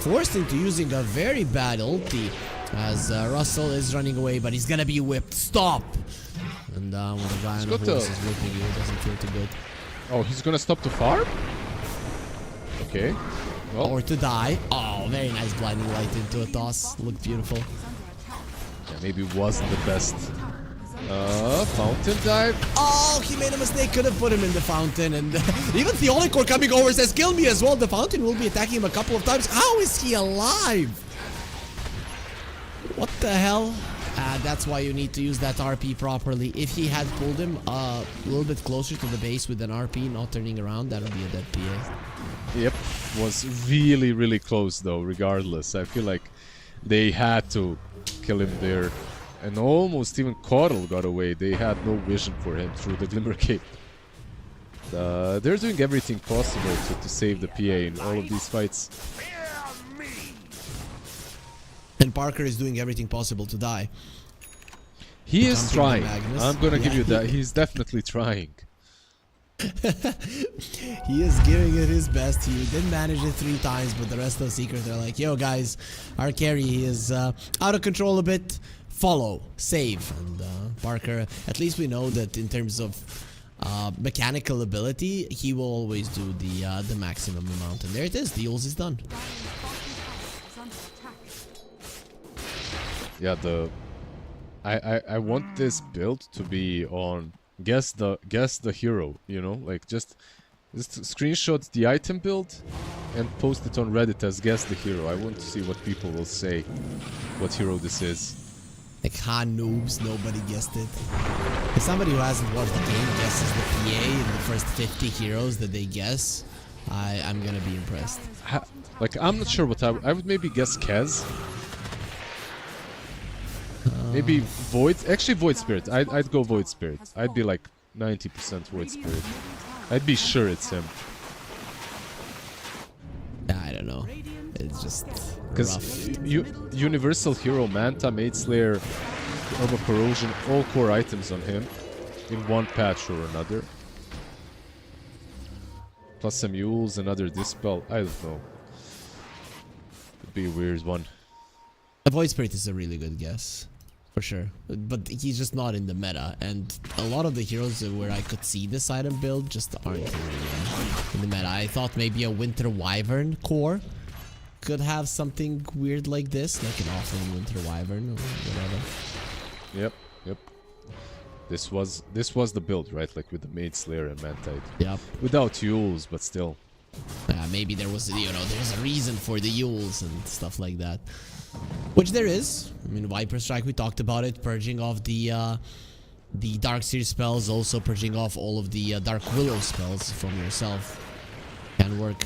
forced into using a very bad ulti as Russell is running away, but he's gonna be whipped. Stop! And when the guy on the horse is whipping you, it doesn't feel too good. Oh, he's gonna stop to farm? Okay. Well. Or to die. Oh, very nice blinding light into a toss. Looked beautiful. Yeah, maybe wasn't the best. Fountain dive. Oh, he made a mistake. Could have put him in the fountain. And even Theolicor coming over says, kill me as well. The fountain will be attacking him a couple of times. How is he alive? What the hell? That's why you need to use that RP properly. If he had pulled him a little bit closer to the base with an RP, not turning around, that would be a dead PA. Yep, was really, really close though, regardless. I feel like they had to kill him there. And almost even Coddle got away. They had no vision for him through the Glimmer Cape. They're doing everything possible to save the PA in all of these fights. And Parker is doing everything possible to die. He is trying. I'm gonna give you that. He's definitely trying. He is giving it his best. He did manage it 3 times, but the rest of Secret, they're like, yo guys, our carry is out of control a bit. Follow, save. And Parker, at least we know that in terms of mechanical ability, he will always do the maximum amount. And there it is, the ult is done. Yeah, I want this build to be on guess the hero, you know, like just screenshot the item build and post it on Reddit as guess the hero. I want to see what people will say, what hero this is. Like, noobs, nobody guessed it. If somebody who hasn't watched the game guesses the PA in the first 50 heroes that they guess, I'm gonna be impressed. Like, I'm not sure what I would maybe guess Kez. Maybe Void. Actually, Void Spirit. I'd go Void Spirit. I'd be like 90% Void Spirit. I'd be sure it's him. I don't know. It's just because Universal Hero, Manta, Maid Slayer, Armor Corrosion, all core items on him in one patch or another. Plus some Mules, another Dispel. I don't know. Could be a weird one. The Void Spirit is a really good guess. For sure. But he's just not in the meta. And a lot of the heroes where I could see this item build just aren't really in the meta. I thought maybe a Winter Wyvern core could have something weird like this. Like an offering Winter Wyvern or whatever. Yep. This was the build, right? Like with the Maid Slayer and Mantite. Yep. Without Yules, but still. Maybe there was, there's a reason for the Yules and stuff like that. Which there is. I mean, Viper Strike, we talked about it, purging off the Dark Seer spells, also purging off all of the Dark Willow spells from yourself. Can work.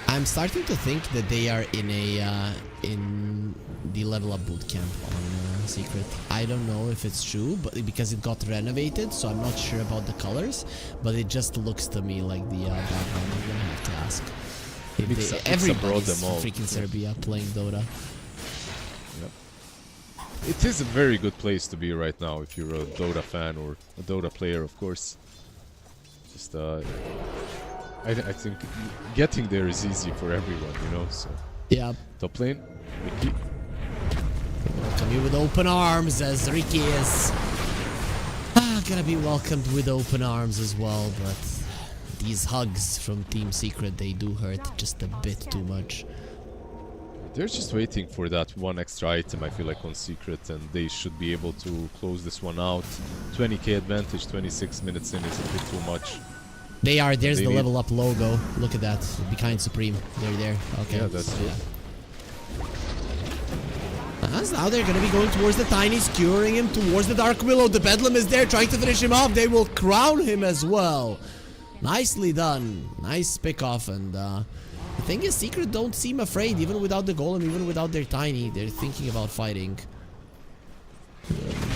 I'm starting to think that they are in a in the level up bootcamp on Secret. I don't know if it's true, but because it got renovated, so I'm not sure about the colors. But it just looks to me like the background. I'm gonna have to ask. Everybody's freaking Serbia playing Dota. Yep. It is a very good place to be right now if you're a Dota fan or a Dota player, of course. Just I think getting there is easy for everyone, you know, so... Yeah. Top lane, Ricky. Welcome here with open arms as Ricky is... gonna be welcomed with open arms as well, but... These hugs from Team Secret, they do hurt just a bit too much. They're just waiting for that one extra item, I feel like, on Secret, and they should be able to close this one out. 20k advantage, 26 minutes in is a bit too much. They are. There's the level up logo. Look at that. Behind Supreme. They're there. Okay. Yeah, that's true. So now they're going to be going towards the Tiny, skewering him towards the Dark Willow. The Bedlam is there trying to finish him off. They will crown him as well. Nicely done. Nice pick off. And the thing is, Secret don't seem afraid. Even without the Golem, even without their Tiny. They're thinking about fighting.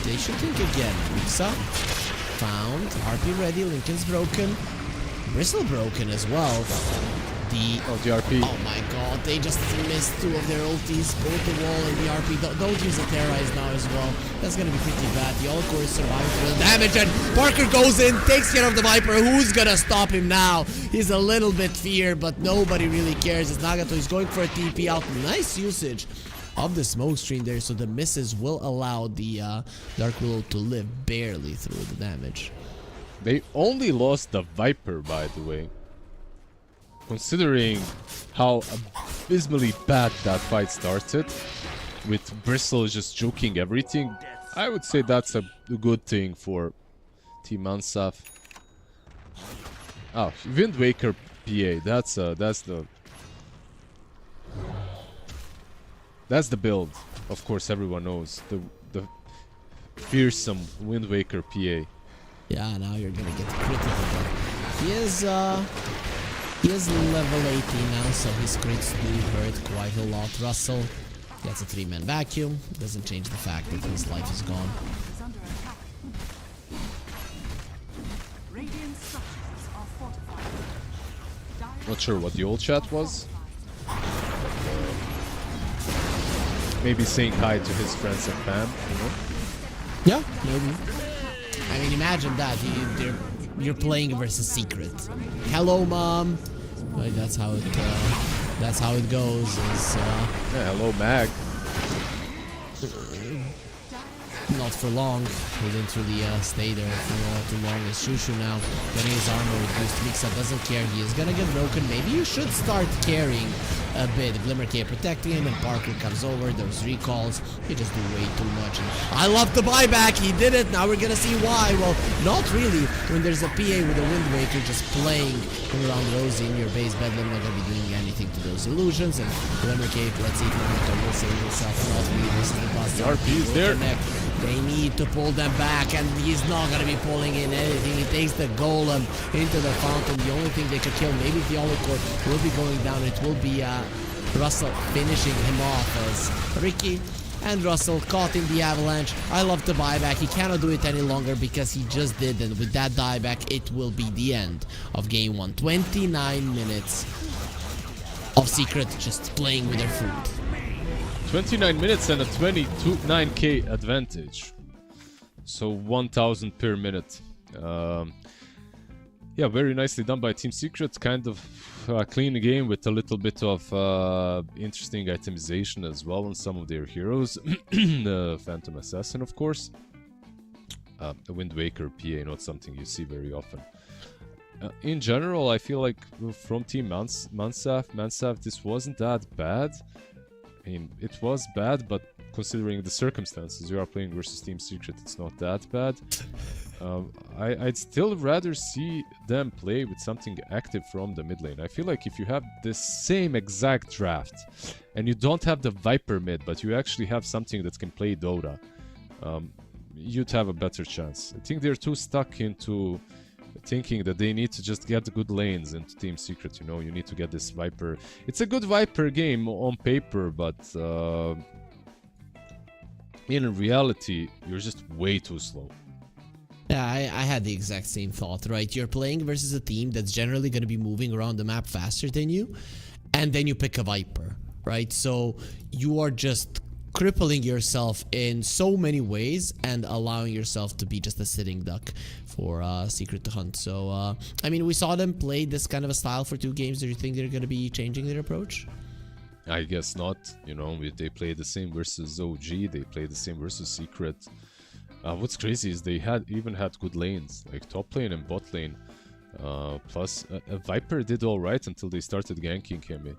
They should think again. Muxa. Found. RP ready. Lincoln's broken. Bristle broken as well. The RP. Oh my god, they just missed 2 of their ultis, both the wall and the RP. Don't use the Terrorize now as well. That's gonna be pretty bad. The all-core is surviving for the damage, and Parker goes in, takes care of the Viper. Who's gonna stop him now? He's a little bit feared, but nobody really cares. It's Nagato. He's going for a TP out. Nice usage of the smoke screen there, so the misses will allow the Dark Willow to live barely through the damage. They only lost the Viper, by the way. Considering how abysmally bad that fight started, with Bristle just joking everything, I would say that's a good thing for Team Ansaf. Oh, Wind Waker PA. That's the build. Of course, everyone knows the fearsome Wind Waker PA. Yeah, now you're gonna get critical. But he is level 18 now, so his crits do hurt quite a lot. Russell gets a 3-man vacuum. Doesn't change the fact that his life is gone. Is under attack. Radiant structures are fortified. Not sure what the old chat was. Maybe saying hi to his friends and fam, you know? Yeah, maybe. I mean, imagine that you're playing versus Secret. Hello, mom. Like, that's how it goes. Is Yeah, hello, Mag. not for long. He didn't really stay there for too long. It's Shushu now getting his armor reduced. Mixa doesn't care. He is gonna get broken. Maybe you should start carrying a bit. Glimmer K protecting him, and Parker comes over. There's recalls. He just do way too much. And I love the buyback. He did it. Now we're gonna see why. Well, not really. When there's a PA with a Wind Waker just playing around Rosie in your base, BetBoom not gonna be doing anything to those illusions. And Glimmer K, let's see if Naruto will save himself. Not really. This is the bust. The RP is there. They need to pull them back, and he's not gonna be pulling in anything. He takes the golem into the fountain. The only thing they could kill, maybe the Holy Core will be going down. It will be Russell finishing him off as Ricky and Russell caught in the avalanche. I love the buyback. He cannot do it any longer because he just did, and with that dieback, it will be the end of game 1. 29 minutes of Secret just playing with their food. 29 minutes and a 9k advantage. So 1000 per minute. Yeah, very nicely done by Team Secret. Kind of a clean game with a little bit of interesting itemization as well on some of their heroes. The Phantom Assassin, of course. The Wind Waker PA, not something you see very often. In general, I feel like from Team Mansaf, this wasn't that bad. I mean, it was bad, but considering the circumstances, you are playing versus Team Secret, it's not that bad. I'd still rather see them play with something active from the mid lane. I feel like if you have the same exact draft, and you don't have the Viper mid, but you actually have something that can play Dota, you'd have a better chance. I think they're too stuck into thinking that they need to just get good lanes into Team Secret, you know, you need to get this Viper. It's a good Viper game on paper, but in reality, you're just way too slow. Yeah, I had the exact same thought, right? You're playing versus a team that's generally going to be moving around the map faster than you, and then you pick a Viper, right? So you are just crippling yourself in so many ways and allowing yourself to be just a sitting duck for Secret to hunt. So, I mean, we saw them play this kind of a style for 2 games. Do you think they're going to be changing their approach? I guess not. You know, they play the same versus OG, they play the same versus Secret. What's crazy is they even had good lanes, like top lane and bot lane. Plus, Viper did alright until they started ganking him.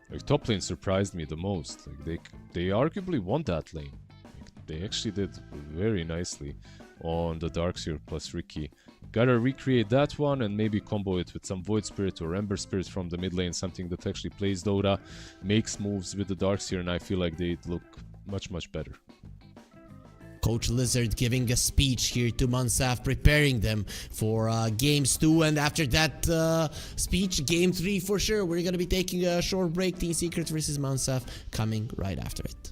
Like, top lane surprised me the most. Like, they arguably won that lane. Like, they actually did very nicely on the Darkseer plus Ricky. Gotta recreate that one and maybe combo it with some Void Spirit or Ember Spirit from the mid lane, something that actually plays Dota, makes moves with the Darkseer, and I feel like they'd look much, much better. Coach Lizard giving a speech here to Mansaf, preparing them for games 2, and after that speech, game 3 for sure. We're gonna be taking a short break. Team Secret versus Mansaf coming right after it.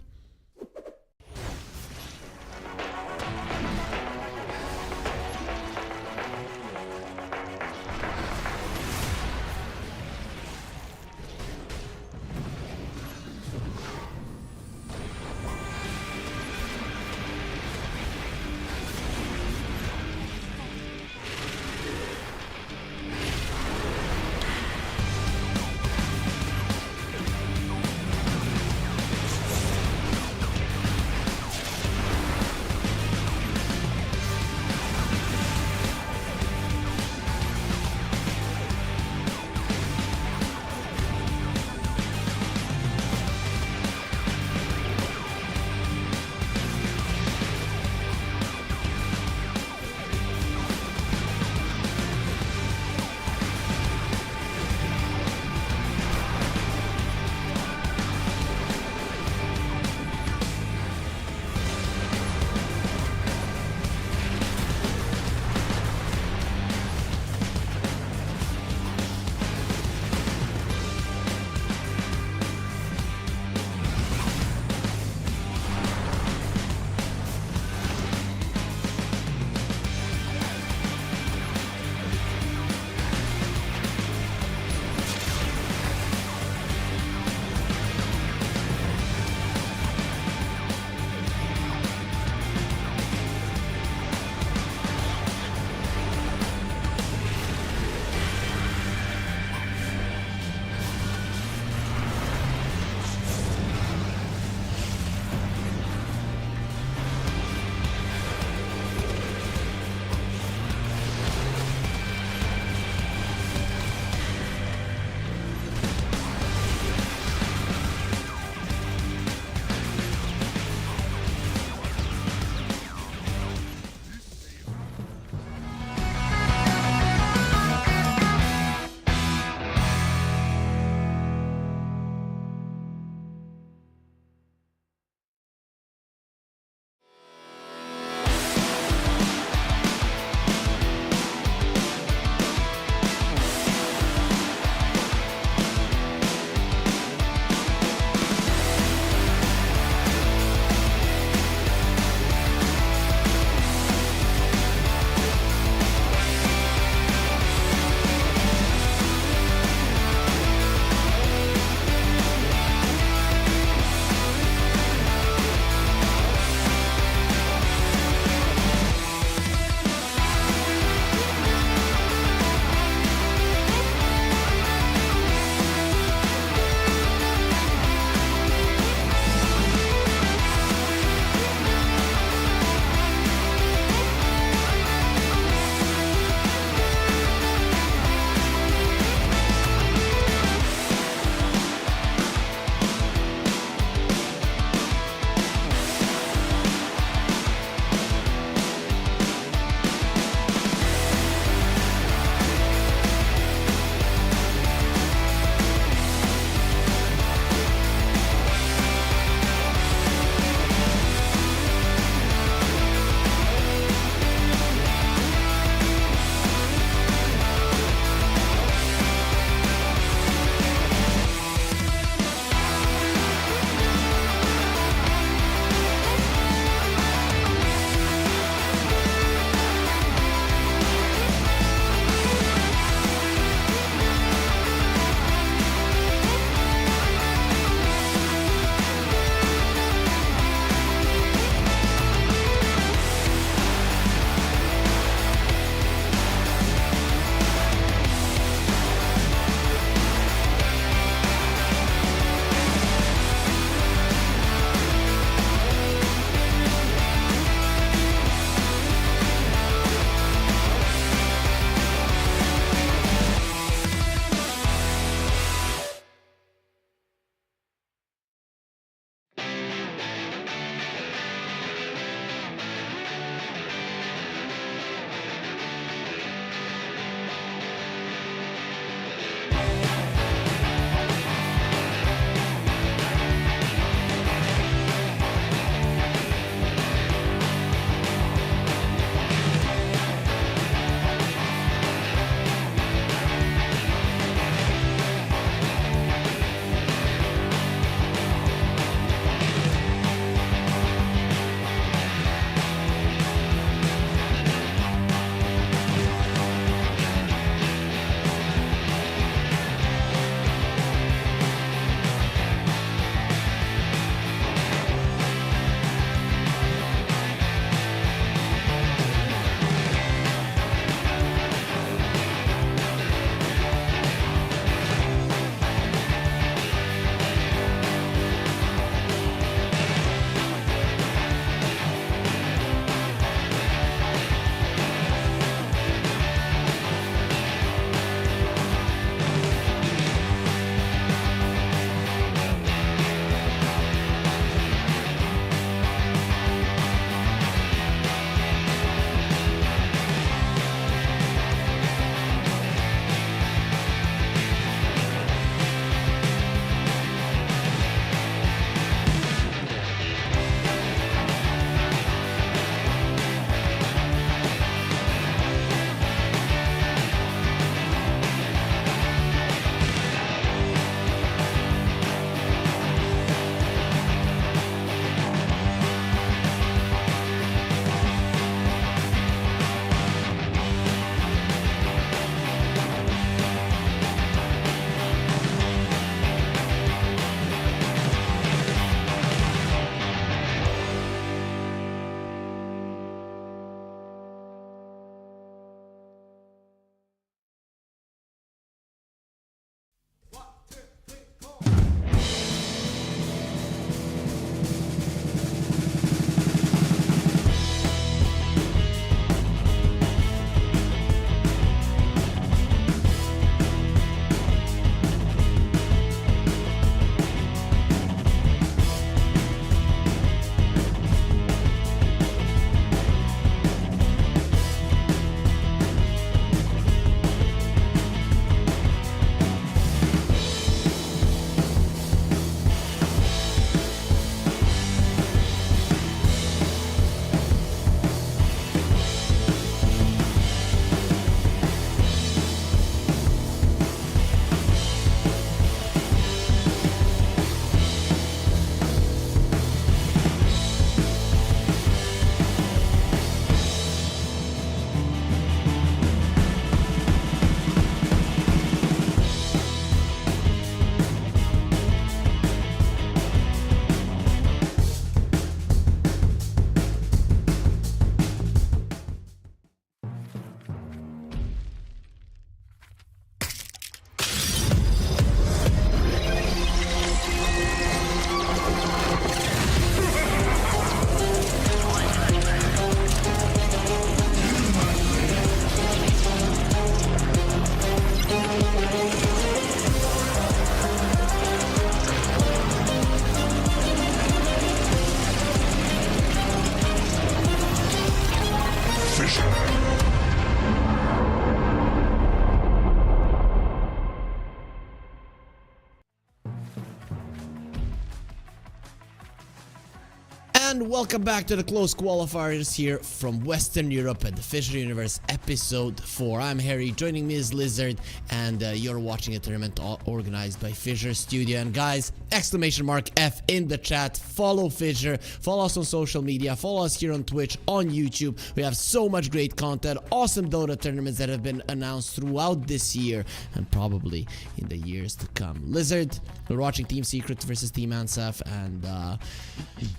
And welcome back to the close qualifiers here from Western Europe at the FISSURE Universe Episode 4. I'm Harry, joining me is Lizard, and you're watching a tournament organized by FISSURE Studio. And guys, exclamation mark F in the chat, follow FISSURE, follow us on social media, follow us here on Twitch, on YouTube. We have so much great content, awesome Dota tournaments that have been announced throughout this year and probably in the years to come. Lizard, we're watching Team Secret versus Team Ansaf, and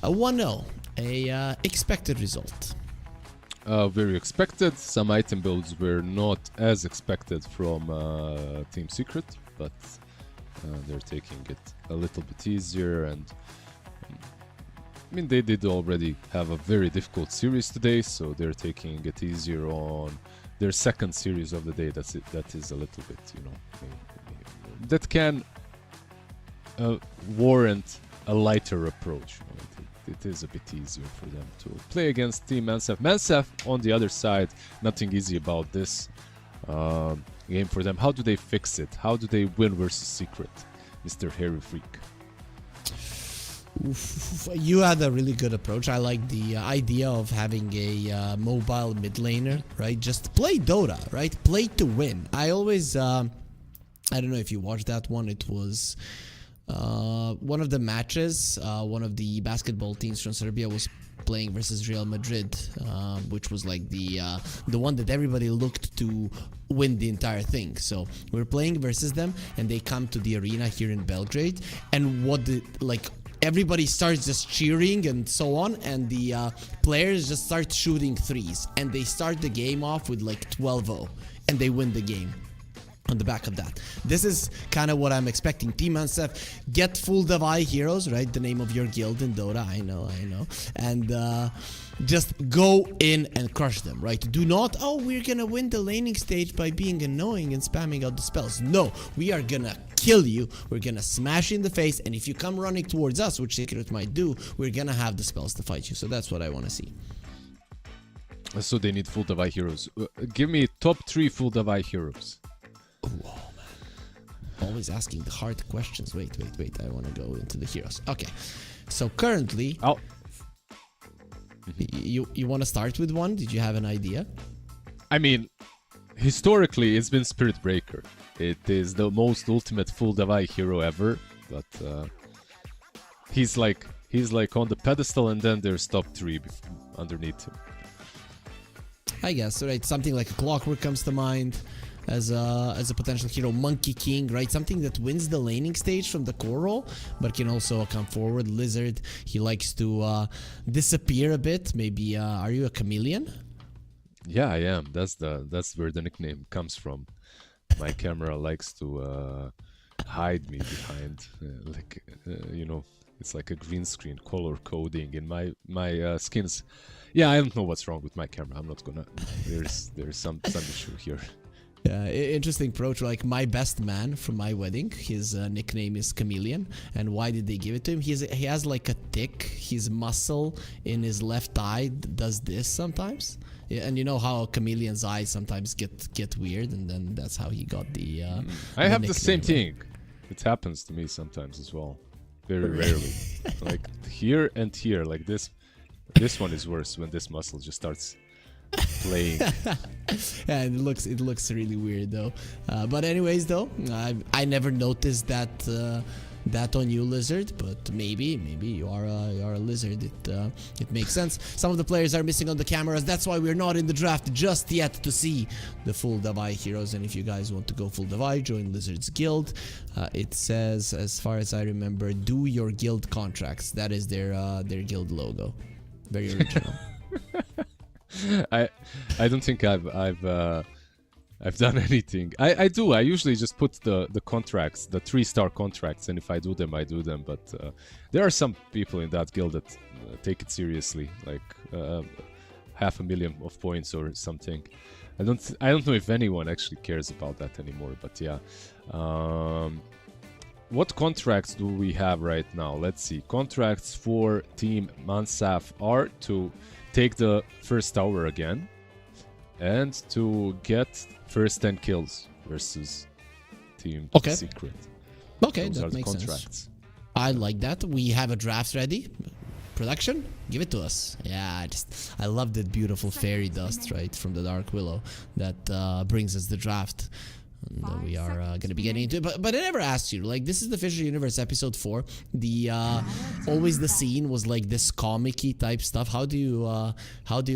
a 1-0. Expected result. Very expected. Some item builds were not as expected from Team Secret, but they're taking it a little bit easier. And I mean, they did already have a very difficult series today, so they're taking it easier on their second series of the day. That is a little bit, you know, that can warrant a lighter approach. It is a bit easier for them to play against Team Mansaf. Mansaf, on the other side, nothing easy about this game for them. How do they fix it? How do they win versus Secret, Mr. Hairy Freak? Oof, you had a really good approach. I like the idea of having a mobile mid laner, right? Just play Dota, right? Play to win. I always, I don't know if you watched that one. It was one of the matches, one of the basketball teams from Serbia was playing versus Real Madrid, which was like the one that everybody looked to win the entire thing. So we're playing versus them, and they come to the arena here in Belgrade, and everybody starts just cheering and so on, and the players just start shooting threes, and they start the game off with like 12-0, and they win the game. On the back of that, this is kind of what I'm expecting. Team Ansaf, get full Davai heroes, right? The name of your guild in Dota. I know. And just go in and crush them, right? Do not, oh, we're gonna win the laning stage by being annoying and spamming out the spells. No, we are gonna kill you. We're gonna smash you in the face, and if you come running towards us, which Secret might do, we're gonna have the spells to fight you. So that's what I want to see. So they need full Davai heroes. Give me top 3 full Davai heroes. Oh, man. Always asking the hard questions. Wait. I want to go into the heroes. Okay. So currently... Oh. You want to start with one? Did you have an idea? I mean, historically, it's been Spirit Breaker. It is the most ultimate full Davai hero ever. But he's like on the pedestal, and then there's top 3 underneath him. I guess, right? Something like a Clockwork comes to mind as a potential hero. Monkey King, right? Something that wins the laning stage from the core role, but can also come forward. Lizard, he likes to disappear a bit. Maybe are you a chameleon? Yeah, I am. That's where the nickname comes from. My camera likes to hide me behind, you know, it's like a green screen color coding in my skins. Yeah, I don't know what's wrong with my camera. I'm not gonna. There's some issue here. Interesting approach. Like my best man from my wedding, his nickname is Chameleon. And why did they give it to him? He has like a tick. His muscle in his left eye does this sometimes. Yeah, and you know how a chameleon's eyes sometimes get weird, and then that's how he got the. I have the same thing. It happens to me sometimes as well. Very rarely. Like here and here, like this. This one is worse when this muscle just starts playing. Yeah, it looks really weird though. But anyways, though, I never noticed that on you, Lizard. But maybe you are a lizard. It makes sense. Some of the players are missing on the cameras. That's why we're not in the draft just yet to see the full Davai heroes. And if you guys want to go full Davai, join Lizard's guild. It says, as far as I remember, do your guild contracts. That is their guild logo. Very original. I don't think I've done anything. I do. I usually just put the contracts, the 3-star contracts, and if I do them, I do them. But there are some people in that guild that take it seriously, like 500,000 of points or something. I don't know if anyone actually cares about that anymore. But yeah. What contracts do we have right now? Let's see. Contracts for Team Mansaf are to take the first tower again, and to get first 10 kills versus Team Okay. Secret. Okay, Those are that the makes sense. contracts. I like that. We have a draft ready. Production, give it to us. Yeah, I love that beautiful fairy dust, right, from the Dark Willow that brings us the draft. And we are going to be getting into it. But I never asked you, like, this is the FISSURE Universe episode 4. The always the scene was like this comic-y type stuff. How do you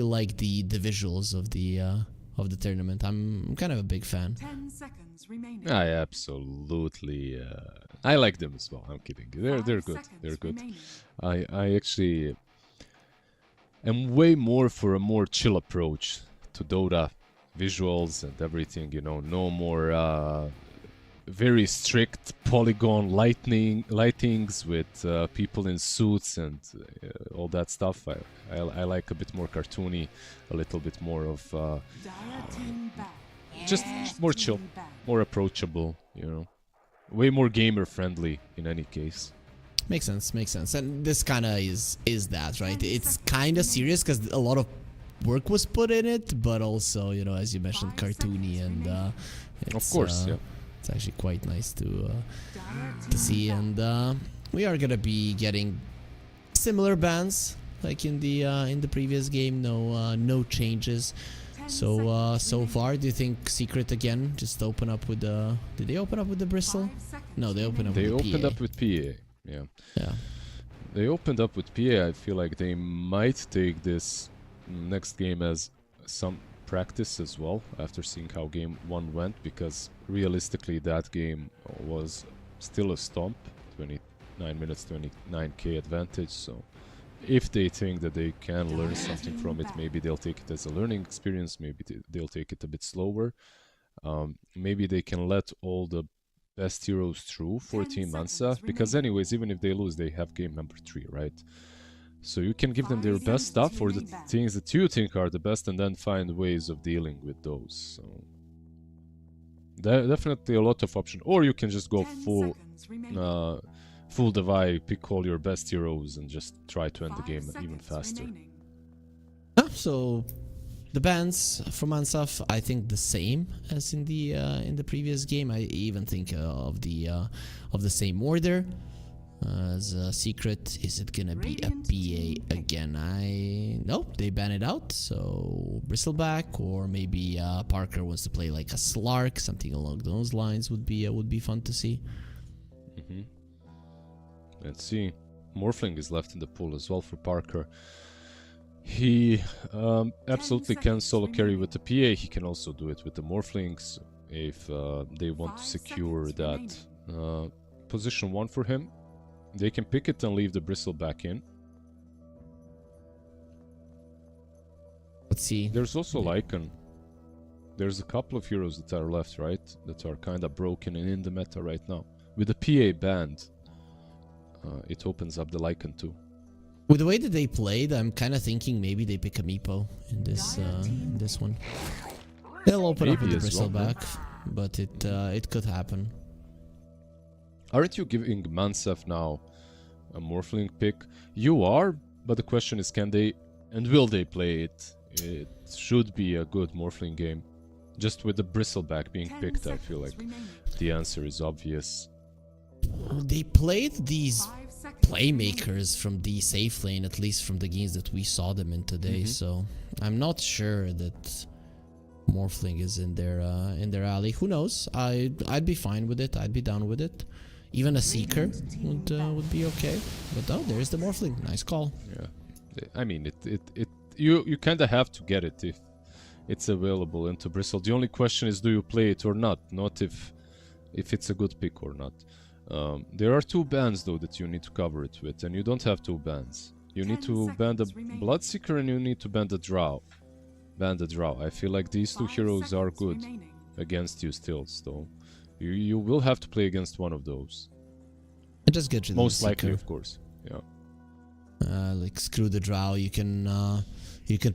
like the visuals of the tournament? I'm kind of a big fan. 10 seconds remaining. I absolutely I like them as well. I'm kidding. They're 5 good. They're seconds good. remaining. I actually am way more for a more chill approach to Dota visuals and everything, you know, no more very strict polygon lightings with people in suits and all that stuff. I like a bit more cartoony, a little bit more of Dire team back. just more chill, Team back. more approachable, you know. Way more gamer friendly in any case. Makes sense. And this kind of is that, right? It's kind of serious because a lot of work was put in it, but also, you know, as you mentioned, 5 cartoony, seconds and it's, Of course, yeah. it's actually quite nice to Dire to team see. back. And we are gonna be getting similar bans like in the previous game. No changes. 10 So seconds so remaining. far, do you think Secret again just open up with the? Did they open up with the Bristle? 5 seconds No, they opened up They with opened PA. up with PA. Yeah. Yeah. They opened up with PA. I feel like they might take this next game as some practice as well after seeing how game 1 went, because realistically that game was still a stomp, 29 minutes, 29k advantage. So if they think that they can learn something from it, maybe they'll take it as a learning experience, maybe they'll take it a bit slower. Maybe they can let all the best heroes through for 10 Team seconds Mansa, because remaining. anyways, even if they lose, they have game number 3, right? So you can give them their 5 best stuff seconds or the remaining. things that you think are the best, and then find ways of dealing with those. So definitely a lot of option. Or you can just go 10 full seconds remaining. full divide, pick all your best heroes and just try to end the 5 game even seconds faster. remaining. So the bans from Ansaf, I think the same as in the previous game. I even think of the same order as a Secret. Is it gonna be a Radiant PA team again? Nope, they ban it out. So Bristleback, or maybe Parker wants to play like a Slark, something along those lines would be fun to see. Hmm. Let's see. Morphling is left in the pool as well for Parker. He absolutely can seconds solo carry remaining. with the PA. He can also do it with the Morphlings if they want to 5 secure seconds that position 1 for him. They can pick it and leave the Bristle back in. Let's see. There's also Lycan. There's a couple of heroes that are left, right? That are kind of broken and in the meta right now. With the PA banned, it opens up the Lycan too. With the way that they played, I'm kind of thinking maybe they pick a Meepo in this one. They'll open up with Maybe the as well, Bristleback, but it could happen. Aren't you giving Mansef now a Morphling pick? You are, but the question is, can they and will they play it? It should be a good Morphling game. Just with the Bristleback being 10 picked, I feel like seconds remaining. the answer is obvious. They played these 5 seconds playmakers from the safe lane, at least from the games that we saw them in today. So I'm not sure that Morphling is in their alley. Who knows? I'd be fine with it. I'd be down with it. Even a Seeker would be okay. But oh, there's the Morphling. Nice call. Yeah, I mean, you kind of have to get it if it's available into Bristle. The only question is, do you play it or not? Not if it's a good pick or not. There are 2 bans though that you need to cover it with, and you don't have 2 bans. You need 10 to ban the seconds remaining. Bloodseeker and you need to ban the Drow. Ban the Drow. I feel like these 2 5 heroes are seconds good remaining. against you still, so you will have to play against one of those. And just get rid of the Most likely, Seeker. of course. Yeah. Like screw the Drow. You can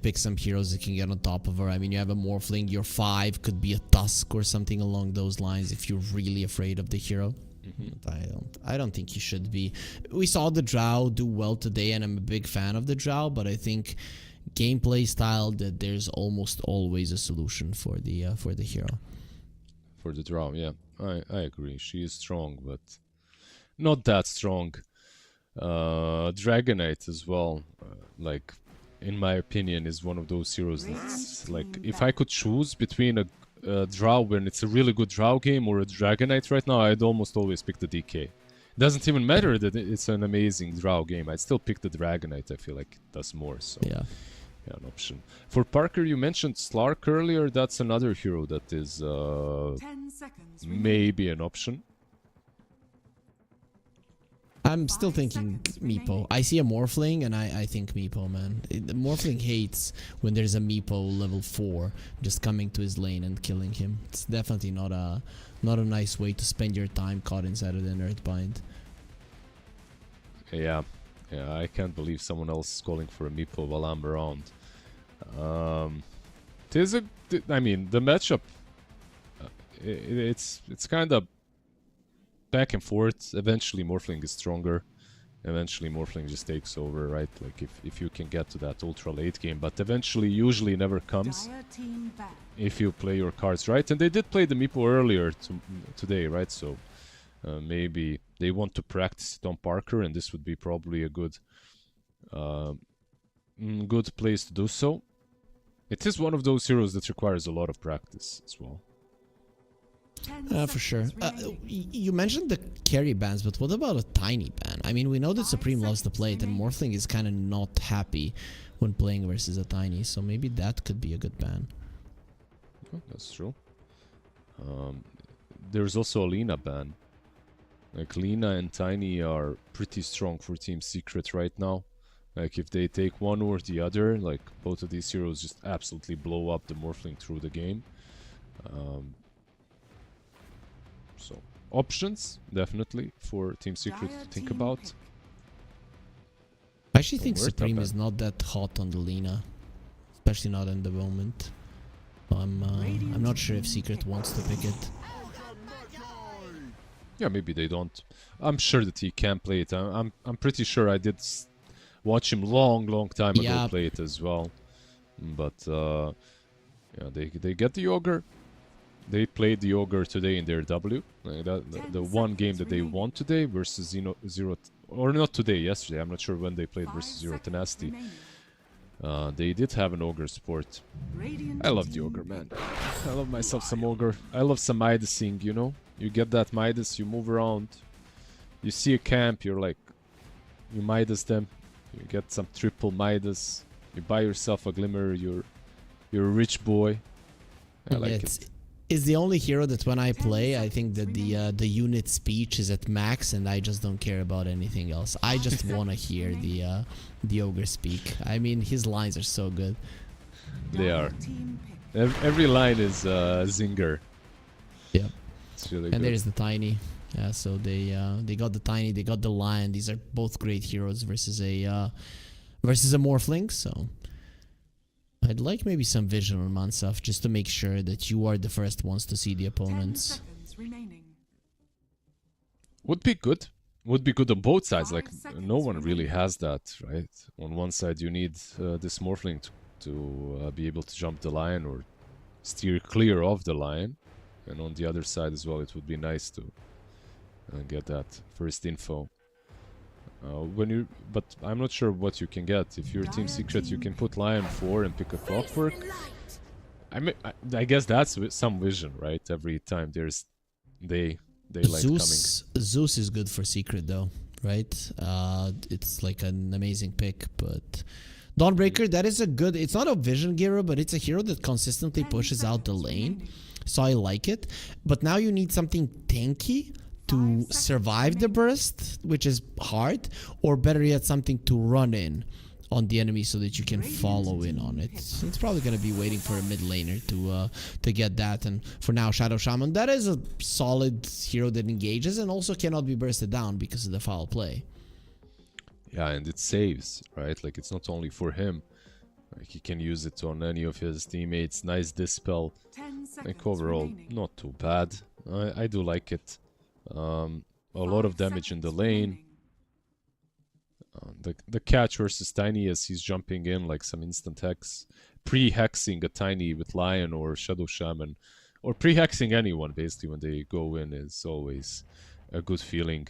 pick some heroes that can get on top of her. I mean, you have a Morphling. Your 5 could be a Tusk or something along those lines if you're really afraid of the hero. But I don't think you should be. We saw the Drow do well today, and I'm a big fan of the Drow, but I think gameplay style that there's almost always a solution for the hero. For the draw, yeah, I agree. She is strong, but not that strong. Dragonite as well, like in my opinion, is one of those heroes that's like, if I could choose between a draw when it's a really good draw game or a Dragonite right now, I'd almost always pick the DK. Doesn't even matter that it's an amazing draw game. I'd still pick the Dragonite. I feel like it does more. So Yeah. yeah, an option. For Parker, you mentioned Slark earlier. That's another hero that is 10 seconds remaining. maybe an option. I'm still thinking Meepo. I see a Morphling and I think Meepo, man. Morphling hates when there's a Meepo level 4 just coming to his lane and killing him. It's definitely not a nice way to spend your time caught inside of the Nerd Bind. Yeah, I can't believe someone else is calling for a Meepo while I'm around. I mean, the matchup, it's kind of back and forth. Eventually Morphling is stronger. Eventually Morphling just takes over, right? Like if you can get to that ultra late game, but eventually usually never comes Dire team back. if you play your cards right. And they did play the Meepo earlier today, right? So maybe they want to practice it on Parker, and this would be probably a good good place to do so. It is one of those heroes that requires a lot of practice as well. 10 For sure. seconds remaining. You mentioned the carry bans, but what about a tiny ban? I mean, we know that Supreme loves to play it, and Morphling is kind of not happy when playing versus a tiny, so maybe that could be a good ban. Oh, that's true. There's also a Lina ban. Like, Lina and Tiny are pretty strong for Team Secret right now. Like, if they take one or the other, like, both of these heroes just absolutely blow up the Morphling through the game. So, options, definitely, for Team Secret Dire to think team about. pick. I actually think Don't worry about Supreme that. is not that hot on the Lina, especially not in the moment. I'm not sure if Secret wants to pick it. Yeah, maybe they don't. I'm sure that he can play it. I'm pretty sure I did watch him long time ago Yeah. play it as well. But yeah, they get the Ogre. They played the Ogre today in their W. The one game that they won today versus Zero, or not today, yesterday. I'm not sure when they played 5 versus Zero seconds Tenacity. remaining. They did have an Ogre support. Radiant I love the team Ogre, man. pick. I love myself some Ogre. I love some Midasing, you know? You get that Midas, you move around. You see a camp, you're like... You Midas them. You get some triple Midas. You buy yourself a Glimmer, you're a rich boy. I like it. It's the only hero that when I play, I think that the unit speech is at max, and I just don't care about anything else. I just want to hear the Ogre speak. I mean, his lines are so good. They are. Dire team pick. Every line is zinger. Yep. It's really And good. there's the Tiny. Yeah, so they got the Tiny, they got the Lion. These are both great heroes versus a Morphling. So I'd like maybe some vision on Mansaf just to make sure that you are the first ones to see the 10 opponents. seconds remaining. Would be good. Would be good on both sides. 5 Like, seconds no one really remaining. has that, right? On one side, you need this Morphling to be able to jump the line or steer clear of the line. And on the other side as well, it would be nice to get that first info. But I'm not sure what you can get. If you're Team Secret, you can put Lion 4 and pick a Clockwork. I mean, I guess that's some vision, right? Every time they like coming. Zeus is good for Secret though, right? It's like an amazing pick, but Dawnbreaker, that is a good. It's not a vision hero, but it's a hero that consistently 10 pushes out the seconds lane. remaining. So I like it. But now you need something tanky to 5 seconds survive the remaining. burst, which is hard, or better yet, something to run in on the enemy so that you can follow in on it. So it's probably going to be waiting for a mid laner to get that. And for now, Shadow Shaman, that is a solid hero that engages and also cannot be bursted down because of the foul play. Yeah, and it saves, right? Like, it's not only for him. Like, he can use it on any of his teammates. Nice dispel. 10 seconds Like, overall, remaining. not too bad. I do like it. A lot of 5 damage in the seconds lane. remaining. The catch versus Tiny as he's jumping in like some instant hex, pre-hexing a Tiny with Lion or Shadow Shaman, or pre-hexing anyone basically when they go in is always a good feeling.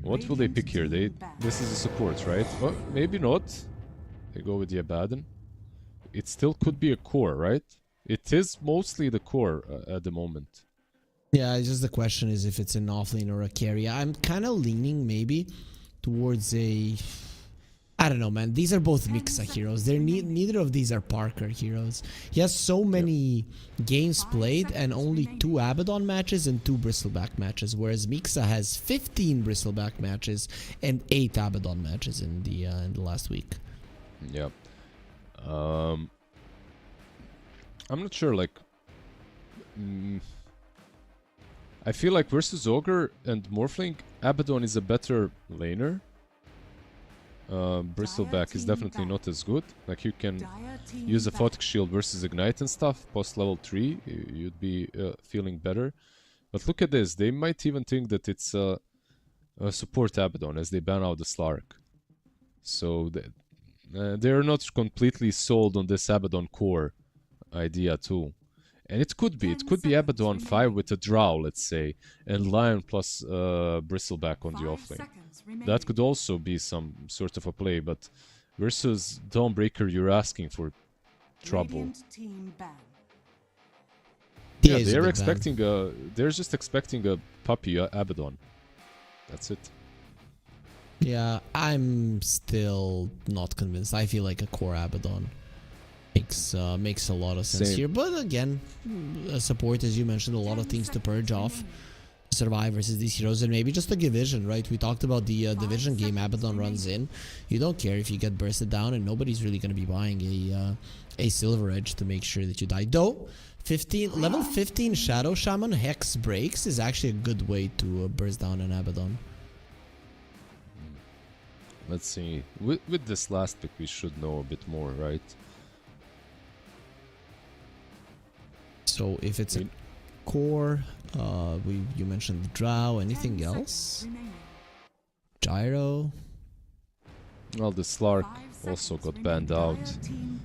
What will they pick here? This is a support, right? Well, maybe not. They go with the Abaddon. It still could be a core, right? It is mostly the core at the moment. Yeah, it's just the question is if it's an offlane or a carry. I'm kind of leaning maybe towards a... I don't know, man. These are both Mixa heroes. They're neither of these are Parker heroes. He has so many games played and only 2 Abaddon matches and 2 Bristleback matches, whereas Mixa has 15 Bristleback matches and 8 Abaddon matches in the last week. Yeah. I'm not sure, like... I feel like versus Ogre and Morphling, Abaddon is a better laner. Bristleback is definitely not as good. Like you can use a Photic Shield versus Ignite and stuff. Post level 3, you'd be feeling better. But look at this. They might even think that it's a support Abaddon as they ban out the Slark. So they're not completely sold on this Abaddon core idea too. And it could be Abaddon 5 with a Drow, let's say, and Lion plus Bristleback on the offlane. That could also be some sort of a play, but versus Dawnbreaker, you're asking for trouble. Yeah, they're expecting they're just expecting a puppy Abaddon. That's it. Yeah, I'm still not convinced. I feel like a core Abaddon makes a lot of sense here. But again, support, as you mentioned, a lot of things to purge off, survive versus these heroes, and maybe just a division, right? We talked about the division game. Abaddon runs in. You don't care if you get bursted down, and nobody's really going to be buying a Silver Edge to make sure that you die. Though, level 15 Shadow Shaman Hex Breaks is actually a good way to burst down an Abaddon. Let's see. With this last pick, we should know a bit more, right? So if it's a core, you mentioned the Drow. Anything else? Gyro. Well, the Slark also got banned out, and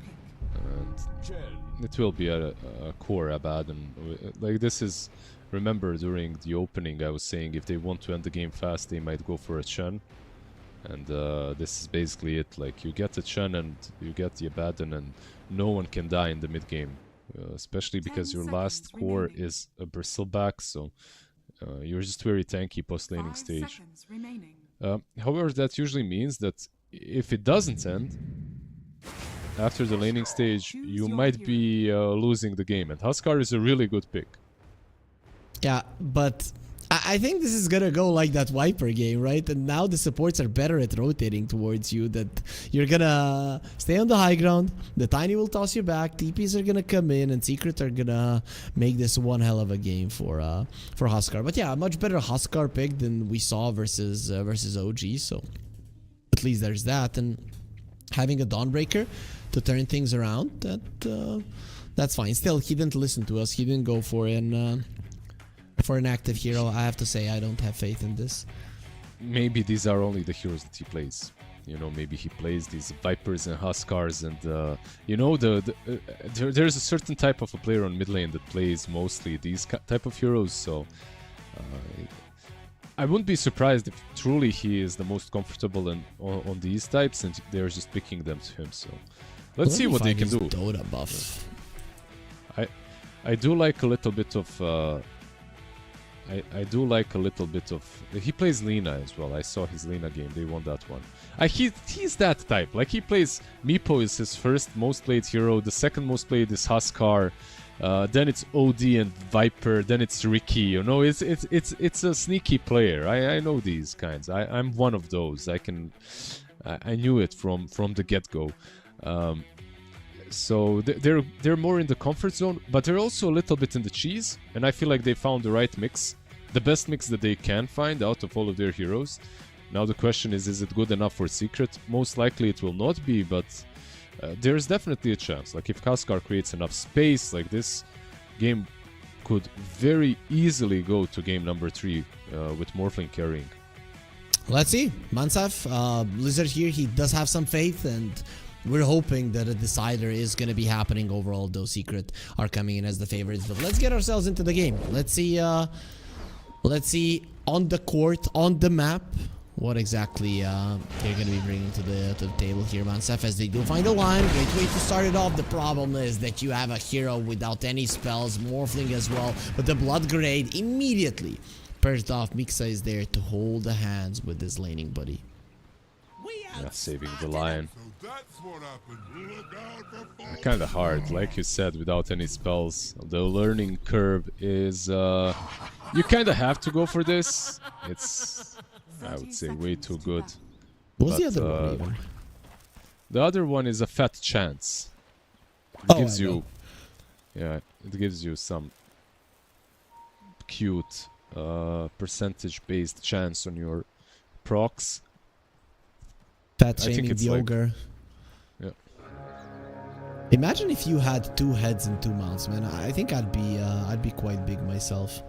it will be a core Abaddon. Like this is, remember during the opening I was saying if they want to end the game fast, they might go for a Chen, and this is basically it. Like you get a Chen and you get the Abaddon, and no one can die in the mid game. Especially because your last core is a Bristleback, so you're just very tanky post-laning stage. However, that usually means that if it doesn't end, after the laning stage, you might be losing the game, and Huskar is a really good pick. Yeah, but I think this is gonna go like that Viper game, right? And now the supports are better at rotating towards you, that you're gonna stay on the high ground, the Tiny will toss you back, TPs are gonna come in, and Secret are gonna make this one hell of a game for Huskar. But yeah, a much better Huskar pick than we saw versus OG, so at least there's that. And having a Dawnbreaker to turn things around, that's fine. Still, he didn't listen to us, he didn't go for an active hero. I have to say, I don't have faith in this. Maybe these are only the heroes that he plays. You know, maybe he plays these Vipers and Huskars, and you know, there's a certain type of a player on mid lane that plays mostly these type of heroes. So I wouldn't be surprised if truly he is the most comfortable on these types, and they're just picking them to him. So let's see what they can do. Dota buff. I do like a little bit of. I do like a little bit of... He plays Lina as well. I saw his Lina game. They won that one. He's that type. Like, he plays... Meepo is his first most played hero. The second most played is Huskar. Then it's OD and Viper. Then it's Ricky. You know, it's a sneaky player. I know these kinds. I'm one of those. I knew it from the get-go. So they're more in the comfort zone, but they're also a little bit in the cheese, and I feel like they found the right mix, the best mix that they can find out of all of their heroes. Now the question is it good enough for Secret? Most likely it will not be, but there's definitely a chance. Like if Huskar creates enough space, like this game could very easily go to game number 3 with Morphling carrying. Let's see. Mansaf, Blizzard here, he does have some faith, and we're hoping that a decider is going to be happening overall, though Secret are coming in as the favorites. But let's get ourselves into the game. Let's see on the court, on the map, what exactly they're going to be bringing to the table here. Mansaf, as they do find a line. Great way to start it off. The problem is that you have a hero without any spells, Morphling as well, but the Blood Grenade immediately purged off. Mixa is there to hold the hands with his laning buddy. Yeah, saving the lion. Kind of hard, like you said, without any spells. The learning curve is... you kind of have to go for this. It's, I would say, way too good. What's the other one even? The other one is a fat chance. It gives you... Yeah, it gives you some cute percentage-based chance on your procs. Fat shaming the ogre. Yeah. Imagine if you had 2 heads and 2 mounts, man. I think I'd be quite big myself.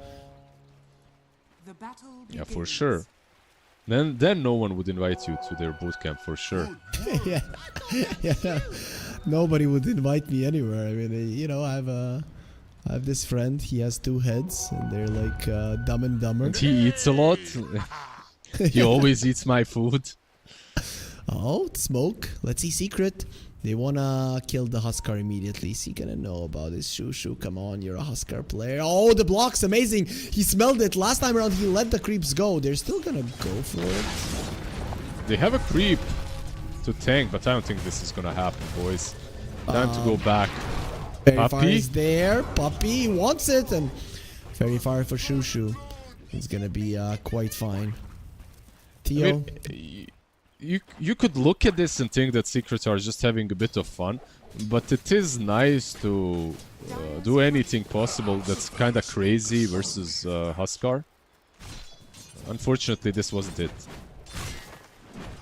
The battle Yeah, for sure. Then no one would invite you to their bootcamp for sure. Yeah, yeah. Nobody would invite me anywhere. I mean, you know, I have this friend. He has 2 heads, and they're like Dumb and Dumber. And he eats a lot. He always eats my food. Oh, smoke. Let's see Secret. They wanna kill the Huskar immediately. Is he gonna know about this? Shushu, come on, you're a Huskar player. Oh, the block's amazing. He smelled it. Last time around, he let the creeps go. They're still gonna go for it. They have a creep to tank, but I don't think this is gonna happen, boys. Time to go back. Very far is there. Puppy wants it, and very far for Shushu. It's gonna be quite fine. Theo. I mean, you could look at this and think that Secrets are just having a bit of fun, but it is nice to do anything possible that's kind of crazy versus Huskar. Unfortunately, this wasn't it.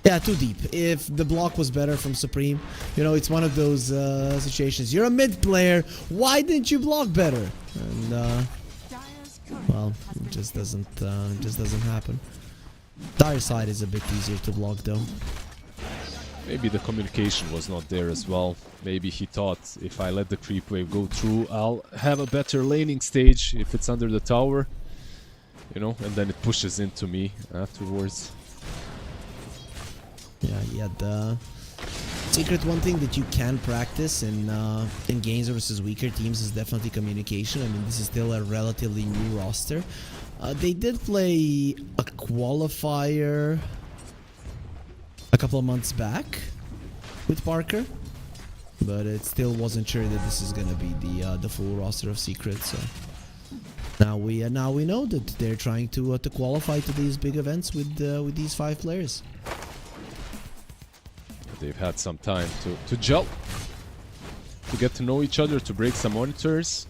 Yeah, too deep. If the block was better from Supreme, you know, it's one of those situations. You're a mid player. Why didn't you block better? And well, it just doesn't happen. Dire side is a bit easier to block though. Maybe the communication was not there as well. Maybe he thought if I let the creep wave go through, I'll have a better laning stage if it's under the tower. You know, and then it pushes into me afterwards. Yeah, he had Secret. One thing that you can practice in games versus weaker teams is definitely communication. I mean, this is still a relatively new roster. They did play a qualifier a couple of months back with Parker, but it still wasn't sure that this is gonna be the full roster of Secret. So now we know that they're trying to qualify to these big events with these 5 players. They've had some time to gel, to get to know each other, to break some monitors.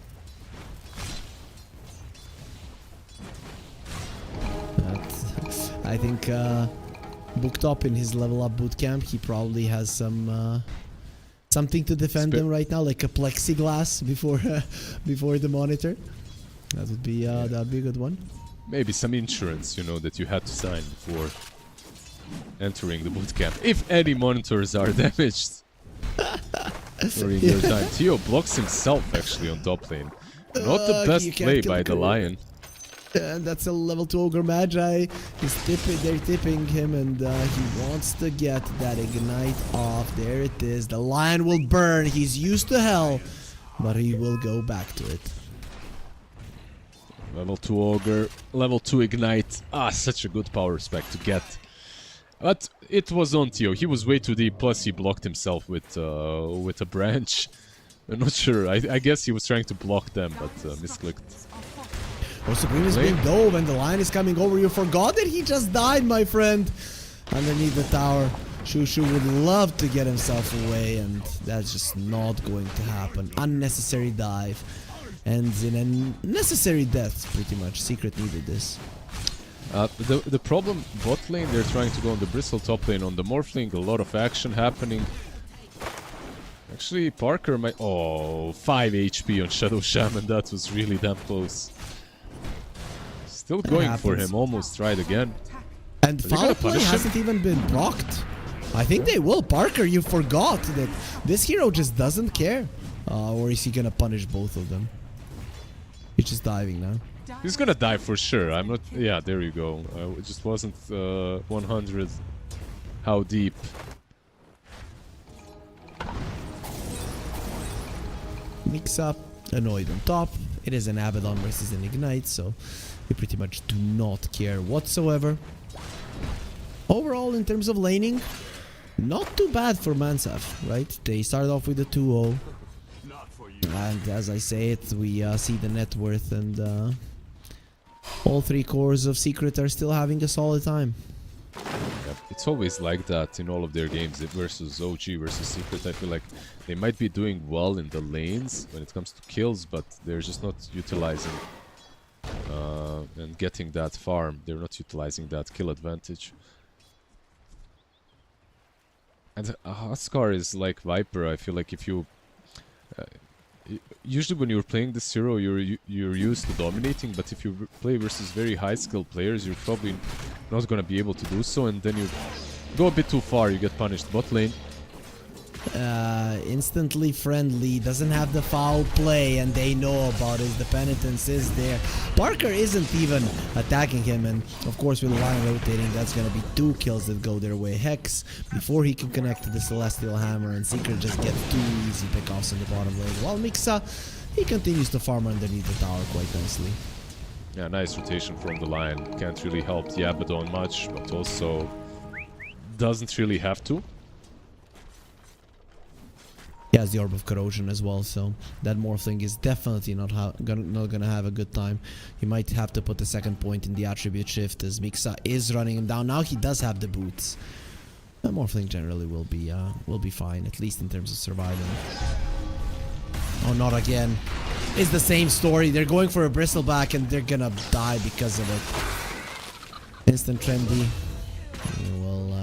I think booked up in his level up bootcamp, he probably has some something to defend him right now, like a plexiglass before the monitor. That would be that'd be a good one. Maybe some insurance, you know, that you had to sign before entering the bootcamp. If any monitors are damaged during your time. Theo blocks himself actually on top lane. Not the best play by the Lion. And that's a level 2 Ogre Magi. They're tipping him, and he wants to get that ignite off. There it is. The Lion will burn. He's used to hell, but he will go back to it. Level 2 Ogre, level 2 Ignite. Ah, such a good power spec to get. But it was on Theo. He was way too deep, plus he blocked himself with a branch. I'm not sure. I guess he was trying to block them, but misclicked. Oh, Supreme is being dove, and the Lion is coming over. You forgot that he just died, my friend. Underneath the tower. Shushu would love to get himself away, and that's just not going to happen. Unnecessary dive. Ends in a necessary death, pretty much. Secret needed this. The problem, bot lane, they're trying to go on the Bristle top lane on the Morphling. A lot of action happening. Actually, Parker might... Oh, 5 HP on Shadow Shaman. That was really damn close. Still going for him. Almost tried again. And Are they foul gonna play punish him? hasn't even been blocked. I think they will. Parker, you forgot that this hero just doesn't care. Or is he gonna punish both of them? He's just diving now. He's gonna die for sure. I'm not. Yeah, there you go. It just wasn't 100. How deep? Mix up, annoyed on top. It is an Abaddon versus an Ignite, so we pretty much do not care whatsoever. Overall, in terms of laning, not too bad for Mansaf, right? They started off with a 2-0. And as I say it, we see the net worth, and all 3 cores of Secret are still having a solid time. Yep, it's always like that in all of their games. Versus OG versus Secret, I feel like they might be doing well in the lanes when it comes to kills, but they're just not utilizing and getting that farm. They're not utilizing that kill advantage. And Huskar is like Viper. I feel like if you usually when you're playing this hero, you're used to dominating, but if you play versus very high skill players, you're probably not gonna be able to do so, and then you go a bit too far, you get punished. Bot lane. Instantly friendly, doesn't have the foul play, and they know about it. The penitence is there. Parker isn't even attacking him, and of course with the line rotating, that's gonna be 2 kills that go their way. Hex, before he can connect to the Celestial Hammer, and Secret just gets 2 easy pickoffs in the bottom lane. While Mixa, he continues to farm underneath the tower quite nicely. Yeah, nice rotation from the line. Can't really help the Abaddon much, but also doesn't really have to. He has the Orb of Corrosion as well, so that Morphling is definitely not gonna have a good time. He might have to put the second point in the attribute shift, as Mixa is running him down. Now he does have the boots. The Morphling generally will be fine, at least in terms of surviving. Oh, not again. It's the same story. They're going for a Bristleback and they're gonna die because of it. Instant trendy. He will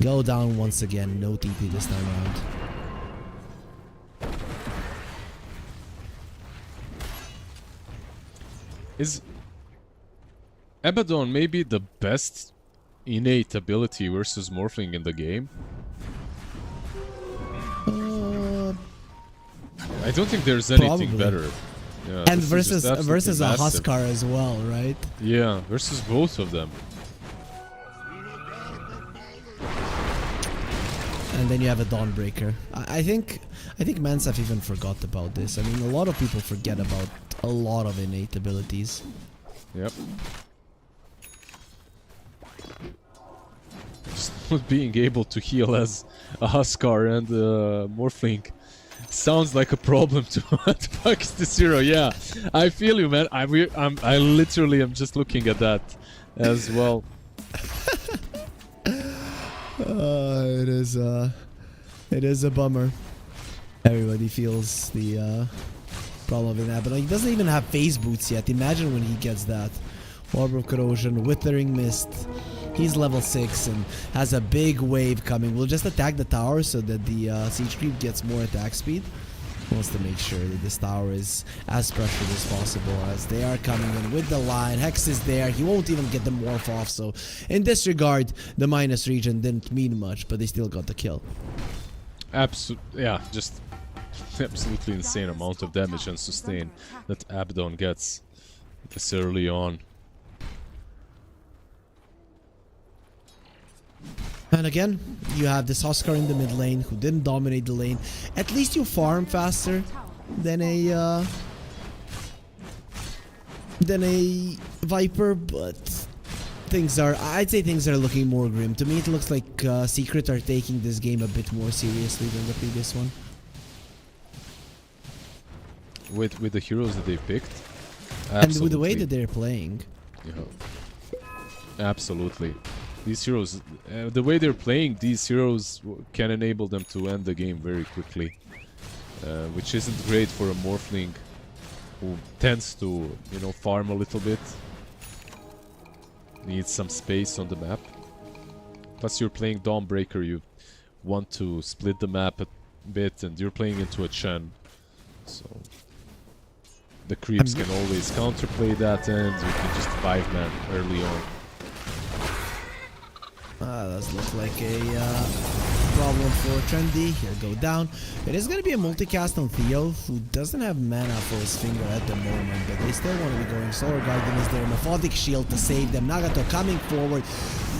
go down once again. No TP this time around. Is Abaddon maybe the best innate ability versus Morphling in the game? I don't think there's anything Probably. better. Yeah, And this is just versus a absolutely massive. Huskar as well, right? Yeah, versus both of them. And then you have a Dawnbreaker. I think Mansaf even forgot about this. I mean, a lot of people forget about a lot of innate abilities. Yep. Just not being able to heal as a Huskar and a Morphling sounds like a problem to Pakistan Zero. Yeah, I feel you, man. I literally am just looking at that as well. It is a bummer. Everybody feels the problem in that, but he doesn't even have phase boots yet. Imagine when he gets that. Orb of Corrosion, Withering Mist. He's level 6 and has a big wave coming. We'll just attack the tower so that the siege creep gets more attack speed. Wants to make sure that this tower is as pressured as possible as they are coming in with the line. Hex is there. He won't even get the morph off, so in this regard, the minus region didn't mean much, but they still got the kill. Yeah, just absolutely insane amount of damage and sustain that Abaddon gets this early on. And again, you have this Huskar in the mid lane who didn't dominate the lane. At least you farm faster than a Viper, but I'd say things are looking more grim. To me, it looks like Secret are taking this game a bit more seriously than the previous one. With the heroes that they picked, and with the way that they're playing. Yeah. Absolutely. These heroes, the way they're playing, these heroes can enable them to end the game very quickly, which isn't great for a Morphling who tends to, farm a little bit. Needs some space on the map. Plus, you're playing Dawnbreaker, you want to split the map a bit, and you're playing into a Chen, so the creeps can always counterplay that, and you can just 5-man early on. Does look like a problem for Trendy. Here, go down. It is going to be a multicast on Theo, who doesn't have mana for his finger at the moment, but they still want to be going. Solar Guardian is there. Methodic Shield to save them. Nagato coming forward.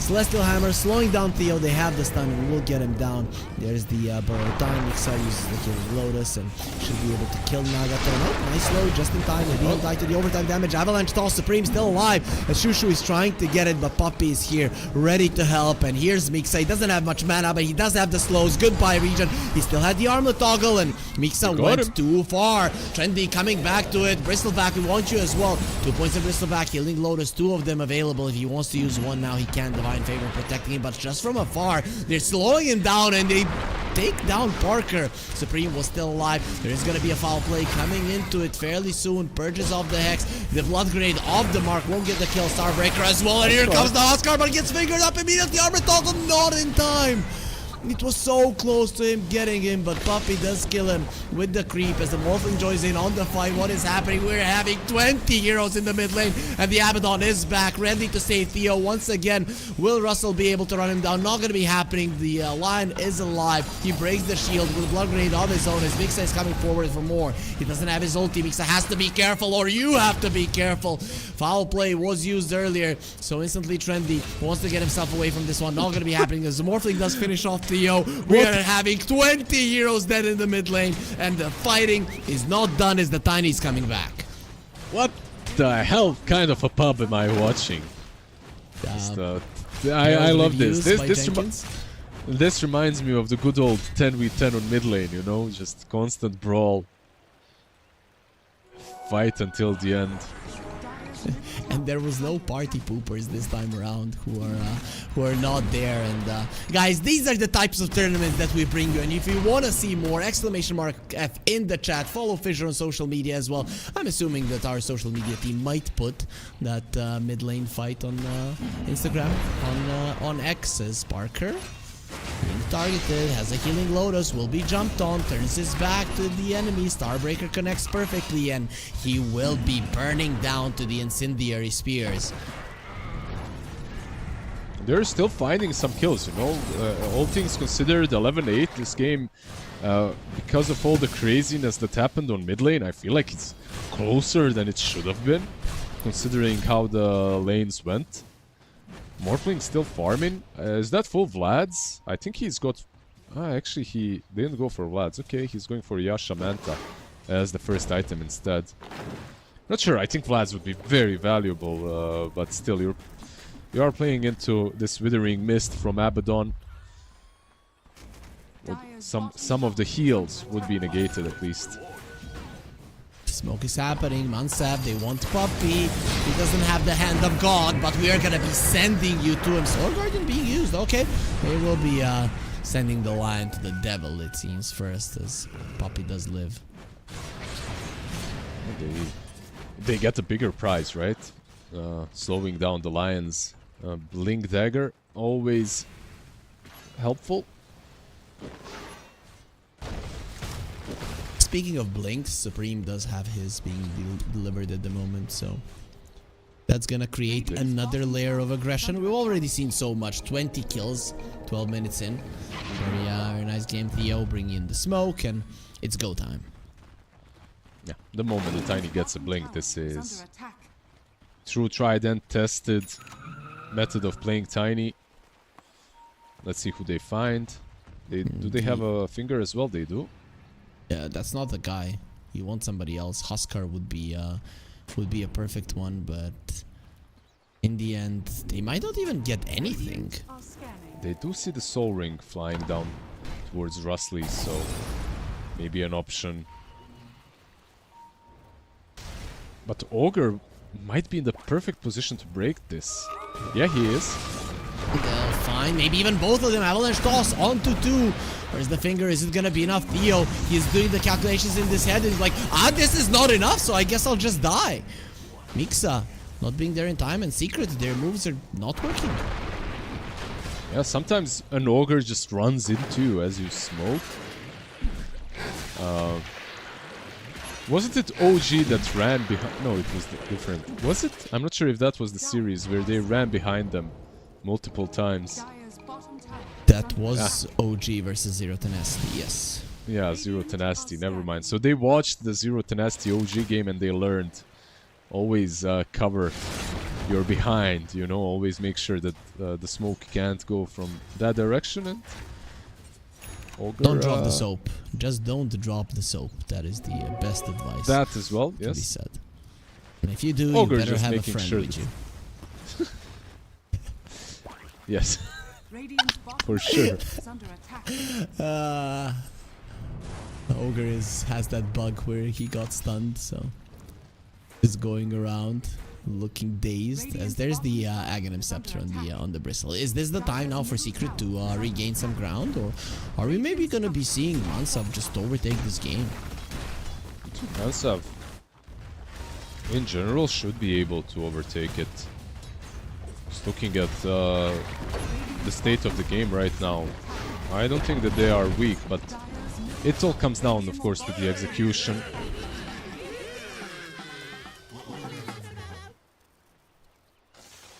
Celestial Hammer slowing down Theo. They have the stun and will get him down. There's the Burrow time. Mixa uses the Killing Lotus and should be able to kill Nagato. Oh, nice slow just in time. Maybe he'll die to the overtime damage. Avalanche Toss Supreme still alive as Shushu is trying to get it, but Puppy is here ready to help. And here's Mixa. He doesn't have much mana, but he does have the slows. Goodbye, Region. He still had the armlet toggle, and Mixa went too far. Trendy coming back to it. Bristleback, we want you as well. 2 points of Bristleback. Healing Lotus, 2 of them available. If he wants to use one now, he can. Divine Favor protecting him, but just from afar. They're slowing him down, and they take down Parker. Supreme was still alive. There is going to be a foul play coming into it fairly soon. Purges off the Hex. The Blood Grenade off the mark. Won't get the kill. Starbreaker as well. And here comes the Huskar, but gets fingered up immediately. Armor toggle not in time. It was so close to him getting him, but Puppy does kill him with the creep as the Morphling joins in on the fight. What is happening? We're having 20 heroes in the mid lane, and the Abaddon is back, ready to save Theo once again. Will Russell be able to run him down? Not going to be happening. The Lion is alive. He breaks the shield with a Blood Grenade on his own as Mixa is coming forward for more. He doesn't have his ulti. Mixa has to be careful, or you have to be careful. Foul play was used earlier, so instantly Trendy wants to get himself away from this one. Not going to be happening as the Morphling does finish off Theo. We are having 20 heroes dead in the mid lane, and the fighting is not done as the Tiny's coming back. What the hell kind of a pub am I watching? I love this. This reminds me of the good old 10v10 on mid lane, you know? Just constant brawl. Fight until the end. And there was no party poopers this time around who are not there. And guys, these are the types of tournaments that we bring you. And if you want to see more, !F in the chat. Follow Fissure on social media as well. I'm assuming that our social media team might put that mid lane fight on Instagram on X as Parker being targeted, has a Healing Lotus, will be jumped on, turns his back to the enemy. Starbreaker connects perfectly, and he will be burning down to the Incendiary Spears. They're still finding some kills, you know. All things considered, 11-8. This game, because of all the craziness that happened on mid lane, I feel like it's closer than it should have been, considering how the lanes went. Morphling still farming. Is that full Vlad's? I think he's got... actually, he didn't go for Vlad's. Okay, he's going for Yasha Manta as the first item instead. Not sure. I think Vlad's would be very valuable, but still, you are playing into this Withering Mist from Abaddon. Some of the heals would be negated at least. Smoke is happening. Mansab, they want Puppy. He doesn't have the hand of God, but we are gonna be sending you to him. Soul Guardian being used, okay. They will be sending the Lion to the devil, it seems, first, as Puppy does live. They get a bigger prize, right? Slowing down the Lions. Blink Dagger, always helpful. Speaking of blinks, Supreme does have his being delivered at the moment, so that's gonna create another layer of aggression. We've already seen so much. 20 kills, 12 minutes in. Very nice game. Theo bringing in the smoke, and it's go time. Yeah, the moment the Tiny gets a blink, this is true tried and tested method of playing Tiny. Let's see who they find. Do they have a finger as well? They do. Yeah, that's not the guy. You want somebody else. Huskar would be a perfect one, but in the end, they might not even get anything. They do see the Soul Ring flying down towards Russley, so maybe an option. But Ogre might be in the perfect position to break this. Yeah, he is. Fine, maybe even both of them. Avalanche toss onto 2. Where's the finger? Is it gonna be enough? Theo, he's doing the calculations in his head and he's like, this is not enough, so I guess I'll just die. Mixa not being there in time, and Secret, their moves are not working. Yeah, sometimes an Ogre just runs into you as you smoke. Wasn't it OG that ran behind? No, it was different. Was it? I'm not sure if that was the series where they ran behind them multiple times. That was OG versus Zero Tenacity, yes. Yeah, Zero Tenacity, never mind. So they watched the Zero Tenacity OG game and they learned. Always cover your behind, you know, always make sure that the smoke can't go from that direction. And Ogre, don't drop the soap. Just don't drop the soap. That is the best advice. That as well, to yes. be said. And if you do, Ogre you better just have a making friend sure with you. Yes, Radiant's bottom for sure. is under attack. Ogre has that bug where he got stunned, so is going around looking dazed. As there's the Aghanim Scepter on the bristle. Is this the time now for Secret to regain some ground, or are we maybe gonna be seeing Mansav just overtake this game? Mansav, in general, should be able to overtake it. Just looking at the state of the game right now, I don't think that they are weak, but it all comes down, of course, to the execution.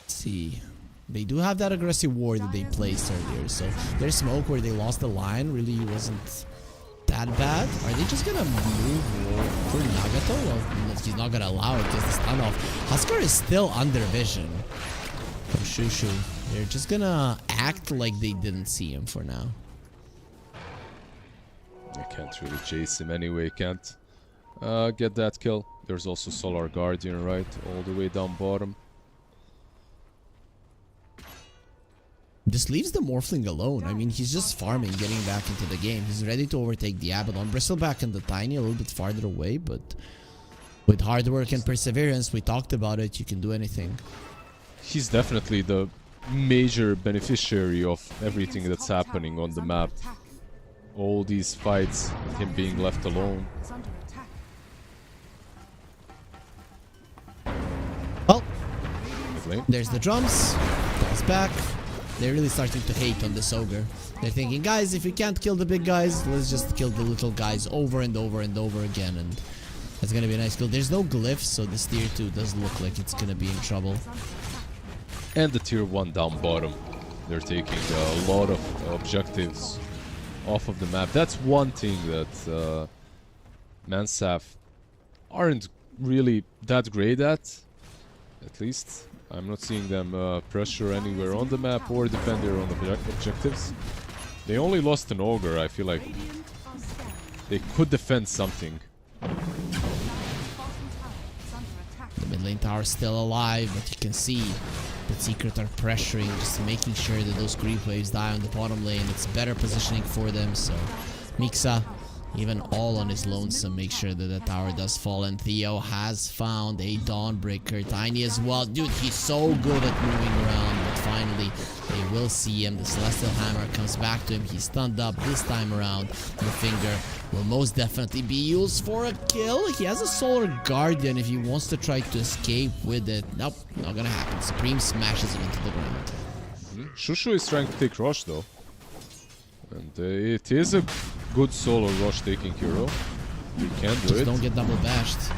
See, they do have that aggressive ward that they placed earlier, so their smoke where they lost the line really wasn't that bad. Are they just gonna move for Nagato? Well, he's not gonna allow it because the stun off. Huskar is still under vision from Shushu. They're just gonna act like they didn't see him for now. I can't really chase him anyway, can't get that kill. There's also Solar Guardian, right, all the way down bottom. Just leaves the Morphling alone. I mean, he's just farming, getting back into the game. He's ready to overtake the Abaddon. Bristleback and the Tiny a little bit farther away, but with hard work and perseverance, we talked about it, you can do anything. He's definitely the major beneficiary of everything that's happening on the map. All these fights, him being left alone. Is under attack. Well, Lane. there's the drums. That's back. They're really starting to hate on this Ogre. They're thinking, guys, if we can't kill the big guys, let's just kill the little guys over and over and over again. And that's gonna be a nice kill. There's no glyphs, so this tier 2 does look like it's gonna be in trouble. And the tier 1 down bottom. They're taking a lot of objectives off of the map. That's one thing that Mansav aren't really that great at least. I'm not seeing them pressure anywhere on the map or defend their own objectives. They only lost an Ogre. I feel like they could defend something. The mid lane tower is still alive, but you can see that Secret are pressuring, just making sure that those creep waves die on the bottom lane. It's better positioning for them, so Mixa, even all on his lonesome, make sure that the tower does fall. And Theo has found a Dawnbreaker. Tiny as well. Dude, he's so good at moving around, but finally they will see him. The Celestial Hammer comes back to him. He's stunned up this time around. The finger will most definitely be used for a kill. He has a Solar Guardian if he wants to try to escape with it. Nope, not gonna happen. Supreme smashes him into the ground. Shushu is trying to take Rosh though. And it is a good solo Rosh taking hero. We can do Just it. don't get double bashed.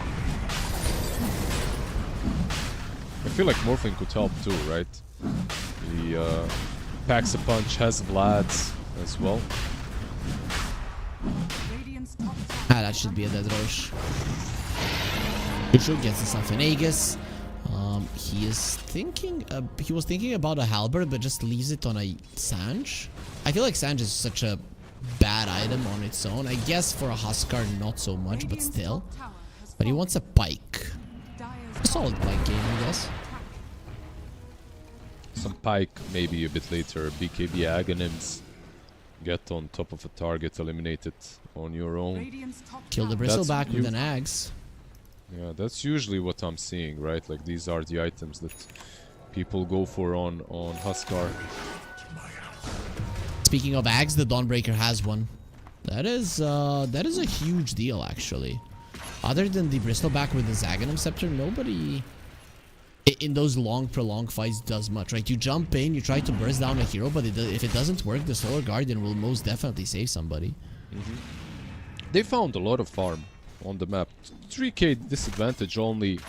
I feel like Morphling could help too, right? He packs a punch, has Vlad's as well. Radiant's top tower. That should be a dead Rosh. Shushu gets himself an Aegis. He was thinking about a Halberd, but just leaves it on a Sange. I feel like Sange is such a bad item on its own. I guess for a Huskar, not so much, but still. But he wants a Pike. A solid Pike game, I guess. Some Pike maybe a bit later. BKB Aghanims. Get on top of a target, eliminate it on your own. Radiant's top Kill the tower. Bristleback with an Axe. Yeah, that's usually what I'm seeing, right? Like these are the items that people go for on Huskar. Speaking of Axe, the Dawnbreaker has one. That is a huge deal, actually. Other than the Bristleback with the Aghanim Scepter, nobody in those long, prolonged fights does much, right? You jump in, you try to burst down a hero, but if it doesn't work, the Solar Guardian will most definitely save somebody. They found a lot of farm on the map. 3k disadvantage only.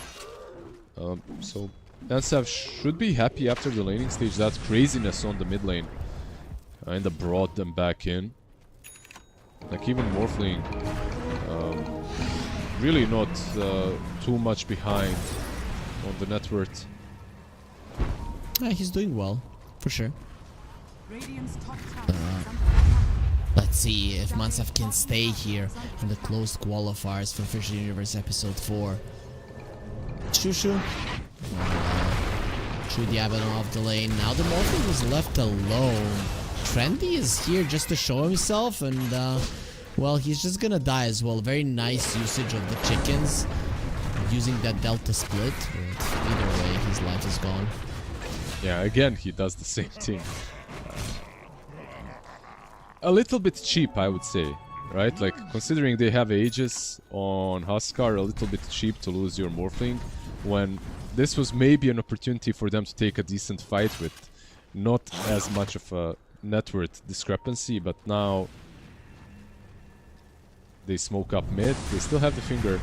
So Mansav should be happy after the laning stage. That craziness on the mid lane Kinda brought them back in. Like even Morphling, really not too much behind on the net worth. He's doing well, for sure. Radiant's top tower is under attack. Let's see if Mansaf can stay here in the closed qualifiers for FISSURE Universe Episode 4. Shushu. Shoot the Abaddon off the lane. Now the Morphin was left alone. Trendy is here just to show himself, and well, he's just gonna die as well. Very nice usage of the chickens, using that Delta split. But either way, his life is gone. Yeah, again, he does the same thing. A little bit cheap, I would say, right? Like, considering they have Aegis on Huskar, a little bit cheap to lose your Morphling, when this was maybe an opportunity for them to take a decent fight with not as much of a net worth discrepancy, but now they smoke up mid. They still have the finger.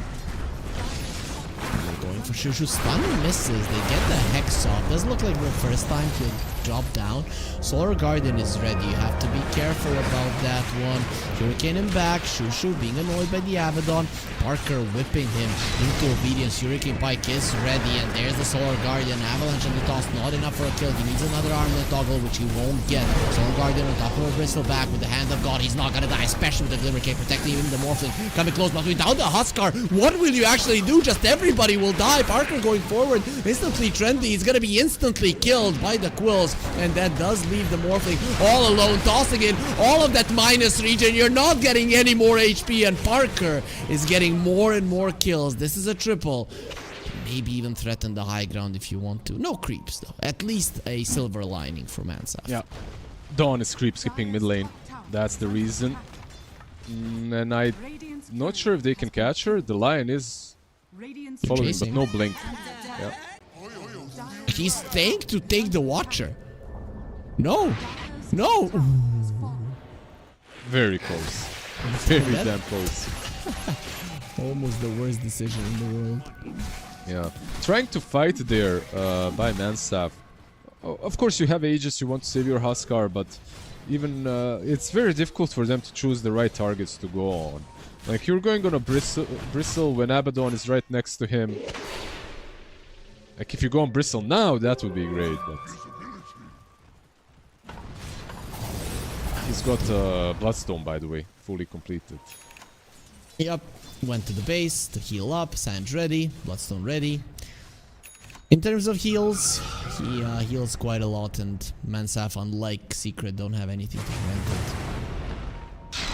They're going for Shushu. Stun misses. They get the Hex off. Doesn't look like the first time he'll drop down. Solar Guardian is ready. You have to be careful about that one. Hurricane him back. Shushu being annoyed by the Abaddon. Parker whipping him into obedience. Hurricane Pike is ready, and there's the Solar Guardian. Avalanche on the toss, not enough for a kill. He needs another armlet toggle, which he won't get. Solar Guardian on top of a Bristle back with the Hand of God. He's not gonna die, especially with the Glimmer Cape protecting even the Morphling. Coming close, but without the Huskar, what will you actually do? Just everybody will die. Parker going forward, instantly Trendy. He's gonna be instantly killed by the Quills, and that does leave the Morphling all alone, tossing in all of that minus region. You're not getting any more HP, and Parker is getting more and more kills. This is a triple. Maybe even threaten the high ground if you want to. No creeps though. At least a silver lining for Mansaf. Yeah. Dawn is creep skipping mid lane. That's the reason. And I'm not sure if they can catch her. The Lion is Radiant's following, but chasing. no blink. Yeah. He's staying to take the Watcher. No. No. Very close. Very That- damn close. Almost the worst decision in the world. Yeah. Trying to fight there by Mansaf. Of course, you have Aegis, you want to save your Huskar, but even it's very difficult for them to choose the right targets to go on. Like, you're going on a Bristle when Abaddon is right next to him. Like, if you go on Bristle now, that would be great, but... He's got Bloodstone, by the way, fully completed. Yep. Went to the base to heal up. Sand ready. Bloodstone ready. In terms of heals, he heals quite a lot, and Mansaf, unlike Secret, don't have anything to prevent it.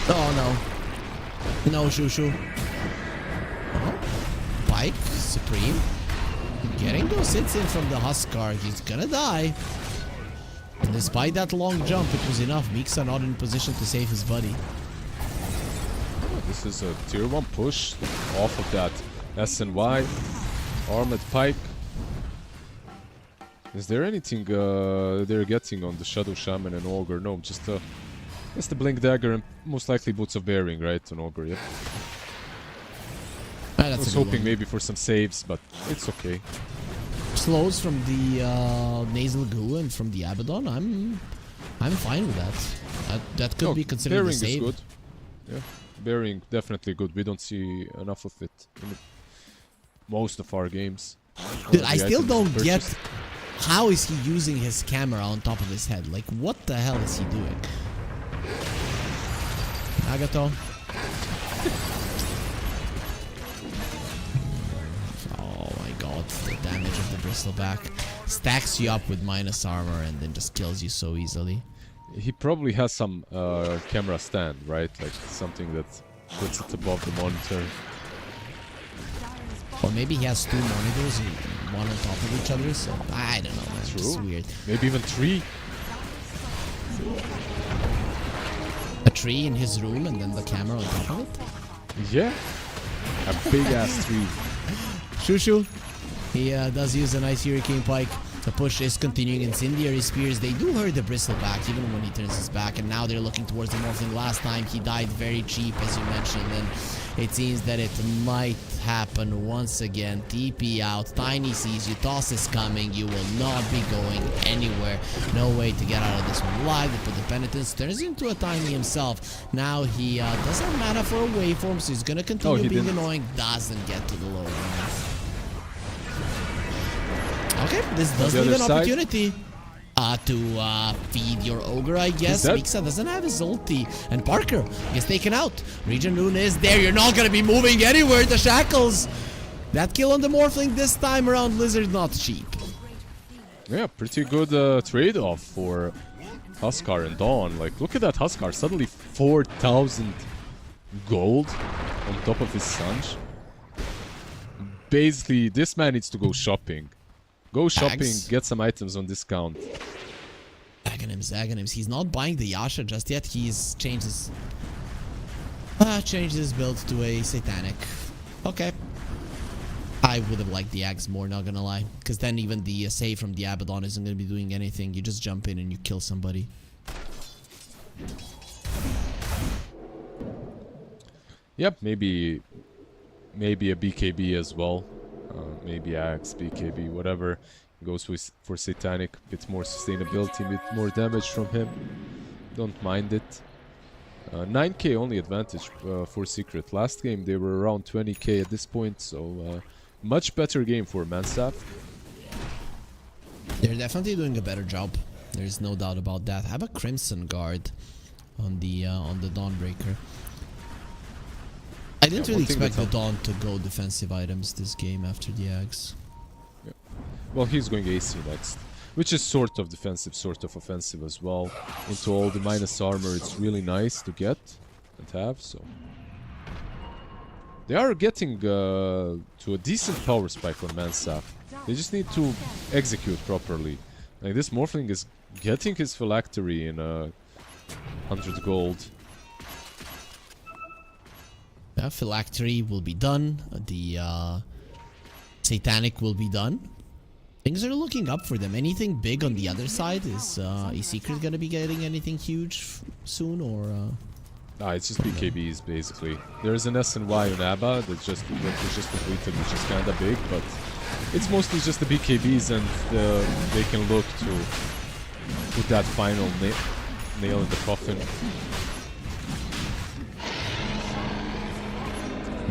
Oh no. No, Shushu. Pike, Supreme. Getting those hits in from the Huskar. He's gonna die. And despite that long jump, it was enough. Meeksa not in position to save his buddy. This is a tier 1 push off of that SNY. Armored Pike. Is there anything they're getting on the Shadow Shaman and Ogre? No, just the Blink Dagger and most likely Boots of Bearing, right, on Ogre, yeah. I was hoping maybe for some saves, but it's okay. Slows from the Nasal Goo and from the Abaddon, I'm fine with that. That could be considered a Bearing save. is good. Yeah, Bearing definitely good. We don't see enough of it in most of our games. Dude, I The still item don't get purchased. how is he using his camera on top of his head. Like, what the hell is he doing? Nagato. Oh my god, the damage of the Bristleback stacks you up with minus armor and then just kills you so easily. He probably has some camera stand, right? Like something that puts it above the monitor. Or maybe he has two monitors, one on top of each other, so I don't know, man. It's just weird. Maybe even 3. A tree in his room and then the camera on top of it? Yeah. A big ass 3. Shushu, he does use a nice Hurricane Pike. The push is continuing. Incendiary Spears, they do hurt the Bristleback even when he turns his back, and now they're looking towards the Morphling. Last time he died very cheap, as you mentioned, and It seems that it might happen once again. TP out. Tiny sees you. Toss is coming. You will not be going anywhere. No way to get out of this one live. They put the penitence. Turns into a Tiny himself. Now he doesn't have mana for a waveform, so he's gonna continue being annoying. Doesn't get to the low ground. Okay, this does leave an opportunity to feed your ogre, I guess. Mixa doesn't have his ulti. And Parker gets taken out. Region Rune is there. You're not gonna be moving anywhere. The shackles. That kill on the Morphling this time around, Lizard, not cheap. Yeah, pretty good trade-off for Huskar and Dawn. Like, look at that Huskar. Suddenly 4,000 gold on top of his Sanj. Basically, this man needs to go shopping. Go shopping, get some items on discount. Aghanim's. He's not buying the Yasha just yet. He's changed his build to a Satanic. Okay. I would have liked the Ags more, not gonna lie. Because then even the save from the Abaddon isn't gonna be doing anything. You just jump in and you kill somebody. Yep, maybe a BKB as well. Maybe Axe, BKB, whatever. Goes for Satanic. Bit more sustainability, bit more damage from him. Don't mind it. 9k only advantage for Secret. Last game they were around 20k at this point, so much better game for Mansaf. They're definitely doing a better job. There's no doubt about that. I have a Crimson Guard on the Dawnbreaker. I didn't really expect the Dawn to go defensive items this game after the Ags. Yeah. Well, he's going AC next, which is sort of defensive, sort of offensive as well. Into all the minus armor, it's really nice to get and have, so... They are getting to a decent power spike on Mansaf. They just need to execute properly. Like, this Morphling is getting his phylactery in 100 gold. Yeah, Phylactery will be done. The Satanic will be done. Things are looking up for them. Anything big on the other side? Is Secret gonna be getting anything huge soon, or? It's just BKBs basically. There's an SNY on ABBA that was just completed, which is kinda big, but it's mostly just the BKBs, and they can look to put that final nail in the coffin.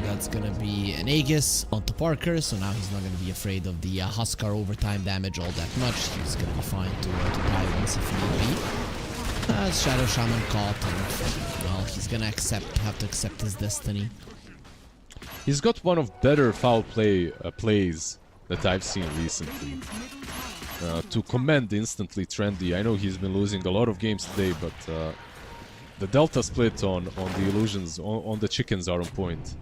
That's gonna be an Aegis onto Parker, so now he's not gonna be afraid of the Huskar overtime damage all that much. He's gonna be fine to die once if need be. Shadow Shaman caught, and well, he's gonna have to accept his destiny. He's got one of better foul plays that I've seen recently. To commend instantly Trendy. I know he's been losing a lot of games today, but the delta split on the illusions on the chickens are on point.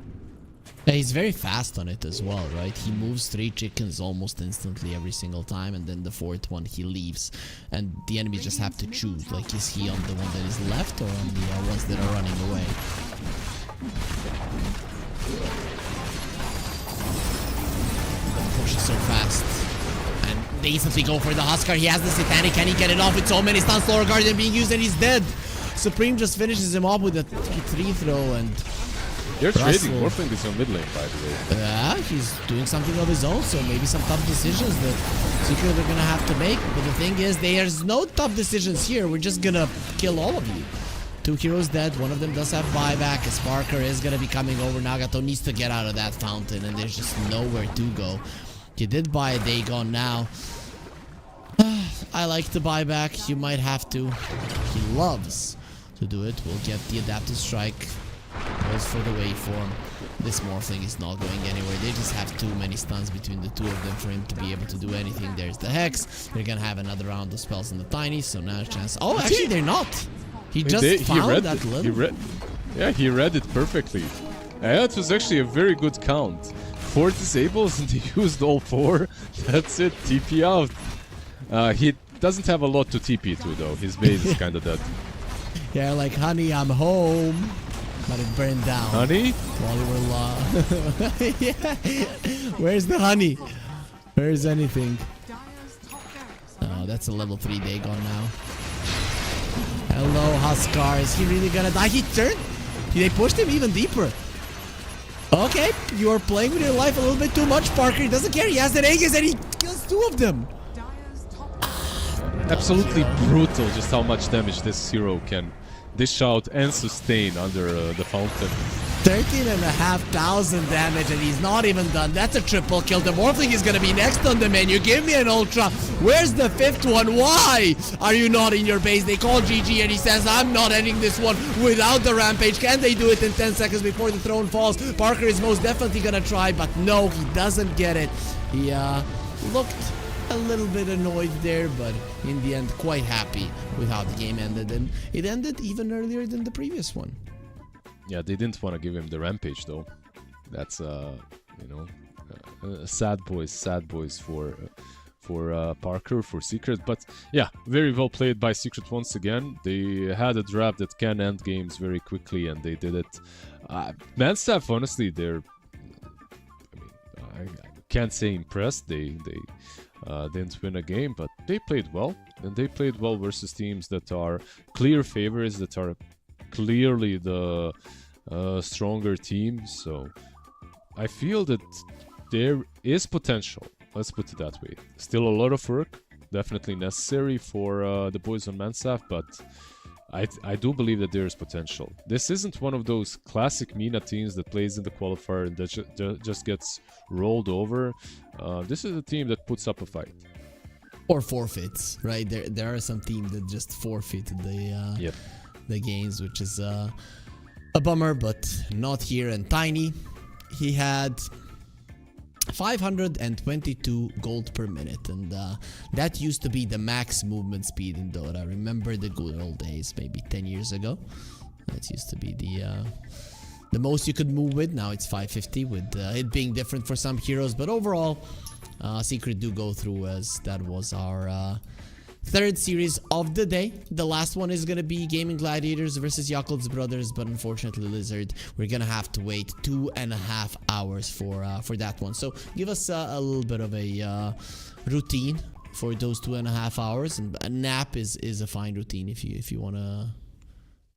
Yeah, he's very fast on it as well, right? He moves 3 chickens almost instantly every single time, and then the 4th one he leaves. And the enemies just have to choose, like, is he on the one that is left or on the ones that are running away? Pushes so fast. And they instantly go for the Huskar. He has the Satanic. Can he get it off with so many stuns? Lower Guardian being used and he's dead. Supreme just finishes him off with a 3 throw, and they're trading. Morphling is on mid lane, by the way. Yeah, he's doing something of his own, so maybe some tough decisions that Secret are gonna have to make. But the thing is, there's no tough decisions here. We're just gonna kill all of you. 2 heroes dead. One of them does have buyback. As Parker is gonna be coming over. Nagato needs to get out of that fountain, and there's just nowhere to go. He did buy a Dagon now. I like the buyback. You might have to. He loves to do it. We'll get the adaptive strike. Goes for the waveform. This Morphling is not going anywhere. They just have too many stuns between the 2 of them for him to be able to do anything. There's the Hex. They're gonna have another round of spells on the Tiny, so now a chance. Oh, actually, they're not. He just found that little. He read it perfectly. That was actually a very good count. 4 disables and he used all 4. That's it. TP out. He doesn't have a lot to TP to though. His base is kind of dead. Yeah, like, honey, I'm home. But it burned down. Honey? While we were yeah. Where's the honey? Where's anything? Oh, that's a level 3 Dagon now. Hello, Huskar. Is he really gonna die? He turned. They pushed him even deeper. Okay, you are playing with your life a little bit too much, Parker. He doesn't care. He has an Aegis and he kills 2 of them. Dire's top Absolutely brutal just how much damage this hero can dish out and sustain under the fountain. 13,500 damage and he's not even done. That's a triple kill. The Morphling is gonna be next on the menu. Give me an ultra. Where's the 5th one? Why are you not in your base? They call GG and he says, I'm not ending this one without the rampage. Can they do it in 10 seconds before the throne falls? Parker is most definitely gonna try, but no, he doesn't get it. He looked a little bit annoyed there, but in the end quite happy with how the game ended, and it ended even earlier than the previous one. Yeah, they didn't want to give him the rampage though. That's sad boys for Parker, for Secret. But yeah, very well played by Secret once again. They had a draft that can end games very quickly, and they did it. Manstaff, honestly, I can't say impressed. They didn't win a game, but they played well, and they played well versus teams that are clear favorites, that are clearly the stronger team. So I feel that there is potential. Let's put it that way. Still a lot of work, definitely necessary for the boys on Manstaff, but I do believe that there is potential. This isn't one of those classic MENA teams that plays in the qualifier and that just gets rolled over. This is a team that puts up a fight. Or forfeits, right? There are some teams that just forfeit the games, which is a bummer, but not here. And Tiny, he had 522 gold per minute, and that used to be the max movement speed in Dota. Remember the good old days, maybe 10 years ago. That used to be the most you could move with. Now it's 550, with it being different for some heroes, but overall Secret do go through, as that was our third series of the day. The last one is gonna be Gaming Gladiators versus Yakult's Brothers, but unfortunately Lizard, we're gonna have to wait 2.5 hours for that one. So give us a little bit of a routine for those 2.5 hours, and a nap is a fine routine if you wanna.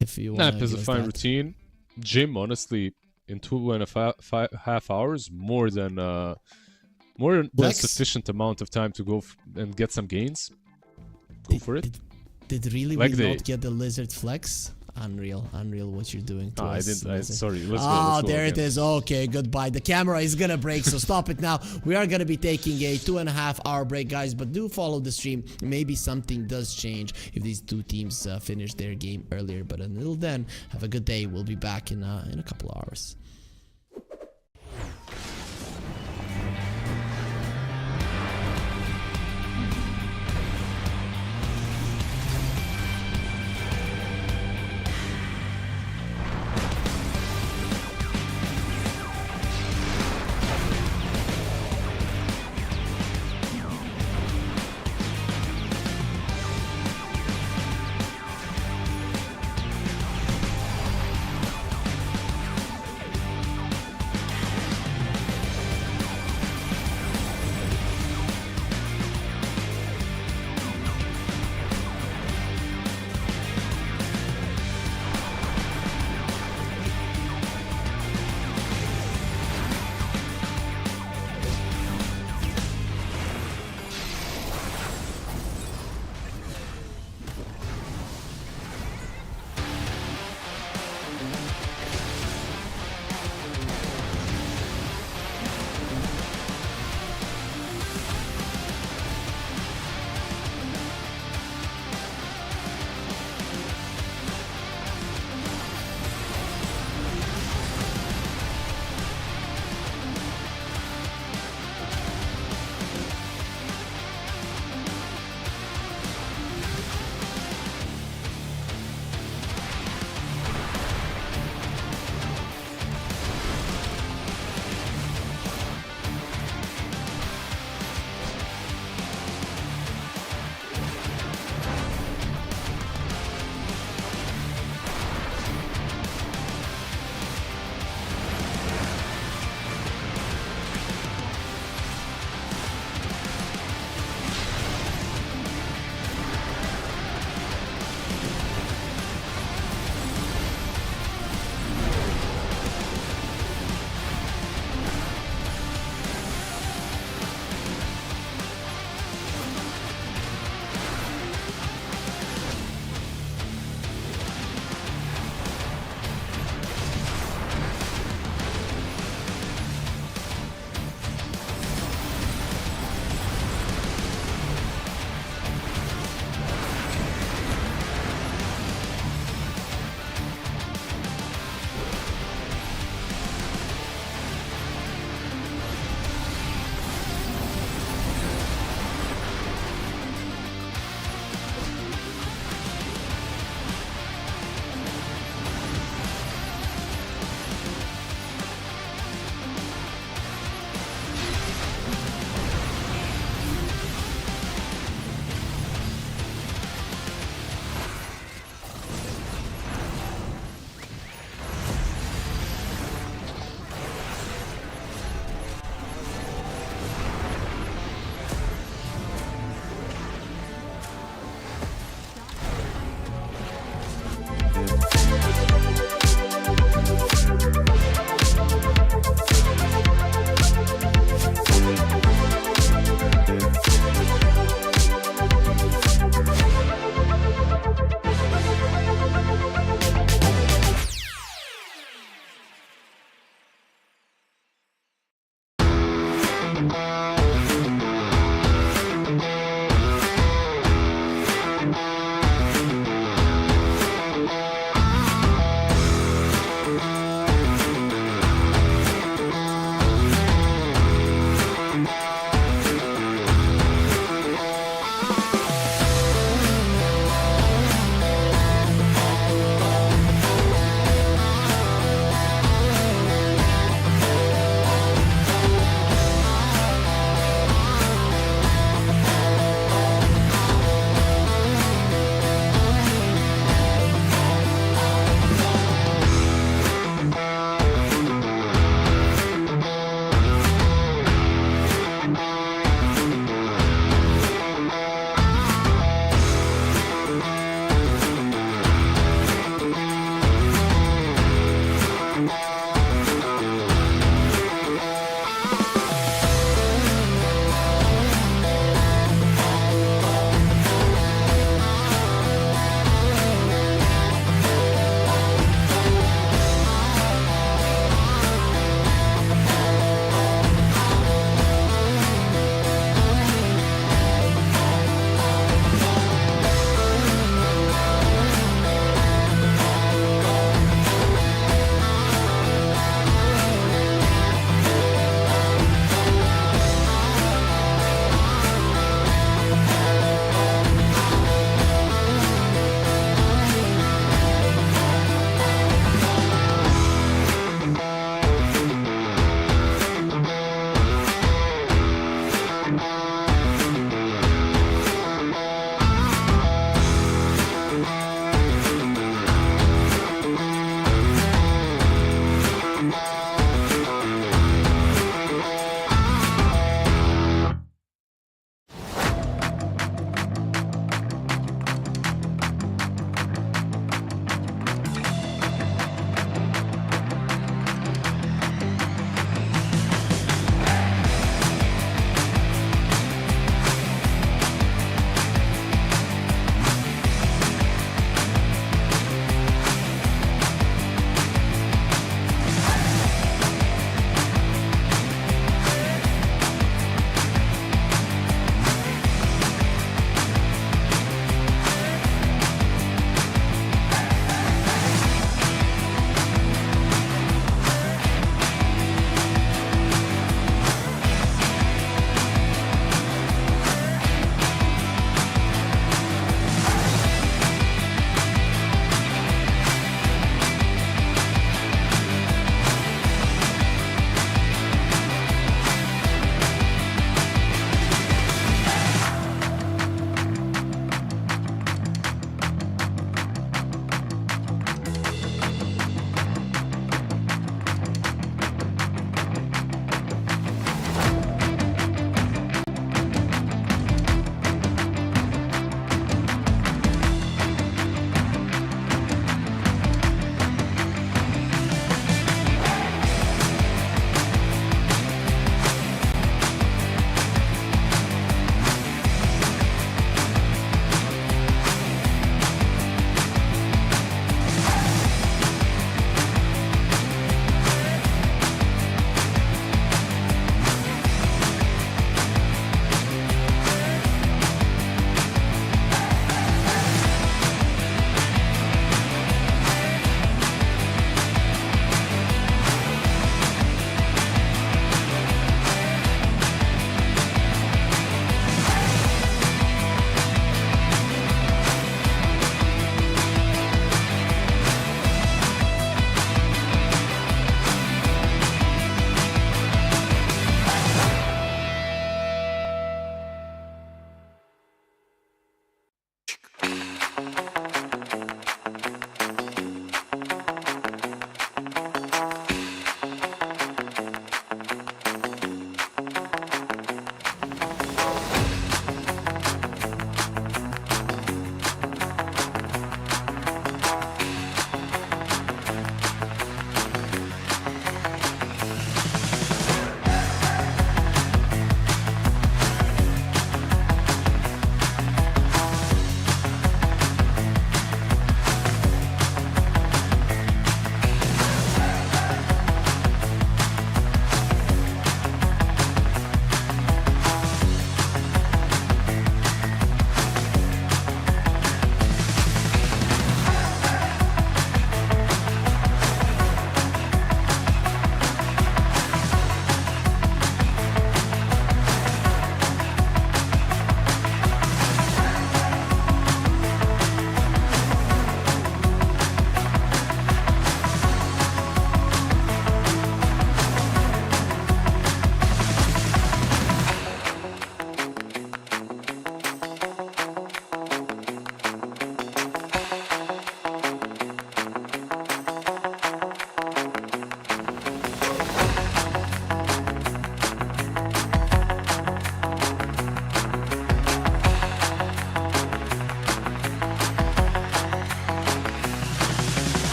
Nap is a fine routine. Gym, honestly, in 2.5 hours, more than sufficient amount of time to go and get some gains. Go for it. Did really we not get the Lizard flex? Unreal what you're doing to us. Sorry, let's go. Let's there go it is. Okay, goodbye. The camera is gonna break, so stop it now. We are gonna be taking a 2.5 hour break, guys, but do follow the stream. Maybe something does change if these two teams finish their game earlier, but until then, have a good day. We'll be back in a couple of hours.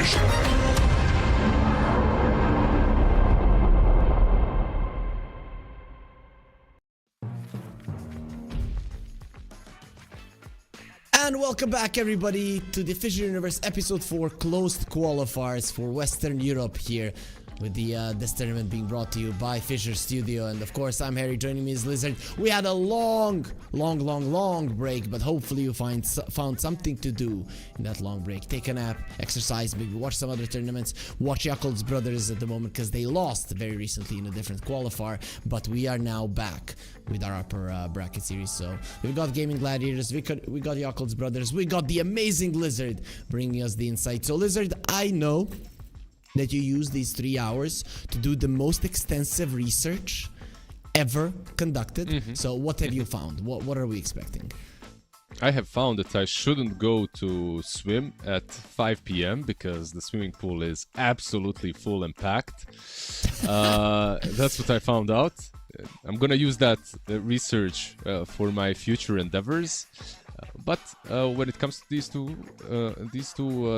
And welcome back, everybody, to the FISSURE Universe Episode 4 Closed Qualifiers for Western Europe here, with this tournament being brought to you by FISSURE Studio. And of course, I'm Harry, joining me is Lizard. We had a long break, but hopefully you found something to do in that long break. Take a nap, exercise, maybe watch some other tournaments, watch Yakul's brothers at the moment because they lost very recently in a different qualifier, but we are now back with our upper bracket series. So we've got Gaming Gladiators, we got Yakul's brothers, we got the amazing Lizard bringing us the insight. So Lizard, I know that you use these 3 hours to do the most extensive research ever conducted. So what have you found? What are we expecting? I have found that I shouldn't go to swim at 5 p.m. because the swimming pool is absolutely full and packed. That's what I found out. I'm gonna use that research for my future endeavors. But when it comes to these two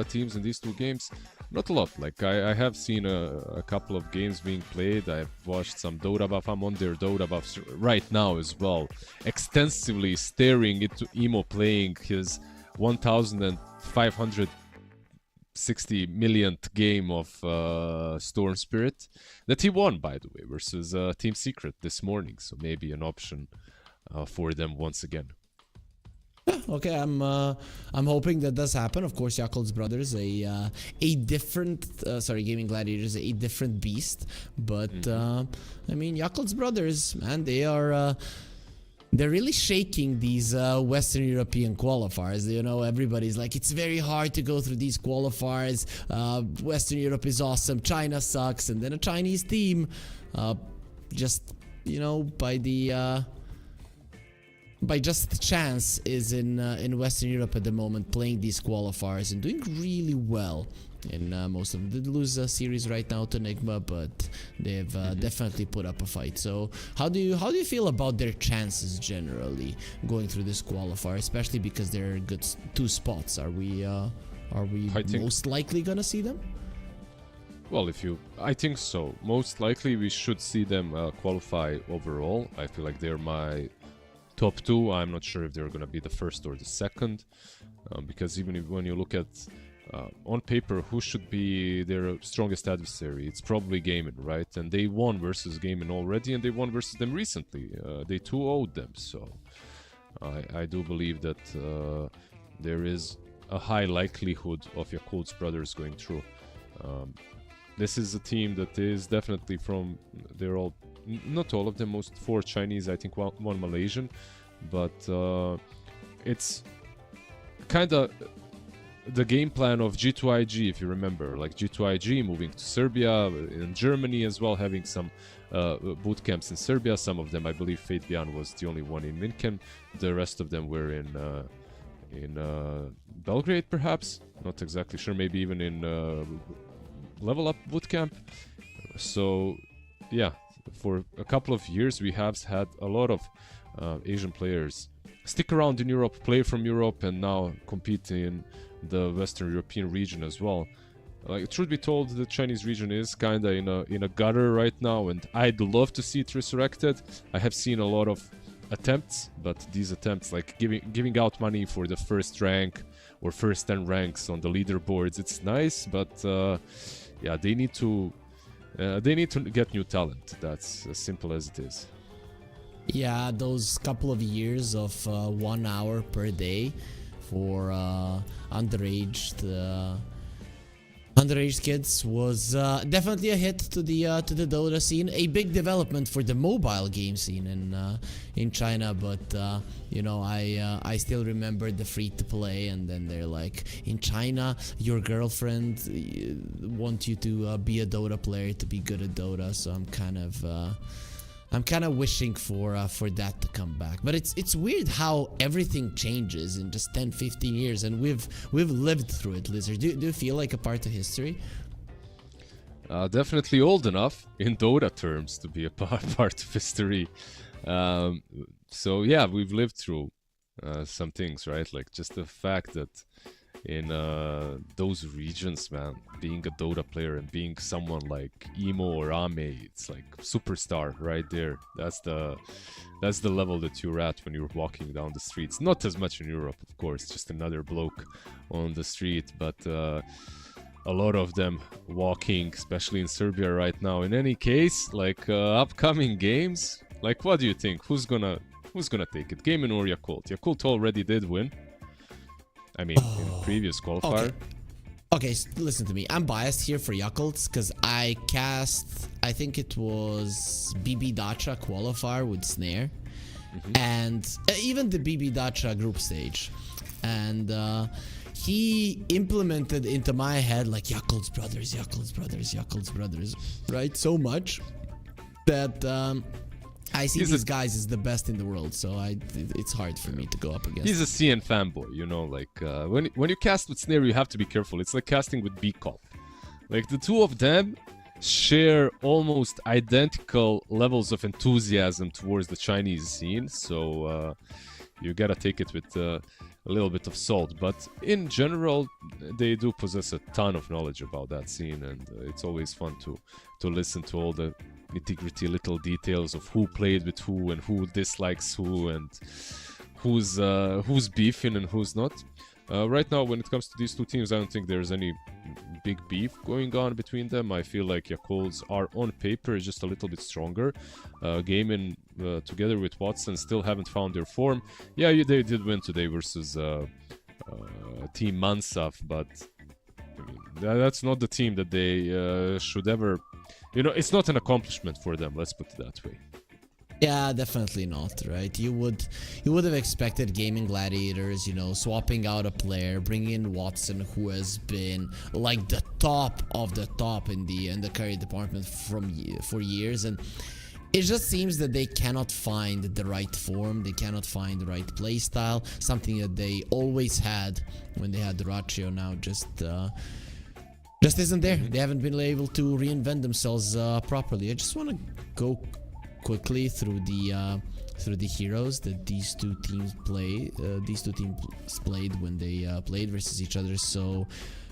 teams and these two games, not a lot. Like I have seen a couple of games being played. I've watched some Dota buff. I'm on their Dota buffs right now as well, extensively staring into Emo playing his 1,560 millionth game of Storm Spirit that he won, by the way, versus Team Secret this morning. So maybe an option for them once again. Okay, I'm hoping that does happen. Of course, Yakul's brothers, a different, Gaming Gladiators, a different beast. But I mean, Yakul's brothers, man, they're really shaking these Western European qualifiers. You know, everybody's like, it's very hard to go through these qualifiers. Western Europe is awesome. China sucks, and then a Chinese team, just, you know, by just chance is in Western Europe at the moment, playing these qualifiers and doing really well in most of them. They lose a series right now to Enigma, but they've definitely put up a fight. So how do you feel about their chances generally going through this qualifier, especially because they're good 2 spots? Are we most likely gonna see them? Well, I think so. Most likely we should see them qualify overall. I feel like they're my top 2. I'm not sure if they're going to be the first or the second, because even when you look at on paper who should be their strongest adversary, it's probably Gaimin, right? And they won versus Gaimin already, and they won versus them recently. They 2-0'd them, so I do believe that there is a high likelihood of Yakul's brothers going through. This is a team that is definitely they're all, not all of them, most 4 Chinese, I think 1 Malaysian, but it's kind of the game plan of G2IG, if you remember, like G2IG moving to Serbia and Germany as well, having some boot camps in Serbia. Some of them, I believe Fadebian was the only one in Minken. The rest of them were in Belgrade, perhaps, not exactly sure, maybe even in Level Up bootcamp. So yeah, for a couple of years we have had a lot of Asian players stick around in Europe, play from Europe, and now compete in the Western European region as well. Like, truth be told, the Chinese region is kinda in a gutter right now, and I'd love to see it resurrected. I have seen a lot of attempts, but these attempts, like giving out money for the first rank or first 10 ranks on the leaderboards, it's nice, but yeah, they need to get new talent. That's as simple as it is. Yeah, those couple of years of 1 hour per day for underaged kids was definitely a hit to the Dota scene. A big development for the mobile game scene in China, but you know, I still remember the free to play, and then they're like, in China your girlfriend wants you to be a Dota player to be good at Dota. So I'm kind of wishing for that to come back. But it's weird how everything changes in just 10-15 years, and we've lived through it, Lizard. Do you feel like a part of history? Definitely old enough in Dota terms to be a part of history. So yeah, we've lived through some things, right? Like just the fact that in those regions, man. Being a Dota player and being someone like Emo or Ame, it's like superstar right there. That's the level that you're at when you're walking down the streets. Not as much in Europe, of course, just another bloke on the street, but a lot of them walking, especially in Serbia right now. In any case, like upcoming games, like what do you think? Who's gonna take it? Gaming or Yakult? Yakult already did win. I mean, in previous qualifier. Okay, listen to me. I'm biased here for Yakults because I cast, I think it was BB Dacha qualifier with Snare, and even the BB Dacha group stage, and he implemented into my head like Yakults brothers, Yakults brothers, Yakults brothers, right? So much that I see these guys as the best in the world, so it's hard for me to go up against. He's a CN fanboy, you know, like when you cast with Snare, you have to be careful. It's like casting with B-Cop. Like the two of them share almost identical levels of enthusiasm towards the Chinese scene, so you gotta take it with a little bit of salt. But in general, they do possess a ton of knowledge about that scene, and it's always fun to listen to all the nitty-gritty little details of who played with who and who dislikes who and who's beefing and who's not. Right now, when it comes to these two teams, I don't think there's any big beef going on between them. I feel like Yakults are on paper just a little bit stronger. Gaming together with Watson still haven't found their form. Yeah, they did win today versus Team Mansaf, but I mean, that's not the team that they should ever... You know, it's not an accomplishment for them, let's put it that way. Yeah, definitely not, right? You would have expected Gaming Gladiators, you know, swapping out a player, bringing in Watson, who has been like the top of the top in the carry department for years, and it just seems that they cannot find the right form, they cannot find the right play style, something that they always had when they had the Ratio. Now just isn't there. They haven't been able to reinvent themselves properly. I just want to go quickly through the heroes that these two teams played when they played versus each other. So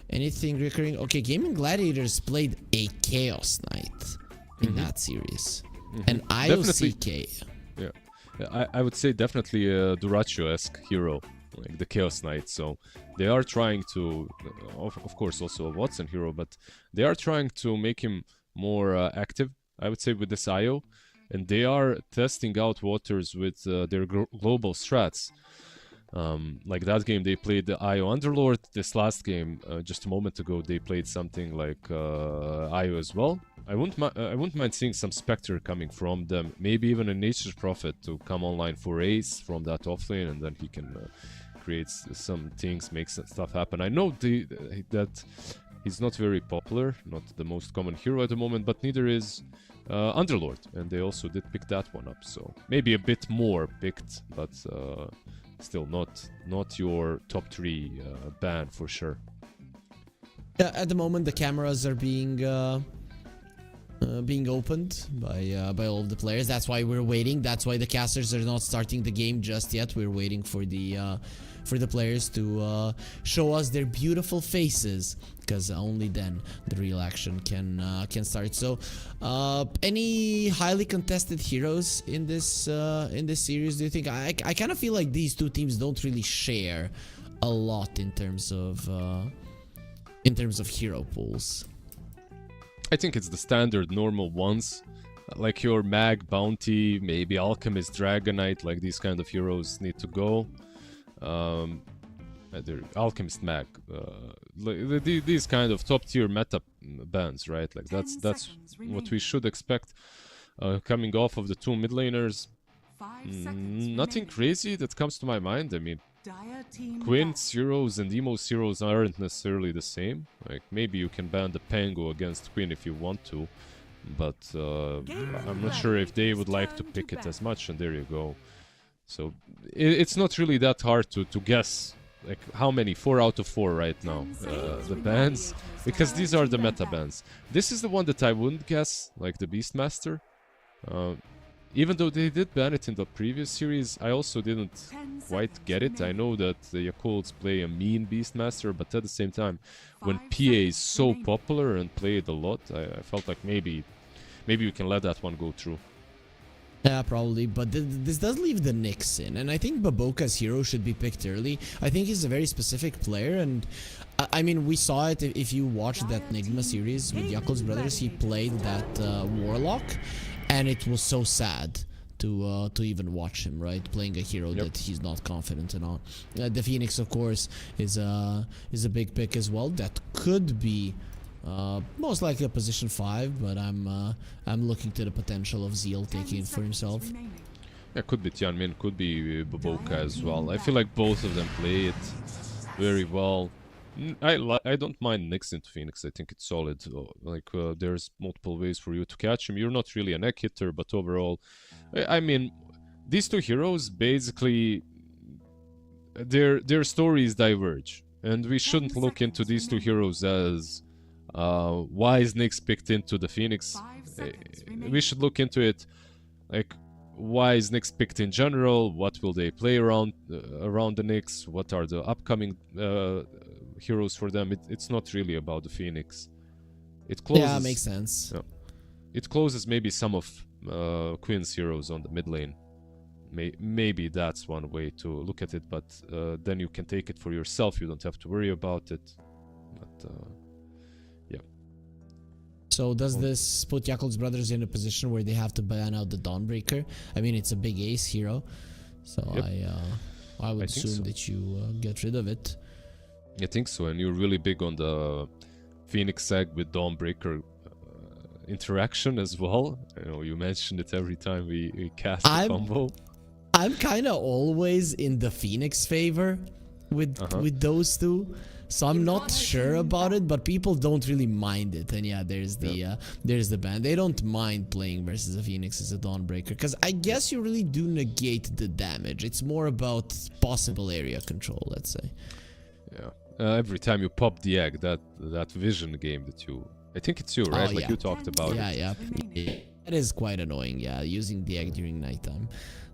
anything recurring? Okay, Gaming Gladiators played a Chaos Knight in that series, and IOCK. Yeah, I would say definitely a Duracho-esque hero, like the Chaos Knight. So they are trying to, of course, also a Watson hero, but they are trying to make him more active, I would say, with this IO. And they are testing out waters with their global strats. Like that game, they played the IO Underlord. This last game, just a moment ago, they played something like IO as well. I wouldn't mind seeing some Spectre coming from them. Maybe even a Nature's Prophet to come online for Ace from that offlane, and then he can create some things, make some stuff happen. I know that he's not very popular, not the most common hero at the moment, but neither is Underlord, and they also did pick that one up, so maybe a bit more picked, but still not your top 3 ban for sure. Yeah, at the moment the cameras are being opened by all of the players. That's why we're waiting. That's why the casters are not starting the game just yet. We're waiting for the players to show us their beautiful faces, because only then the real action can start. So any highly contested heroes in this series, do you think? I kind of feel like these two teams don't really share a lot in terms of hero pools. I think it's the standard normal ones, like your Mag, Bounty, maybe Alchemist, Dragonite, like these kind of heroes need to go. Alchemist, Mag, these kind of top tier meta bans, right? Like that's what we should expect coming off of the two mid laners. Nothing crazy that comes to my mind. I mean, Quin's heroes and Emo's heroes aren't necessarily the same. Like maybe you can ban the Pango against Quinn if you want to, but I'm not sure if they would like to pick it as much, and there you go. So it's not really that hard to guess like how many, 4 out of 4 right now, the bans, because these are the meta bans. This is the one that I wouldn't guess, like the Beastmaster. even though they did ban it in the previous series, I also didn't 10 quite seconds get it. I remaining. know that the Yakults play a mean Beastmaster, but at the same time, when 5 PA is seconds so remaining. popular and played a lot, I felt like maybe we can let that one go through. Yeah, probably, but this does leave the Knicks in, and I think Baboka's hero should be picked early. I think he's a very specific player, and I mean, we saw it if you watched that Nigma series with Yakul's brothers. He played that Warlock, and it was so sad to even watch him, right? Playing a hero that he's not confident in on. The Phoenix, of course, is a big pick as well. That could be most likely a position 5, but I'm looking to the potential of Zeal 10 taking it for seconds himself. remaining. Yeah, could be Tianmin, could be Baboka as well. I feel like both of them play it very well. I don't mind Nyx into Phoenix. I think it's solid. There's multiple ways for you to catch him. You're not really a neck hitter, but overall, I mean, these two heroes basically their stories diverge, and we shouldn't look into these two heroes as why is Nyx picked into the Phoenix. 5 seconds remaining. We should look into it like why is Nyx picked in general, what will they play around the Nyx, what are the upcoming heroes for them. It's not really about the Phoenix. It closes, Yeah, makes sense. yeah, it closes maybe some of Queen's heroes on the mid lane. Maybe that's one way to look at it, but then you can take it for yourself. You don't have to worry about it. But So does this put Yakul's brothers in a position where they have to ban out the Dawnbreaker? I mean, it's a big ace hero, so Yep. I would I think assume so. that you get rid of it. I think so, and you're really big on the Phoenix egg with Dawnbreaker interaction as well. You know, you mentioned it every time we cast the combo. I'm kind of always in the Phoenix favor with those two. So I'm not sure about it, but people don't really mind it. And yeah, there's the ban. They don't mind playing versus a Phoenix as a Dawnbreaker, because I guess you really do negate the damage. It's more about possible area control, let's say. Yeah. Every time you pop the egg, that vision game that I think it's you, right? Oh, Like yeah. you talked about Yeah, it. yeah. That is quite annoying. Yeah, using the egg during nighttime.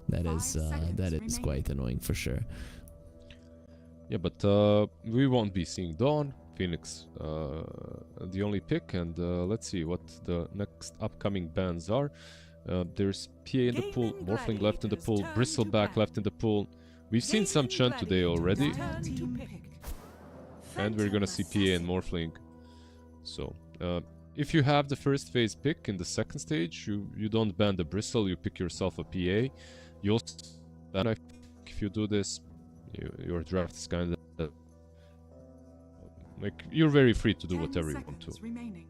That 5 is seconds quite annoying for sure. Yeah, but we won't be seeing Dawn. Phoenix, the only pick, and let's see what the next upcoming bans are. There's PA in the pool, Morphling left in the pool, Bristleback left in the pool. We've seen some Chen today already, Turn to pick. and we're gonna see PA and Morphling. So, if you have the first phase pick in the second stage, you don't ban the Bristle, you pick yourself a PA. You also ban if you do this. Your draft is kind of like you're very free to do 10 whatever you want to. seconds remaining.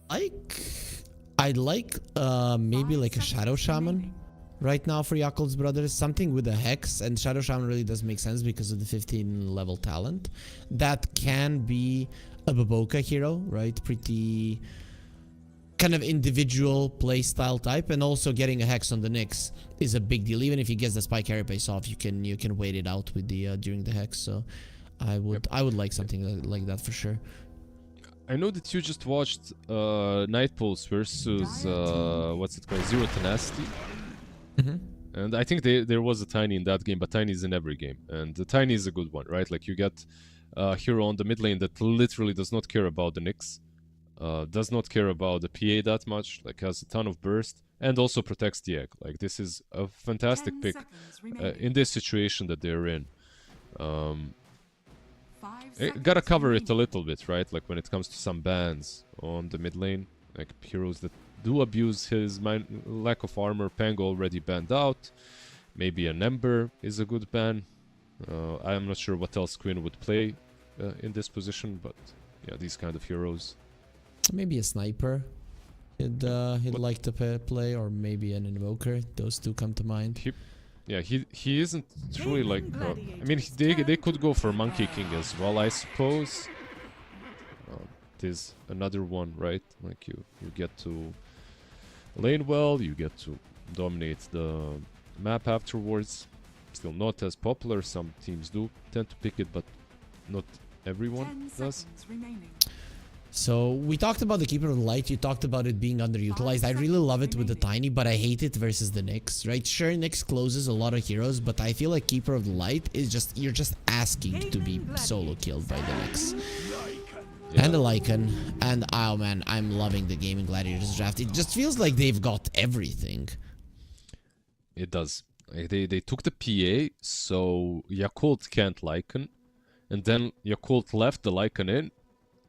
I'd like maybe 5 like a seconds Shadow Shaman remaining. right now for Yakul's brothers. Something with a Hex, and Shadow Shaman really does make sense because of the 15 level talent. That can be a Baboka hero, right? Pretty kind of individual playstyle type, and also getting a Hex on the Nyx is a big deal. Even if he gets the Spike Carapace off, you can wait it out with the during the Hex. So I would like something like that for sure. I know that you just watched Night Pulse versus what's it called, Zero Tenacity, and I think there was a Tiny in that game, but Tiny is in every game, and the Tiny is a good one, right? Like you get a hero on the mid lane that literally does not care about the Nyx, does not care about the PA that much, like has a ton of burst, and also protects the egg. Like this is a fantastic 10 pick seconds remaining. in this situation that they're in. 5 Gotta seconds cover it a remaining. little bit, right? Like when it comes to some bans on the mid lane, like heroes that do abuse his lack of armor. Pango already banned out. Maybe an Ember is a good ban. I'm not sure what else Queen would play in this position, but yeah, these kind of heroes. Maybe a Sniper. He'd like to play, or maybe an Invoker. Those two come to mind. He isn't truly like. I mean, they could go for Monkey King as well, I suppose. It is another one, right? Like you get to lane well, you get to dominate the map afterwards. Still not as popular. Some teams do tend to pick it, but not everyone 10 does. seconds remaining. So we talked about the Keeper of the Light. You talked about it being underutilized. I really love it with the Tiny, but I hate it versus the Nyx, right? Sure, Nyx closes a lot of heroes, but I feel like Keeper of the Light is just, you're just asking to be solo killed by the Nyx. Yeah. And the Lycan. And oh man, I'm loving the Gaming Gladiators draft. It just feels like they've got everything. It does. Like, they took the PA, so Yakult can't Lycan, and then Yakult left the Lycan in,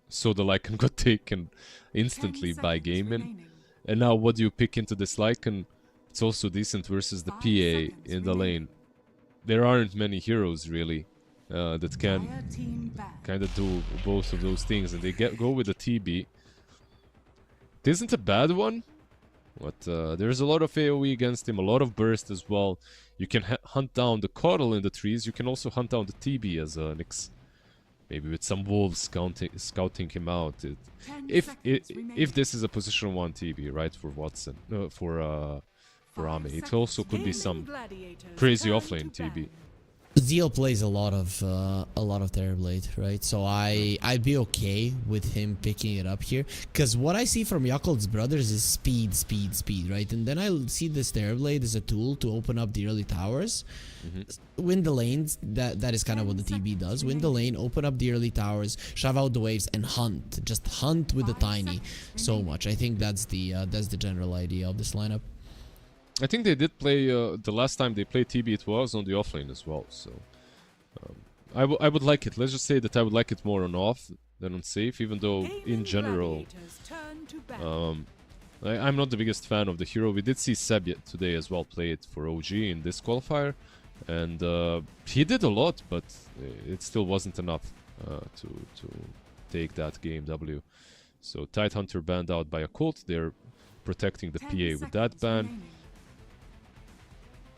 so the Lycan got taken instantly by Gaming. And now what do you pick into this Lycan? It's also decent versus the PA in the lane. There aren't many heroes really that can kind of do both of those things, and they go with the TB. It isn't a bad one, but there's a lot of AoE against him, a lot of burst as well. You can hunt down the Coddle in the trees, you can also hunt down the TB as a Nyx. Maybe with some wolves scouting him out. If this is a position 1 TB, right, for Watson, for Ame, it also could be some crazy offlane TB. Zeal plays a lot of Terrorblade, right? So I'd be okay with him picking it up here, because what I see from Yakult's brothers is speed, right? And then I see this Terrorblade as a tool to open up the early towers, win the lanes. That is kind of what the TB does. Win the lane, open up the early towers, shove out the waves, and hunt. Just hunt with the Tiny so much. I think that's the general idea of this lineup. I think they did play, the last time they played TB it was on the offlane as well, so... I would like it, let's just say that I would like it more on off than on safe, even though in general... I'm not the biggest fan of the hero. We did see Seb today as well play it for OG in this qualifier, and he did a lot, but it still wasn't enough to take that game W. So Tidehunter banned out by a cult, they're protecting the PA with that ban.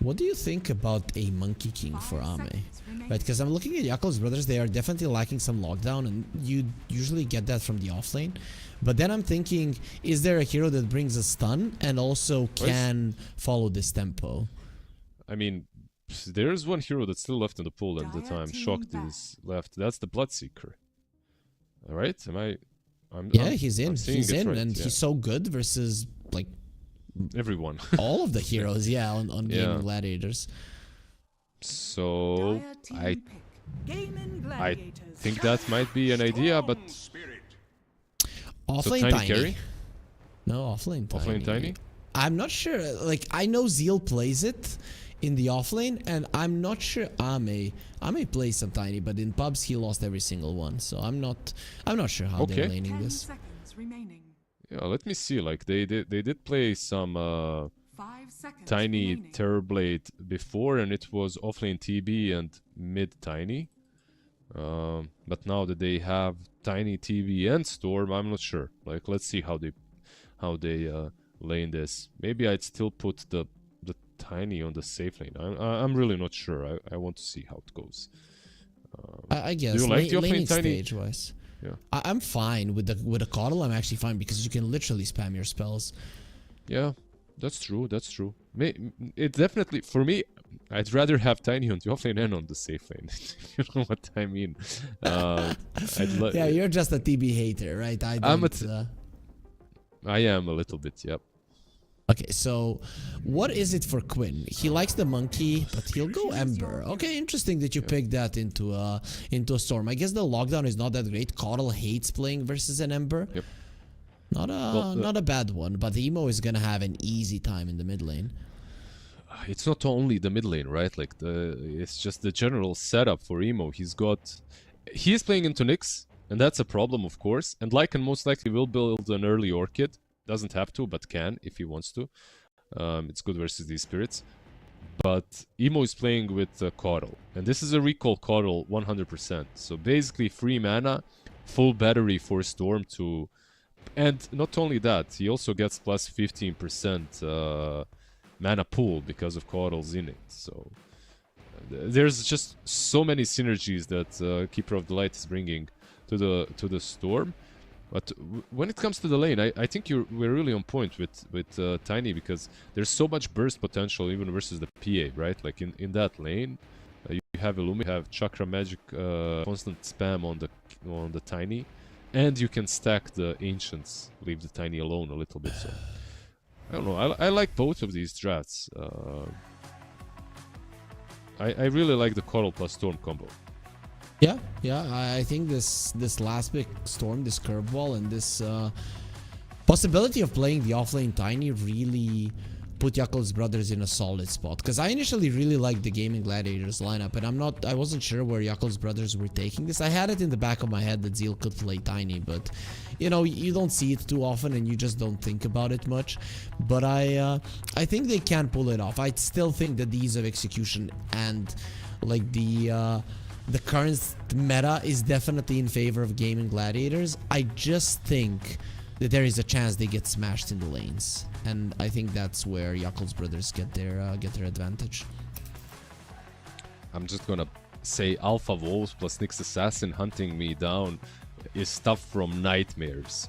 What do you think about a Monkey King for Ame? Right, because I'm looking at Yakult's brothers, they are definitely lacking some lockdown, and you usually get that from the offlane. But then I'm thinking, is there a hero that brings a stun and also can follow this tempo? I mean, there's one hero that's still left in the pool at the time. Shocked is left. That's the Bloodseeker. Alright? He's in. He's in, right, and yeah. he's so good versus, like, everyone. all of the heroes, yeah, on Gaming Gladiators. So, I think that might be an idea, but... Offlane so Tiny. Carry? No, offlane Tiny. Offlane Tiny? I'm not sure. Like, I know Zeal plays it in the offlane, and I'm not sure Ame plays some Tiny, but in pubs he lost every single one. So I'm not sure how they're laning this. Yeah, let me see. Like they did play some Tiny Terrorblade before, and it was offlane TB and mid Tiny. But now that they have Tiny TB and Storm, I'm not sure. Like, let's see how they lane this. Maybe I'd still put the Tiny on the safe lane. I'm really not sure. I want to see how it goes. I guess. Do you like the laning offlane Tiny? stage wise. Yeah. I'm fine with the Coddle. I'm actually fine because you can literally spam your spells. Yeah, that's true. That's true. It definitely, for me, I'd rather have Tiny on the offlane and on the safe lane. You know what I mean? Yeah, you're just a TB hater, right? I am a little bit. Yep. Okay, so what is it for Quinn? He likes the monkey, but he'll go Ember. Okay, interesting that you picked that into a Storm. I guess the lockdown is not that great. Coddle hates playing versus an Ember. Yep. Not a bad one, but Emo is gonna have an easy time in the mid lane. It's not only the mid lane, right? Like it's just the general setup for Emo. He is playing into Nyx, and that's a problem, of course. And Lycan most likely will build an early Orchid. Doesn't have to, but can if he wants to. It's good versus these spirits. But Emo is playing with Coddle, and this is a recall Coddle 100%. So basically free mana, full battery for Storm to... And not only that, he also gets plus 15% mana pool because of Coddle's in it. So there's just so many synergies that Keeper of the Light is bringing to the Storm. But when it comes to the lane, I think we're really on point with Tiny, because there's so much burst potential even versus the PA, right? Like in that lane, you have Illumine, you have Chakra Magic, constant spam on the Tiny, And you can stack the Ancients, leave the Tiny alone a little bit, so... I don't know, I like both of these drafts. I really like the Coral plus Storm combo. Yeah, I think this last pick, Storm, this curveball, and this possibility of playing the offlane Tiny really put Yakul's brothers in a solid spot. Because I initially really liked the Gaming Gladiators lineup, and I wasn't sure where Yakul's brothers were taking this. I had it in the back of my head that Zeal could play Tiny, but you know, you don't see it too often and you just don't think about it much. But I think they can pull it off. I still think that the ease of execution and like the current meta is definitely in favor of Gaming Gladiators. I just think that there is a chance they get smashed in the lanes, and I think that's where Yakul's brothers get their advantage. I'm just gonna say Alpha Wolves plus Nyx Assassin hunting me down is stuff from nightmares.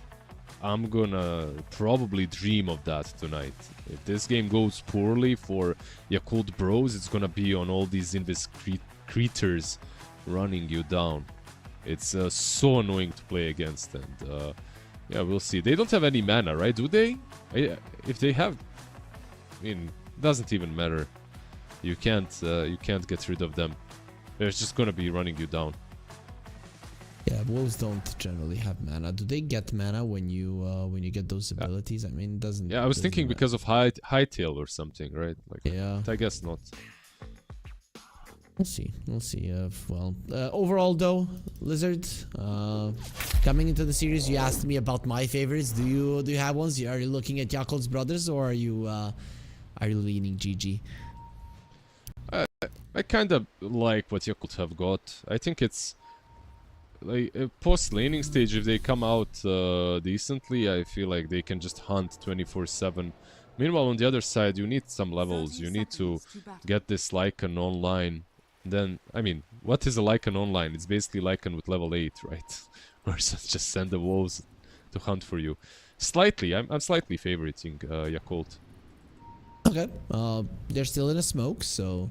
I'm gonna probably dream of that tonight. If this game goes poorly for Yakult Bros, it's gonna be on all these Invis creatures running you down. It's so annoying to play against, and yeah, we'll see. They don't have any mana, right? Do they? If they have, I mean, doesn't even matter. You can't get rid of them. They're just gonna be running you down. Yeah, wolves don't generally have mana. Do they get mana when you get those abilities? I mean, it doesn't. Yeah, I was thinking because of Hightail or something, right? Like, yeah, I guess not. We'll see. We'll see. Well, overall though, Lizard, coming into the series, you asked me about my favorites. Do you have ones? Are you looking at Yakul's brothers, or are you leaning GG? I kind of like what Yakult have got. I think it's like post laning stage. If they come out decently, I feel like they can just hunt 24/7. Meanwhile, on the other side, you need some levels. You need to get this Lycan online. Then, I mean, what is a Lycan online? It's basically Lycan with level 8, right? Versus just send the wolves to hunt for you. Slightly, I'm slightly favoriting Yakult. Okay, they're still in a smoke, so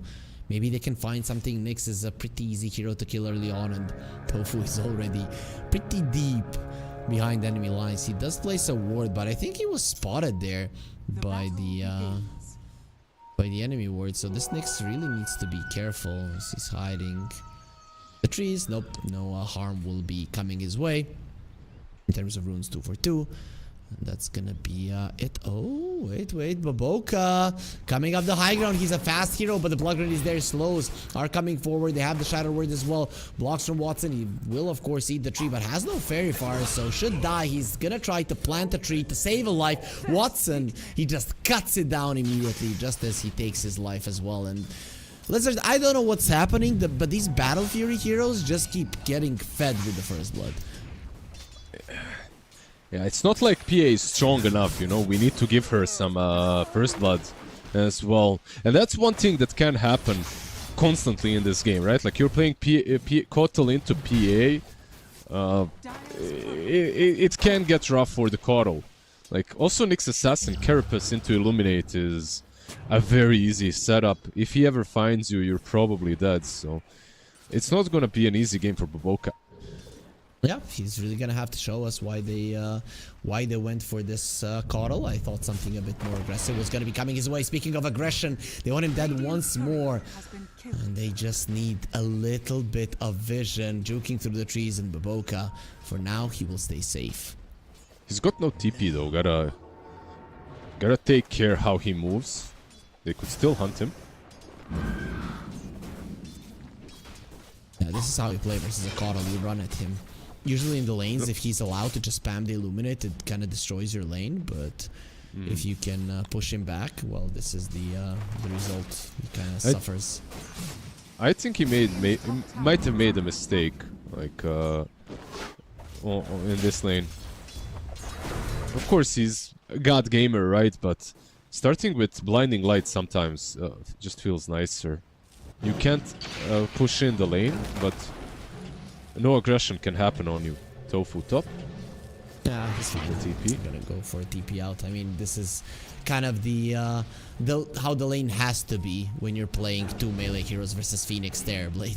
maybe they can find something. Nyx is a pretty easy hero to kill early on, and Tofu is already pretty deep behind enemy lines. He does place a ward, but I think he was spotted there by the enemy ward, so this Nyx really needs to be careful. He's hiding the trees. Nope, no harm will be coming his way in terms of runes 2 for 2. That's gonna be it. Oh, wait, Baboka coming up the high ground. He's a fast hero, but the blood grenade is there. Slows are coming forward. They have the shadow word as well. Blocks from Watson. He will of course eat the tree, but has no fairy fire, so should die. He's gonna try to plant a tree to save a life. Watson, he just cuts it down immediately, just as he takes his life as well. And Lizard, I don't know what's happening, but these Battle Fury heroes just keep getting fed with the first blood. Yeah, it's not like PA is strong enough, you know. We need to give her some first blood as well. And that's one thing that can happen constantly in this game, right? Like, you're playing Kotal into PA. It can get rough for the Kotal. Like, also Nyx Assassin Carapace into Illuminate is a very easy setup. If he ever finds you, you're probably dead. So it's not gonna be an easy game for Baboka. Yeah, he's really gonna have to show us why they went for this Coddle. I thought something a bit more aggressive was gonna be coming his way. Speaking of aggression, they want him dead once more, and they just need a little bit of vision, juking through the trees. And Baboka, for now, he will stay safe. He's got no TP though. Gotta take care how he moves. They could still hunt him. Yeah, this is how you play versus a Coddle. You run at him. Usually in the lanes, if he's allowed to just spam the Illuminate, it kind of destroys your lane. But if you can push him back, well, this is the result. He kind of suffers. I think he might have made a mistake, like in this lane. Of course, he's a god gamer, right? But starting with blinding light sometimes just feels nicer. You can't push in the lane, but no aggression can happen on you. Tofu top. Yeah, he's gonna go for a TP out. I mean, this is kind of the how the lane has to be when you're playing two melee heroes versus Phoenix Terrorblade.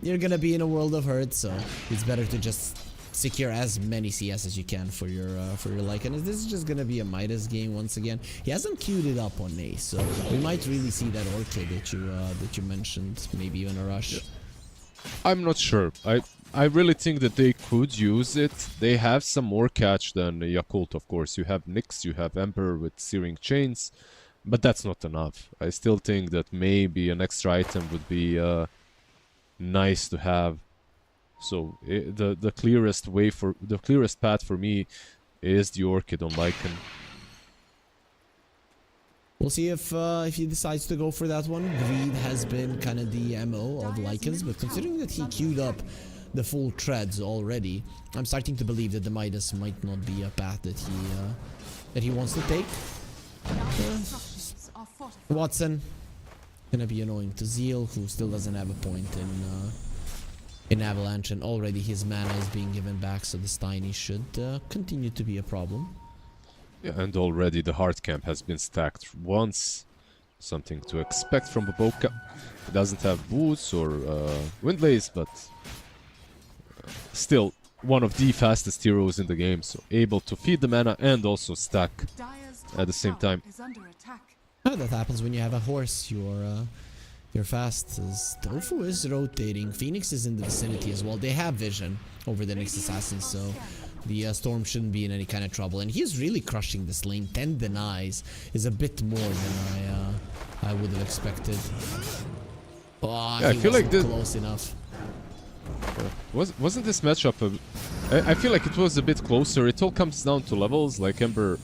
You're gonna be in a world of hurt, so it's better to just secure as many CS as you can for your Lycan. This is just gonna be a Midas game once again. He hasn't queued it up on Ace, so we might really see that Orchid that you mentioned, maybe even a rush. I'm not sure. I really think that they could use it. They have some more catch than Yakult, of course. You have Nyx, you have Emperor with Searing Chains, but that's not enough. I still think that maybe an extra item would be nice to have. So the clearest path for me is the Orchid on Lycan. We'll see if he decides to go for that one. Greed has been kind of the MO of Lycans, but considering that he queued up the full treads already, I'm starting to believe that the Midas might not be a path that he wants to take. Watson gonna be annoying to Zeal, who still doesn't have a point in Avalanche, and already his mana is being given back, so this Tiny should continue to be a problem. Yeah, and already the hard camp has been stacked once. Something to expect from Baboka. He doesn't have boots or windlays, but still one of the fastest heroes in the game, so able to feed the mana and also stack at the same time. Oh, that happens when you have a horse. You're fast. As Tofu is rotating. Phoenix is in the vicinity as well. They have vision over the next assassin, so the Storm shouldn't be in any kind of trouble. And he's really crushing this lane. 10 denies is a bit more than I would have expected. Oh, yeah, I feel like this close enough. Wasn't this matchup I feel like it was a bit closer. It all comes down to levels like Ember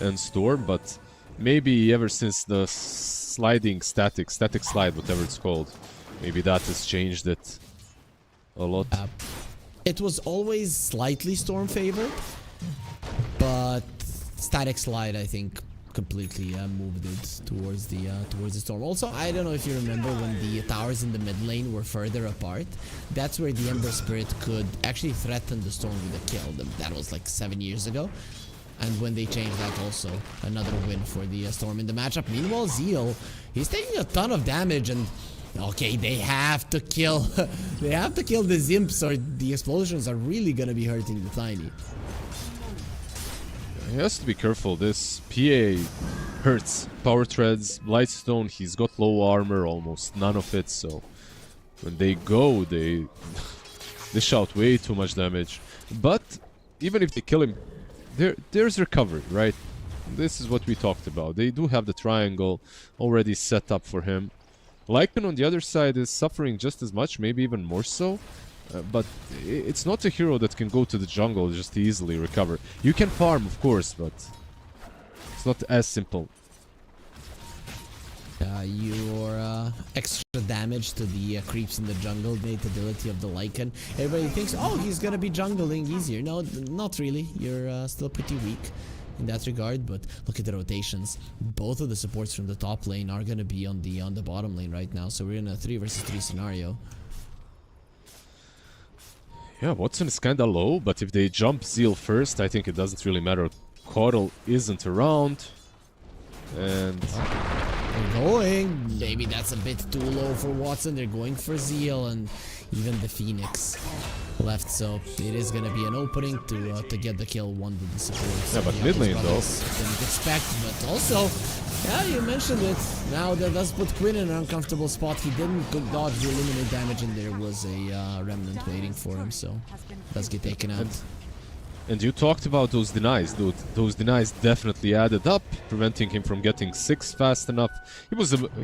and Storm, but maybe ever since the static slide, whatever it's called, maybe that has changed it a lot. It was always slightly Storm favored, but static slide, I think, completely moved it towards the Storm. Also, I don't know if you remember when the towers in the mid lane were further apart. That's where the Ember Spirit could actually threaten the Storm with a kill. That was like 7 years ago. And when they changed that, also another win for the Storm in the matchup. Meanwhile, Zeal, he's taking a ton of damage, and okay, they have to kill they have to kill the Zimps, or the explosions are really gonna be hurting the Tiny. He has to be careful. This PA hurts. Power Treads, Blightstone, he's got low armor, almost none of it, so when they go, they shout way too much damage. But even if they kill him, there's recovery, right? This is what we talked about. They do have the triangle already set up for him. Lycan on the other side is suffering just as much, maybe even more so. But it's not a hero that can go to the jungle just to easily recover. You can farm, of course, but it's not as simple. Your extra damage to the creeps in the jungle, the ability of the Lycan. Everybody thinks, oh, he's gonna be jungling easier. No, not really. You're still pretty weak in that regard, but look at the rotations. Both of the supports from the top lane are gonna be on the bottom lane right now, so we're in a 3 versus 3 scenario. Yeah, Watson is kinda low, but if they jump Zeal first, I think it doesn't really matter. Coddle isn't around, and they're going. Maybe that's a bit too low for Watson. They're going for Zeal, and even the Phoenix left, so it is gonna be an opening to get the kill one with the support. Yeah, but mid lane though didn't expect, but also, yeah, you mentioned it. Now that does put Quinn in an uncomfortable spot. He didn't dodge the eliminate damage, and there was a remnant waiting for him, so does get taken out. And you talked about those denies, dude. Those denies definitely added up, preventing him from getting 6 fast enough. He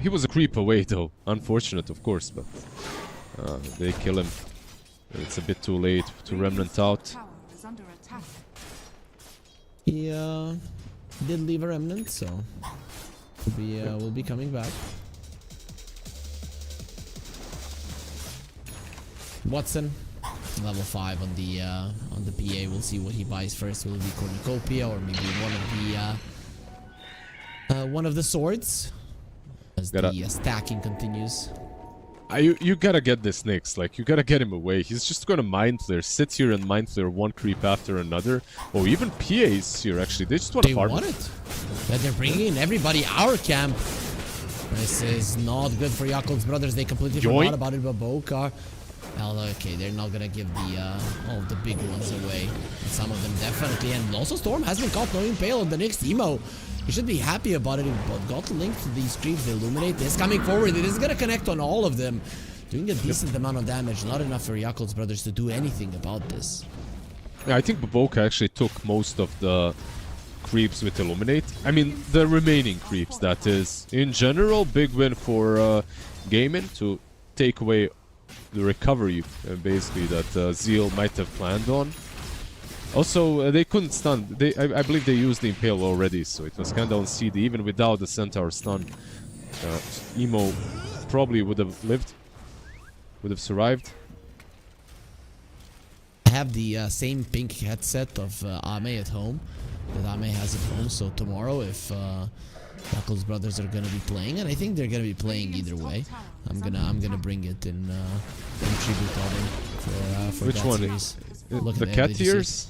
was a creep away though. Unfortunate, of course, but they kill him. It's a bit too late to remnant out. He did leave a remnant, so we'll be coming back. Watson, level 5 on the PA. We'll see what he buys first. Will it be Cornucopia or maybe one of the swords? As the stacking continues. You gotta get this Nyx, like you gotta get him away. He's just gonna mind flare, sit here and mind flare one creep after another. Oh, even PA's here actually. They just want to farm. They want it. But they're bringing in everybody. Our camp. This is not good for Yakult's brothers. They completely forgot about it. Baboka Although, okay, they're not gonna give the all of the big ones away. And some of them definitely. And also Storm has been caught no impale on the next emo. You should be happy about it, but got linked to these creeps. The Illuminate is coming forward. It is gonna connect on all of them. Doing a decent amount of damage. Not enough for Yakul's brothers to do anything about this. Yeah, I think Boboka actually took most of the creeps with Illuminate. I mean, the remaining creeps, that is. In general, big win for Gaming to take away the recovery, basically, that Zeal might have planned on. Also, they couldn't stun. I believe they used the Impale already, so it was kind of on CD. Even without the Centaur stun, Emo probably would have lived, would have survived. I have the same pink headset of Ame at home that Ame has at home. So tomorrow, if Knuckles brothers are gonna be playing, and I think they're gonna be playing either way, I'm gonna bring it in tribute of him for Which that one? series. Look The at cat did you see? ears?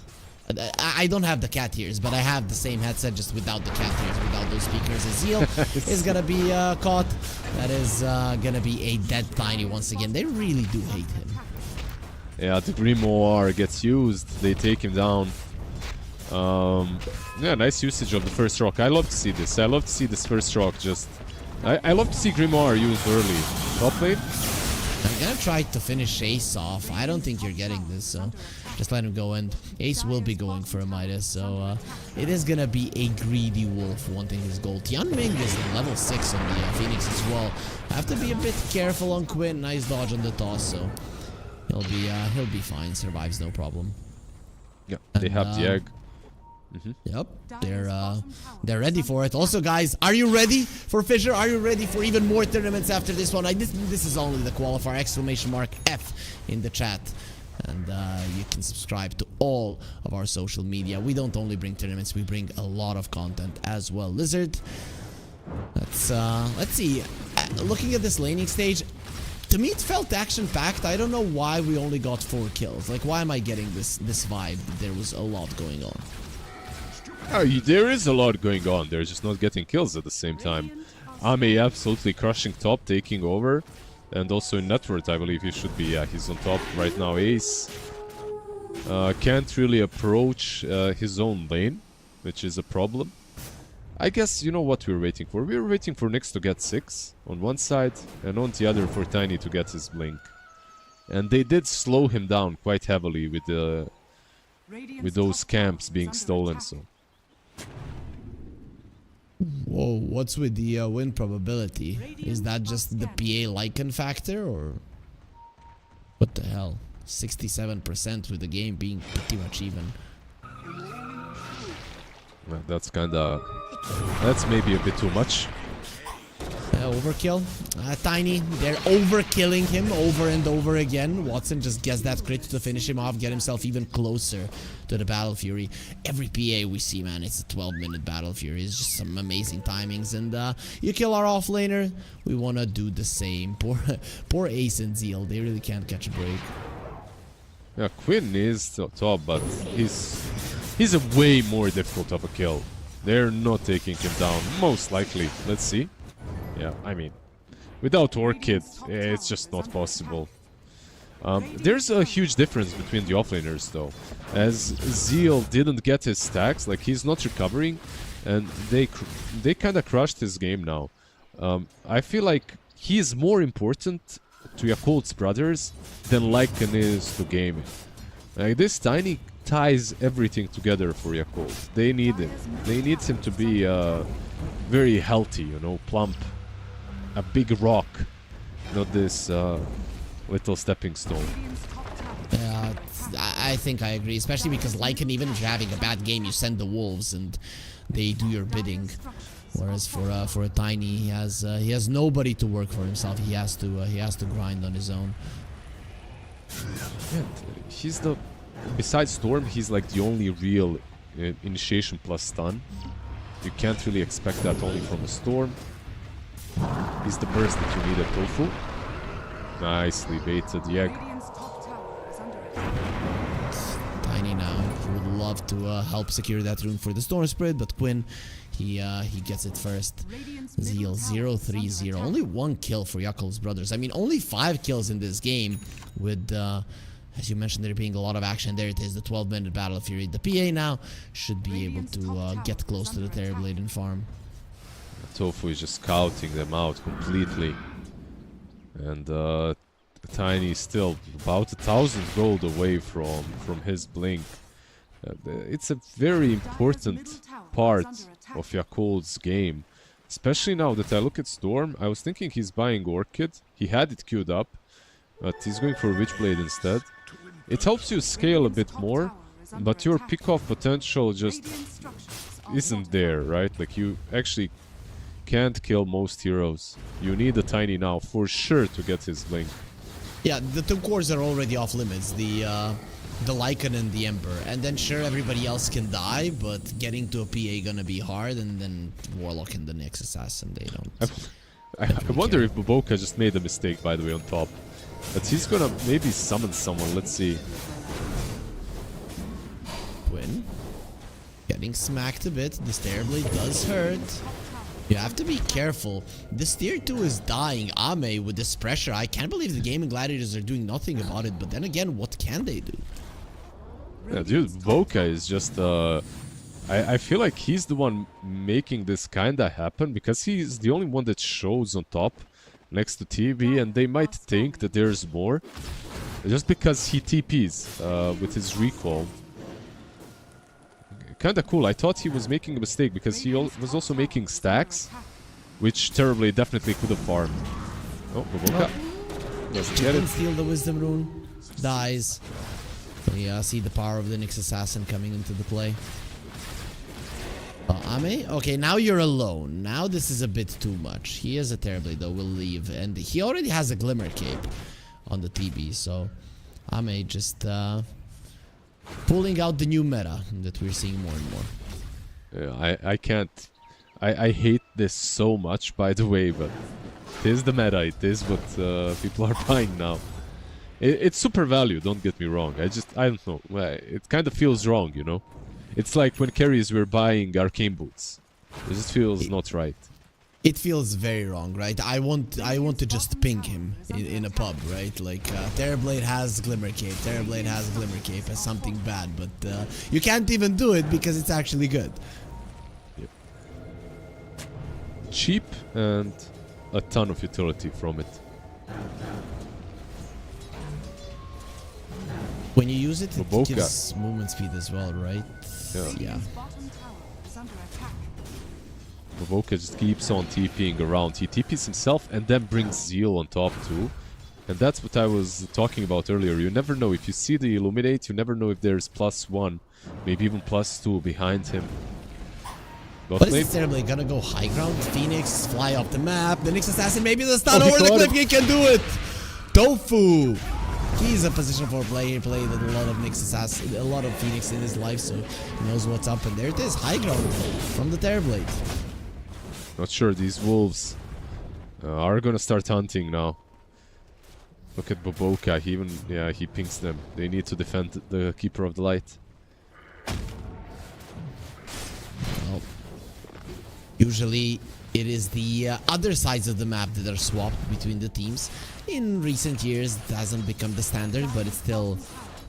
I don't have the cat ears, but I have the same headset just without the cat ears, without those speakers. Zeal is gonna be caught. That is gonna be a dead Tiny once again. They really do hate him. Yeah, the Grimoire gets used. They take him down. Yeah, nice usage of the first rock. I love to see this. I love to see this first rock just... I love to see Grimoire used early. Top lane? I'm gonna try to finish Ace off. I don't think you're getting this, so just let him go. And Ace will be going for a Midas, so it is gonna be a greedy wolf wanting his gold. Tianming is level 6 on the Phoenix as well. Have to be a bit careful on Quinn. Nice dodge on the toss, so he'll be fine. Survives no problem. Yeah, they And, have the egg. Yep, they're ready for it. Also, guys, are you ready for Fissure? Are you ready for even more tournaments after this one? This is only the qualifier! Exclamation mark F in the chat, and you can subscribe to all of our social media. We don't only bring tournaments; we bring a lot of content as well. Lizard, let's see. Looking at this laning stage, to me it felt action-packed. I don't know why we only got 4 kills. Like, why am I getting this vibe that there was a lot going on? Oh, there is a lot going on. They're just not getting kills at the same time. Ame absolutely crushing top, taking over. And also in network, I believe he should be. Yeah, he's on top right now. Ace can't really approach his own lane, which is a problem. I guess you know what we were waiting for. We were waiting for Nyx to get 6 on one side, and on the other for Tiny to get his blink. And they did slow him down quite heavily with those camps being stolen. So. Whoa, what's with the win probability? Is that just the PA Lycan factor, or what the hell? 67% with the game being pretty much even. Well, that's maybe a bit too much. Overkill. Tiny, they're overkilling him over and over again. Watson just gets that crit to finish him off, get himself even closer to the Battle Fury. Every PA we see, man, it's a 12-minute Battle Fury. It's just some amazing timings. And you kill our offlaner, we want to do the same. Poor Ace and Zeal, they really can't catch a break. Yeah, Quinn is top, but he's a way more difficult of a kill. They're not taking him down, most likely. Let's see. Yeah, I mean, without Orchid, it's just not possible. There's a huge difference between the offlaners, though. As Zeal didn't get his stacks, like he's not recovering, and they kind of crushed his game now. I feel like he is more important to Yakult's brothers than Lycan is to gaming. Like, this Tiny ties everything together for Yakult. They need him. They need him to be very healthy, you know, plump. A big rock, not this little stepping stone. Yeah, I think I agree, especially because Lycan, even if you're having a bad game, you send the wolves and they do your bidding. Whereas for a Tiny, he has nobody to work for himself. He has to grind on his own. Yeah, he's besides Storm, he's like the only real initiation plus stun. You can't really expect that only from a Storm. He's the burst that you need at Tofu. Nicely baited the egg. Tiny now would love to help secure that rune for the Storm Spirit, but Quinn, he gets it first. Zeal 0-3-0. Only 1 kill for Yakul's brothers. I mean, only 5 kills in this game with, as you mentioned, there being a lot of action. There it is, the 12-minute Battle of Fury. The PA now should be able to get close to the Terrorblade and farm. Tofu is just scouting them out completely. And Tiny still about 1,000 gold away from his blink. It's a very important part of Yakul's game. Especially now that I look at Storm, I was thinking he's buying Orchid. He had it queued up, but he's going for Witchblade instead. It helps you scale a bit more, but your pick-off potential just isn't there, right? Like, you actually can't kill most heroes. You need a Tiny now for sure to get his blink. Yeah, the 2 cores are already off limits. The Lycan and the Ember. And then sure, everybody else can die, but getting to a PA gonna be hard, and then Warlock and the Nyx Assassin, they don't... I wonder if Boboka just made a mistake, by the way, on top. But he's gonna maybe summon someone, let's see. Quinn getting smacked a bit. This Terrorblade does hurt. You have to be careful. This tier 2 is dying. Ame with this pressure. I can't believe the Gaming Gladiators are doing nothing about it. But then again, what can they do? Yeah, dude, Boca is just... I feel like he's the one making this kinda happen, because he's the only one that shows on top next to TB, and they might think that there's more just because he TPs with his recall. Kinda cool. I thought he was making a mistake because he was also making stacks, which Terrorblade definitely could have farmed. Oh, Boboka doesn't get it. Steal the Wisdom Rune. Dies. Yeah, see the power of the Nyx Assassin coming into the play. Ame? Okay, now you're alone. Now this is a bit too much. He has a Terrorblade though, will leave. And he already has a Glimmer Cape on the TB, so Ame just pulling out the new meta that we're seeing more and more. Yeah, I can't... I hate this so much, by the way, but it is the meta. It is what people are buying now. It's super value, don't get me wrong. I don't know. It kind of feels wrong, you know? It's like when carries were buying Arcane Boots. It just feels not right. It feels very wrong, right? I want to just ping him in a pub, right? Like, Terrorblade has Glimmer Cape, Terrorblade has Glimmer Cape as something bad, but you can't even do it because it's actually good. Yep. Cheap and a ton of utility from it. When you use it, Boboka. it gives movement speed as well, right? Yeah. Boboka just keeps on TPing around. He TPs himself and then brings Zeal on top too. And that's what I was talking about earlier. You never know. If you see the Illuminate, you never know if there's +1, maybe even +2 behind him. What is this Terrorblade gonna go high ground? Phoenix, fly off the map. The Nyx Assassin, maybe the stun over the cliff. He can do it! Tofu! He's a position for play. He played a lot of Nyx Assassin, a lot of Phoenix in his life, so he knows what's up. And there it is, high ground from the Terrorblade. Not sure, these wolves are gonna start hunting now. Look at Boboka, he pings them. They need to defend the Keeper of the Light. Well, usually it is the other sides of the map that are swapped between the teams. In recent years, it hasn't become the standard, but it still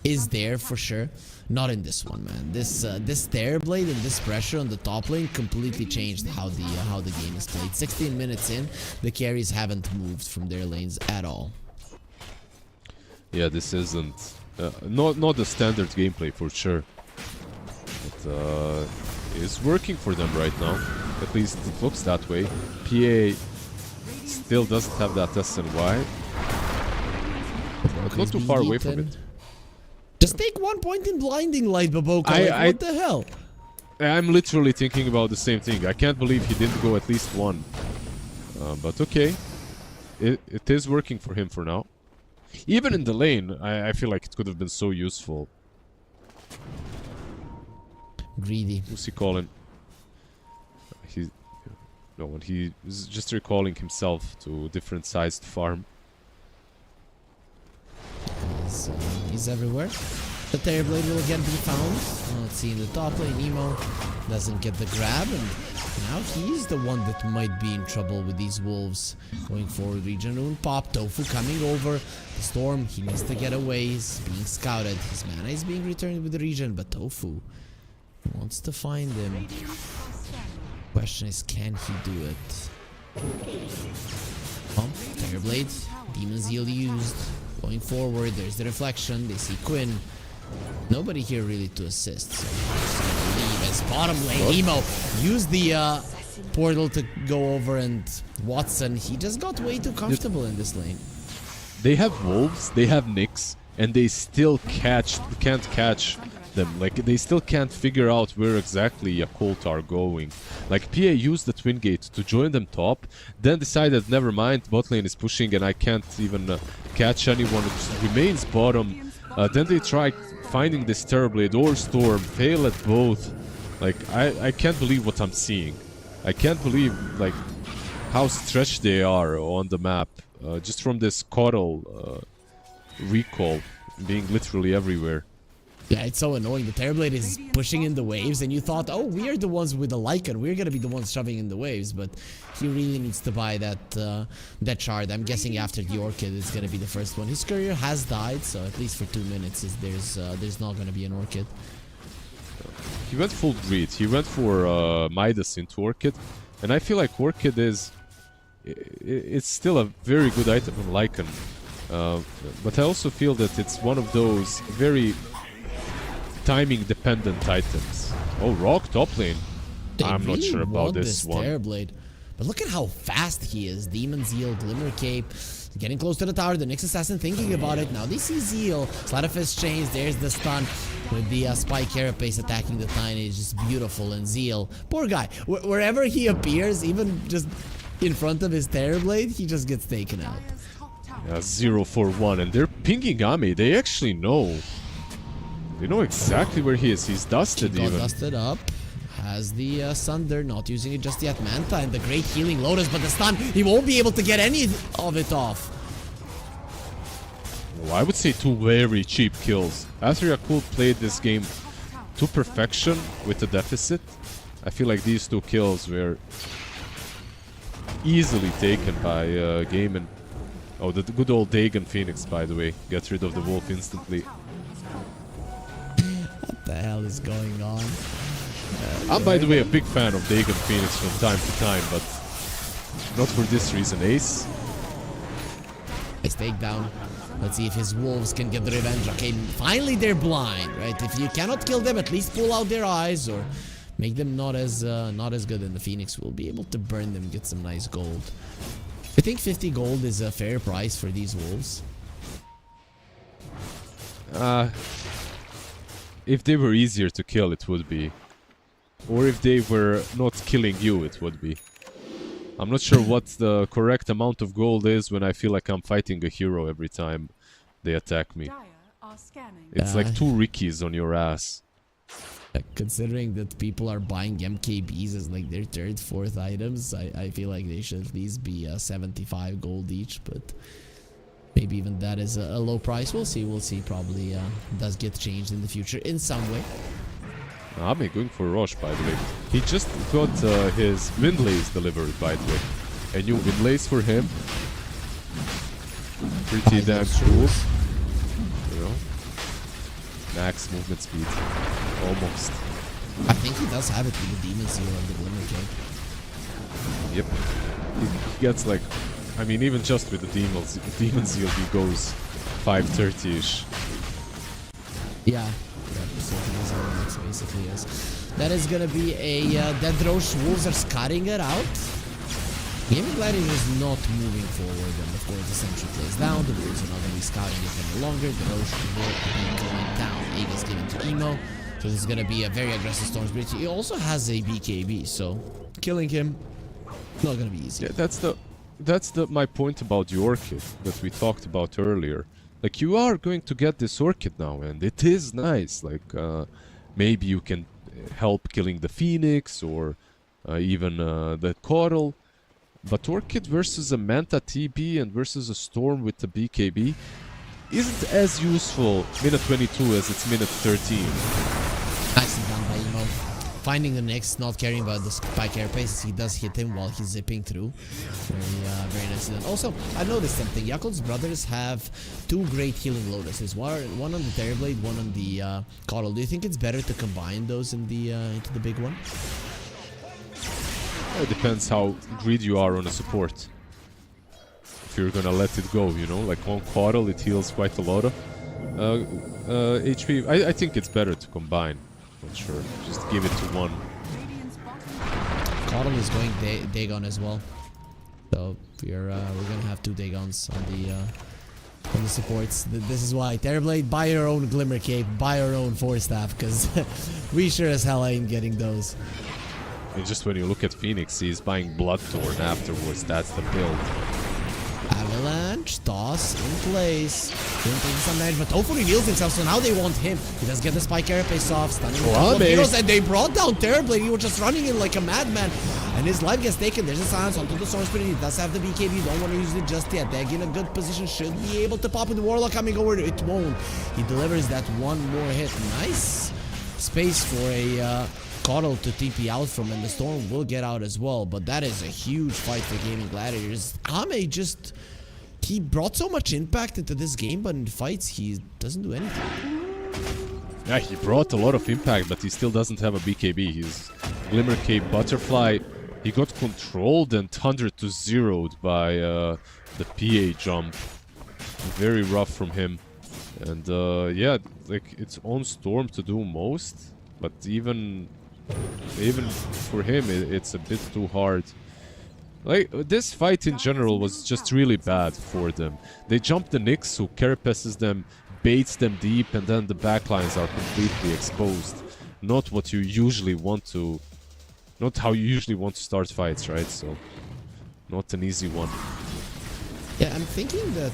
is there for sure. Not in this one, man. This Terrorblade and this pressure on the top lane completely changed how the game is played. 16 minutes in, the carries haven't moved from their lanes at all. Yeah, this isn't not the standard gameplay for sure. But it's working for them right now. At least it looks that way. PA still doesn't have that SNY. But not too far away from it. Just take 1 point in blinding light, Boboka. What the hell? I'm literally thinking about the same thing. I can't believe he didn't go at least 1. But okay. It is working for him for now. Even in the lane, I feel like it could have been so useful. Greedy. Who's he calling? He's just recalling himself to different sized farm. He's everywhere. The Terrorblade will again be found. Let's see in the top lane, Nemo doesn't get the grab, and now he's the one that might be in trouble with these wolves. Going forward, region Rune pop, Tofu coming over. The Storm, he needs to get away, he's being scouted. His mana is being returned with the region, but Tofu wants to find him. Question is, can he do it? Terrorblade, Demon Zeal used. Going forward, there's the reflection. They see Quinn. Nobody here really to assist. So leave as bottom lane. Emo used the portal to go over, and Watson, he just got way too comfortable in this lane. They have wolves, they have Nyx, and they still can't catch them. Like, they still can't figure out where exactly a Colt are going. Like, PA used the Twin Gate to join them top, then decided, never mind, bot lane is pushing and I can't even catch anyone. It remains bottom. Then they try finding this Terrorblade or Storm, fail at both. Like, I can't believe what I'm seeing. I can't believe, like, how stretched they are on the map. Just from this Coddle recall being literally everywhere. Yeah, it's so annoying. The Terrorblade is pushing in the waves, and you thought, oh, we are the ones with the Lycan. We're gonna be the ones shoving in the waves, but he really needs to buy that shard. I'm guessing after the Orchid, it's gonna be the first one. His courier has died, so at least for 2 minutes, there's not gonna be an Orchid. He went full greed. He went for Midas into Orchid, and I feel like Orchid is... It's still a very good item on Lycan. But I also feel that it's one of those very timing dependent items. Oh, Rock top lane. I'm not sure about this one. Terrorblade. But look at how fast he is. Demon Zeal, Glimmer Cape, getting close to the tower. The Nyx Assassin thinking about it. Now they see Zeal. Sleight of Fist chains. There's the stun with the Spike Carapace attacking the Tiny. It's just beautiful. And Zeal, poor guy. Wherever he appears, even just in front of his Terrorblade, he just gets taken out. Yeah, 0-4-1, and they're pinging Ami. They actually know. They know exactly where he is. He's dusted He got even. dusted up. Has the Sunder, not using it just yet. Manta and the great healing Lotus, but the stun, he won't be able to get any of it off. Well, I would say 2 very cheap kills. After Yakult played this game to perfection with the deficit, I feel like these 2 kills were easily taken by Gaiman. Oh, the good old Dagon Phoenix, by the way. Gets rid of the wolf instantly. What the hell is going on? I'm, by the way, a big fan of Dagon Phoenix from time to time, but not for this reason. Ace. Nice takedown. Let's see if his wolves can get the revenge. Okay, finally they're blind, right? If you cannot kill them, at least pull out their eyes or make them not as good. And the Phoenix will be able to burn them, get some nice gold. I think 50 gold is a fair price for these wolves. If they were easier to kill, it would be. Or if they were not killing you, it would be. I'm not sure what the correct amount of gold is when I feel like I'm fighting a hero every time they attack me. It's like 2 Rickies on your ass. Considering that people are buying MKBs as like their 3rd, 4th items, I feel like they should at least be 75 gold each, but maybe even that is a low price. We'll see. Probably does get changed in the future in some way. Ame going for Roche, by the way. He just got his Windlace delivered, by the way. A new Windlace for him. Pretty damn cool. You know? Max movement speed. Almost. I think he does have it with the Demon Seal and the Glimmer Cape. Yep. He gets like... I mean, even just with the Demon Seal, he goes 530-ish. Yeah. That's basically is. That is gonna be a Dead Roche. Wolves are scouting it out. Gaming Gladiator is not moving forward, and of course the Sentry plays down. The Wolves are not gonna be scouting it any longer. The Roche will be going down. Eagle's given to Emo. So this is gonna be a very aggressive Storm's Bridge. He also has a BKB, so killing him not gonna be easy. Yeah, that's my point about the Orchid that we talked about earlier. Like, you are going to get this Orchid now, and it is nice. Like, maybe you can help killing the Phoenix or even the Coddle. But Orchid versus a Manta TB and versus a Storm with the BKB, isn't as useful minute 22 as it's minute 13. Nicely done by Emo. Finding the Nyx, not caring about the spike carapace. He does hit him while he's zipping through. Very nicely done. Also, I noticed something. Yakult's brothers have 2 great healing lotuses. One on the Terrorblade, one on the Coddle. Do you think it's better to combine those in the into the big one? It depends how greedy you are on a support. If you're gonna let it go, you know, like on Coddle it heals quite a lot of HP. I think it's better to combine. Not sure. Just give it to one. Coddle is going Dagon as well. So we're gonna have 2 Dagons on the supports. This is why Terrorblade, buy your own Glimmer Cape, buy your own Force Staff, because we sure as hell ain't getting those. And just when you look at Phoenix, he's buying Bloodthorn afterwards. That's the build. Avalanche, toss in place. Doing some damage, but Tofu reveals himself, so now they want him. He does get the Spike Carapace off, stunning a couple of heroes, and they brought down Terrorblade. He was just running in like a madman, and his life gets taken. There's a silence onto the Storm Spirit. He does have the BKB, don't want to use it just yet. They're in a good position, should be able to pop with the Warlock coming over. It won't. He delivers that one more hit. Nice space for a Coddle to TP out from, and the Storm will get out as well. But that is a huge fight for Gaming Gladiators. Ame just... he brought so much impact into this game, but in fights he doesn't do anything. Yeah, he brought a lot of impact, but he still doesn't have a BKB. His Glimmer Cape Butterfly, he got controlled and 100 to 0'd by the PA jump. Very rough from him. And yeah, like it's on Storm to do most, but even for him it's a bit too hard. Like, this fight in general was just really bad for them. They jump the Nyx, who carapaces them, baits them deep, and then the backlines are completely exposed. Not what you usually want to... not how you usually want to start fights, right? So, not an easy one. Yeah, I'm thinking that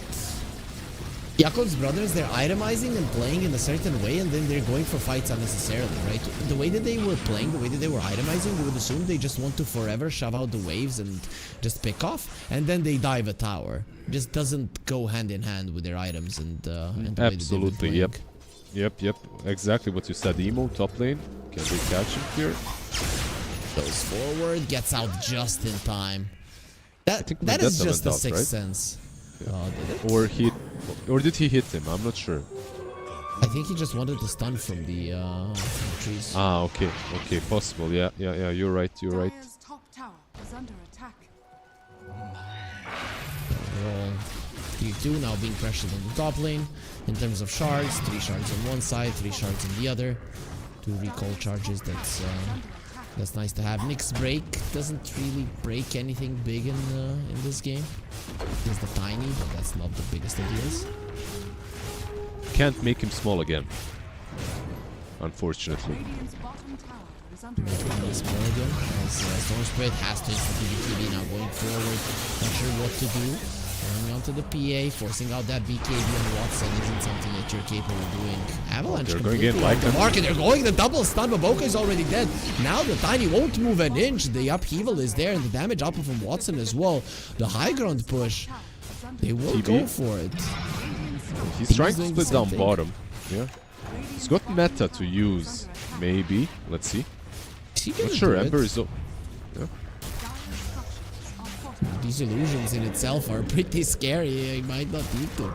Yakult's brothers, they're itemizing and playing in a certain way, and then they're going for fights unnecessarily, right? The way that they were playing, the way that they were itemizing, you would assume they just want to forever shove out the waves and just pick off, and then they dive a tower. Just doesn't go hand in hand with their items and the way that they've been Absolutely, playing. yep. Exactly what you said. Emo, top lane. Can they catch him here? Goes forward, gets out just in time. That is Vendetta just went a out, sixth right? sense. Did it? Or did he hit him? I'm not sure. I think he just wanted to stun from the trees. Ah, okay, possible. Yeah, you're right. Dire's top tower is under attack. Overall, tier 2 now being pressured on the top lane. In terms of shards, 3 shards on one side, 3 shards on the other. 2 recall charges, that's nice to have. Nyx break doesn't really break anything big in this game. It's the tiny, but that's not the biggest of deals. Can't make him small again, unfortunately. Radiant's bottom tower is under Make attack. him small again, as Storm Spirit has to instantly BKB now going forward. Not sure what to do. Going onto the PA, forcing out that BKB on Watson isn't something that you're capable of doing. Avalanche They're going completely in off like the market. They're going the double stun, but Boka is already dead. Now the Tiny won't move an inch. The upheaval is there, and the damage up from Watson as well. The high ground push, they will go for it. He's trying to doing the split same down thing. bottom. Yeah. He's got meta to use, maybe. Let's see. Is he Not gonna sure. do it? Ember is... These illusions in itself are pretty scary. He might not need to.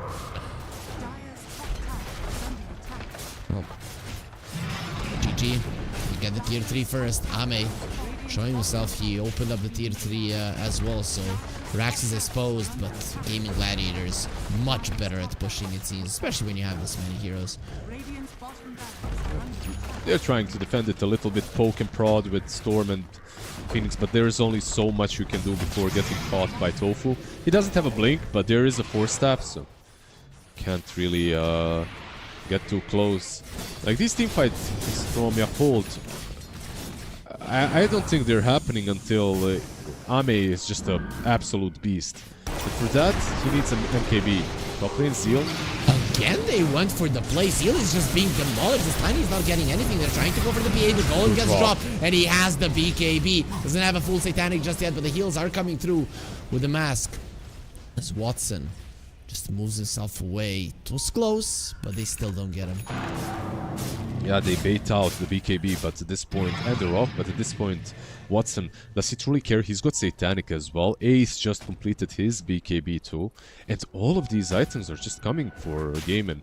Oh. GG. You get the tier 3 first. Ame showing himself. He opened up the tier 3 as well. So Rax is exposed, but Gaming Gladiators much better at pushing, it seems, especially when you have this many heroes. Radiant's bottom barracks are under They're trying to defend it a little bit, poke and prod with Storm and Phoenix, but there is only so much you can do before getting caught by Tofu. He doesn't have a blink, but there is a Force Staff, so can't really get too close. Like, these teamfights from Yakult, I don't think they're happening until Ame is just an absolute beast. But for that, he needs an MKB. Top lane, Zeal. Again, they went for the play. Seal is just being demolished. This Tiny's not getting anything. They're trying to go for the PA. The golem gets dropped, and he has the BKB. Doesn't have a full Satanic just yet, but the heals are coming through with the mask. As Watson Just moves himself away. It was close, but they still don't get him. Yeah, they bait out the BKB, but at this point, and they're off, but at this point, Watson, does he truly care? He's got Satanic as well. Ace just completed his BKB too. And all of these items are just coming for Gaiman.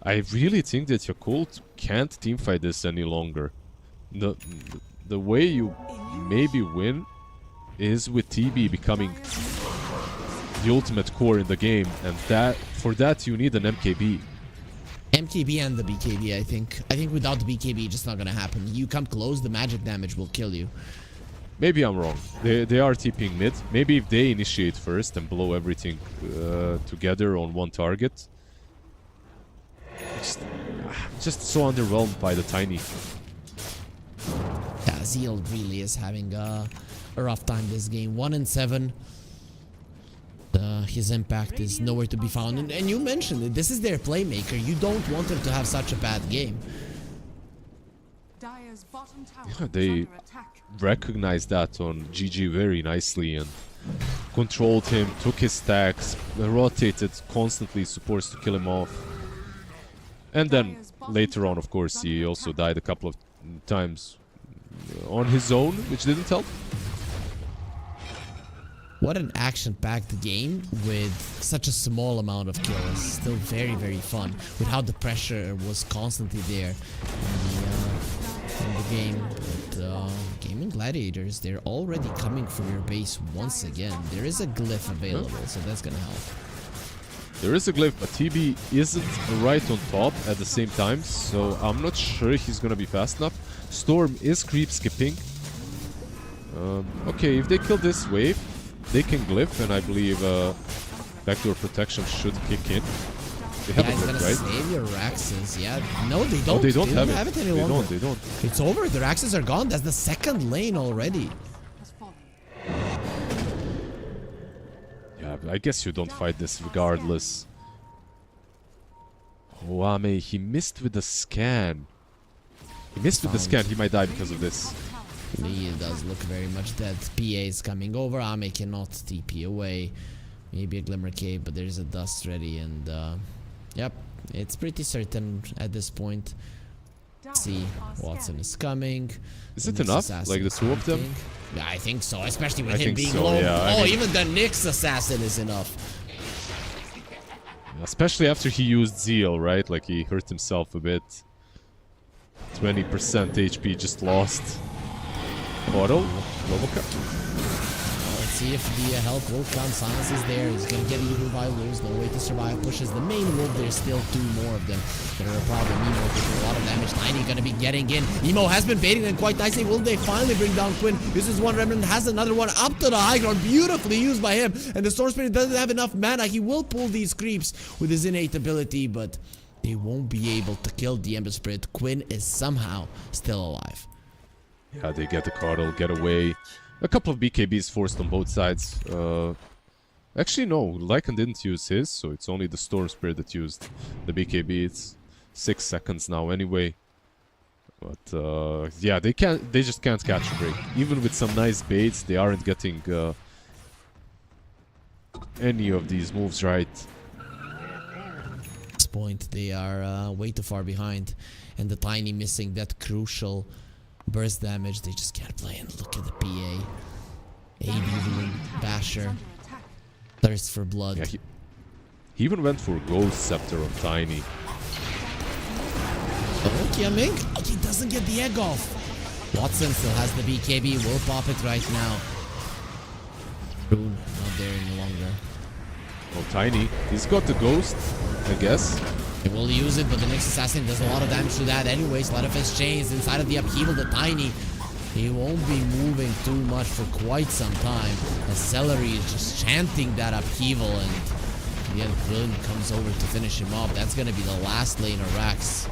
I really think that Yakult can't teamfight this any longer. The way you maybe win is with TB becoming the ultimate core in the game, and for that you need an MKB. MKB and the BKB, I think. I think without the BKB, it's just not gonna happen. You come close, the magic damage will kill you. Maybe I'm wrong. They are TPing mid. Maybe if they initiate first and blow everything together on one target. Just so underwhelmed by the Tiny. Yeah, Zeal really is having a rough time this game. 1-7. His impact is nowhere to be found. And you mentioned it. This is their playmaker. You don't want him to have such a bad game. Dire's bottom tower Yeah, is they under attack. recognized that on GG very nicely and controlled him, took his stacks, rotated constantly, supports to kill him off. And then later on, of course, he also died a couple of times on his own, which didn't help. What an action-packed game with such a small amount of kills. Still very, very fun with how the pressure was constantly there in the game. But Gaming Gladiators, they're already coming for your base once again. There is a glyph available, so that's gonna help. There is a glyph, but TB isn't right on top at the same time, so I'm not sure he's gonna be fast enough. Storm is creep skipping. Okay, if they kill this wave, they can glyph, and I believe backdoor protection should kick in. They have a he's glyph, gonna right? save your Raxes. Yeah, no, they don't. Oh, they don't have it any longer. They don't. It's over. The Raxes are gone. That's the second lane already. Has fallen. Yeah, I guess you don't fight this regardless. Wame, he missed with the scan. He missed with the scan. He might die because of this. He does look very much dead. PA is coming over. Ame cannot TP away. Maybe a Glimmer Cave, but there's a dust ready, and yep, it's pretty certain at this point. See, Watson is coming. Is it enough? Like the two of them? Yeah, I think so, especially with I him think being so, low. yeah, I Oh, mean- even the Nyx assassin is enough. Especially after he used Zeal, right? Like he hurt himself a bit. 20% HP just lost. Bottle. Robocup. Let's see if the help will come. Silence is there. He's gonna get eaten by wolves. No way to survive. Pushes the main wolf. There's still two more of them that are a problem. Emo taking a lot of damage. Tiny gonna be getting in. Emo has been baiting them quite nicely. Will they finally bring down Quinn? This is one remnant. Has another one up to the high ground. Beautifully used by him. And the Storm Spirit doesn't have enough mana. He will pull these creeps with his innate ability, but they won't be able to kill the Ember Spirit. Quinn is somehow still alive. Yeah, they get the Coddle, get away. A couple of BKBs forced on both sides. Actually, no. Lycan didn't use his, so it's only the Storm Spirit that used the BKB. It's 6 seconds now anyway. But yeah, they just can't catch a break. Even with some nice baits, they aren't getting any of these moves right. At this point, they are way too far behind, and the Tiny missing that crucial burst damage. They just can't play. And look at the PA. AD Rune, Basher, thirst for blood. Yeah, he even went for Ghost Scepter on Tiny. Okay, Ming. Oh, he doesn't get the egg off. Watson still has the BKB. Will pop it right now. Rune not there any longer. Oh, Tiny. He's got the Ghost, I guess. They will use it, but the next assassin does a lot of damage to that anyways. A lot of his chains inside of the upheaval. The Tiny, he won't be moving too much for quite some time. The Celery is just chanting that upheaval, and the end Quinn comes over to finish him off. That's gonna be the last lane of Rax.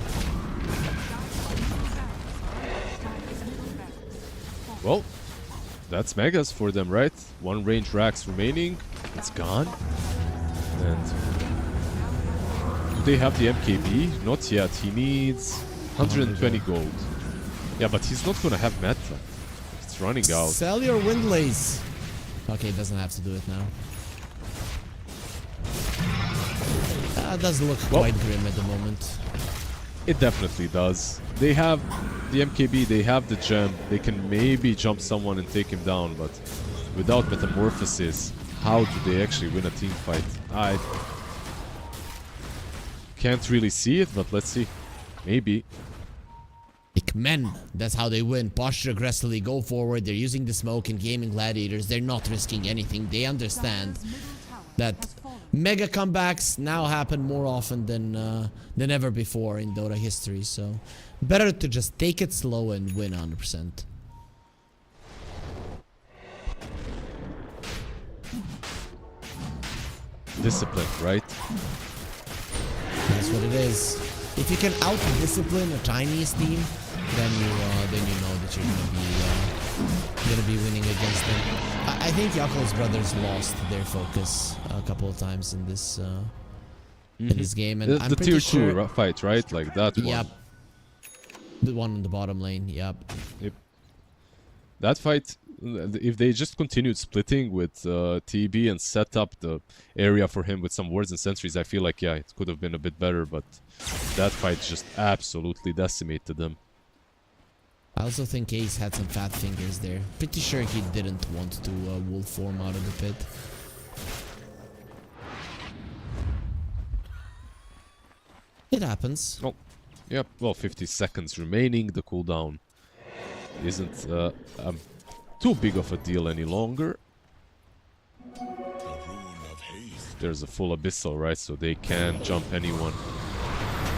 Well, that's Megas for them, right? One range Rax remaining. It's gone. And do they have the MKB? Not yet. He needs 120 gold. Yeah, but he's not gonna have meta. It's running out. Sell your Windlace. Okay, doesn't have to do it now. Does look Well, quite grim at the moment. It definitely does. They have the MKB, they have the gem, they can maybe jump someone and take him down, but without Metamorphosis, how do they actually win a team fight? I can't really see it, but let's see. Maybe. Like men, that's how they win. Posture aggressively, go forward. They're using the smoke and gaming gladiators. They're not risking anything. They understand that mega comebacks now happen more often than ever before in Dota history. So better to just take it slow and win 100%. Discipline, right? That's what it is. If you can out-discipline a Chinese team, then you know that you're gonna be winning against them. I think Yakul's brothers lost their focus a couple of times in this game, and I'm The pretty tier sure. 2 fight, right? Like that one. Yep. The one in the bottom lane. Yep. That fight, if they just continued splitting with TB and set up the area for him with some wards and sentries, I feel like, yeah, it could have been a bit better, but that fight just absolutely decimated them. I also think Ace had some fat fingers there. Pretty sure he didn't want to wolf form out of the pit. It happens. Oh, yep. Well, 50 seconds remaining. The cooldown isn't too big of a deal any longer. There's a full abyssal, right? So they can jump anyone.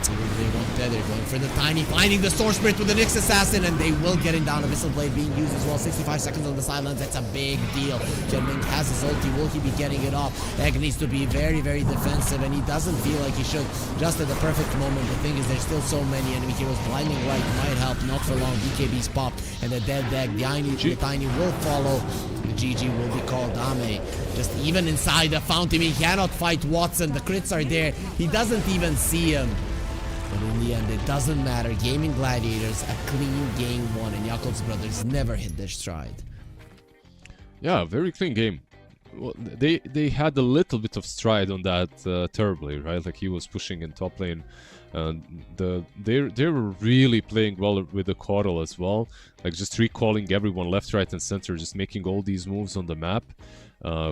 They want that. They're going for the tiny, finding the Source Spirit with the Nyx Assassin, and they will get him down. Abyssal Blade being used as well. 65 seconds on the sidelines. That's a big deal. Genming has his ulti. Will he be getting it off? Egg needs to be very, very defensive, and he doesn't feel like he should. Just at the perfect moment. The thing is, there's still so many enemy heroes. Blinding Light might help. Not for long. BKB's pop, and the dead Egg. The tiny will follow. The GG will be called Dame. Just even inside the fountain, he cannot fight Watson. The crits are there. He doesn't even see him. But in the end, it doesn't matter. Gaming Gladiators, a clean game one, and Yakul's brothers never hit their stride. Yeah, very clean game. Well, they had a little bit of stride on that Turblade, right? Like he was pushing in top lane. They were really playing well with the Coddle as well. Like just recalling everyone left, right, and center, just making all these moves on the map.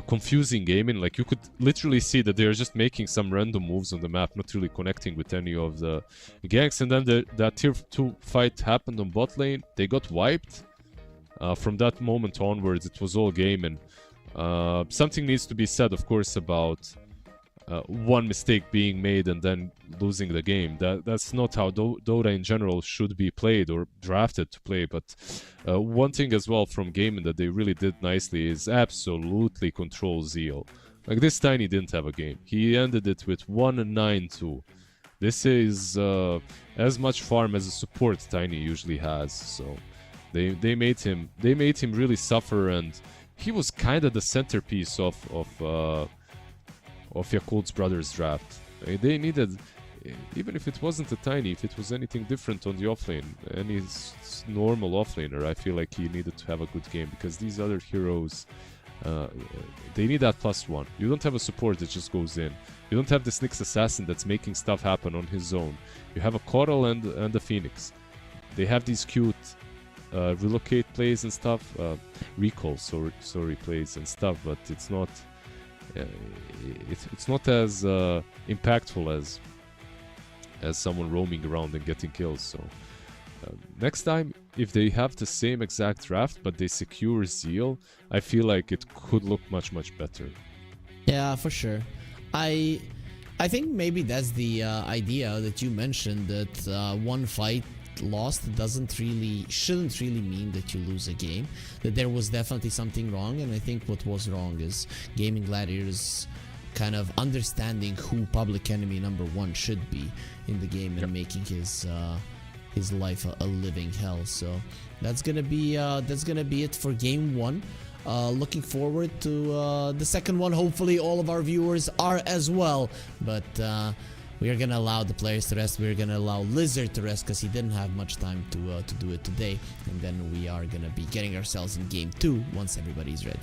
Confusing gaming, like you could literally see that they're just making some random moves on the map, not really connecting with any of the ganks. And then that tier 2 fight happened on bot lane. They got wiped. From that moment onwards, it was all game, and something needs to be said, of course, about one mistake being made and then losing the game. That's not how Dota in general should be played or drafted to play. But one thing as well from gaming that they really did nicely is absolutely control Zeal. Like this Tiny didn't have a game. He ended it with 1-9-2. This is as much farm as a support Tiny usually has. So they made him really suffer, and he was kind of the centerpiece of Yakul's brothers draft. They needed, even if it wasn't a Tiny, if it was anything different on the offlane, any normal offlaner, I feel like he needed to have a good game, because these other heroes, they need that +1. You don't have a support that just goes in. You don't have this Nyx Assassin that's making stuff happen on his own. You have a Coddle and a Phoenix. They have these cute relocate plays and stuff, recall, sorry plays and stuff, but it's not as impactful as someone roaming around and getting kills. So next time, if they have the same exact draft but they secure Zeal, I feel like it could look much better. Yeah, for sure. I think maybe that's the idea that you mentioned, that one fight lost shouldn't really mean that you lose a game. That there was definitely something wrong, and I think what was wrong is Gaming Gladiators kind of understanding who public enemy number 1 should be in the game, and making his life a living hell. So that's gonna be it for game 1. Looking forward to the second one. Hopefully all of our viewers are as well, but we are gonna allow the players to rest. We're gonna allow Lizard to rest because he didn't have much time to do it today, and then we are gonna be getting ourselves in game 2 once everybody's ready.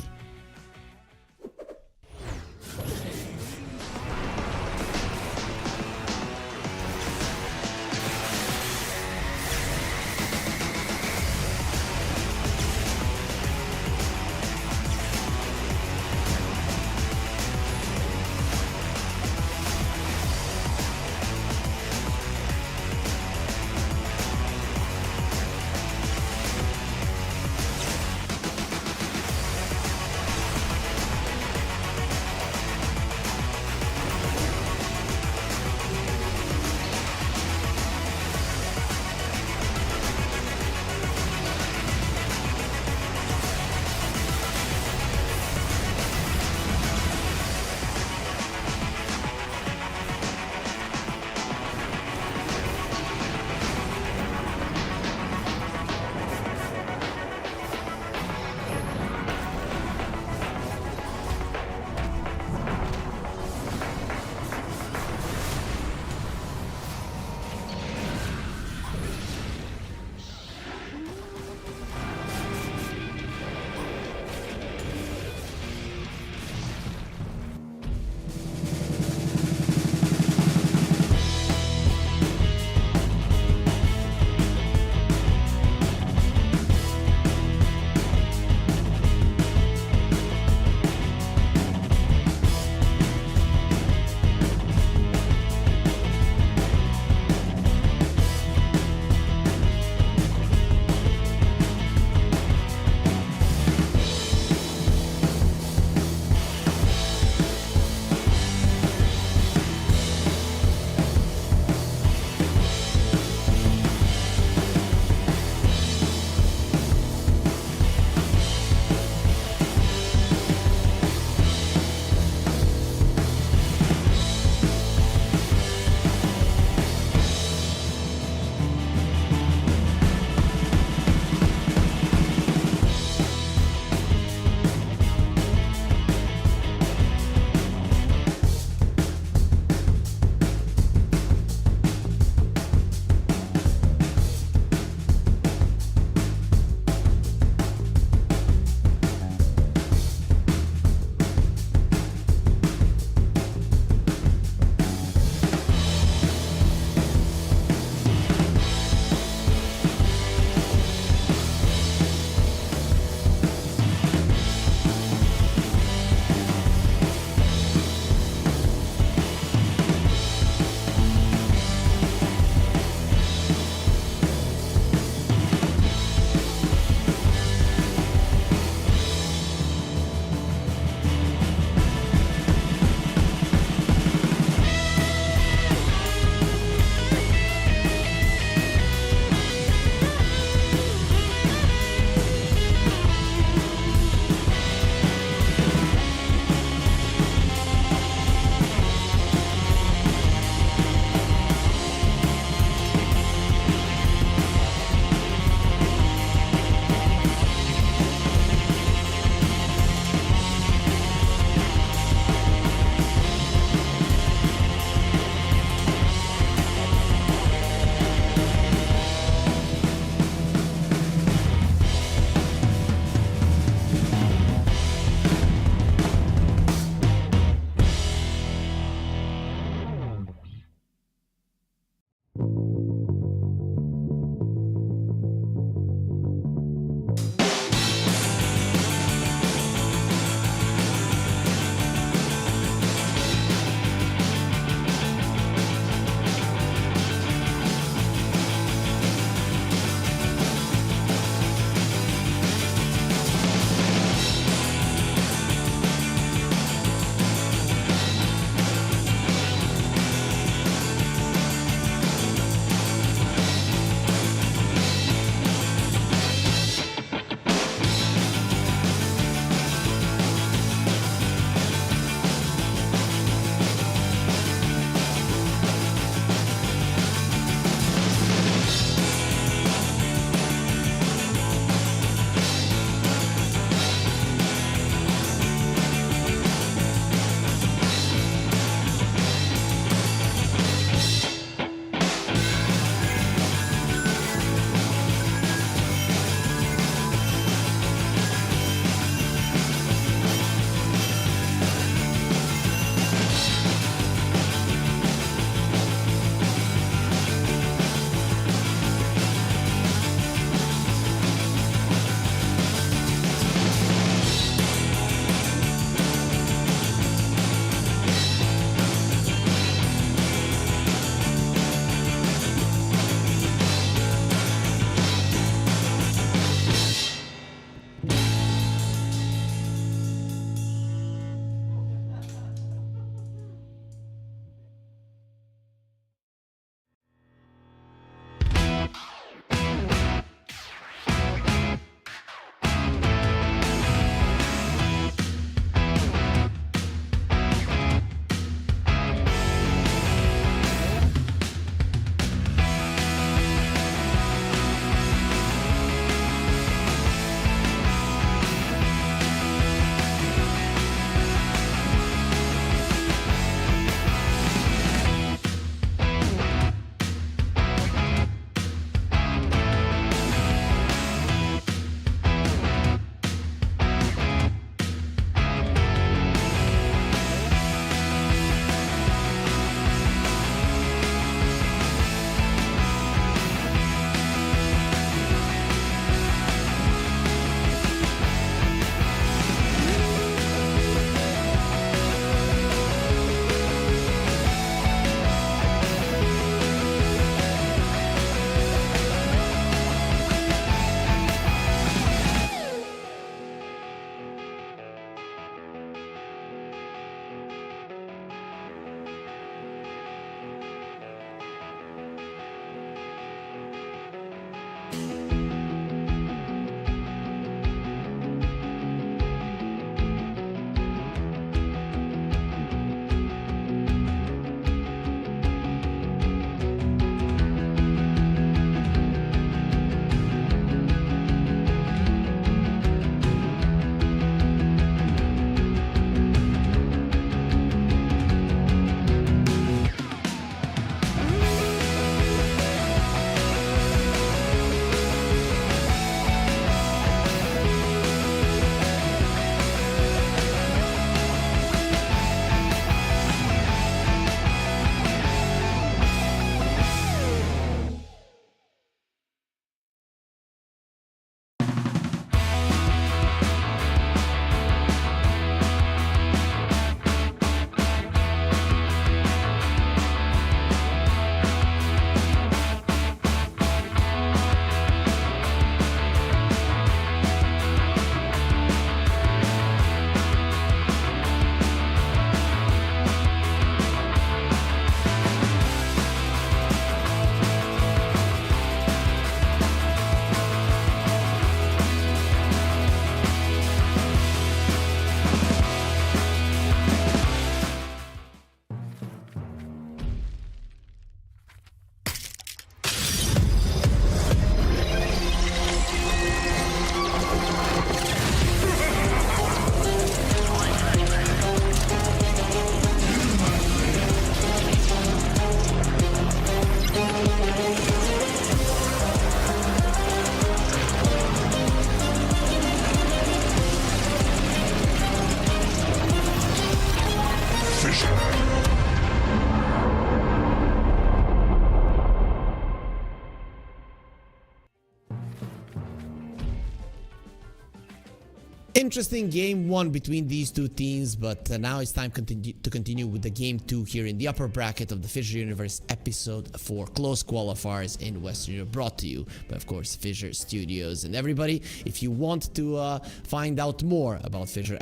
Interesting game one between these two teams, but now it's time to continue with the game 2 here in the upper bracket of the FISSURE Universe Episode 4 Close Qualifiers in Western Europe, brought to you by, of course, FISSURE Studios. And everybody, if you want to find out more about FISSURE,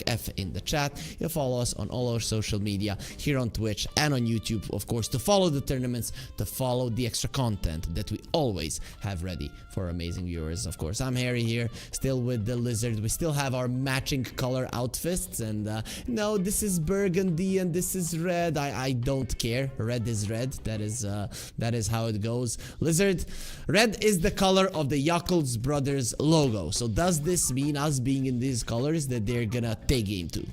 !F in the chat, you'll follow us on all our social media, here on Twitch and on YouTube, of course, to follow the tournaments, to follow the extra content that we always have ready for amazing viewers. Of course, I'm Harry here, still with the Lizard. We still have our matching color outfits, and no, this is burgundy and this is red. I don't care. Red is red. That is how it goes. Lizard, red is the color of the Yakults Brothers logo. So does this mean, us being in these colors, that they're gonna take game 2?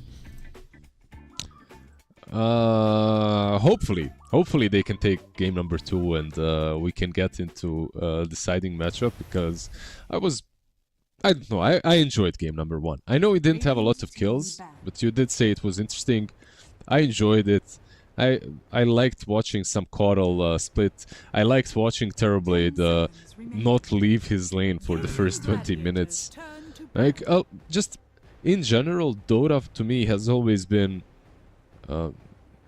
Hopefully they can take game number 2, and we can get into deciding matchup, because I don't know, I enjoyed game number 1. I know we didn't have a lot of kills, but you did say it was interesting. I enjoyed it. I liked watching some Coddle split. I liked watching Terrorblade not leave his lane for the first 20 minutes. Like, just in general, Dota to me has always been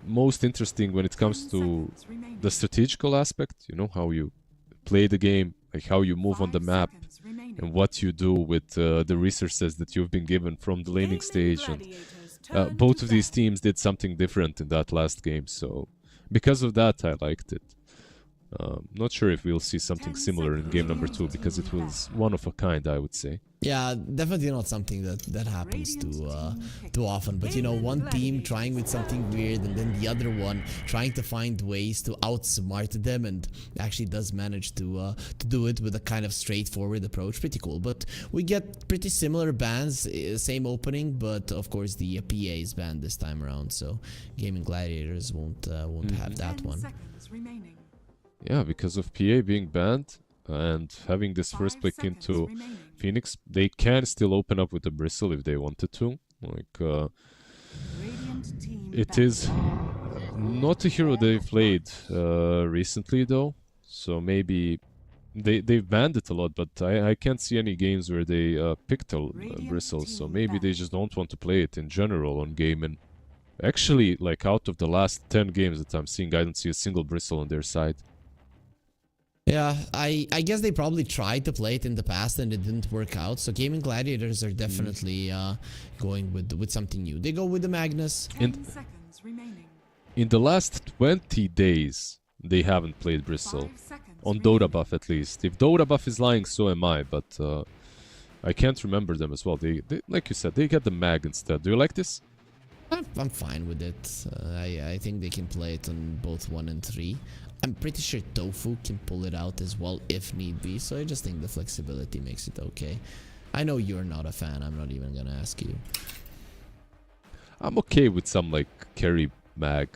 most interesting when it comes to the strategical aspect, you know, how you play the game, like how you move on the map, and what you do with the resources that you've been given from the laning stage. And both of these teams did something different in that last game, so because of that I liked it. Not sure if we'll see something similar in game number 2, because it was one of a kind, I would say. Yeah, definitely not something that happens too often. But you know, one team trying with something weird, and then the other one trying to find ways to outsmart them, and actually does manage to do it with a kind of straightforward approach. Pretty cool. But we get pretty similar bans, same opening, but of course the PA is banned this time around. So Gaming Gladiators won't have that one. Yeah, because of PA being banned and having this first pick into Phoenix, they can still open up with the Bristle if they wanted to. Like, it is not a hero they've played recently though, so maybe they've banned it a lot, but I can't see any games where they picked a Bristle, so maybe they just don't want to play it in general on game. And actually, like, out of the last 10 games that I'm seeing, I don't see a single Bristle on their side. Yeah, I guess they probably tried to play it in the past and it didn't work out. So Gaming Gladiators are definitely going with something new. They go with the Magnus. In the last 20 days, they haven't played Bristle. On Dota buff, at least. If Dota buff is lying, so am I. But I can't remember them as well. They like you said, they get the Mag instead. Do you like this? I'm fine with it. I think they can play it on both 1 and 3. I'm pretty sure Tofu can pull it out as well if need be, so I just think the flexibility makes it okay. I know you're not a fan, I'm not even gonna ask you. I'm okay with some, like, carry mag.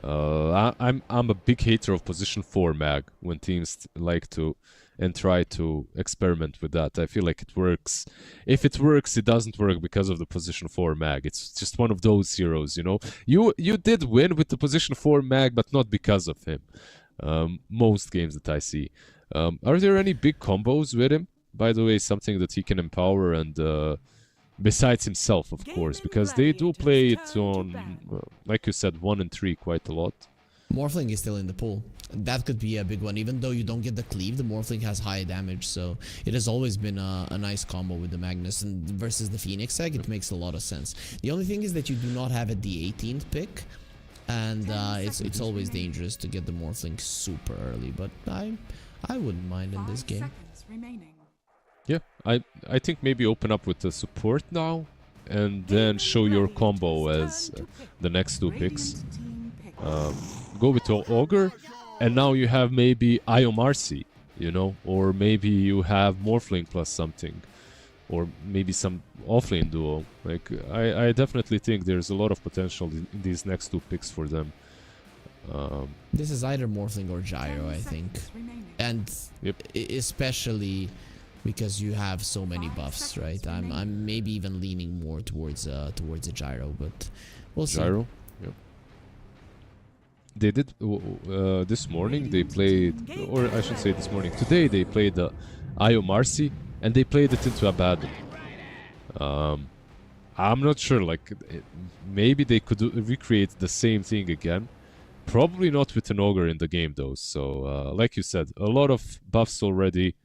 I'm a big hater of position 4 mag when teams like to and try to experiment with that. I feel like it works. If it works, it doesn't work because of the position 4 mag. It's just one of those heroes, you know. You did win with the position 4 mag, but not because of him. Most games that I see. Are there any big combos with him? By the way, something that he can empower, and besides himself, of course, because they do play it on, like you said, 1 and 3 quite a lot. Morphling is still in the pool. That could be a big one. Even though you don't get the cleave, the Morphling has high damage, so it has always been a nice combo with the Magnus, and versus the Phoenix egg, it makes a lot of sense. The only thing is that you do not have a D18th pick, and it's always dangerous to get the Morphling super early, but I wouldn't mind in this game. Yeah, I think maybe open up with the support now, and then show your combo as the next 2 picks. Go with your Ogre, and now you have maybe Iomarcy, you know, or maybe you have Morphling plus something, or maybe some offlane duo. Like, I definitely think there's a lot of potential in these next 2 picks for them. This is either Morphling or Gyro, I think, and especially because you have so many buffs, right? I'm maybe even leaning more towards a Gyro, but we'll see. Gyro, yeah. They did this morning. They played, or I should say this morning. Today they played Iomarcy, and they played it into Abaddon. I'm not sure. Like, maybe they could recreate the same thing again. Probably not with an ogre in the game, though. So, like you said, a lot of buffs already.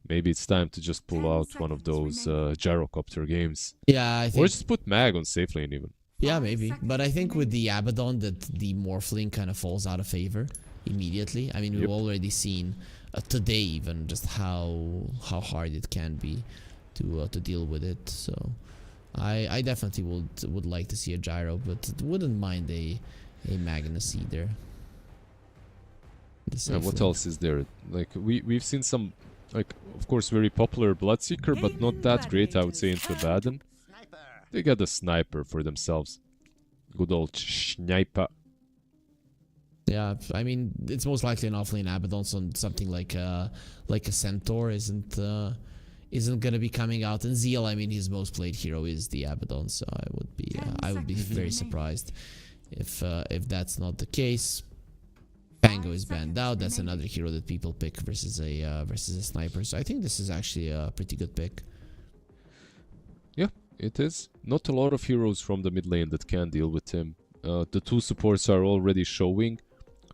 Maybe it's time to just pull out one of those gyrocopter games. Yeah, I think. Or just put Mag on safe lane even. Yeah, maybe. But I think with the Abaddon that the Morphling kind of falls out of favor immediately. I mean, we've already seen today even just how hard it can be to deal with it. So I definitely would like to see a gyro, but wouldn't mind a Magnus either. Yeah, what else is there? Like we've seen some, like, of course, very popular Bloodseeker, but not that great, I would say, into Abaddon. They got a sniper for themselves. Good old sniper. Yeah, I mean, it's most likely an offlane Abaddon, so something like a Centaur isn't gonna be coming out. And Zeal, I mean, his most played hero is the Abaddon, so I would be very surprised if that's not the case. Pango is banned out. That's another hero that people pick versus a sniper. So I think this is actually a pretty good pick. Yeah, it is. Not a lot of heroes from the mid lane that can deal with him. The two supports are already showing.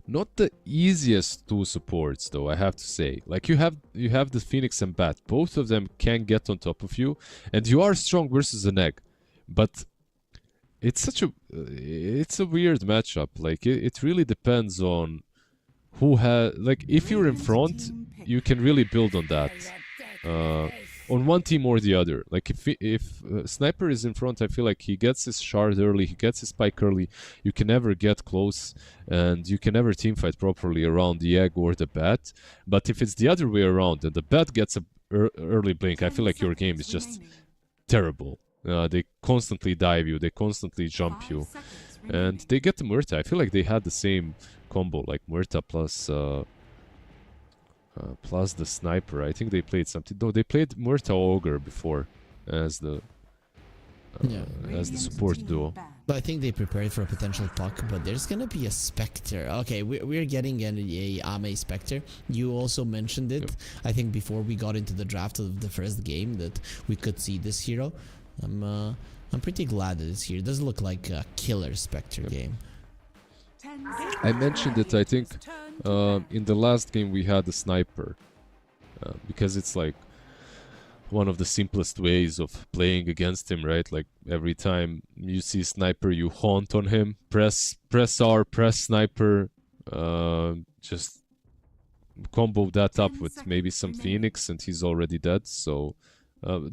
Not the easiest two supports, though, I have to say. Like, you have the Phoenix and Bat. Both of them can get on top of you, and you are strong versus an egg. But it's it's a weird matchup. Like, it really depends on who has, like, if you're in front, you can really build on that. On one team or the other. Like, if Sniper is in front, I feel like he gets his shard early, he gets his spike early, you can never get close, and you can never teamfight properly around the egg or the bat. But if it's the other way around, and the bat gets a early blink, I feel like your game is just terrible. They constantly dive you, they constantly jump you, and they get the Murta. I feel like they had the same combo, like Murta plus the sniper. I think they played something. No, they played Murta Ogre before as the support duo. I think they prepared for a potential puck, but there's gonna be a Spectre. Okay, we're getting a Ame Spectre. You also mentioned it, I think, before we got into the draft of the first game, that we could see this hero. I'm pretty glad that it's here. It doesn't look like a killer Spectre game. I mentioned it, I think, in the last game we had a sniper, because it's like one of the simplest ways of playing against him, right? Like, every time you see sniper, you haunt on him, press R, press sniper, just combo that up with maybe some Phoenix, and he's already dead. So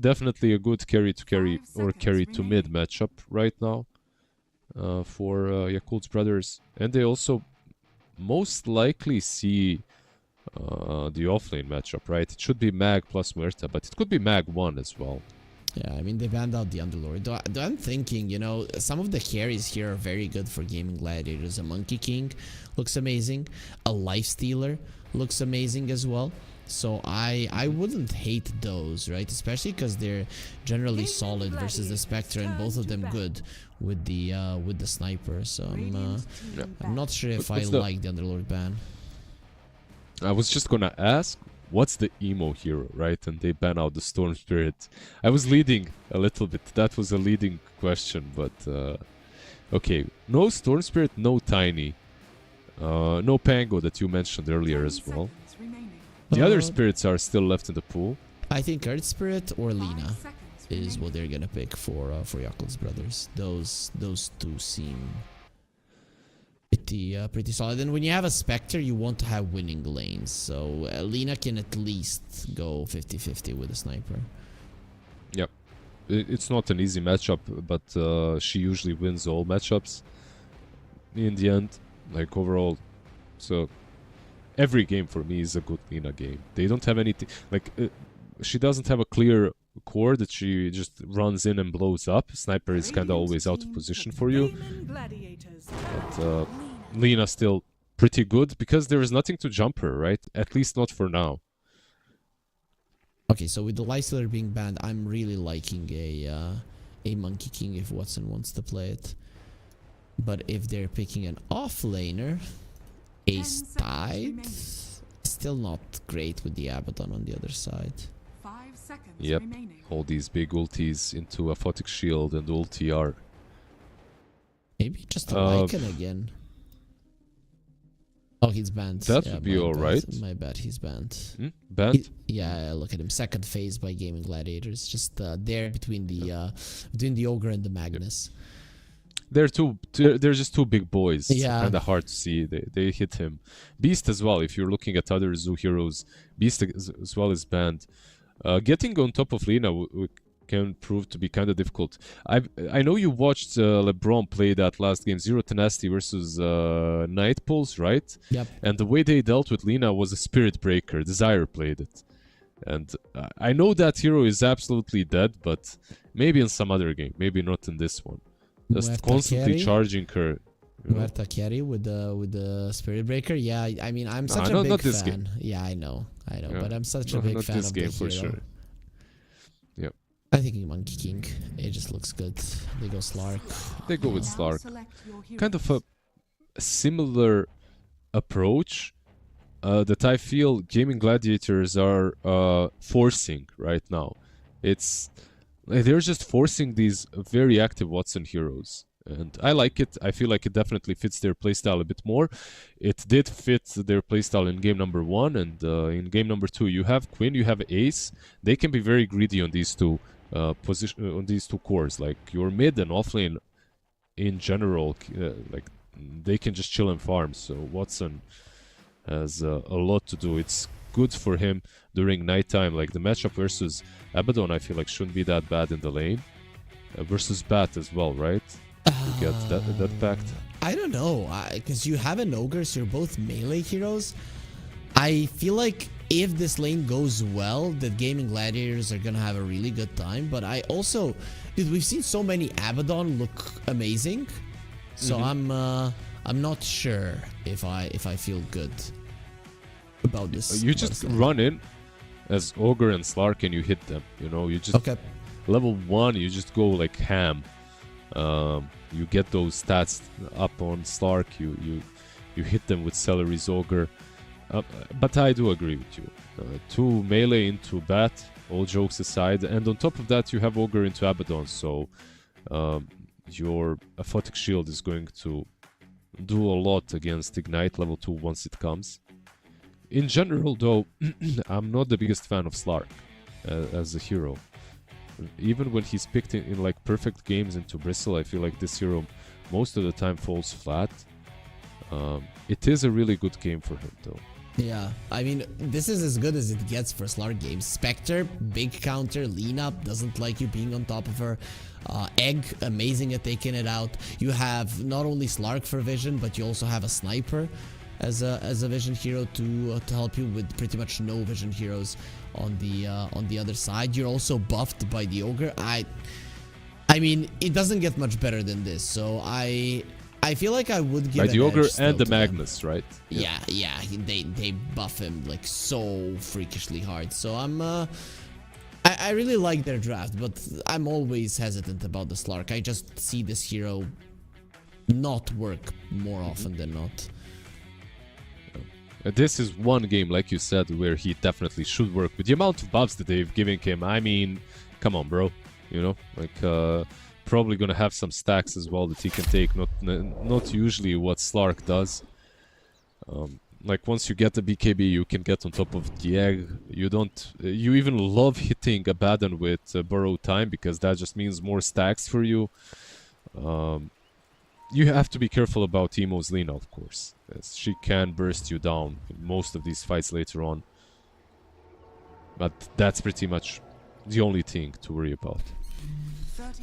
definitely a good carry to mid matchup right now. For Yakult's brothers, and they also most likely see the offlane matchup, right? It should be Mag plus Murta, but it could be Mag 1 as well. Yeah, I mean, they banned out the Underlord. I'm thinking, you know, some of the carries here are very good for gaming gladiators. A Monkey King looks amazing. A Lifestealer looks amazing as well. So I wouldn't hate those, right? Especially because they're generally solid versus the Spectre, and both of them good with the sniper. So I'm not sure if I like the Underlord ban. I was just gonna ask, what's the emo hero, right? And they ban out the Storm Spirit. I was leading a little bit. That was a leading question, but okay. No Storm Spirit, no Tiny, no Pango that you mentioned earlier as well. The other spirits are still left in the pool. I think Earth Spirit or Lina is what they're gonna pick for Yakult's brothers. Those two seem pretty solid. And when you have a Spectre, you want to have winning lanes. So Lina can at least go 50-50 with a sniper. Yep, it's not an easy matchup, but she usually wins all matchups in the end, like overall. So every game for me is a good Lina game. They don't have anything, like, she doesn't have a clear core that she just runs in and blows up. Sniper is kind of always out of position for you. But Lina's still pretty good because there is nothing to jump her, right? At least not for now. Okay, so with the Lifestealer being banned, I'm really liking a Monkey King if Watson wants to play it. But if they're picking an offlaner, Ace Tide, still not great with the Abaddon on the other side. 5 seconds seconds Yep. remaining. All these big ultis into a photic shield and ulti R. Maybe just a Lycan again. Oh, he's banned. That Yeah, would be my alright. bad. My bad, he's banned. Banned? Yeah, look at him. Second phase by Gaming Gladiators. Just there between the Ogre and the Magnus. They're just two big boys. Yeah. Kind of hard to see. They hit him. Beast as well. If you're looking at other Zoo heroes, Beast as well is banned. Getting on top of Lina can prove to be kind of difficult. I know you watched LeBron play that last game, Zero Tenacity versus Night Pulse, right? Yep. And the way they dealt with Lina was a Spirit Breaker. Desire played it. And I know that hero is absolutely dead, but maybe in some other game. Maybe not in this one. Just Muerta constantly carry? charging her. You know? Muerta carry with the Spirit Breaker. Yeah, I mean, I'm such a not big this fan. game. Yeah, I know, Yeah. but I'm such a No, big not fan this of game the for hero. sure. Yep. I think Monkey King. It just looks good. They go Slark. They go with Now Slark. select your Kind of heroes. a similar approach that I feel Gaming Gladiators are forcing right now. It's they're just forcing these very active Watson heroes. And I like it. I feel like it definitely fits their playstyle a bit more. It did fit their playstyle in game number 1, and in game number 2 you have Quinn, you have Ace. They can be very greedy on these two on these two cores. Like your mid and offlane in general, like they can just chill and farm. So Watson has a lot to do. It's good for him during nighttime. Like the matchup versus Abaddon, I feel like shouldn't be that bad in the lane. Versus Bat as well, right? You get that pact. I don't know, because you have an Ogre, so you're both melee heroes. I feel like if this lane goes well, that Gaming Gladiators are gonna have a really good time. But I also, dude, we've seen so many Abaddon look amazing, so I'm not sure if I feel good about this. You just run in as Ogre and Slark and you hit them. You know, you just Okay. level 1, you just go like ham. You get those stats up on Slark. You hit them with Celery's Ogre. But I do agree with you. 2 melee into Bat, all jokes aside, and on top of that you have Ogre into Abaddon. So your Aphotic Shield is going to do a lot against Ignite level 2 once it comes. In general, though, I'm not the biggest fan of Slark as a hero. Even when he's picked in like perfect games into Bristle, I feel like this hero most of the time falls flat. It is a really good game for him, though. Yeah, I mean, this is as good as it gets for Slark games. Spectre, big counter, lean up, doesn't like you being on top of her. Egg, amazing at taking it out. You have not only Slark for vision, but you also have a sniper as a vision hero to help you with pretty much no vision heroes on the other side. You're also buffed by the Ogre. I mean, it doesn't get much better than this. So I feel like I would give By the an Ogre edge still and the to them. Magnus, right? Yeah, they buff him like so freakishly hard. So I really like their draft, but I'm always hesitant about the Slark. I just see this hero not work more often than not. This is one game, like you said, where he definitely should work. With the amount of buffs that they've given him, I mean, come on, bro. You know, like probably gonna have some stacks as well that he can take. Not usually what Slark does. Like once you get the BKB, you can get on top of the egg. You even love hitting Abaddon with Burrow Time because that just means more stacks for you. You have to be careful about Emo's Lina, of course, as she can burst you down in most of these fights later on. But that's pretty much the only thing to worry about.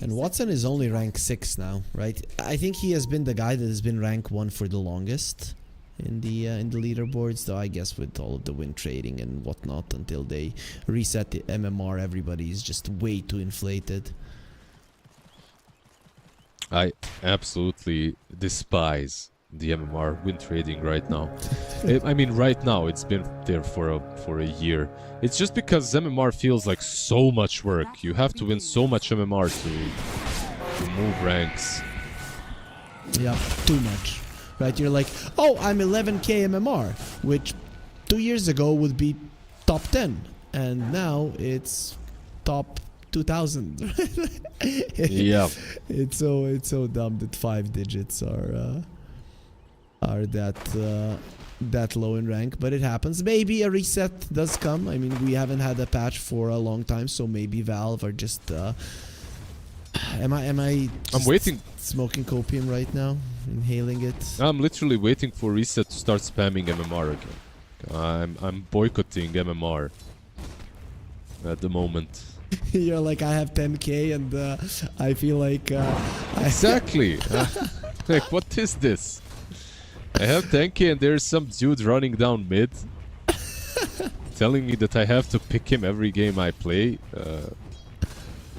And Watson is only rank 6 now, right? I think he has been the guy that has been rank 1 for the longest in the leaderboards, though I guess with all of the win trading and whatnot until they reset the MMR, everybody is just way too inflated. I absolutely despise the MMR win trading right now. I mean, right now it's been there for a year. It's just because MMR feels like so much work. You have to win so much MMR to move ranks. Yeah, too much. Right? You're like, oh, I'm 11k MMR, which 2 years ago would be top 10, and now it's top 2000. Yeah. It's so dumb that 5 digits are that low in rank, but it happens. Maybe a reset does come. I mean, we haven't had a patch for a long time, so maybe Valve are just am I I'm waiting. smoking copium right now, inhaling it? I'm literally waiting for reset to start spamming MMR again. I'm boycotting MMR at the moment. You're like, I have 10k and I feel like Exactly. Like, what is this? I have 10k and there's some dude running down mid telling me that I have to pick him every game I play,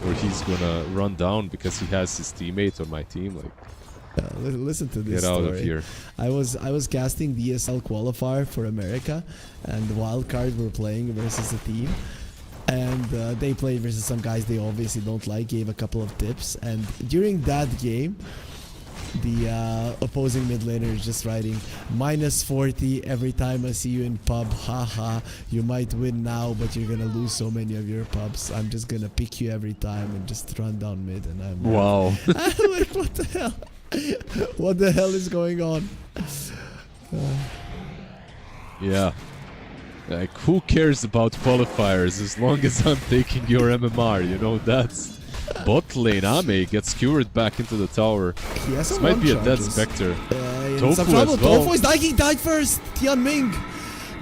or he's gonna run down because he has his teammate on my team. Like, listen to this get out story. of here. I was casting DSL qualifier for America, and the wildcard were playing versus a team, and they played versus some guys they obviously don't like. Gave a couple of tips, and during that game, the opposing mid laner is just writing -40 every time I see you in pub. Haha, you might win now, but you're gonna lose so many of your pubs. I'm just gonna pick you every time and just run down mid. And I'm Wow. I'm like, what the hell? What the hell is going on? Yeah. Like, who cares about qualifiers as long as I'm taking your MMR, you know? That's bot lane. Ame gets skewered back into the tower. He has This some might be a one dead charges. Spectre. In Tofu some trouble. as well. Tofu is dying. He died first. Tian Ming.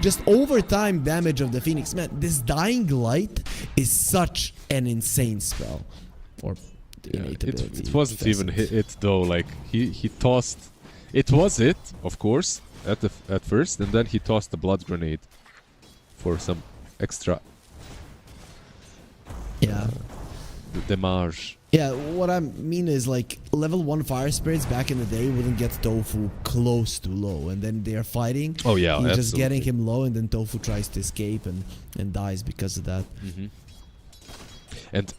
Just overtime damage of the Phoenix. Man, this Dying Light is such an insane spell. Or Yeah, innate ability. it wasn't even it though. Like, he tossed. It was it, of course, at first, and then he tossed a blood grenade for some extra Yeah. damage. Yeah, what I mean is, like, level 1 fire spirits back in the day wouldn't get Tofu close to low, and then they're fighting. Oh yeah, He's just absolutely. getting him low, and then Tofu tries to escape and dies because of that. And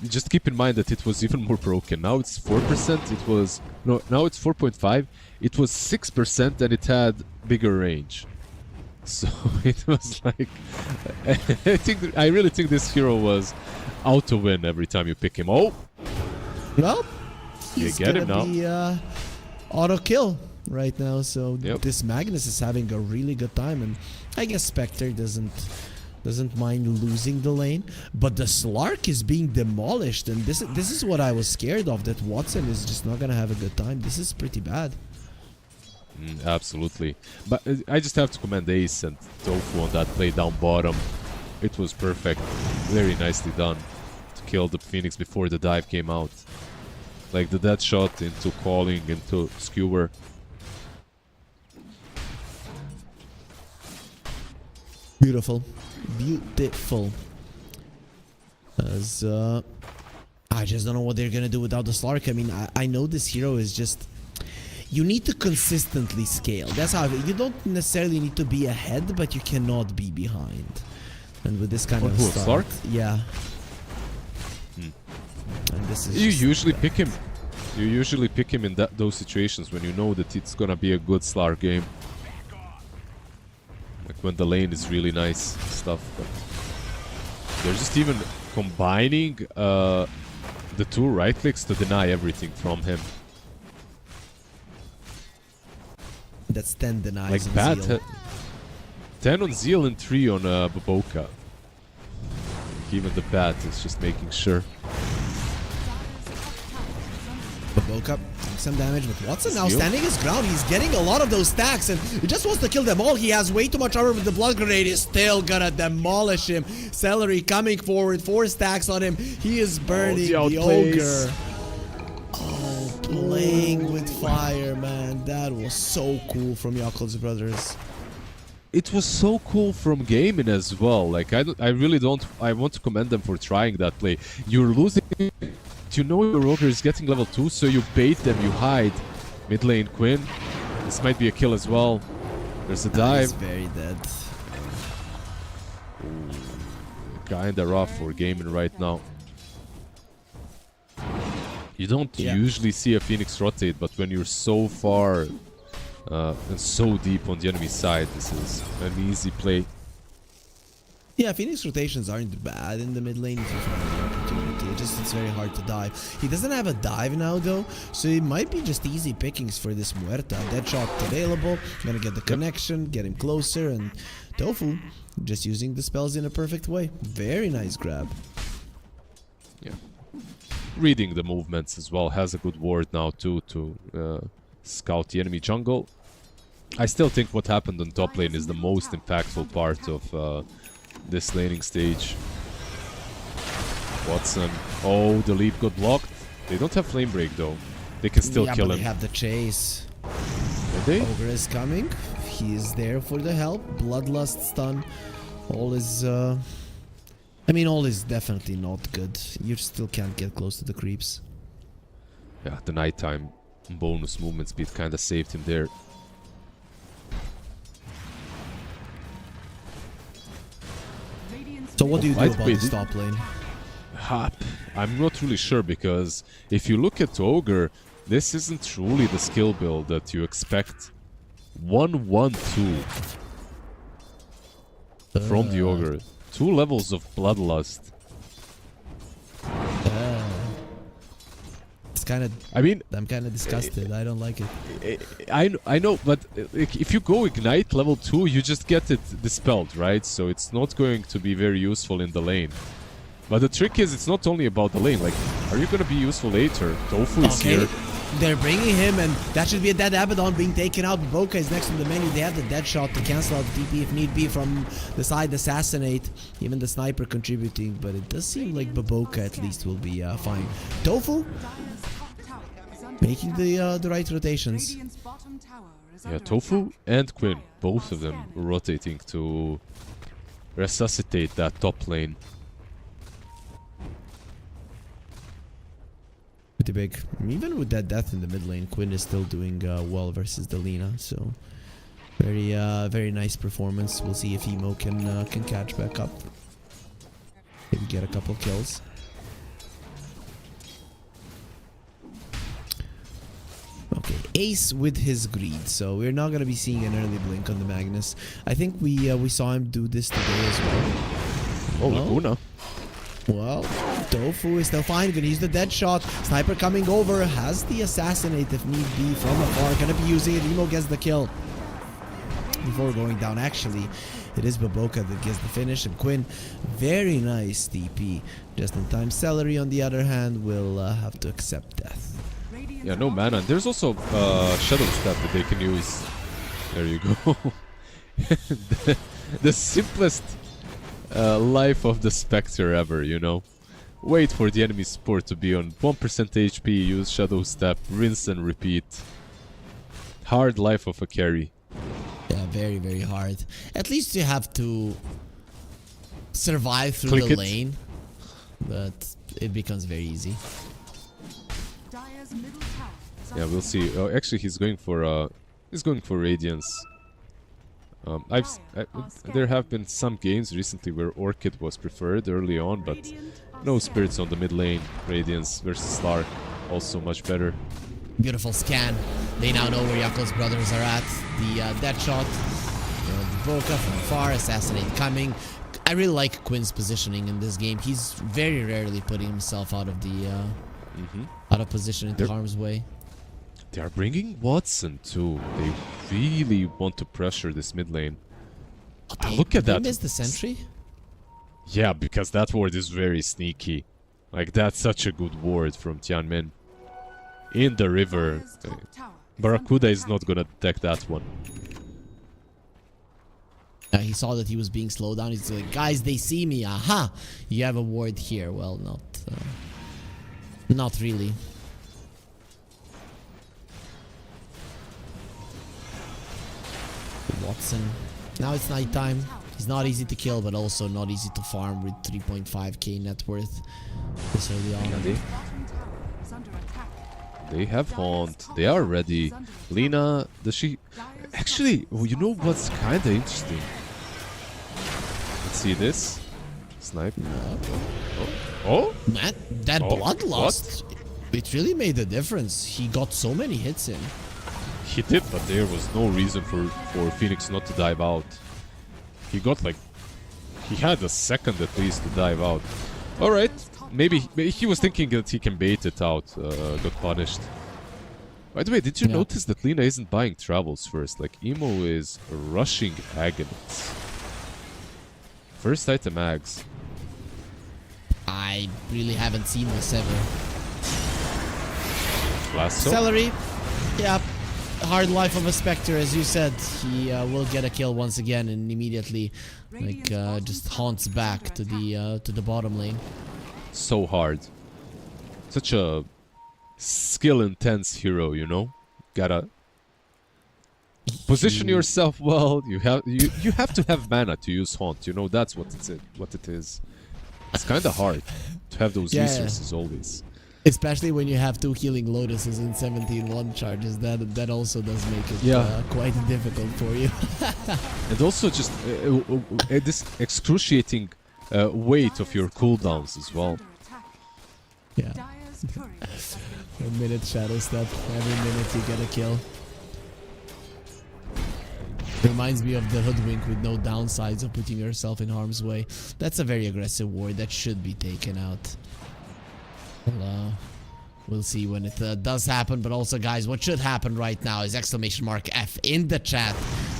just keep in mind that it was even more broken. Now it's 4%. It was no. Now it's 4.5. It was 6%, and it had bigger range. So it was like, I really think this hero was out to win every time you pick him. Oh, Well, You he's get gonna him now. be auto kill right now. So Yep. this Magnus is having a really good time, and I guess Spectre doesn't mind losing the lane, but the Slark is being demolished, and this is what I was scared of, that Watson is just not gonna have a good time. This is pretty bad. absolutely. But I just have to commend Ace and Tofu on that play down bottom. It was perfect. Very nicely done to kill the Phoenix before the dive came out. Like the dead shot into calling, into skewer. Beautiful, beautiful. As I just don't know what they're gonna do without the Slark. I mean, I know this hero is just. You need to consistently scale. That's how you don't necessarily need to be ahead, but you cannot be behind. And with this kind What, of who, start, Slark? yeah. And this is You just- usually pick him. You usually pick him in those situations when you know that it's gonna be a good Slark game. Like when the lane is really nice stuff. But they're just even combining the two right clicks to deny everything from him. That's 10 denies. Like on bad. Zeal. 10 on Zeal and 3 on Baboka. Even the bat is just making sure. Woke up, took some damage, but Watson now Zeal? standing his ground. He's getting a lot of those stacks, and he just wants to kill them all. He has way too much armor, but the blood grenade is still gonna demolish him. Celery coming forward, 4 stacks on him. He is burning the the outplays. ogre. Oh, playing with fire, man. That was so cool from Yakul's brothers. It was so cool from gaming as well. Like I really don't. I want to commend them for trying that play. You're losing. You know your ogre is getting level 2, so you bait them. You hide. Mid lane Quinn. This might be a kill as well. There's a He's dive. very dead. Kinda rough for gaming right now. You don't Yeah. usually see a Phoenix rotate, but when you're so far and so deep on the enemy side, this is an easy play. Yeah, Phoenix rotations aren't bad in the mid lane if you find the opportunity. It's very hard to dive. He doesn't have a dive now though, so it might be just easy pickings for this Muerta. Dead shot available, gonna get the connection, get him closer, and Tofu just using the spells in a perfect way. Very nice grab. Yeah. Reading the movements as well, has a good ward now too to scout the enemy jungle. I still think what happened on top lane is the most impactful part of this laning stage. Watson. Oh, the leap got blocked. They don't have flame break though. They can still kill him. They have the chase. Are they? Ogre is coming. He is there for the help. Bloodlust stun. All is I mean, all is definitely not good. You still can't get close to the creeps. Yeah, the nighttime bonus movement speed kinda saved him there. So what do you do about this top lane? I'm not really sure, because if you look at Ogre, this isn't truly the skill build that you expect. 1-1-2 from the Ogre. 2 levels of Bloodlust. It's kind of... I mean... I'm kind of disgusted. I don't like it. I know, but if you go Ignite level 2, you just get it dispelled, right? So it's not going to be very useful in the lane. But the trick is, it's not only about the lane. Like, are you going to be useful later? Tofu is here. They're bringing him, and that should be a dead Abaddon being taken out. Boca is next to the menu. They have the dead shot to cancel out the TP if need be from the side. Assassinate. Even the sniper contributing, but it does seem like Baboka at least will be fine. Tofu making the right rotations. Yeah, Tofu and Quinn, both of them rotating to resuscitate that top lane. Pretty big. Even with that death in the mid lane, Quinn is still doing well versus the Lina. So very nice performance. We'll see if Emo can catch back up. Maybe get a couple kills. Okay, Ace with his greed. So we're not gonna be seeing an early blink on the Magnus. I think we saw him do this today as well. Oh, Laguna. Well, Tofu is still fine. Gonna use the dead shot. Sniper coming over. Has the assassinate if need be from afar. Gonna be using it. Emo gets the kill. Before going down, actually, it is Baboka that gets the finish. And Quinn, very nice TP. Just in time. Celery, on the other hand, will have to accept death. Yeah, no mana. There's also Shadow Step that they can use. There you go. the simplest life of the Spectre ever, you know. Wait for the enemy support to be on 1% HP, use Shadow Step, rinse and repeat. Hard life of a carry. Yeah, very, very hard. At least you have to survive through the lane, but it becomes very easy. Yeah, we'll see. Oh, actually, he's going for Radiance. There have been some games recently where Orchid was preferred early on, but no spirits on the mid lane. Radiance versus Slark, also much better. Beautiful scan. They now know where Yako's brothers are at. The dead shot. The Boca from far. Assassinate coming. I really like Quinn's positioning in this game. He's very rarely putting himself out of the out of position into harm's way. They are bringing Watson too. They really want to pressure this mid lane. Look at that. They missed the sentry? Yeah, because that ward is very sneaky. Like, that's such a good ward from Tianmin. In the river. Barracuda is not gonna detect that one. He saw that he was being slowed down. He's like, guys, they see me. Aha! You have a ward here. Well, not really. Watson. Now it's nighttime. He's not easy to kill, but also not easy to farm with 3.5k net worth this early on. They have Haunt. They are ready. Lina, does she... Actually, you know what's kind of interesting? Let's see this. Snipe. Oh? Man, that bloodlust. It really made a difference. He got so many hits in. He did, but there was no reason for Phoenix not to dive out. He got like He had a second at least to dive out. Alright, maybe he was thinking that he can bait it out, got punished. By the way, did you notice that Lina isn't buying travels first? Like, Emo is rushing Agonites. First item Ags. I really haven't seen this ever. Lasso? Celery. Yeah. Hard life of a Spectre, as you said. He will get a kill once again and immediately just haunts back to the bottom lane. So hard. Such a skill-intense hero, you know? Gotta position yourself well. You have to have mana to use haunt, you know? That's what it is. It's kind of hard to have those resources always. Especially when you have 2 healing lotuses and 17-1 charges, that also does make it quite difficult for you. And also just this excruciating weight of your cooldowns as well. Yeah. 1 minute shadow step, every minute you get a kill. Reminds me of the hoodwink with no downsides of putting yourself in harm's way. That's a very aggressive ward that should be taken out. We'll see when it does happen, but also guys, what should happen right now is !F in the chat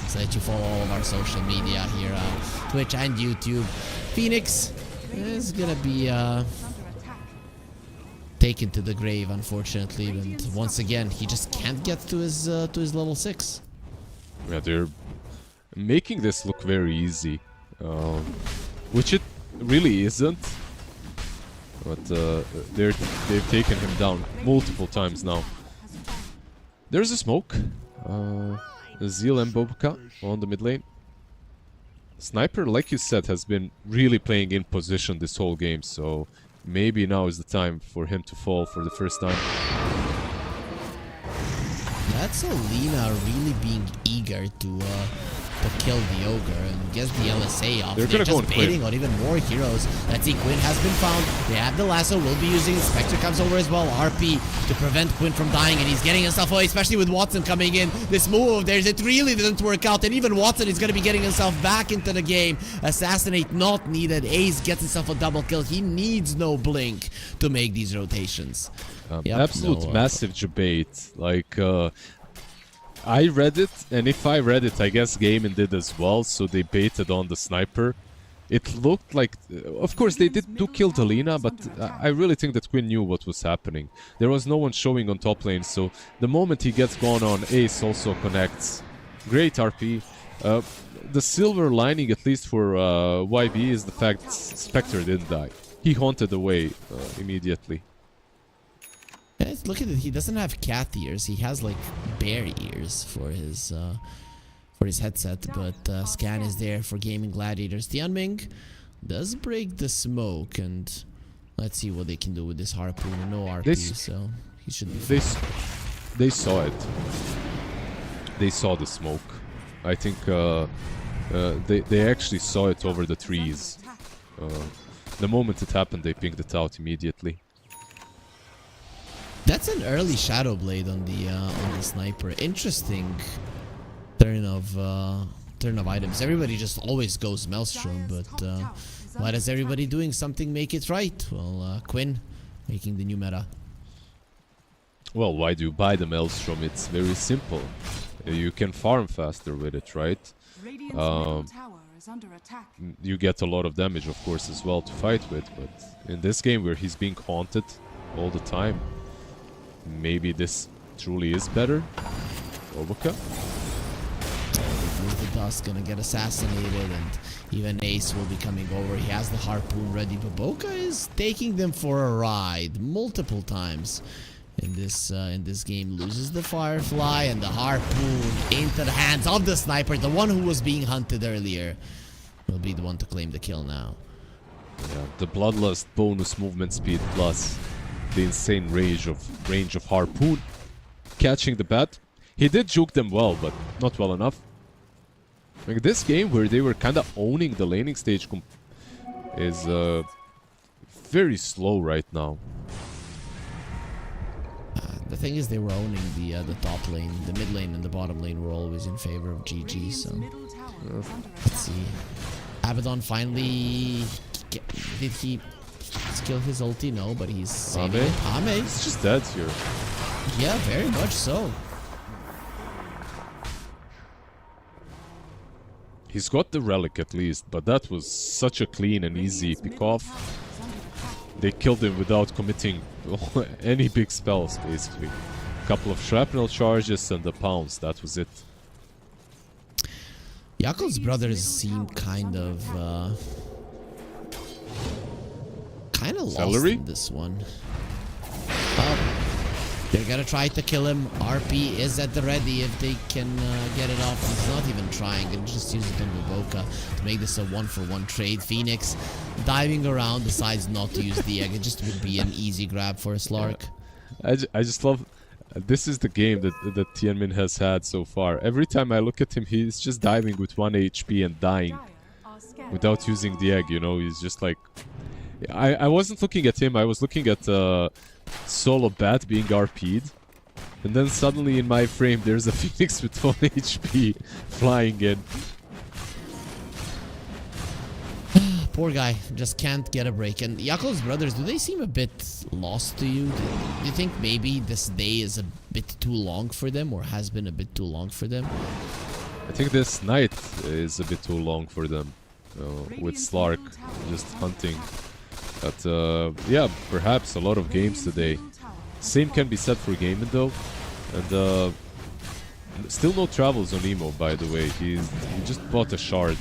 so that you follow all of our social media here, Twitch and YouTube. Phoenix is gonna be taken to the grave, unfortunately, and once again he just can't get to his level 6. Yeah, they're making this look very easy, which it really isn't. But they've taken him down multiple times now. There's a smoke. Zeal and Bobka on the mid lane. Sniper, like you said, has been really playing in position this whole game, so maybe now is the time for him to fall for the first time. That's Alina really being eager to kill the ogre and get the LSA off. They're just baiting on even more heroes. Let's see, Quinn has been found. They have the lasso, will be using it. Spectre comes over as well. RP to prevent Quinn from dying, and he's getting himself away, especially with Watson coming in. This move of theirs, it really didn't work out, and even Watson is going to be getting himself back into the game. Assassinate not needed. Ace gets himself a double kill. He needs no blink to make these rotations. Absolute massive debate. Like, I read it, and if I read it, I guess Gaiman did as well, so they baited on the sniper. It looked like... of course, they do kill Alina, but I really think that Quinn knew what was happening. There was no one showing on top lane, so the moment he gets gone on, Ace also connects. Great RP. The silver lining, at least for YB, is the fact Spectre didn't die. He haunted away immediately. Yeah, look at it. He doesn't have cat ears. He has like bear ears for his headset. But Scan is there for gaming gladiators. Tianming does break the smoke, and let's see what they can do with this harpoon. No RP, so he should be fine. They saw it. They saw the smoke. I think they actually saw it over the trees. The moment it happened, they pinged it out immediately. That's an early Shadow Blade on the sniper. Interesting turn of items. Everybody just always goes Maelstrom, but why does everybody doing something make it right? Well, Quinn making the new meta. Well, why do you buy the Maelstrom? It's very simple. You can farm faster with it, right? You get a lot of damage, of course, as well to fight with, but in this game where he's being haunted all the time, maybe this truly is better. Obuka. The Dust gonna get assassinated, and even Ace will be coming over. He has the harpoon ready, but Boca is taking them for a ride multiple times in this game. Loses the Firefly, and the harpoon into the hands of the sniper. The one who was being hunted earlier will be the one to claim the kill now. Yeah, the Bloodlust bonus movement speed plus the insane range of harpoon catching the bat. He did juke them well, but not well enough. Like this game where they were kind of owning the laning stage is very slow right now. The thing is, they were owning the top lane. The mid lane and the bottom lane were always in favor of GG, so let's see. Abaddon finally... Did he skill his ulti? No, but he's saving it. Ame. He's just dead here. Yeah, very much so. He's got the relic at least, but that was such a clean and easy pick off. They killed him without committing any big spells, basically. A couple of shrapnel charges and a pounce, that was it. Yakov's brothers seem kind of lost in this one. They're gonna try to kill him. RP is at the ready if they can get it off. He's not even trying. They'll just use it on Boboka to make this a 1-for-1 trade. Phoenix diving around, decides not to use the egg. It just would be an easy grab for a Slark. I just love... this is the game that Tianmin has had so far. Every time I look at him, he's just diving with 1 HP and dying without using the egg, you know? He's just like... I wasn't looking at him, I was looking at Solo Bat being RP'd. And then suddenly in my frame there's a Phoenix with 1 HP flying in. Poor guy, just can't get a break. And Yakov's brothers, do they seem a bit lost to you? Do you think maybe this day is a bit too long for them, or has been a bit too long for them? I think this night is a bit too long for them. With Slark just hunting. But yeah, perhaps a lot of games today. Same can be said for Gaimin though. And still no travels on Emo, by the way. He just bought a shard.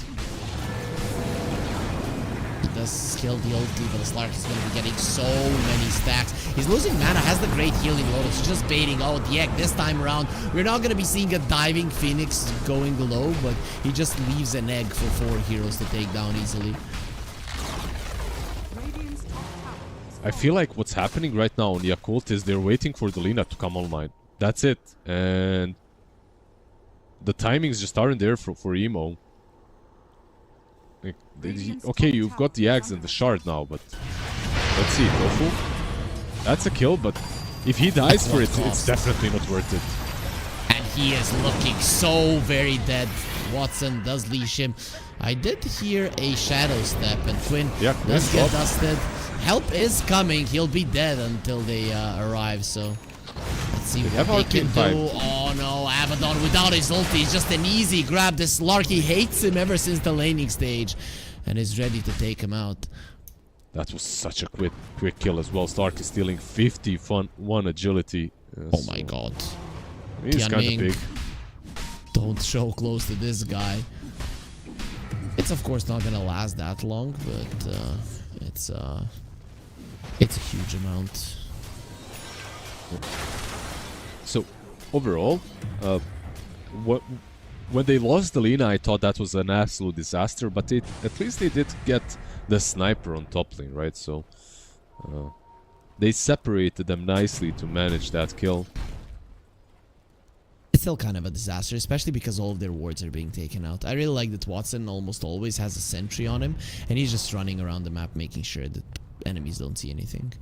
He does kill the ulti, but the Slark is going to be getting so many stacks. He's losing mana, has the great healing Lotus. He's just baiting out the egg this time around. We're not going to be seeing a diving Phoenix going low, but he just leaves an egg for 4 heroes to take down easily. I feel like what's happening right now on Yakult is they're waiting for the Lina to come online. That's it. And the timings just aren't there for Emo. Like, okay, you've got the Axe and the Shard now, but let's see, Tofu. That's a kill, but if he dies for it, it's definitely not worth it. And he is looking so very dead. Watson does leash him. I did hear a Shadow Step, and Quinn does get dusted. Help is coming. He'll be dead until they arrive, so let's see what they can do. Oh no, Abaddon without his ulti is just an easy grab. This Larky hates him ever since the laning stage and is ready to take him out. That was such a quick kill as well. Stark is stealing 51 agility. Oh my god. He's kind of big. Don't show close to this guy. It's of course not gonna last that long, but it's a huge amount. So overall, when they lost the Lina, I thought that was an absolute disaster. But at least they did get the sniper on top lane, right? So they separated them nicely to manage that kill. It's still kind of a disaster, especially because all of their wards are being taken out. I really like that Watson almost always has a sentry on him, and he's just running around the map making sure that enemies don't see anything.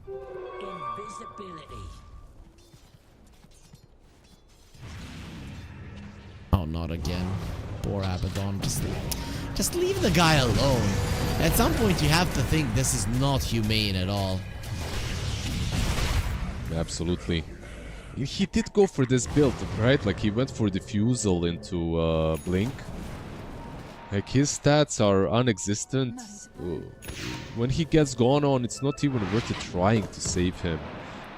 Invisibility. Oh, not again. Poor Abaddon. Just leave the guy alone. At some point you have to think this is not humane at all. Absolutely. He did go for this build, right? Like he went for Diffusal into Blink. Like his stats are non-existent. When he gets gone on, it's not even worth it trying to save him.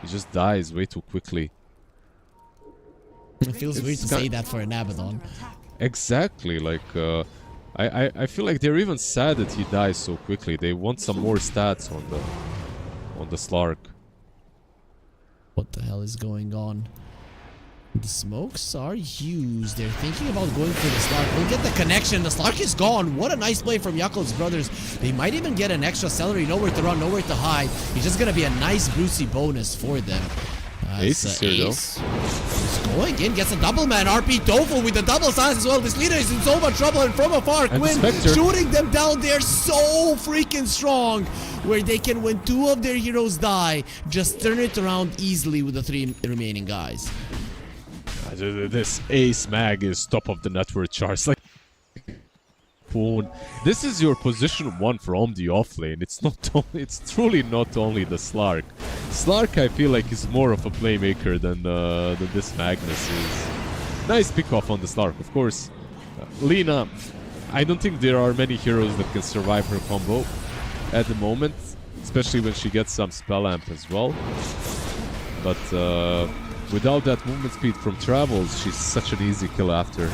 He just dies way too quickly. It feels weird to say that for an Abaddon. Exactly, like I feel like they're even sad that he dies so quickly. They want some more stats on the Slark. What the hell is going on? The smokes are used. They're thinking about going for the Slark. We'll get the connection. The Slark is gone. What a nice play from Yakov's brothers. They might even get an extra celery. Nowhere to run, nowhere to hide. He's just going to be a nice Brucey bonus for them. Ace is here though. He's going in, gets a double man. RP Tofu with the double size as well. This leader is in so much trouble, and from afar, Quinn shooting them down. They're so freaking strong, where they can, when 2 of their heroes die, just turn it around easily with the 3 remaining guys. This Ace Mag is top of the net worth charts. Like pawn. This is your position 1 from the offlane. It's truly not only the Slark. Slark, I feel like, is more of a playmaker than this Magnus is. Nice pick off on the Slark, of course. Lina, I don't think there are many heroes that can survive her combo at the moment, especially when she gets some spell amp as well. But without that movement speed from travels, she's such an easy kill after.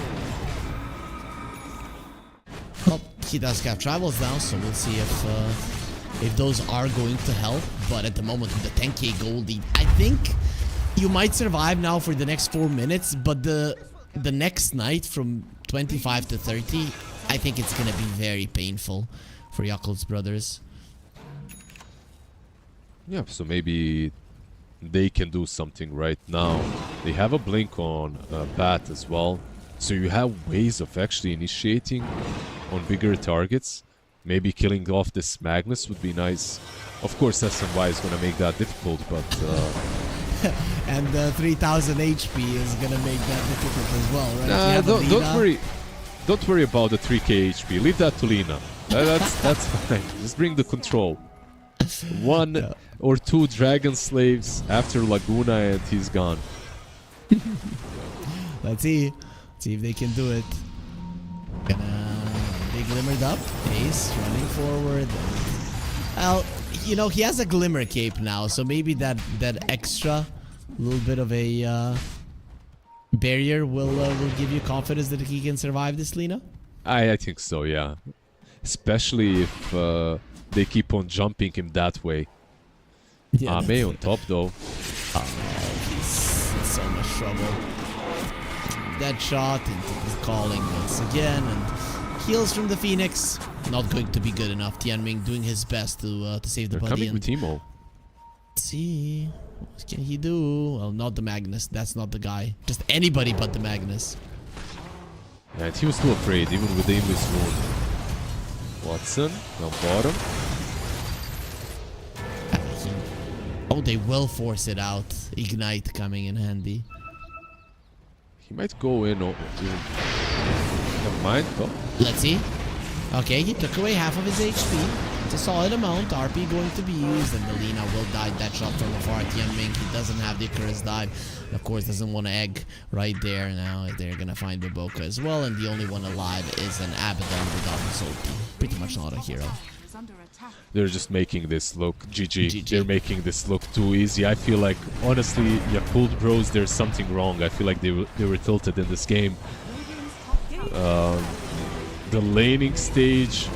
Well, he does have travels now, so we'll see if those are going to help. But at the moment, with the 10k gold lead, I think you might survive now for the next 4 minutes. But the next night from 25 to 30, I think it's gonna be very painful for Yakult's brothers. Yeah, so maybe they can do something right now. They have a blink on Bat as well, so you have ways of actually initiating on bigger targets. Maybe killing off this Magnus would be nice. Of course, SMY is gonna make that difficult, but and 3000 HP is gonna make that difficult as well, right? Nah, don't worry about the 3k HP. Leave that to Lina. That's fine. Just bring the control. 1 or 2 Dragon Slaves after Laguna and he's gone. Let's see if they can do it. They glimmered up. Ace running forward. Well, you know, he has a glimmer cape now, so maybe that extra little bit of a barrier will give you confidence that he can survive this, Lina. I think so, yeah. Especially if they keep on jumping him that way. Yeah, Ame on top though. He's in so much trouble. That shot into the calling once again, and heals from the Phoenix. Not going to be good enough. Tianming doing his best to save the They're buddy. coming with Timo. Let's see. What can he do? Well, not the Magnus. That's not the guy. Just anybody but the Magnus. Yeah, and he was too afraid, even with the Aimless wound. Watson, on bottom. Oh, they will force it out. Ignite coming in handy. He might go in or... Never mind, though. Let's see. Okay, he took away half of his HP. It's a solid amount. RP going to be used, and Melina will die that shot from afar. Tianming, he doesn't have the Icarus dive. And of course, doesn't want to egg right there. Now they're gonna find Boboka as well, and the only one alive is an Abaddon without his ulti. Pretty much not a hero. They're just making this look GG. They're GG. making this look too easy. I feel like, honestly, Yakult bros, there's something wrong. I feel like they were tilted in this game. The laning stage,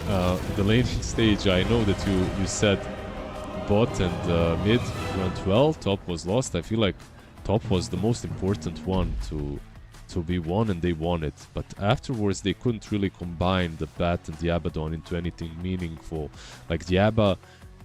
I know that you said bot and mid went well, top was lost. I feel like top was the most important one to be won, and they won it. But afterwards they couldn't really combine the Bat and the Abaddon into anything meaningful. Like the Abba,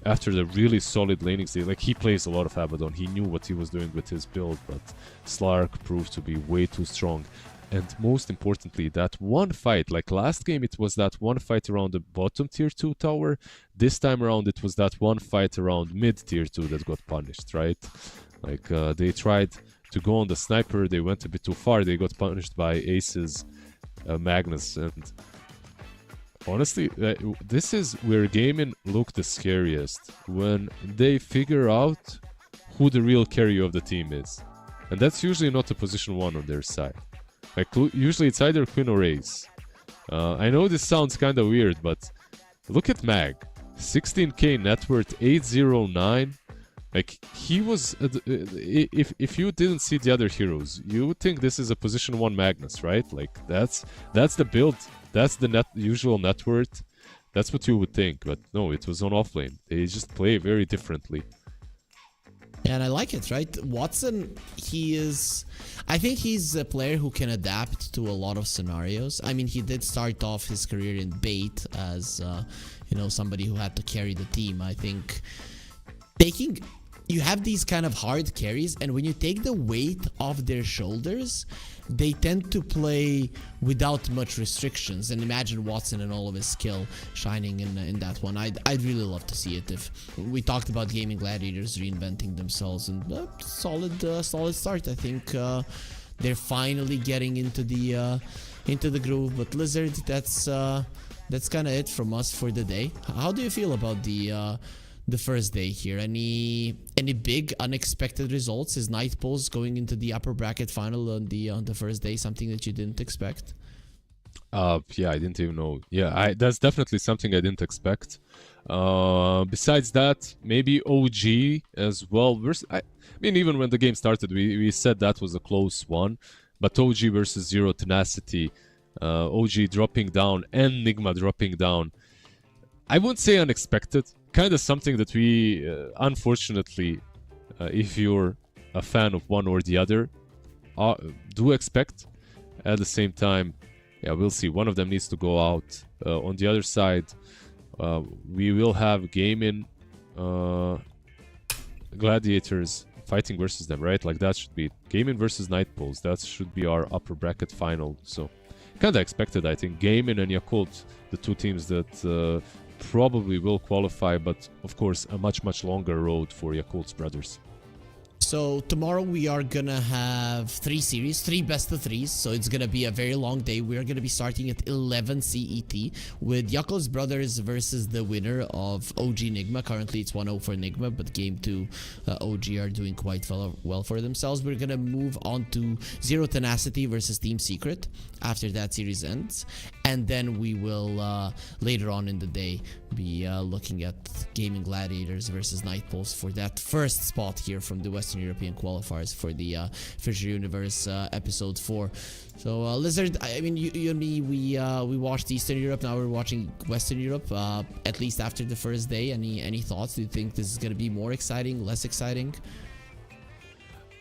after the really solid laning stage, like he plays a lot of Abaddon, he knew what he was doing with his build, but Slark proved to be way too strong. And most importantly, that one fight, like last game it was that one fight around the bottom tier 2 tower, this time around it was that one fight around mid tier 2 that got punished, right? Like they tried to go on the sniper, they went a bit too far, they got punished by Ace's Magnus. And honestly, this is where gaming looked the scariest, when they figure out who the real carry of the team is. And that's usually not a position 1 on their side. Like, usually it's either Queen or Ace. I know this sounds kind of weird, but look at Mag. 16k net worth, 809. Like, he was... if you didn't see the other heroes, you would think this is a position 1 Magnus, right? Like, that's the build. That's the usual net worth. That's what you would think. But no, it was on offlane. They just play very differently. And I like it, right? Watson, I think he's a player who can adapt to a lot of scenarios. I mean, he did start off his career in bait as, somebody who had to carry the team. I think you have these kind of hard carries, and when you take the weight off their shoulders, they tend to play without much restrictions. And imagine Watson and all of his skill shining in that one. I'd really love to see it. If we talked about gaming gladiators reinventing themselves, and solid start. I think they're finally getting into the groove. But Lizard, that's kind of it from us for the day. How do you feel about the first day here? Any big unexpected results? Is Night Pulse going into the upper bracket final on the first day something that you didn't expect? Yeah, I didn't even know. Yeah, that's definitely something I didn't expect. Besides that, maybe OG as well. I mean, even when the game started, we said that was a close one. But OG versus Zero Tenacity, OG dropping down and Nigma dropping down. I wouldn't say unexpected. Kind of something that we, unfortunately, if you're a fan of one or the other, do expect. At the same time, yeah, we'll see. One of them needs to go out. On the other side, we will have Gaming Gladiators fighting versus them, right? Like that should be Gaming versus Night Pulse. That should be our upper bracket final. So kind of expected, I think. Gaming and Yakult, the two teams that probably will qualify, but of course a much longer road for Yakult's brothers. So tomorrow we are gonna have 3 series, 3 best of 3s. So it's gonna be a very long day. We are gonna be starting at 11 CET with Yakult's brothers versus the winner of OG Nigma. Currently it's 1-0 for Nigma, but game 2 OG are doing quite well for themselves. We're gonna move on to Zero Tenacity versus Team Secret after that series ends, and then we will later on in the day be looking at Gaming Gladiators versus Night Pulse for that first spot here from the Western European qualifiers for the FISSURE Universe episode 4. So Lizard, I mean, you and me, we watched Eastern Europe. Now we're watching Western Europe. At least after the first day, any thoughts? Do you think this is going to be more exciting, less exciting?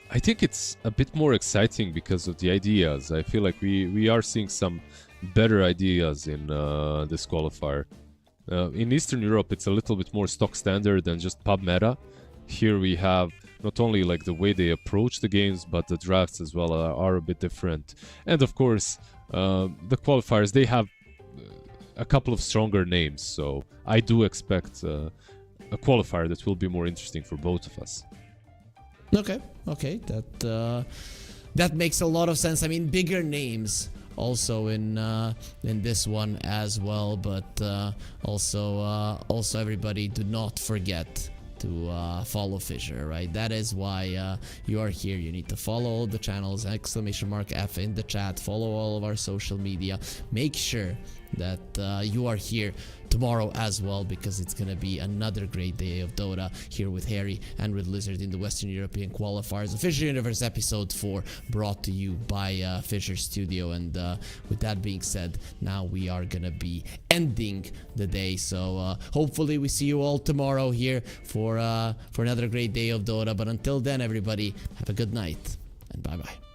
I think it's a bit more exciting because of the ideas. I feel like we are seeing some better ideas in this qualifier. In Eastern Europe, it's a little bit more stock standard than just pub meta. Here we have not only like the way they approach the games, but the drafts as well are a bit different. And of course, the qualifiers, they have a couple of stronger names. So I do expect a qualifier that will be more interesting for both of us. Okay, that makes a lot of sense. I mean, bigger names also in this one as well, but also everybody, do not forget to follow FISSURE, right? That is why you are here. You need to follow all the channels, !F in the chat, follow all of our social media. Make sure that you are here tomorrow as well, because it's gonna be another great day of Dota here with Harry and with Lizard in the Western European qualifiers of FISSURE Universe episode 4, brought to you by FISSURE Studio. And with that being said, now we are gonna be ending the day. So hopefully we see you all tomorrow here for another great day of Dota. But until then, everybody, have a good night and bye bye.